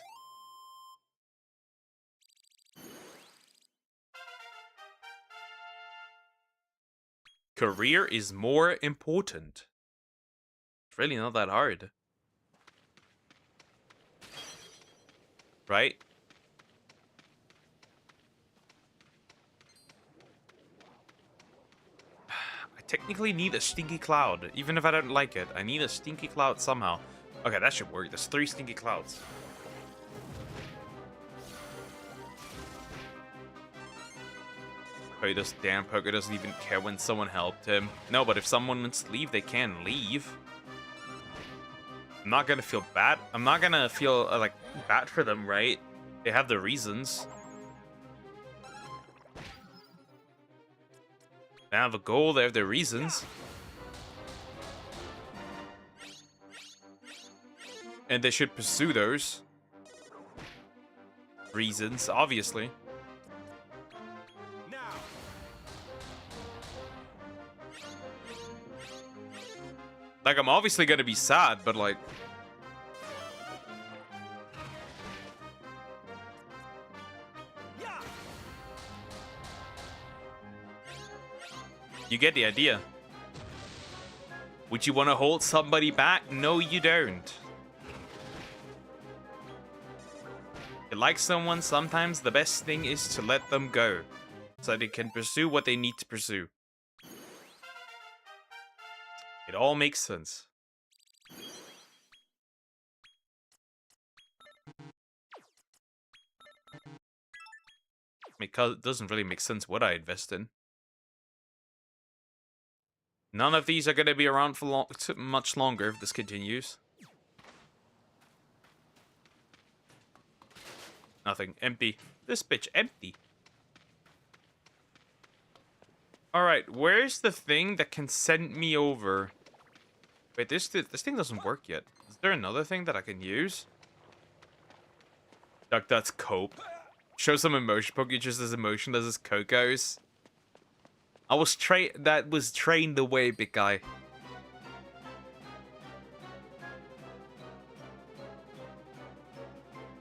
Career is more important. It's really not that hard. Right? I technically need a stinky cloud, even if I don't like it. I need a stinky cloud somehow. Okay, that should work. There's 3 stinky clouds. Oh, this damn poker doesn't even care when someone helped him. No, but if someone wants to leave, they can leave. I'm not gonna feel bad. I'm not gonna feel like bad for them, right? They have their reasons. They have a goal. They have their reasons. And they should pursue those reasons, obviously. Like, I'm obviously gonna be sad, but like... You get the idea. Would you want to hold somebody back? No, you don't. If you like someone, sometimes the best thing is to let them go, so they can pursue what they need to pursue. It all makes sense. Because it doesn't really make sense what I invest in. None of these are going to be around for much longer if this continues. Nothing. Empty. This bitch empty. Alright, where's the thing that can send me over? Wait, this thing doesn't work yet. Is there another thing that I can use? Duck, that's cope. Show some emotion. Poke you just as emotionless as Coco's. That was trained the way, big guy.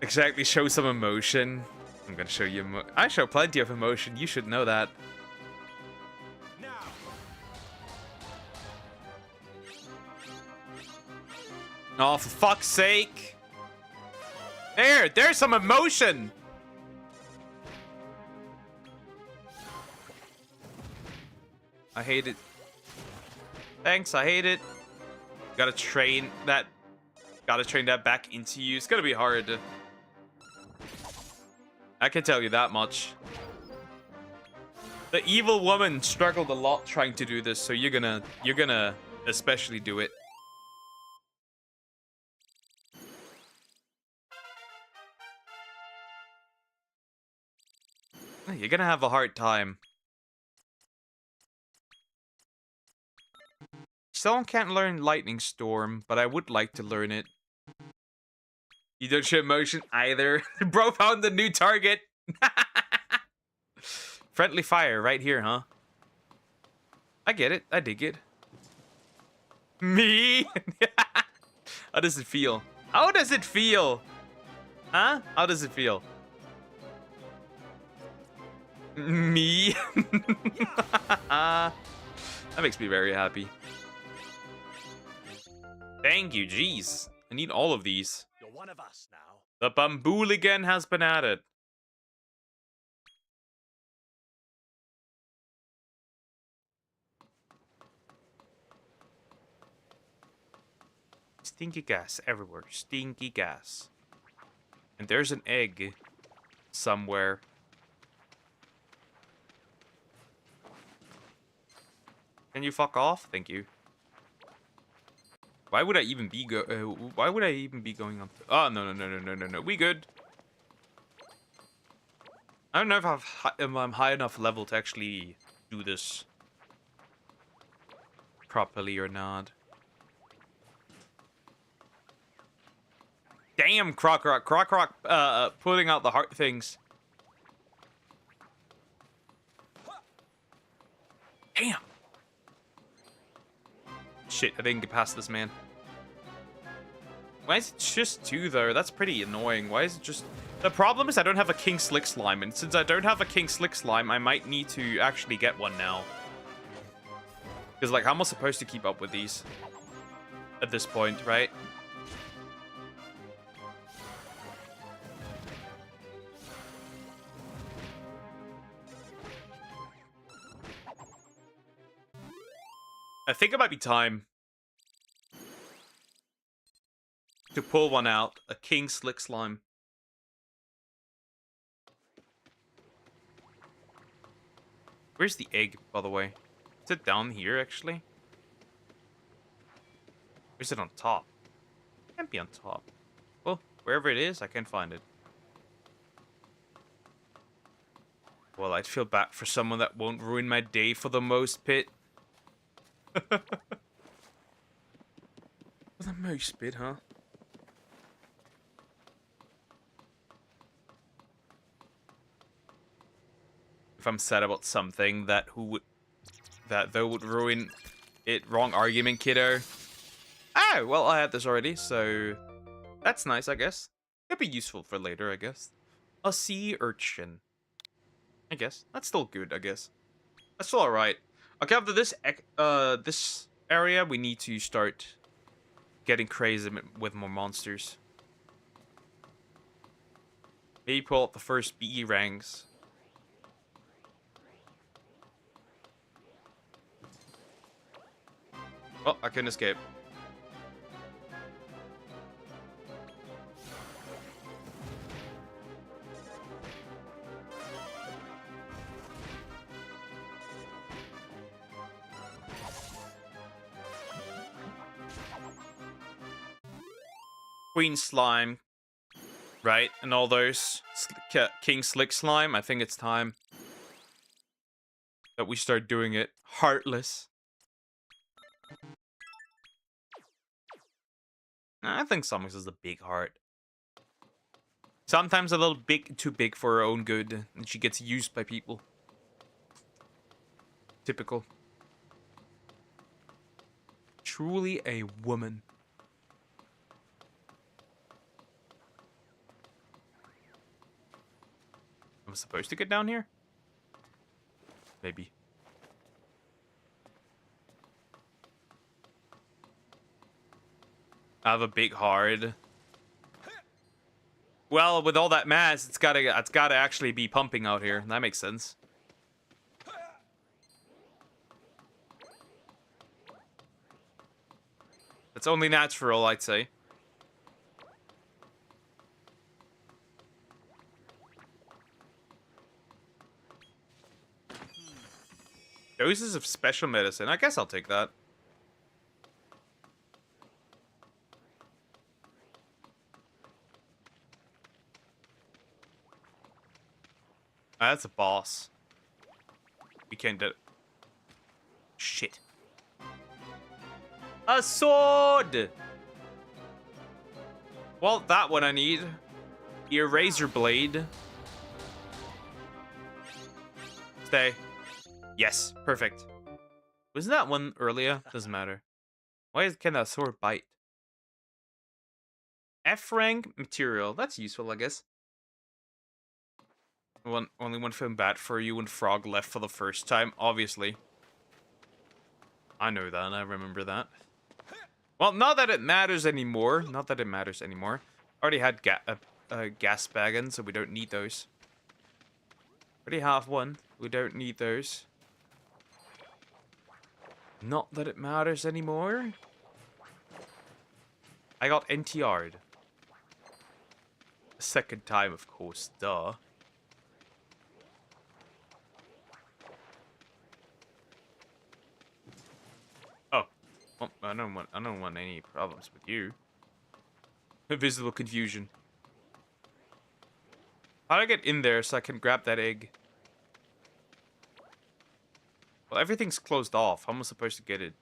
Exactly, show some emotion. I'm gonna show you I show plenty of emotion. You should know that. Oh, for fuck's sake. There's some emotion. I hate it. Thanks, I hate it. Gotta train that back into you. It's gonna be hard. I can tell you that much. The evil woman struggled a lot trying to do this, so you're gonna especially do it. You're gonna have a hard time. Still can't learn Lightning Storm, but I would like to learn it. You don't show emotion either. Bro found the new target. Friendly fire right here, huh? I get it. I dig it. Me? How does it feel? How does it feel? Huh? How does it feel? Me? That makes me very happy. Thank you, jeez. I need all of these. You're one of us now. The Bambooligan has been added. Stinky gas everywhere. Stinky gas. And there's an egg somewhere. Can you fuck off? Thank you. Why would I even be going up? Oh, no. We good. I don't know if I'm high enough level to actually do this properly or not. Damn, Croc Rock, putting out the heart things. Damn. Shit, I didn't get past this, man. Why is it just 2, though? That's pretty annoying. Why is it just... The problem is I don't have a King Slick Slime, and since I don't have a King Slick Slime, I might need to actually get one now. Because, like, how am I supposed to keep up with these? At this point, right? I think it might be time to pull one out. A King Slick Slime. Where's the egg, by the way? Is it down here, actually? Or is it on top? It can't be on top. Well, wherever it is, I can find it. Well, I'd feel bad for someone that won't ruin my day for the most, Pit. For the most bit, huh? If I'm sad about something that though would ruin it, wrong argument, kiddo. Oh, well, I had this already, so that's nice, I guess. Could be useful for later, I guess. A sea urchin. I guess. That's still good, I guess. That's still alright. Okay, after this this area, we need to start getting crazy with more monsters. Maybe pull up the first BE ranks. Oh, I couldn't escape. Queen Slime, right? And all those. King Slick Slime, I think it's time. that we start doing it heartless. I think Samus is a big heart. Sometimes a little big, too big for her own good, and she gets used by people. Typical. Truly a woman. I'm supposed to get down here? Maybe. I have a big heart. Well, with all that mass, it's gotta actually be pumping out here. That makes sense. It's only natural, I'd say. Doses of special medicine. I guess I'll take that. Ah, that's a boss. We can't do it. Shit. A sword! Well, that one I need. Your razor blade. Stay. Yes, perfect. Wasn't that one earlier? Doesn't matter. Can that sword bite? F rank material. That's useful, I guess. Only one film bad for you when Frog left for the first time, obviously. I know that, I remember that. Well, not that it matters anymore. Not that it matters anymore. Already had gas baggins, so we don't need those. Already have one. We don't need those. Not that it matters anymore. I got NTR'd. A second time, of course, duh. Well, I don't want any problems with you. Invisible confusion. How do I get in there so I can grab that egg? Well, everything's closed off. How am I supposed to get it?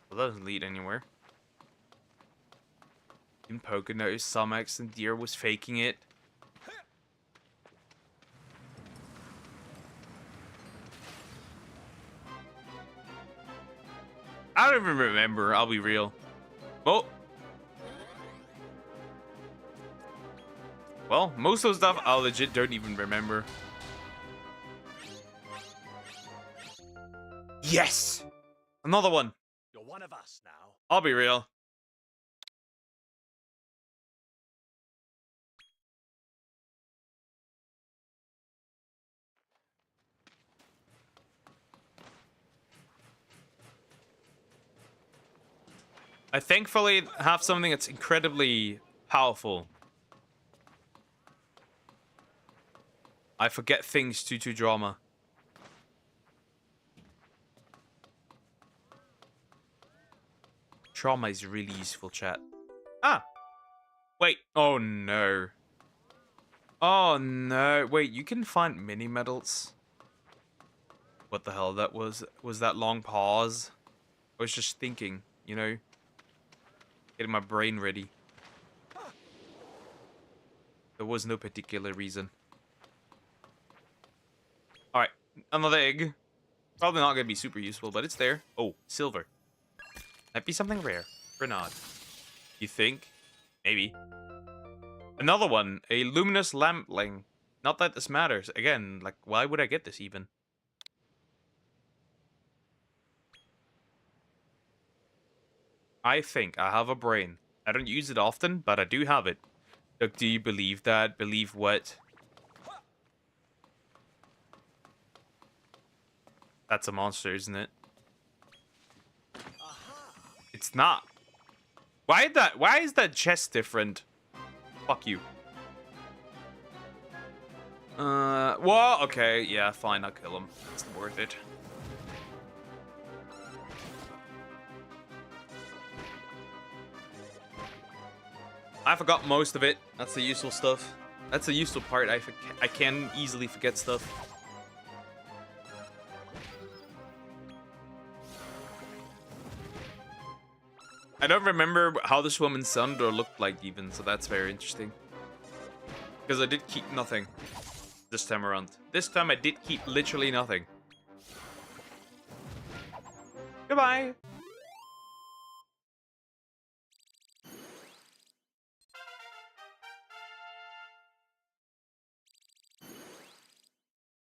Well, that doesn't lead anywhere. In Pocono, some accident deer was faking it. I don't even remember, I'll be real. Oh. Well, most of the stuff I legit don't even remember. Yes! Another one. You're one of us now. I'll be real. I thankfully have something that's incredibly powerful. I forget things due to drama. Trauma is really useful, chat. Ah! Wait. Oh, no. Oh, no. Wait, you can find mini medals? What the hell? That was that long pause? I was just thinking, you know? Getting my brain ready. There was no particular reason. Alright, another egg. Probably not going to be super useful, but it's there. Oh, silver. Might be something rare. Grenade. You think? Maybe. Another one. A luminous lampling. Not that this matters. Again, like, why would I get this even? I think I have a brain. I don't use it often, but I do have it. Look, do you believe that? Believe what? That's a monster, isn't it? It's not. Why is that chest different? Fuck you. Well, okay, yeah, fine, I'll kill him. It's worth it. I forgot most of it. That's the useful stuff. That's a useful part. I can easily forget stuff. I don't remember how this woman sounded or looked like even, so that's very interesting. Because I did keep nothing this time around. This time I did keep literally nothing. Goodbye.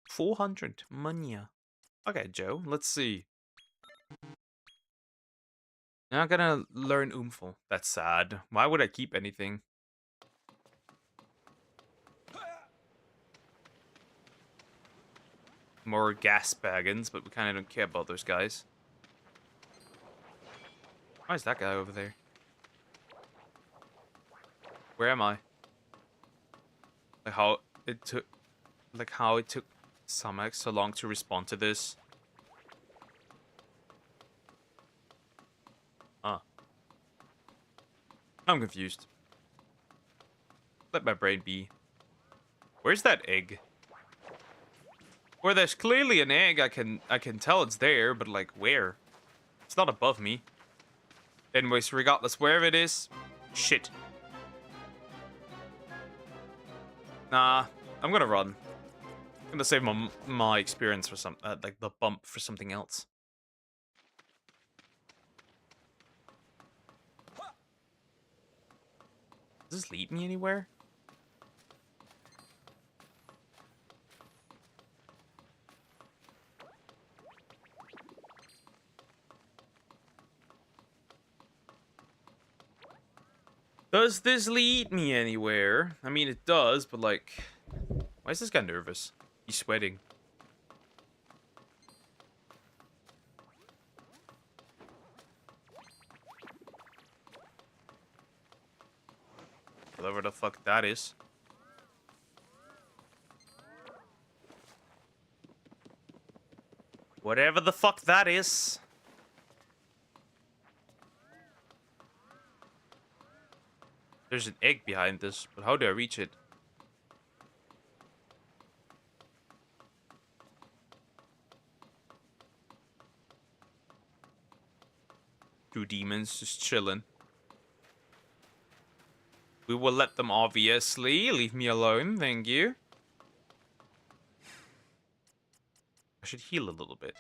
$400 money. Okay, Joe. Let's see. Not gonna learn Oomful. That's sad. Why would I keep anything? More gas baggins, but we kind of don't care about those guys. Why is that guy over there? Where am I? Like how it took Samek so long to respond to this. Huh. I'm confused. Let my brain be. Where's that egg? Where there's clearly an egg, I can tell it's there, but like where? It's not above me. Anyways, regardless, wherever it is, shit. Nah, I'm gonna run. I'm gonna save my experience for some, like the bump for something else. Does this lead me anywhere? Does this lead me anywhere? I mean, it does, but like... Why is this guy nervous? He's sweating. Whatever the fuck that is. Whatever the fuck that is. There's an egg behind this, but how do I reach it? Two demons just chilling. We will let them obviously. Leave me alone, thank you. I should heal a little bit.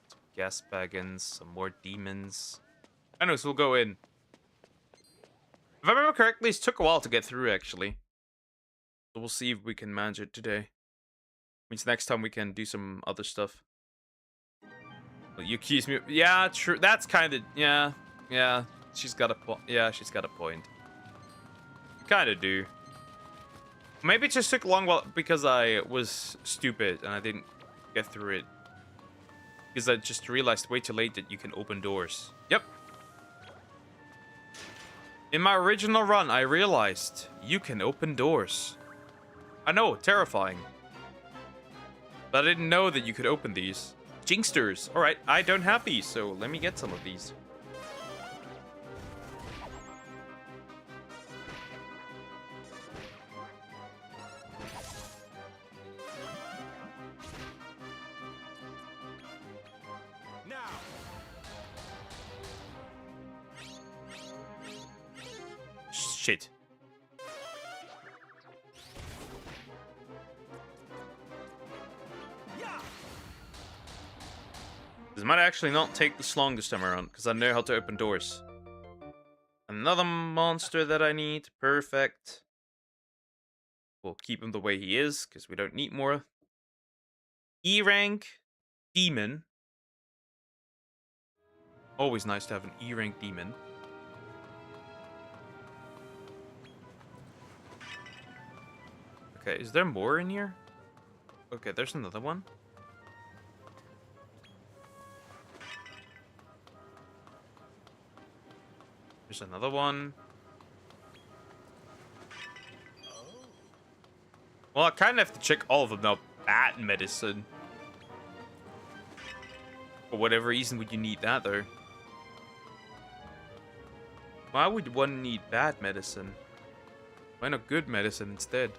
Some gas baggins, some more demons. I know, so we'll go in. If I remember correctly, it took a while to get through, actually. So we'll see if we can manage it today. Means next time we can do some other stuff. Well, you accuse me. Yeah, true. That's kind of. Yeah. Yeah. She's got a point. Yeah, she's got a point. Kind of do. Maybe it just took long because I was stupid and I didn't get through it. Because I just realized way too late that you can open doors. Yep. In my original run, I realized you can open doors. I know, terrifying. But I didn't know that you could open these. Jinxters. Alright, I don't have these, so let me get some of these. Now. Shit. This might actually not take the longest time around, because I know how to open doors. Another monster that I need. Perfect. We'll keep him the way he is, because we don't need more. E rank demon. Always nice to have an E rank demon. Okay, is there more in here? Okay, there's another one. There's another one. Well, I kind of have to check all of them now. Bat medicine. For whatever reason would you need that, though? Why would one need bad medicine? Why not good medicine instead?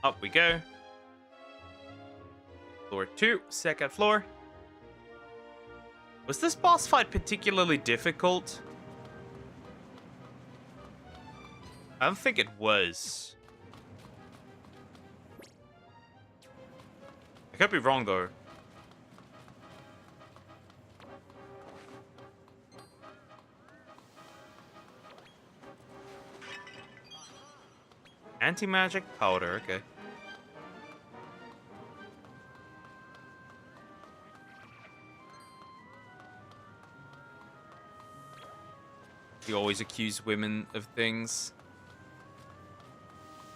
Up we go. Floor 2, second floor. Was this boss fight particularly difficult? I don't think it was. I could be wrong though. Anti-magic powder, okay. You always accuse women of things.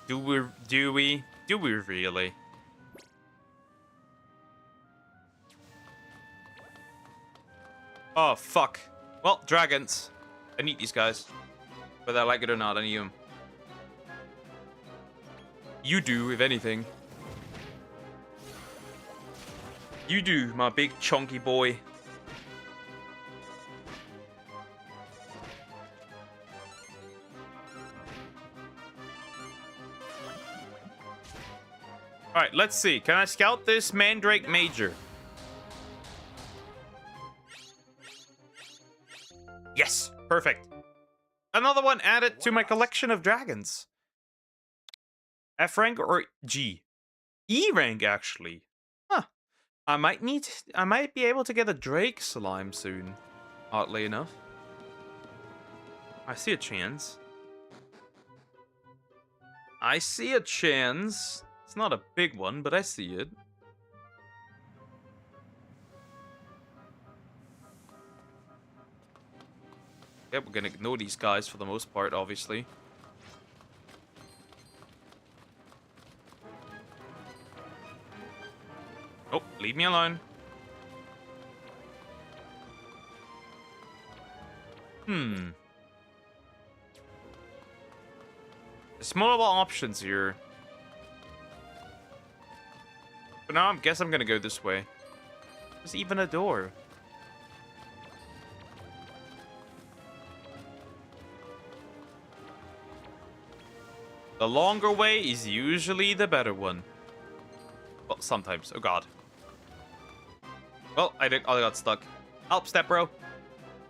Do we really? Oh, fuck. Well, dragons. I need these guys. Whether I like it or not, I need them. You do, if anything. You do, my big chunky boy. Alright, let's see. Can I scout this Mandrake Major? Yes, perfect. Another one added to my collection of dragons. F rank or G? E rank, actually. Huh. I might be able to get a Drake slime soon. Oddly enough. I see a chance. I see a chance. It's not a big one, but I see it. Yep, we're gonna ignore these guys for the most part, obviously. Oh, leave me alone. There's multiple options here. But now I guess I'm gonna go this way. There's even a door. The longer way is usually the better one. Well, sometimes. Oh god. Well, I got stuck. Help, step bro.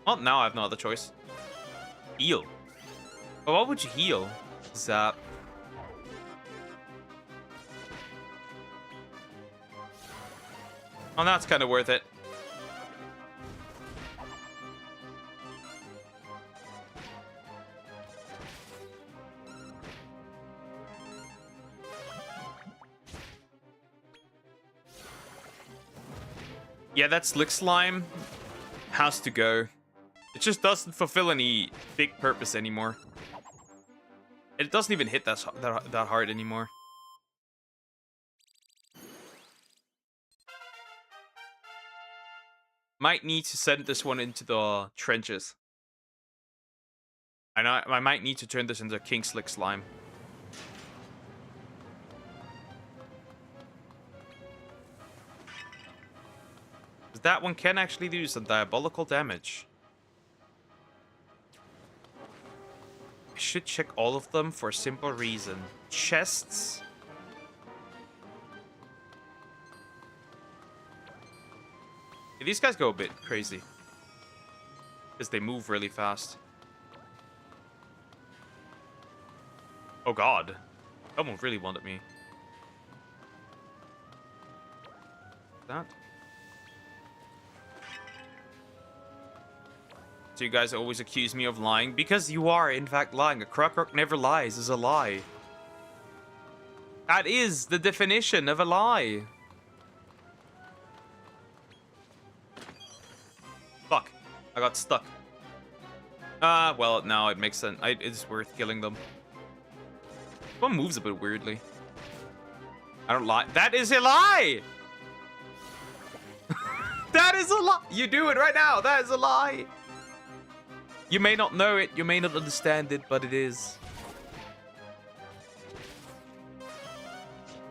Well, now I have no other choice. Heal. But what would you heal? Zap. Oh, that's kind of worth it. Yeah, that slick slime has to go. It just doesn't fulfill any big purpose anymore. It doesn't even hit that hard anymore. Might need to send this one into the trenches. And I might need to turn this into King Slick Slime. That one can actually do some diabolical damage. I should check all of them for a simple reason. Chests. Yeah, these guys go a bit crazy. Because they move really fast. Oh god. Someone really wanted me. That. So you guys always accuse me of lying because you are in fact lying. A Kruk never lies is a lie. That is the definition of a lie. Fuck. I got stuck. Well, now it makes sense. It's worth killing them. One moves a bit weirdly. I don't lie. That is a lie! That is a lie! You do it right now! That is a lie! You may not know it, you may not understand it, but it is.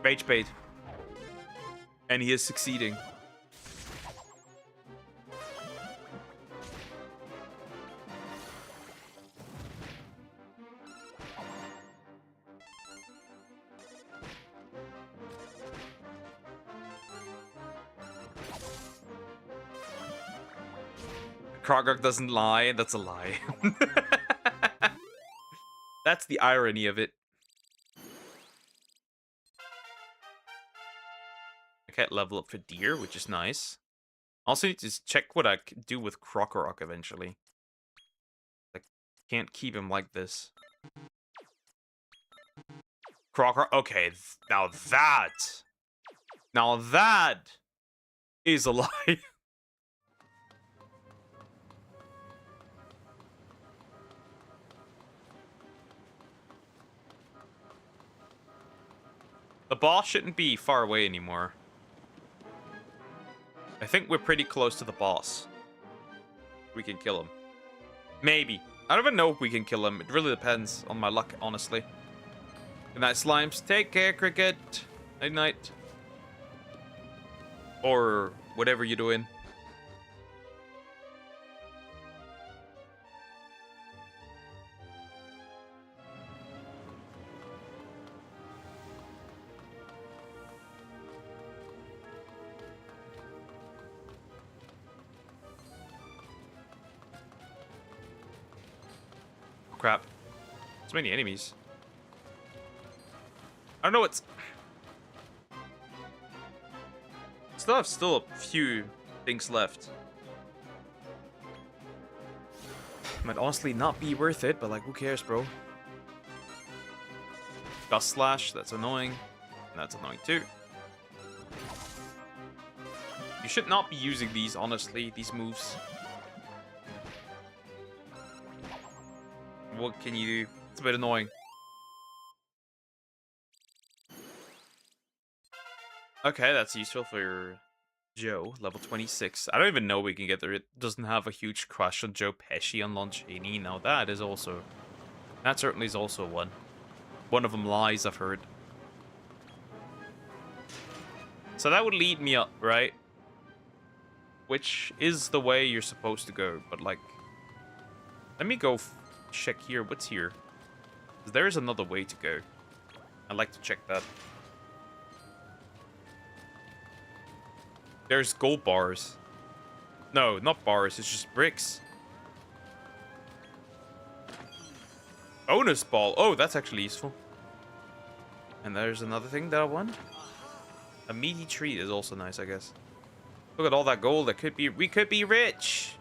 Rage bait. And he is succeeding. Krogok doesn't lie, that's a lie. That's the irony of it. I can't level up for deer, which is nice. Also need to check what I can do with Krokorok eventually. I can't keep him like this. Krokorok, okay, now that is a lie. The boss shouldn't be far away anymore. I think we're pretty close to the boss. We can kill him. Maybe. I don't even know if we can kill him. It really depends on my luck, honestly. Good night, Slimes. Take care, Cricket. Night night. Or whatever you're doing. Crap. So many enemies. I don't know what's... Still have a few things left. Might honestly not be worth it, but like, who cares, bro? Gust Slash, that's annoying. And that's annoying too. You should not be using these, honestly, these moves. What can you do? It's a bit annoying. Okay, that's useful for Joe, level 26. I don't even know we can get there. It doesn't have a huge crush on Joe Pesci on Lon Chaney. Now that is also... That certainly is also one. One of them lies, I've heard. So that would lead me up, right? Which is the way you're supposed to go, but like... Let me go check here. What's here? There's another way to go. I'd like to check that. There's gold bars. No, not bars. It's just bricks. Bonus ball. Oh, that's actually useful. And there's another thing that I want. A meaty treat is also nice, I guess. Look at all that gold. That could be. We could be rich.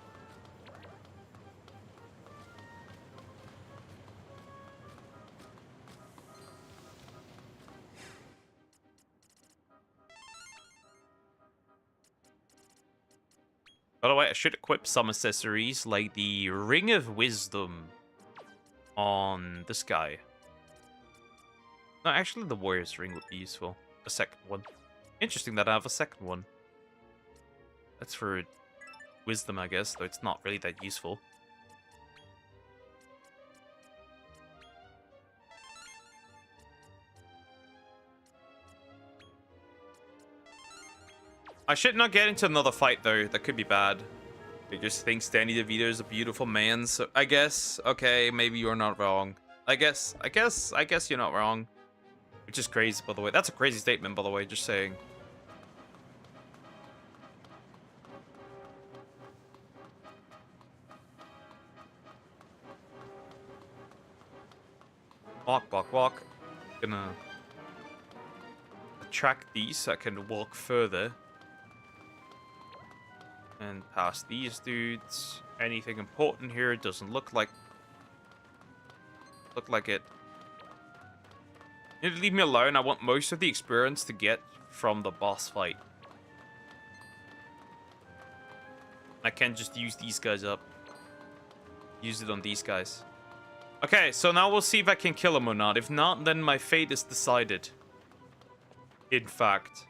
By the way, I should equip some accessories like the Ring of Wisdom on this guy. No, actually the Warrior's Ring would be useful. A second one. Interesting that I have a second one. That's for wisdom, I guess, though it's not really that useful. I should not get into another fight, though. That could be bad. They just think Danny DeVito is a beautiful man, so I guess, okay, maybe you're not wrong. I guess you're not wrong. Which is crazy, by the way. That's a crazy statement, by the way, just saying. Walk, walk, walk. Gonna attract these so I can walk further. And past these dudes. Anything important here? Doesn't look like it. You need to leave me alone. I want most of the experience to get from the boss fight. I can just use these guys up. Use it on these guys. Okay, so now we'll see if I can kill him or not. If not, then my fate is decided. In fact.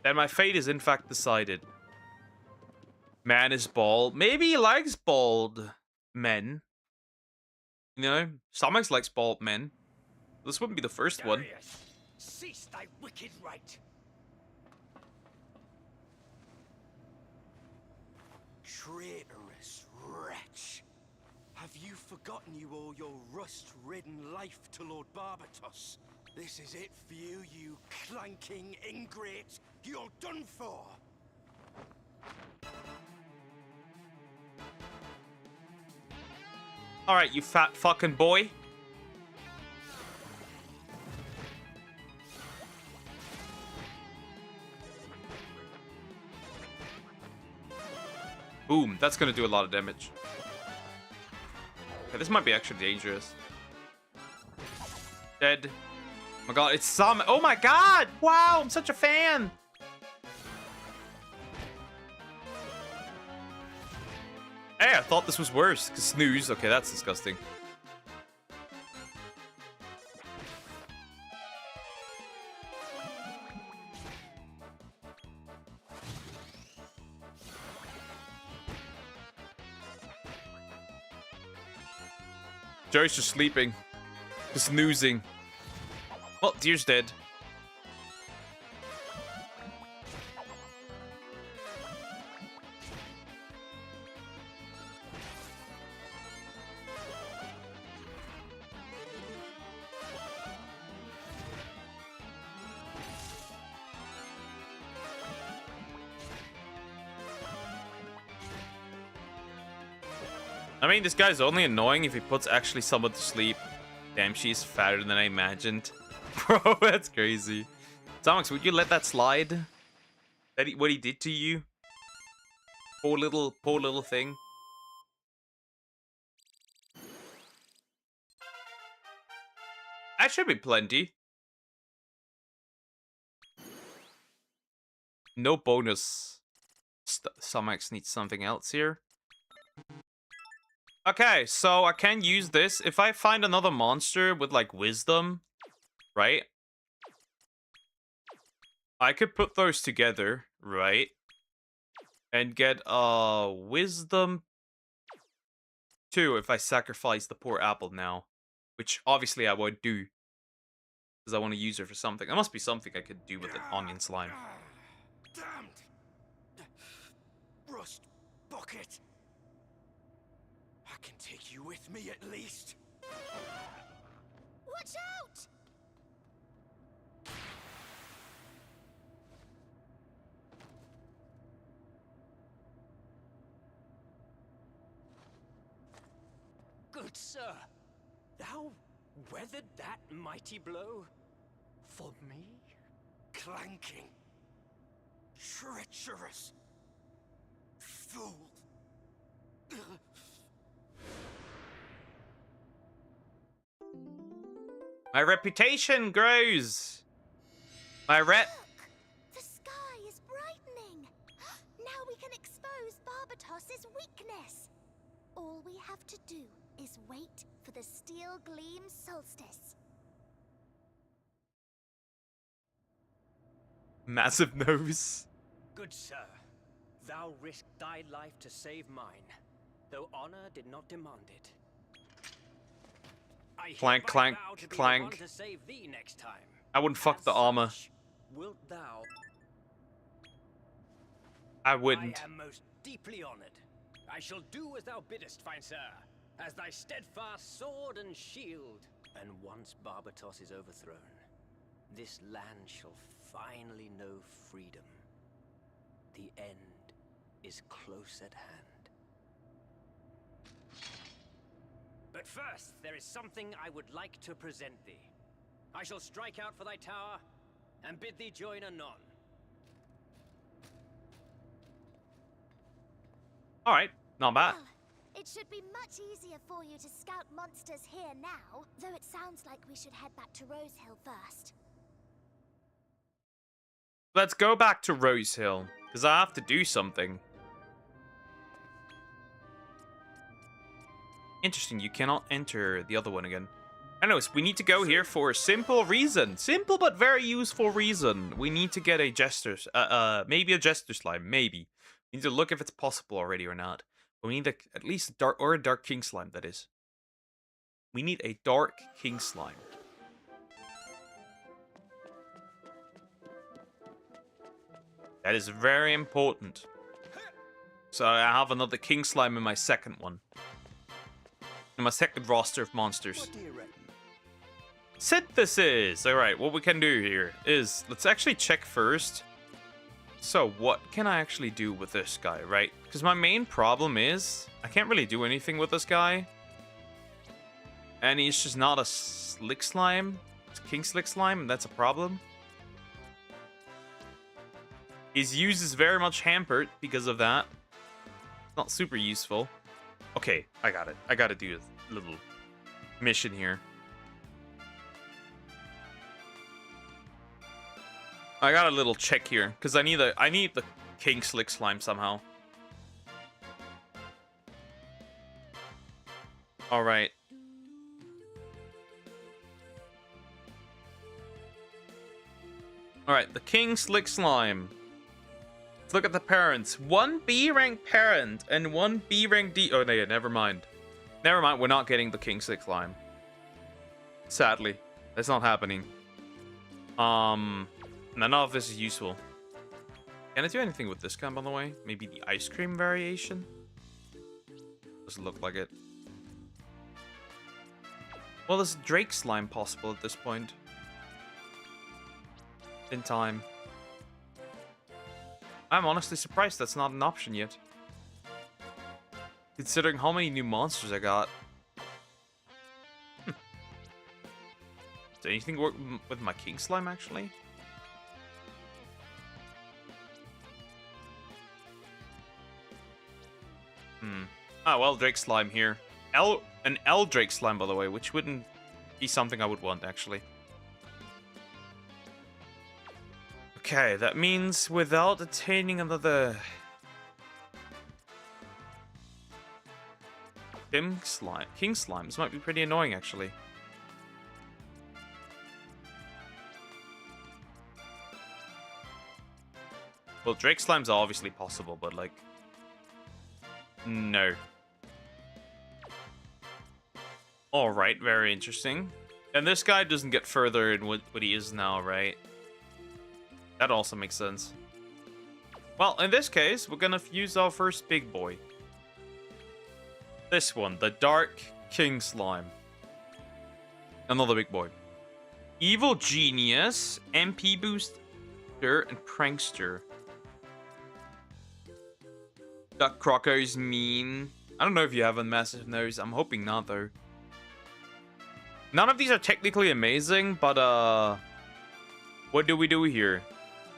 Then my fate is in fact decided. Man is bald. Maybe he likes bald men. You know, Stomachs likes bald men. This wouldn't be the first one. Cease thy wicked rite! Traitorous wretch! Have you forgotten you owe your rust-ridden life to Lord Barbatos? This is it for you, you clanking ingrate! You're done for! Alright, you fat fucking boy. Boom, that's gonna do a lot of damage. Okay, this might be actually dangerous. Dead. Oh my god, it's some. Oh my god! Wow, I'm such a fan! Hey, I thought this was worse. Cause snooze. Okay, that's disgusting. Joe's just sleeping. Just snoozing. Well, deer's dead. I mean, this guy's only annoying if he puts actually someone to sleep. Damn, she's fatter than I imagined. Bro, that's crazy. Zomax, would you let that slide? What he did to you? Poor little thing. That should be plenty. No bonus. Zomax needs something else here. Okay, so I can use this. If I find another monster with, like, wisdom, right? I could put those together, right? And get, wisdom 2 if I sacrifice the poor apple now. Which, obviously, I won't do. Because I want to use her for something. There must be something I could do with an onion slime. Damned! Rust bucket! I can take you with me at least. Watch out! Good sir, thou weathered that mighty blow? For me? Clanking. Treacherous. Fool. My reputation grows. My Look! The sky is brightening. Now we can expose Barbatos's weakness. All we have to do is wait for the Steel Gleam solstice. Massive nose. Good sir, thou risked thy life to save mine, though honor did not demand it. I Clank, hereby clank, vow to be the clank. one to save thee next time. I wouldn't fuck As the armor. such, wilt thou? I wouldn't. I am most deeply honored. I shall do as thou biddest, fine sir, as thy steadfast sword and shield. And once Barbatos is overthrown, this land shall finally know freedom. The end is close at hand. But first, there is something I would like to present thee. I shall strike out for thy tower, and bid thee join anon. Alright, not bad. Well, it should be much easier for you to scout monsters here now, though it sounds like we should head back to Rosehill first. Let's go back to Rosehill, because I have to do something. Interesting, you cannot enter the other one again. Anyways, we need to go here for a simple reason. Simple but very useful reason. We need to get a Jester, maybe a Jester Slime, maybe. We need to look if it's possible already or not. But we need at least a Dark King Slime, that is. We need a Dark King Slime. That is very important. So I have another king slime in my second one. In my second roster of monsters. What do you reckon? Synthesis! Alright, what we can do here is, let's actually check first. So, what can I actually do with this guy, right? Because my main problem is, I can't really do anything with this guy. And he's just not a slick slime. It's a king slick slime, and that's a problem. His use is very much hampered because of that. Not super useful. Okay, I got it. I gotta do a little mission here. I got a little check here because I need the king slick slime somehow. All right. All right, the king slick slime. Let's look at the parents. One B rank parent and one B rank D. Oh, no, never mind. Never mind. We're not getting the king slick slime. Sadly, that's not happening. None of this is useful. Can I do anything with this guy, by the way? Maybe the ice cream variation? Doesn't look like it. Well, is Drake slime possible at this point? In time. I'm honestly surprised that's not an option yet. Considering how many new monsters I got. Does anything work with my king slime, actually? Ah, well, Drake slime here. An L Drake slime, by the way, which wouldn't be something I would want, actually. Okay, that means without attaining another King slime. This might be pretty annoying, actually. Well, Drake slime's obviously possible, but like, no. Alright, very interesting. And this guy doesn't get further in what he is now, right? That also makes sense. Well, in this case, we're gonna use our first big boy. This one, the Dark King Slime. Another big boy. Evil Genius, MP Booster, and Prankster. Duck Crocker's mean. I don't know if you have a massive nose. I'm hoping not, though. None of these are technically amazing, but, what do we do here?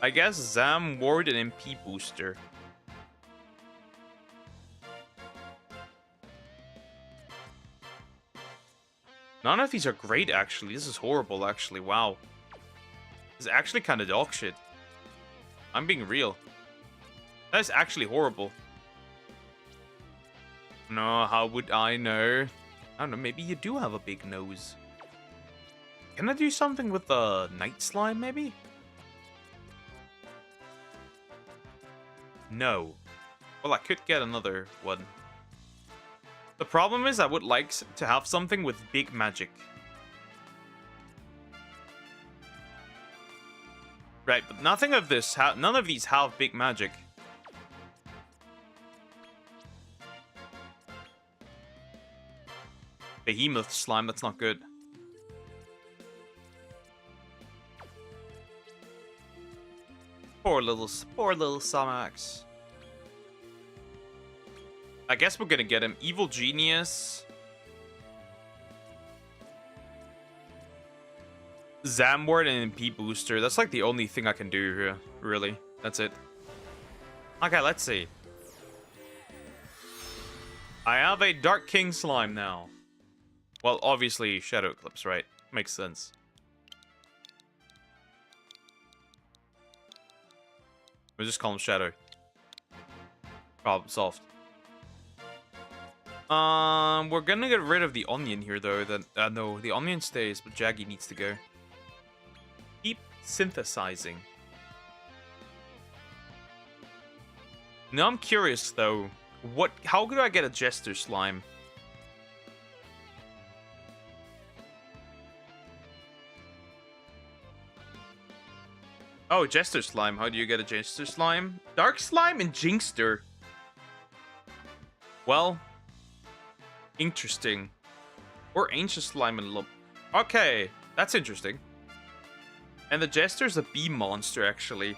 I guess Zam, Ward, and MP Booster. None of these are great, actually. This is horrible, actually. Wow. This is actually kind of dog shit. I'm being real. That is actually horrible. No, how would I know? I don't know, maybe you do have a big nose. Can I do something with the night slime, maybe? No. Well, I could get another one. The problem is I would like to have something with big magic. Right, but nothing of this, none of these have big magic. Behemoth slime, that's not good. Poor little Samax. I guess we're gonna get him. Evil Genius. Zamward and MP Booster. That's like the only thing I can do here, really. That's it. Okay, let's see. I have a Dark King Slime now. Well, obviously Shadow Eclipse, right? Makes sense. We'll just call him Shadow. Problem solved. We're gonna get rid of the onion here, though. No, the onion stays, but Jaggy needs to go. Keep synthesizing. Now I'm curious, though. How could I get a Jester slime? Oh, Jester Slime. How do you get a Jester Slime? Dark Slime and Jinxter. Well, interesting. Or Ancient Slime and Lump. Okay, that's interesting. And the Jester's a bee monster, actually.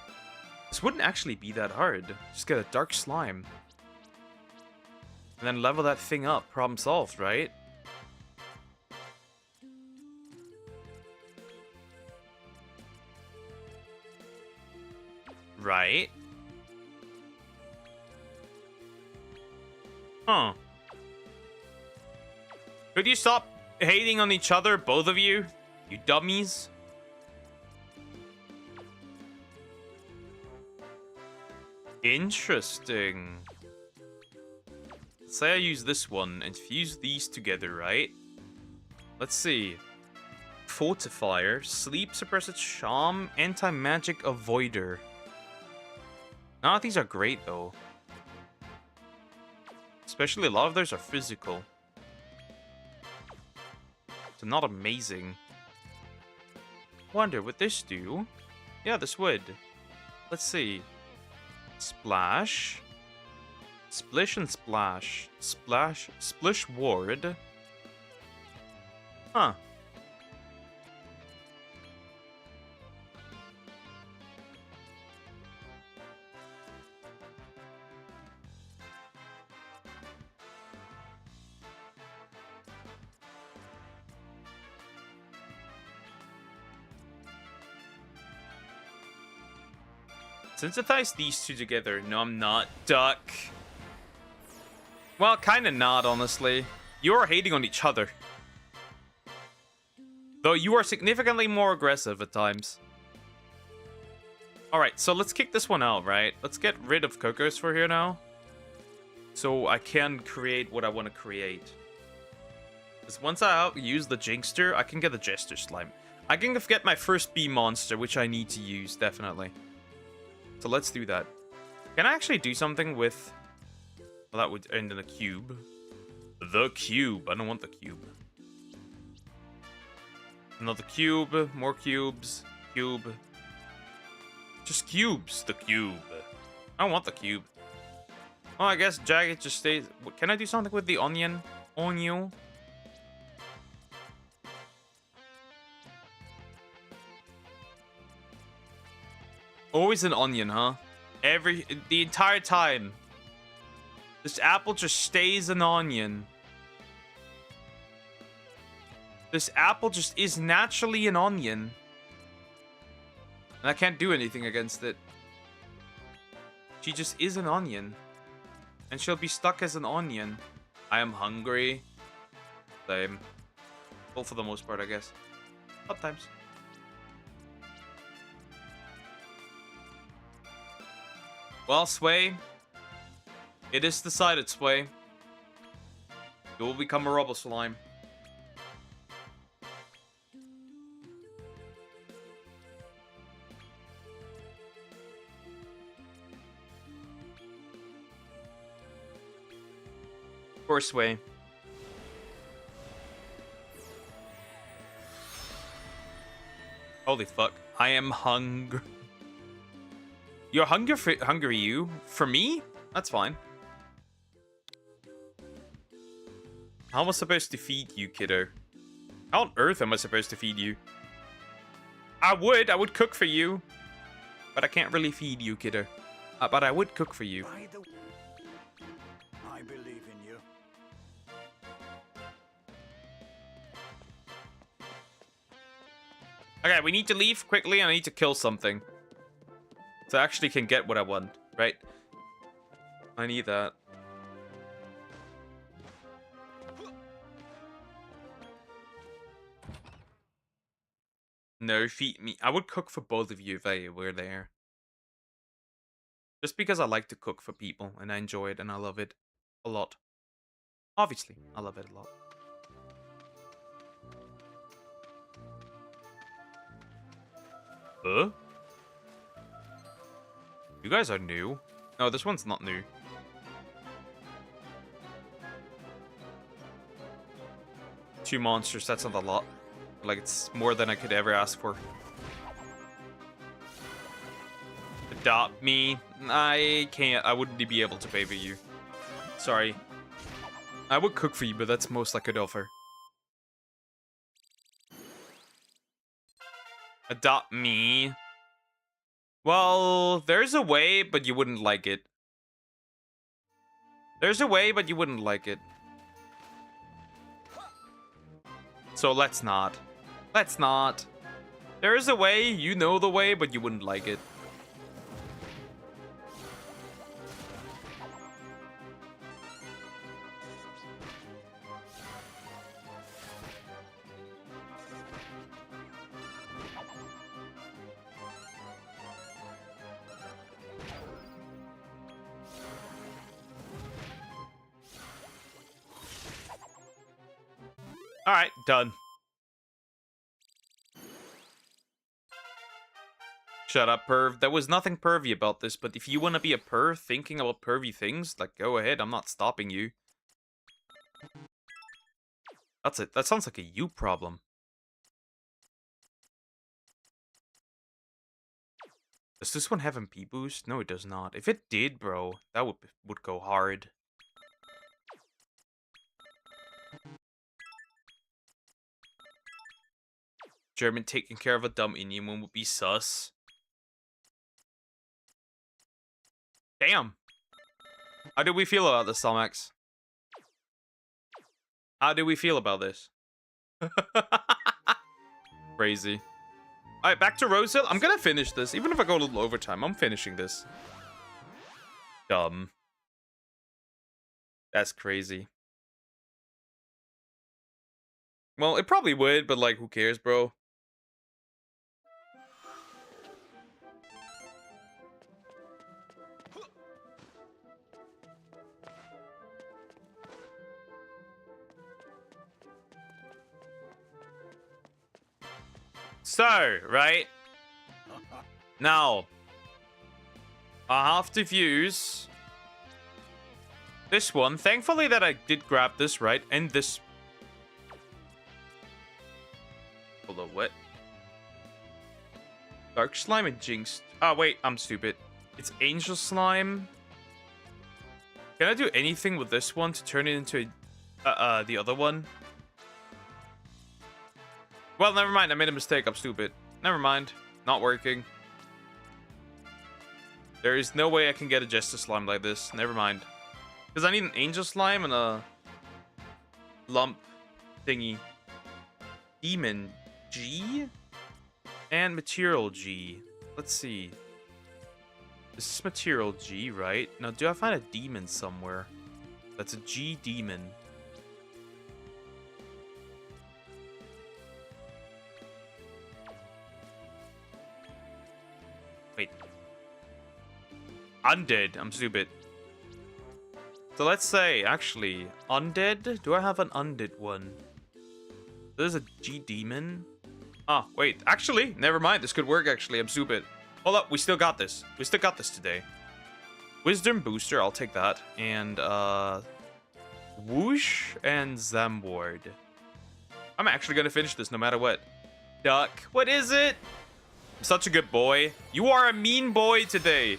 This wouldn't actually be that hard. Just get a Dark Slime. And then level that thing up. Problem solved, right? Right. Huh. Could you stop hating on each other, both of you? You dummies. Interesting. Let's say I use this one and fuse these together, right? Let's see. Fortifier, Sleep Suppressor, Charm, Anti-Magic Avoider. None of these are great, though. Especially a lot of those are physical. So not amazing. Wonder, would this do? Yeah, this would. Let's see. Splash. Splish and Splash. Splash. Splish Ward. Huh. Synthesize these two together. No, I'm not. Duck. Well, kind of not, honestly. You are hating on each other. Though you are significantly more aggressive at times. Alright, so let's kick this one out, right? Let's get rid of Cocos for here now. So I can create what I want to create. Because once I use the Jinxter, I can get the Jester Slime. I can get my first bee monster, which I need to use, definitely. So let's do that. Can I actually do something with... Well, that would end in a cube. The cube. I don't want the cube. Another cube. More cubes. Cube. Just cubes. The cube. I don't want the cube. Oh, I guess Jagged just stays... Can I do something with the onion? Onion? Always an onion, huh? The entire time. This apple just stays an onion. This apple just is naturally an onion. And I can't do anything against it. She just is an onion. And she'll be stuck as an onion. I am hungry. Same. Well, for the most part, I guess. Sometimes. Well, Sway. It is decided, Sway. You will become a Rubble Slime. Poor Sway. Holy fuck. I am hungry. You're hungry, you? For me? That's fine. How am I supposed to feed you, kiddo? How on earth am I supposed to feed you? I would cook for you. But I can't really feed you, kiddo. But I would cook for you. I believe in you. Okay, we need to leave quickly and I need to kill something. So I actually can get what I want, right? I need that. No, feed me. I would cook for both of you if I were there. Just because I like to cook for people and I enjoy it and I love it a lot. Obviously, I love it a lot. Huh? You guys are new. No, this one's not new. Two monsters, that's not a lot. Like, it's more than I could ever ask for. adopt me. I can't. I wouldn't be able to pay for you. Sorry. I would cook for you, but that's most I could offer. Adopt me. Well, there's a way, but you wouldn't like it. There's a way, but you wouldn't like it. So let's not. Let's not. There is a way, you know the way, but you wouldn't like it. Alright, done. Shut up, perv. There was nothing pervy about this, but if you want to be a perv thinking about pervy things, like, go ahead, I'm not stopping you. That's it. That sounds like a you problem. Does this one have MP boost? No, it does not. If it did, bro, that would go hard. German taking care of a dumb Indian one would be sus. Damn. How do we feel about this, Tomax? How do we feel about this? Crazy. Alright, back to Rosehill. I'm gonna finish this. Even if I go a little overtime, I'm finishing this. Dumb. That's crazy. Well, it probably would, but like, who cares, bro? So, right? Now, I have to use this one. Thankfully that I did grab this, right? And this... Hold on, what? Dark Slime and Jinx. Oh, wait, I'm stupid. It's Angel Slime. Can I do anything with this one to turn it into the other one? Well, never mind. I made a mistake. I'm stupid. Never mind. Not working. There is no way I can get a Jester Slime like this. Never mind. Because I need an Angel Slime and a lump thingy. Demon G? And Material G. Let's see. This is Material G, right? Now, do I find a demon somewhere? That's a G demon. Wait. Undead. I'm stupid. So let's say, actually, undead? Do I have an undead one? There's a G demon. Ah, wait. Actually, never mind. This could work, actually. I'm stupid. Hold up. We still got this. We still got this today. Wisdom booster. I'll take that. And, Whoosh and Zambord. I'm actually gonna finish this no matter what. Duck. What is it? I'm such a good boy. You are a mean boy today.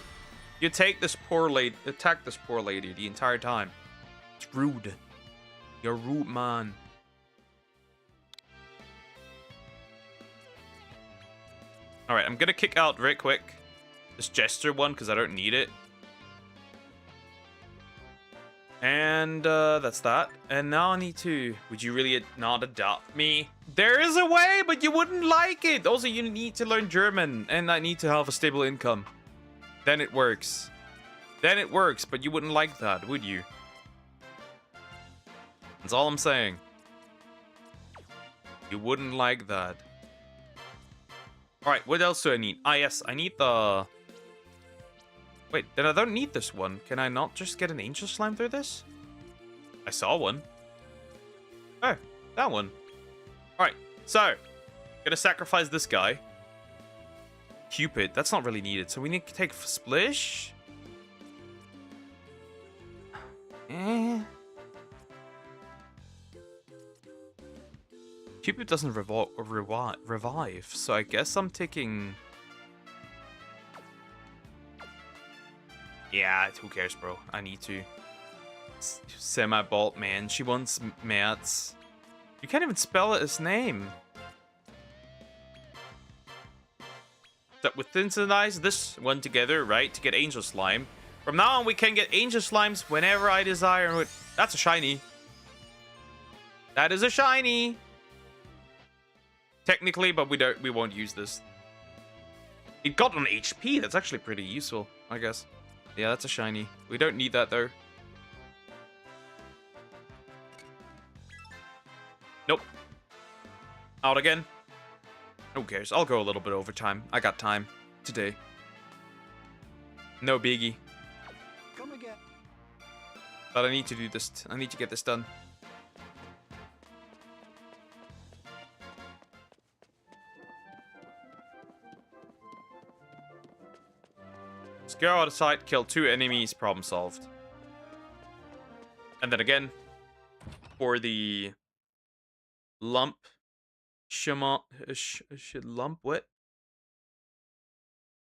You attack this poor lady the entire time. It's rude. You're rude, man. Alright, I'm gonna kick out very quick this Jester one because I don't need it. And that's that. And now I need to... Would you really not adopt me? There is a way, but you wouldn't like it. Also, you need to learn German. And I need to have a stable income. Then it works. Then it works, but you wouldn't like that, would you? That's all I'm saying. You wouldn't like that. Alright, what else do I need? Ah, yes, I need the... Wait, then I don't need this one. Can I not just get an Angel Slime through this? I saw one. Oh, that one. Alright, so. Gonna sacrifice this guy. Cupid, that's not really needed. So we need to take Splish. Cupid doesn't revive, so I guess I'm taking... Yeah, who cares, bro? I need to. Semi-bolt, man. She wants mats. You can't even spell his name. That we synthesize this one together, right? To get Angel Slime. From now on, we can get Angel Slimes whenever I desire. That's a shiny. That is a shiny. Technically, but we won't use this. It got an HP. That's actually pretty useful, I guess. Yeah, that's a shiny. We don't need that, though. Nope. Out again. Who cares? I'll go a little bit over time. I got time today. No biggie. Come again. But I need to do this. I need to get this done. Let's go outside, kill 2 enemies, problem solved. And then again, for the lump, lump what?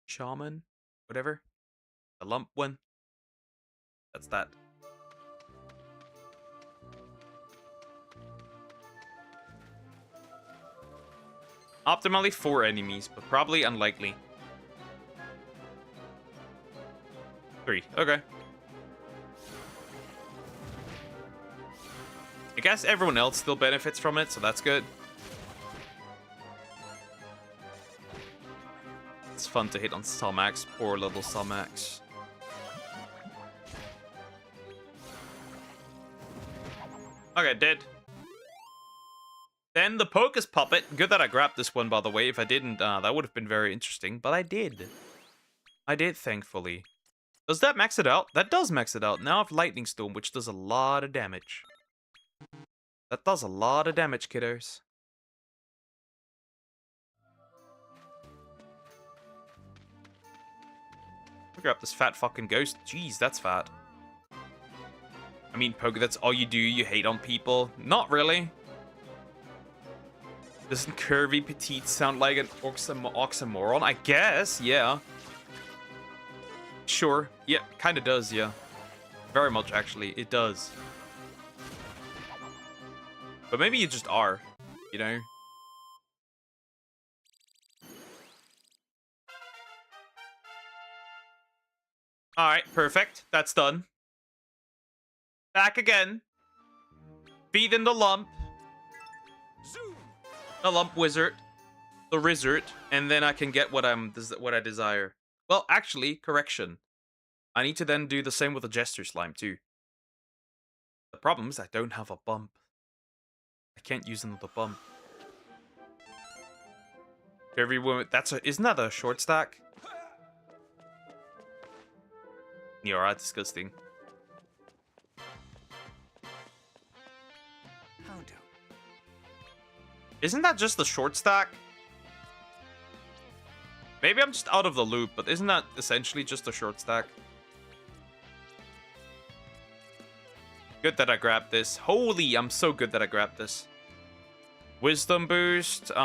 Shaman, whatever. The lump one. That's that. Optimally 4 enemies, but probably unlikely. 3. Okay. I guess everyone else still benefits from it, so that's good. It's fun to hit on Salmax. Poor little Salmax. Okay, dead. Then the Pocus Puppet. Good that I grabbed this one, by the way. If I didn't, that would have been very interesting. But I did. I did, thankfully. Does that max it out? That does max it out. Now I have Lightning Storm, which does a lot of damage. That does a lot of damage, kiddos. Grab this fat fucking ghost. Jeez, that's fat. I mean, Poke, that's all you do? You hate on people? Not really. Doesn't curvy petite sound like an oxymoron? I guess, yeah. Sure. Yeah, kind of does, yeah. Very much, actually. It does. But maybe you just are, you know? Alright, perfect. That's done. Back again. Feed in the lump. The lump wizard. The Rizzard. And then I can get what I desire. Well, actually, correction. I need to then do the same with the Jester Slime, too. The problem is I don't have a bump. I can't use another bump. Every woman... Isn't that a short stack? Yeah, alright, disgusting. How do? Isn't that just the short stack? Maybe I'm just out of the loop, but isn't that essentially just a short stack? Good that I grabbed this. Holy, I'm so good that I grabbed this. Wisdom boost. You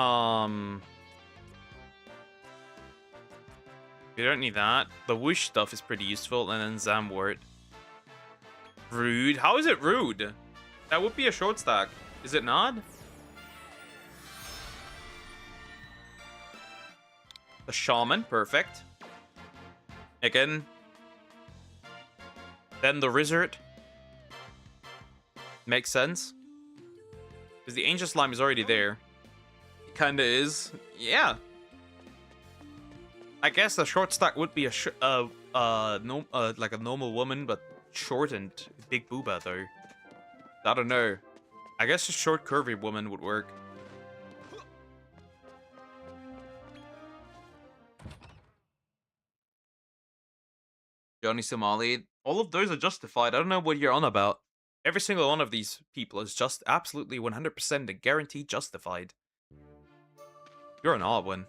don't need that. The whoosh stuff is pretty useful, and then Zamwort. Rude. How is it rude? That would be a short stack. Is it not? The Shaman, perfect. Again. Then the Rizzard. Makes sense. Because the Angel Slime is already there. It kinda is. Yeah. I guess the short stack would be like a normal woman, but short and big booba, though. I don't know. I guess a short curvy woman would work. Johnny Somali. All of those are justified. I don't know what you're on about. Every single one of these people is just absolutely 100% and guaranteed justified. You're an odd one.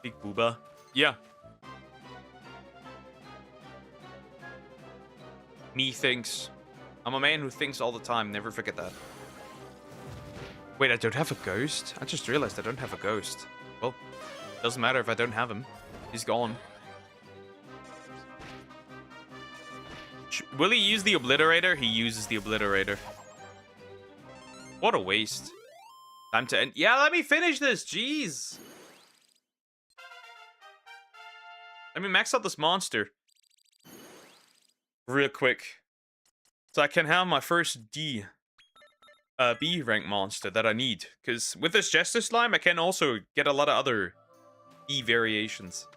Big booba. Yeah. Me thinks. I'm a man who thinks all the time. Never forget that. Wait, I don't have a ghost? I just realized I don't have a ghost. Well, Doesn't matter if I don't have him. He's gone. Will he use the Obliterator? He uses the Obliterator. What a waste. Time to end. Yeah, let me finish this. Jeez. Let me max out this monster. Real quick. So I can have my first B rank monster that I need. Because with this Jester Slime, I can also get a lot of other E variations.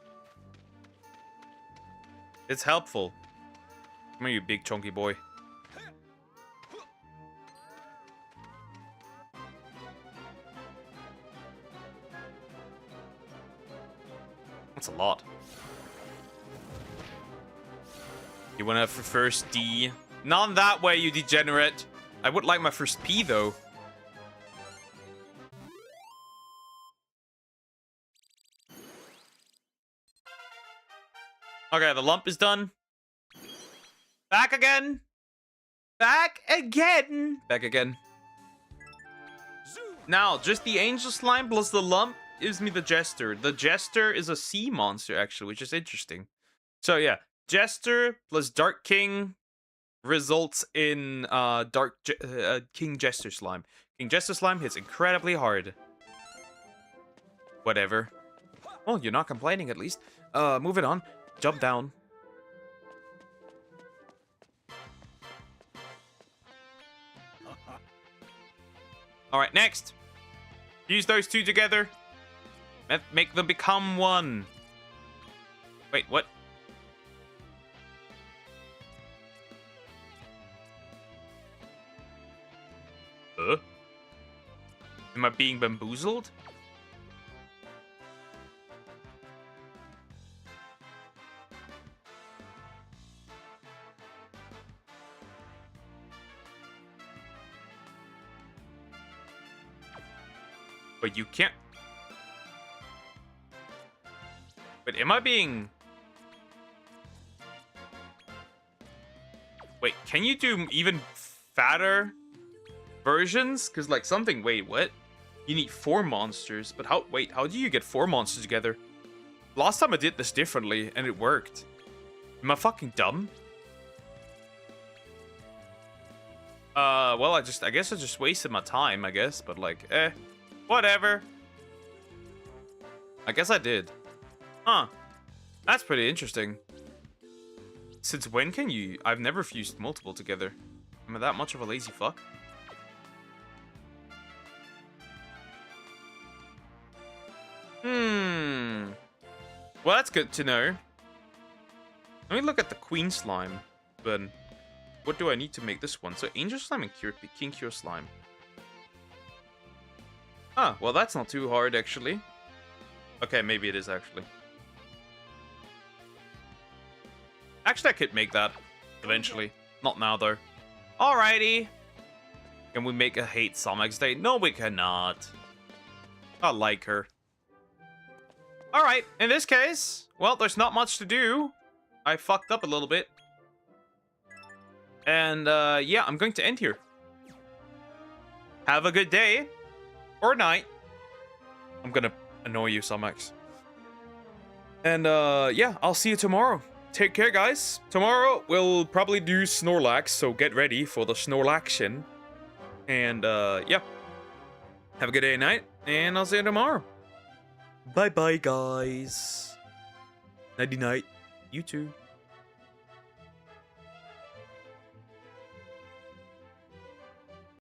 It's helpful. Come here, you big chunky boy. That's a lot. You want to have first D? Not that way, you degenerate. I would like my first P, though. Okay, the lump is done. Back again. Back again. Back again. Now, just the Angel Slime plus the lump gives me the Jester. The Jester is a sea monster, actually, which is interesting. So, yeah. Jester plus Dark King results in King Jester Slime. King Jester Slime hits incredibly hard. Whatever. Well, you're not complaining, at least. Moving on. Jump down. Alright, next. Use those two together. Make them become one. Wait, what? Am I being bamboozled? But you can't... But am I being... Wait, can you do even fatter versions? Because, like, something... Wait, what? You need 4 monsters. But how... Wait, how do you get 4 monsters together? Last time I did this differently, and it worked. Am I fucking dumb? Well, I guess I just wasted my time, I guess. But, like, whatever. I guess I did. Huh. That's pretty interesting. Since when can you... I've never fused multiple together. Am I that much of a lazy fuck? Well, that's good to know. Let me look at the Queen Slime. But what do I need to make this one? So Angel Slime and King Cure Slime. Ah, well, that's not too hard, actually. Okay, maybe it is, actually. Actually, I could make that eventually. Not now, though. Alrighty. Can we make a hate Somax Day? No, we cannot. I like her. Alright, in this case, well, there's not much to do. I fucked up a little bit. And, yeah, I'm going to end here. Have a good day. Or night. I'm gonna annoy you, Somax. And, yeah, I'll see you tomorrow. Take care, guys. Tomorrow, we'll probably do Snorlax, so get ready for the Snorlaxion. And, yeah. Have a good day and night, and I'll see you tomorrow. Bye-bye, guys. Nighty-night. You too.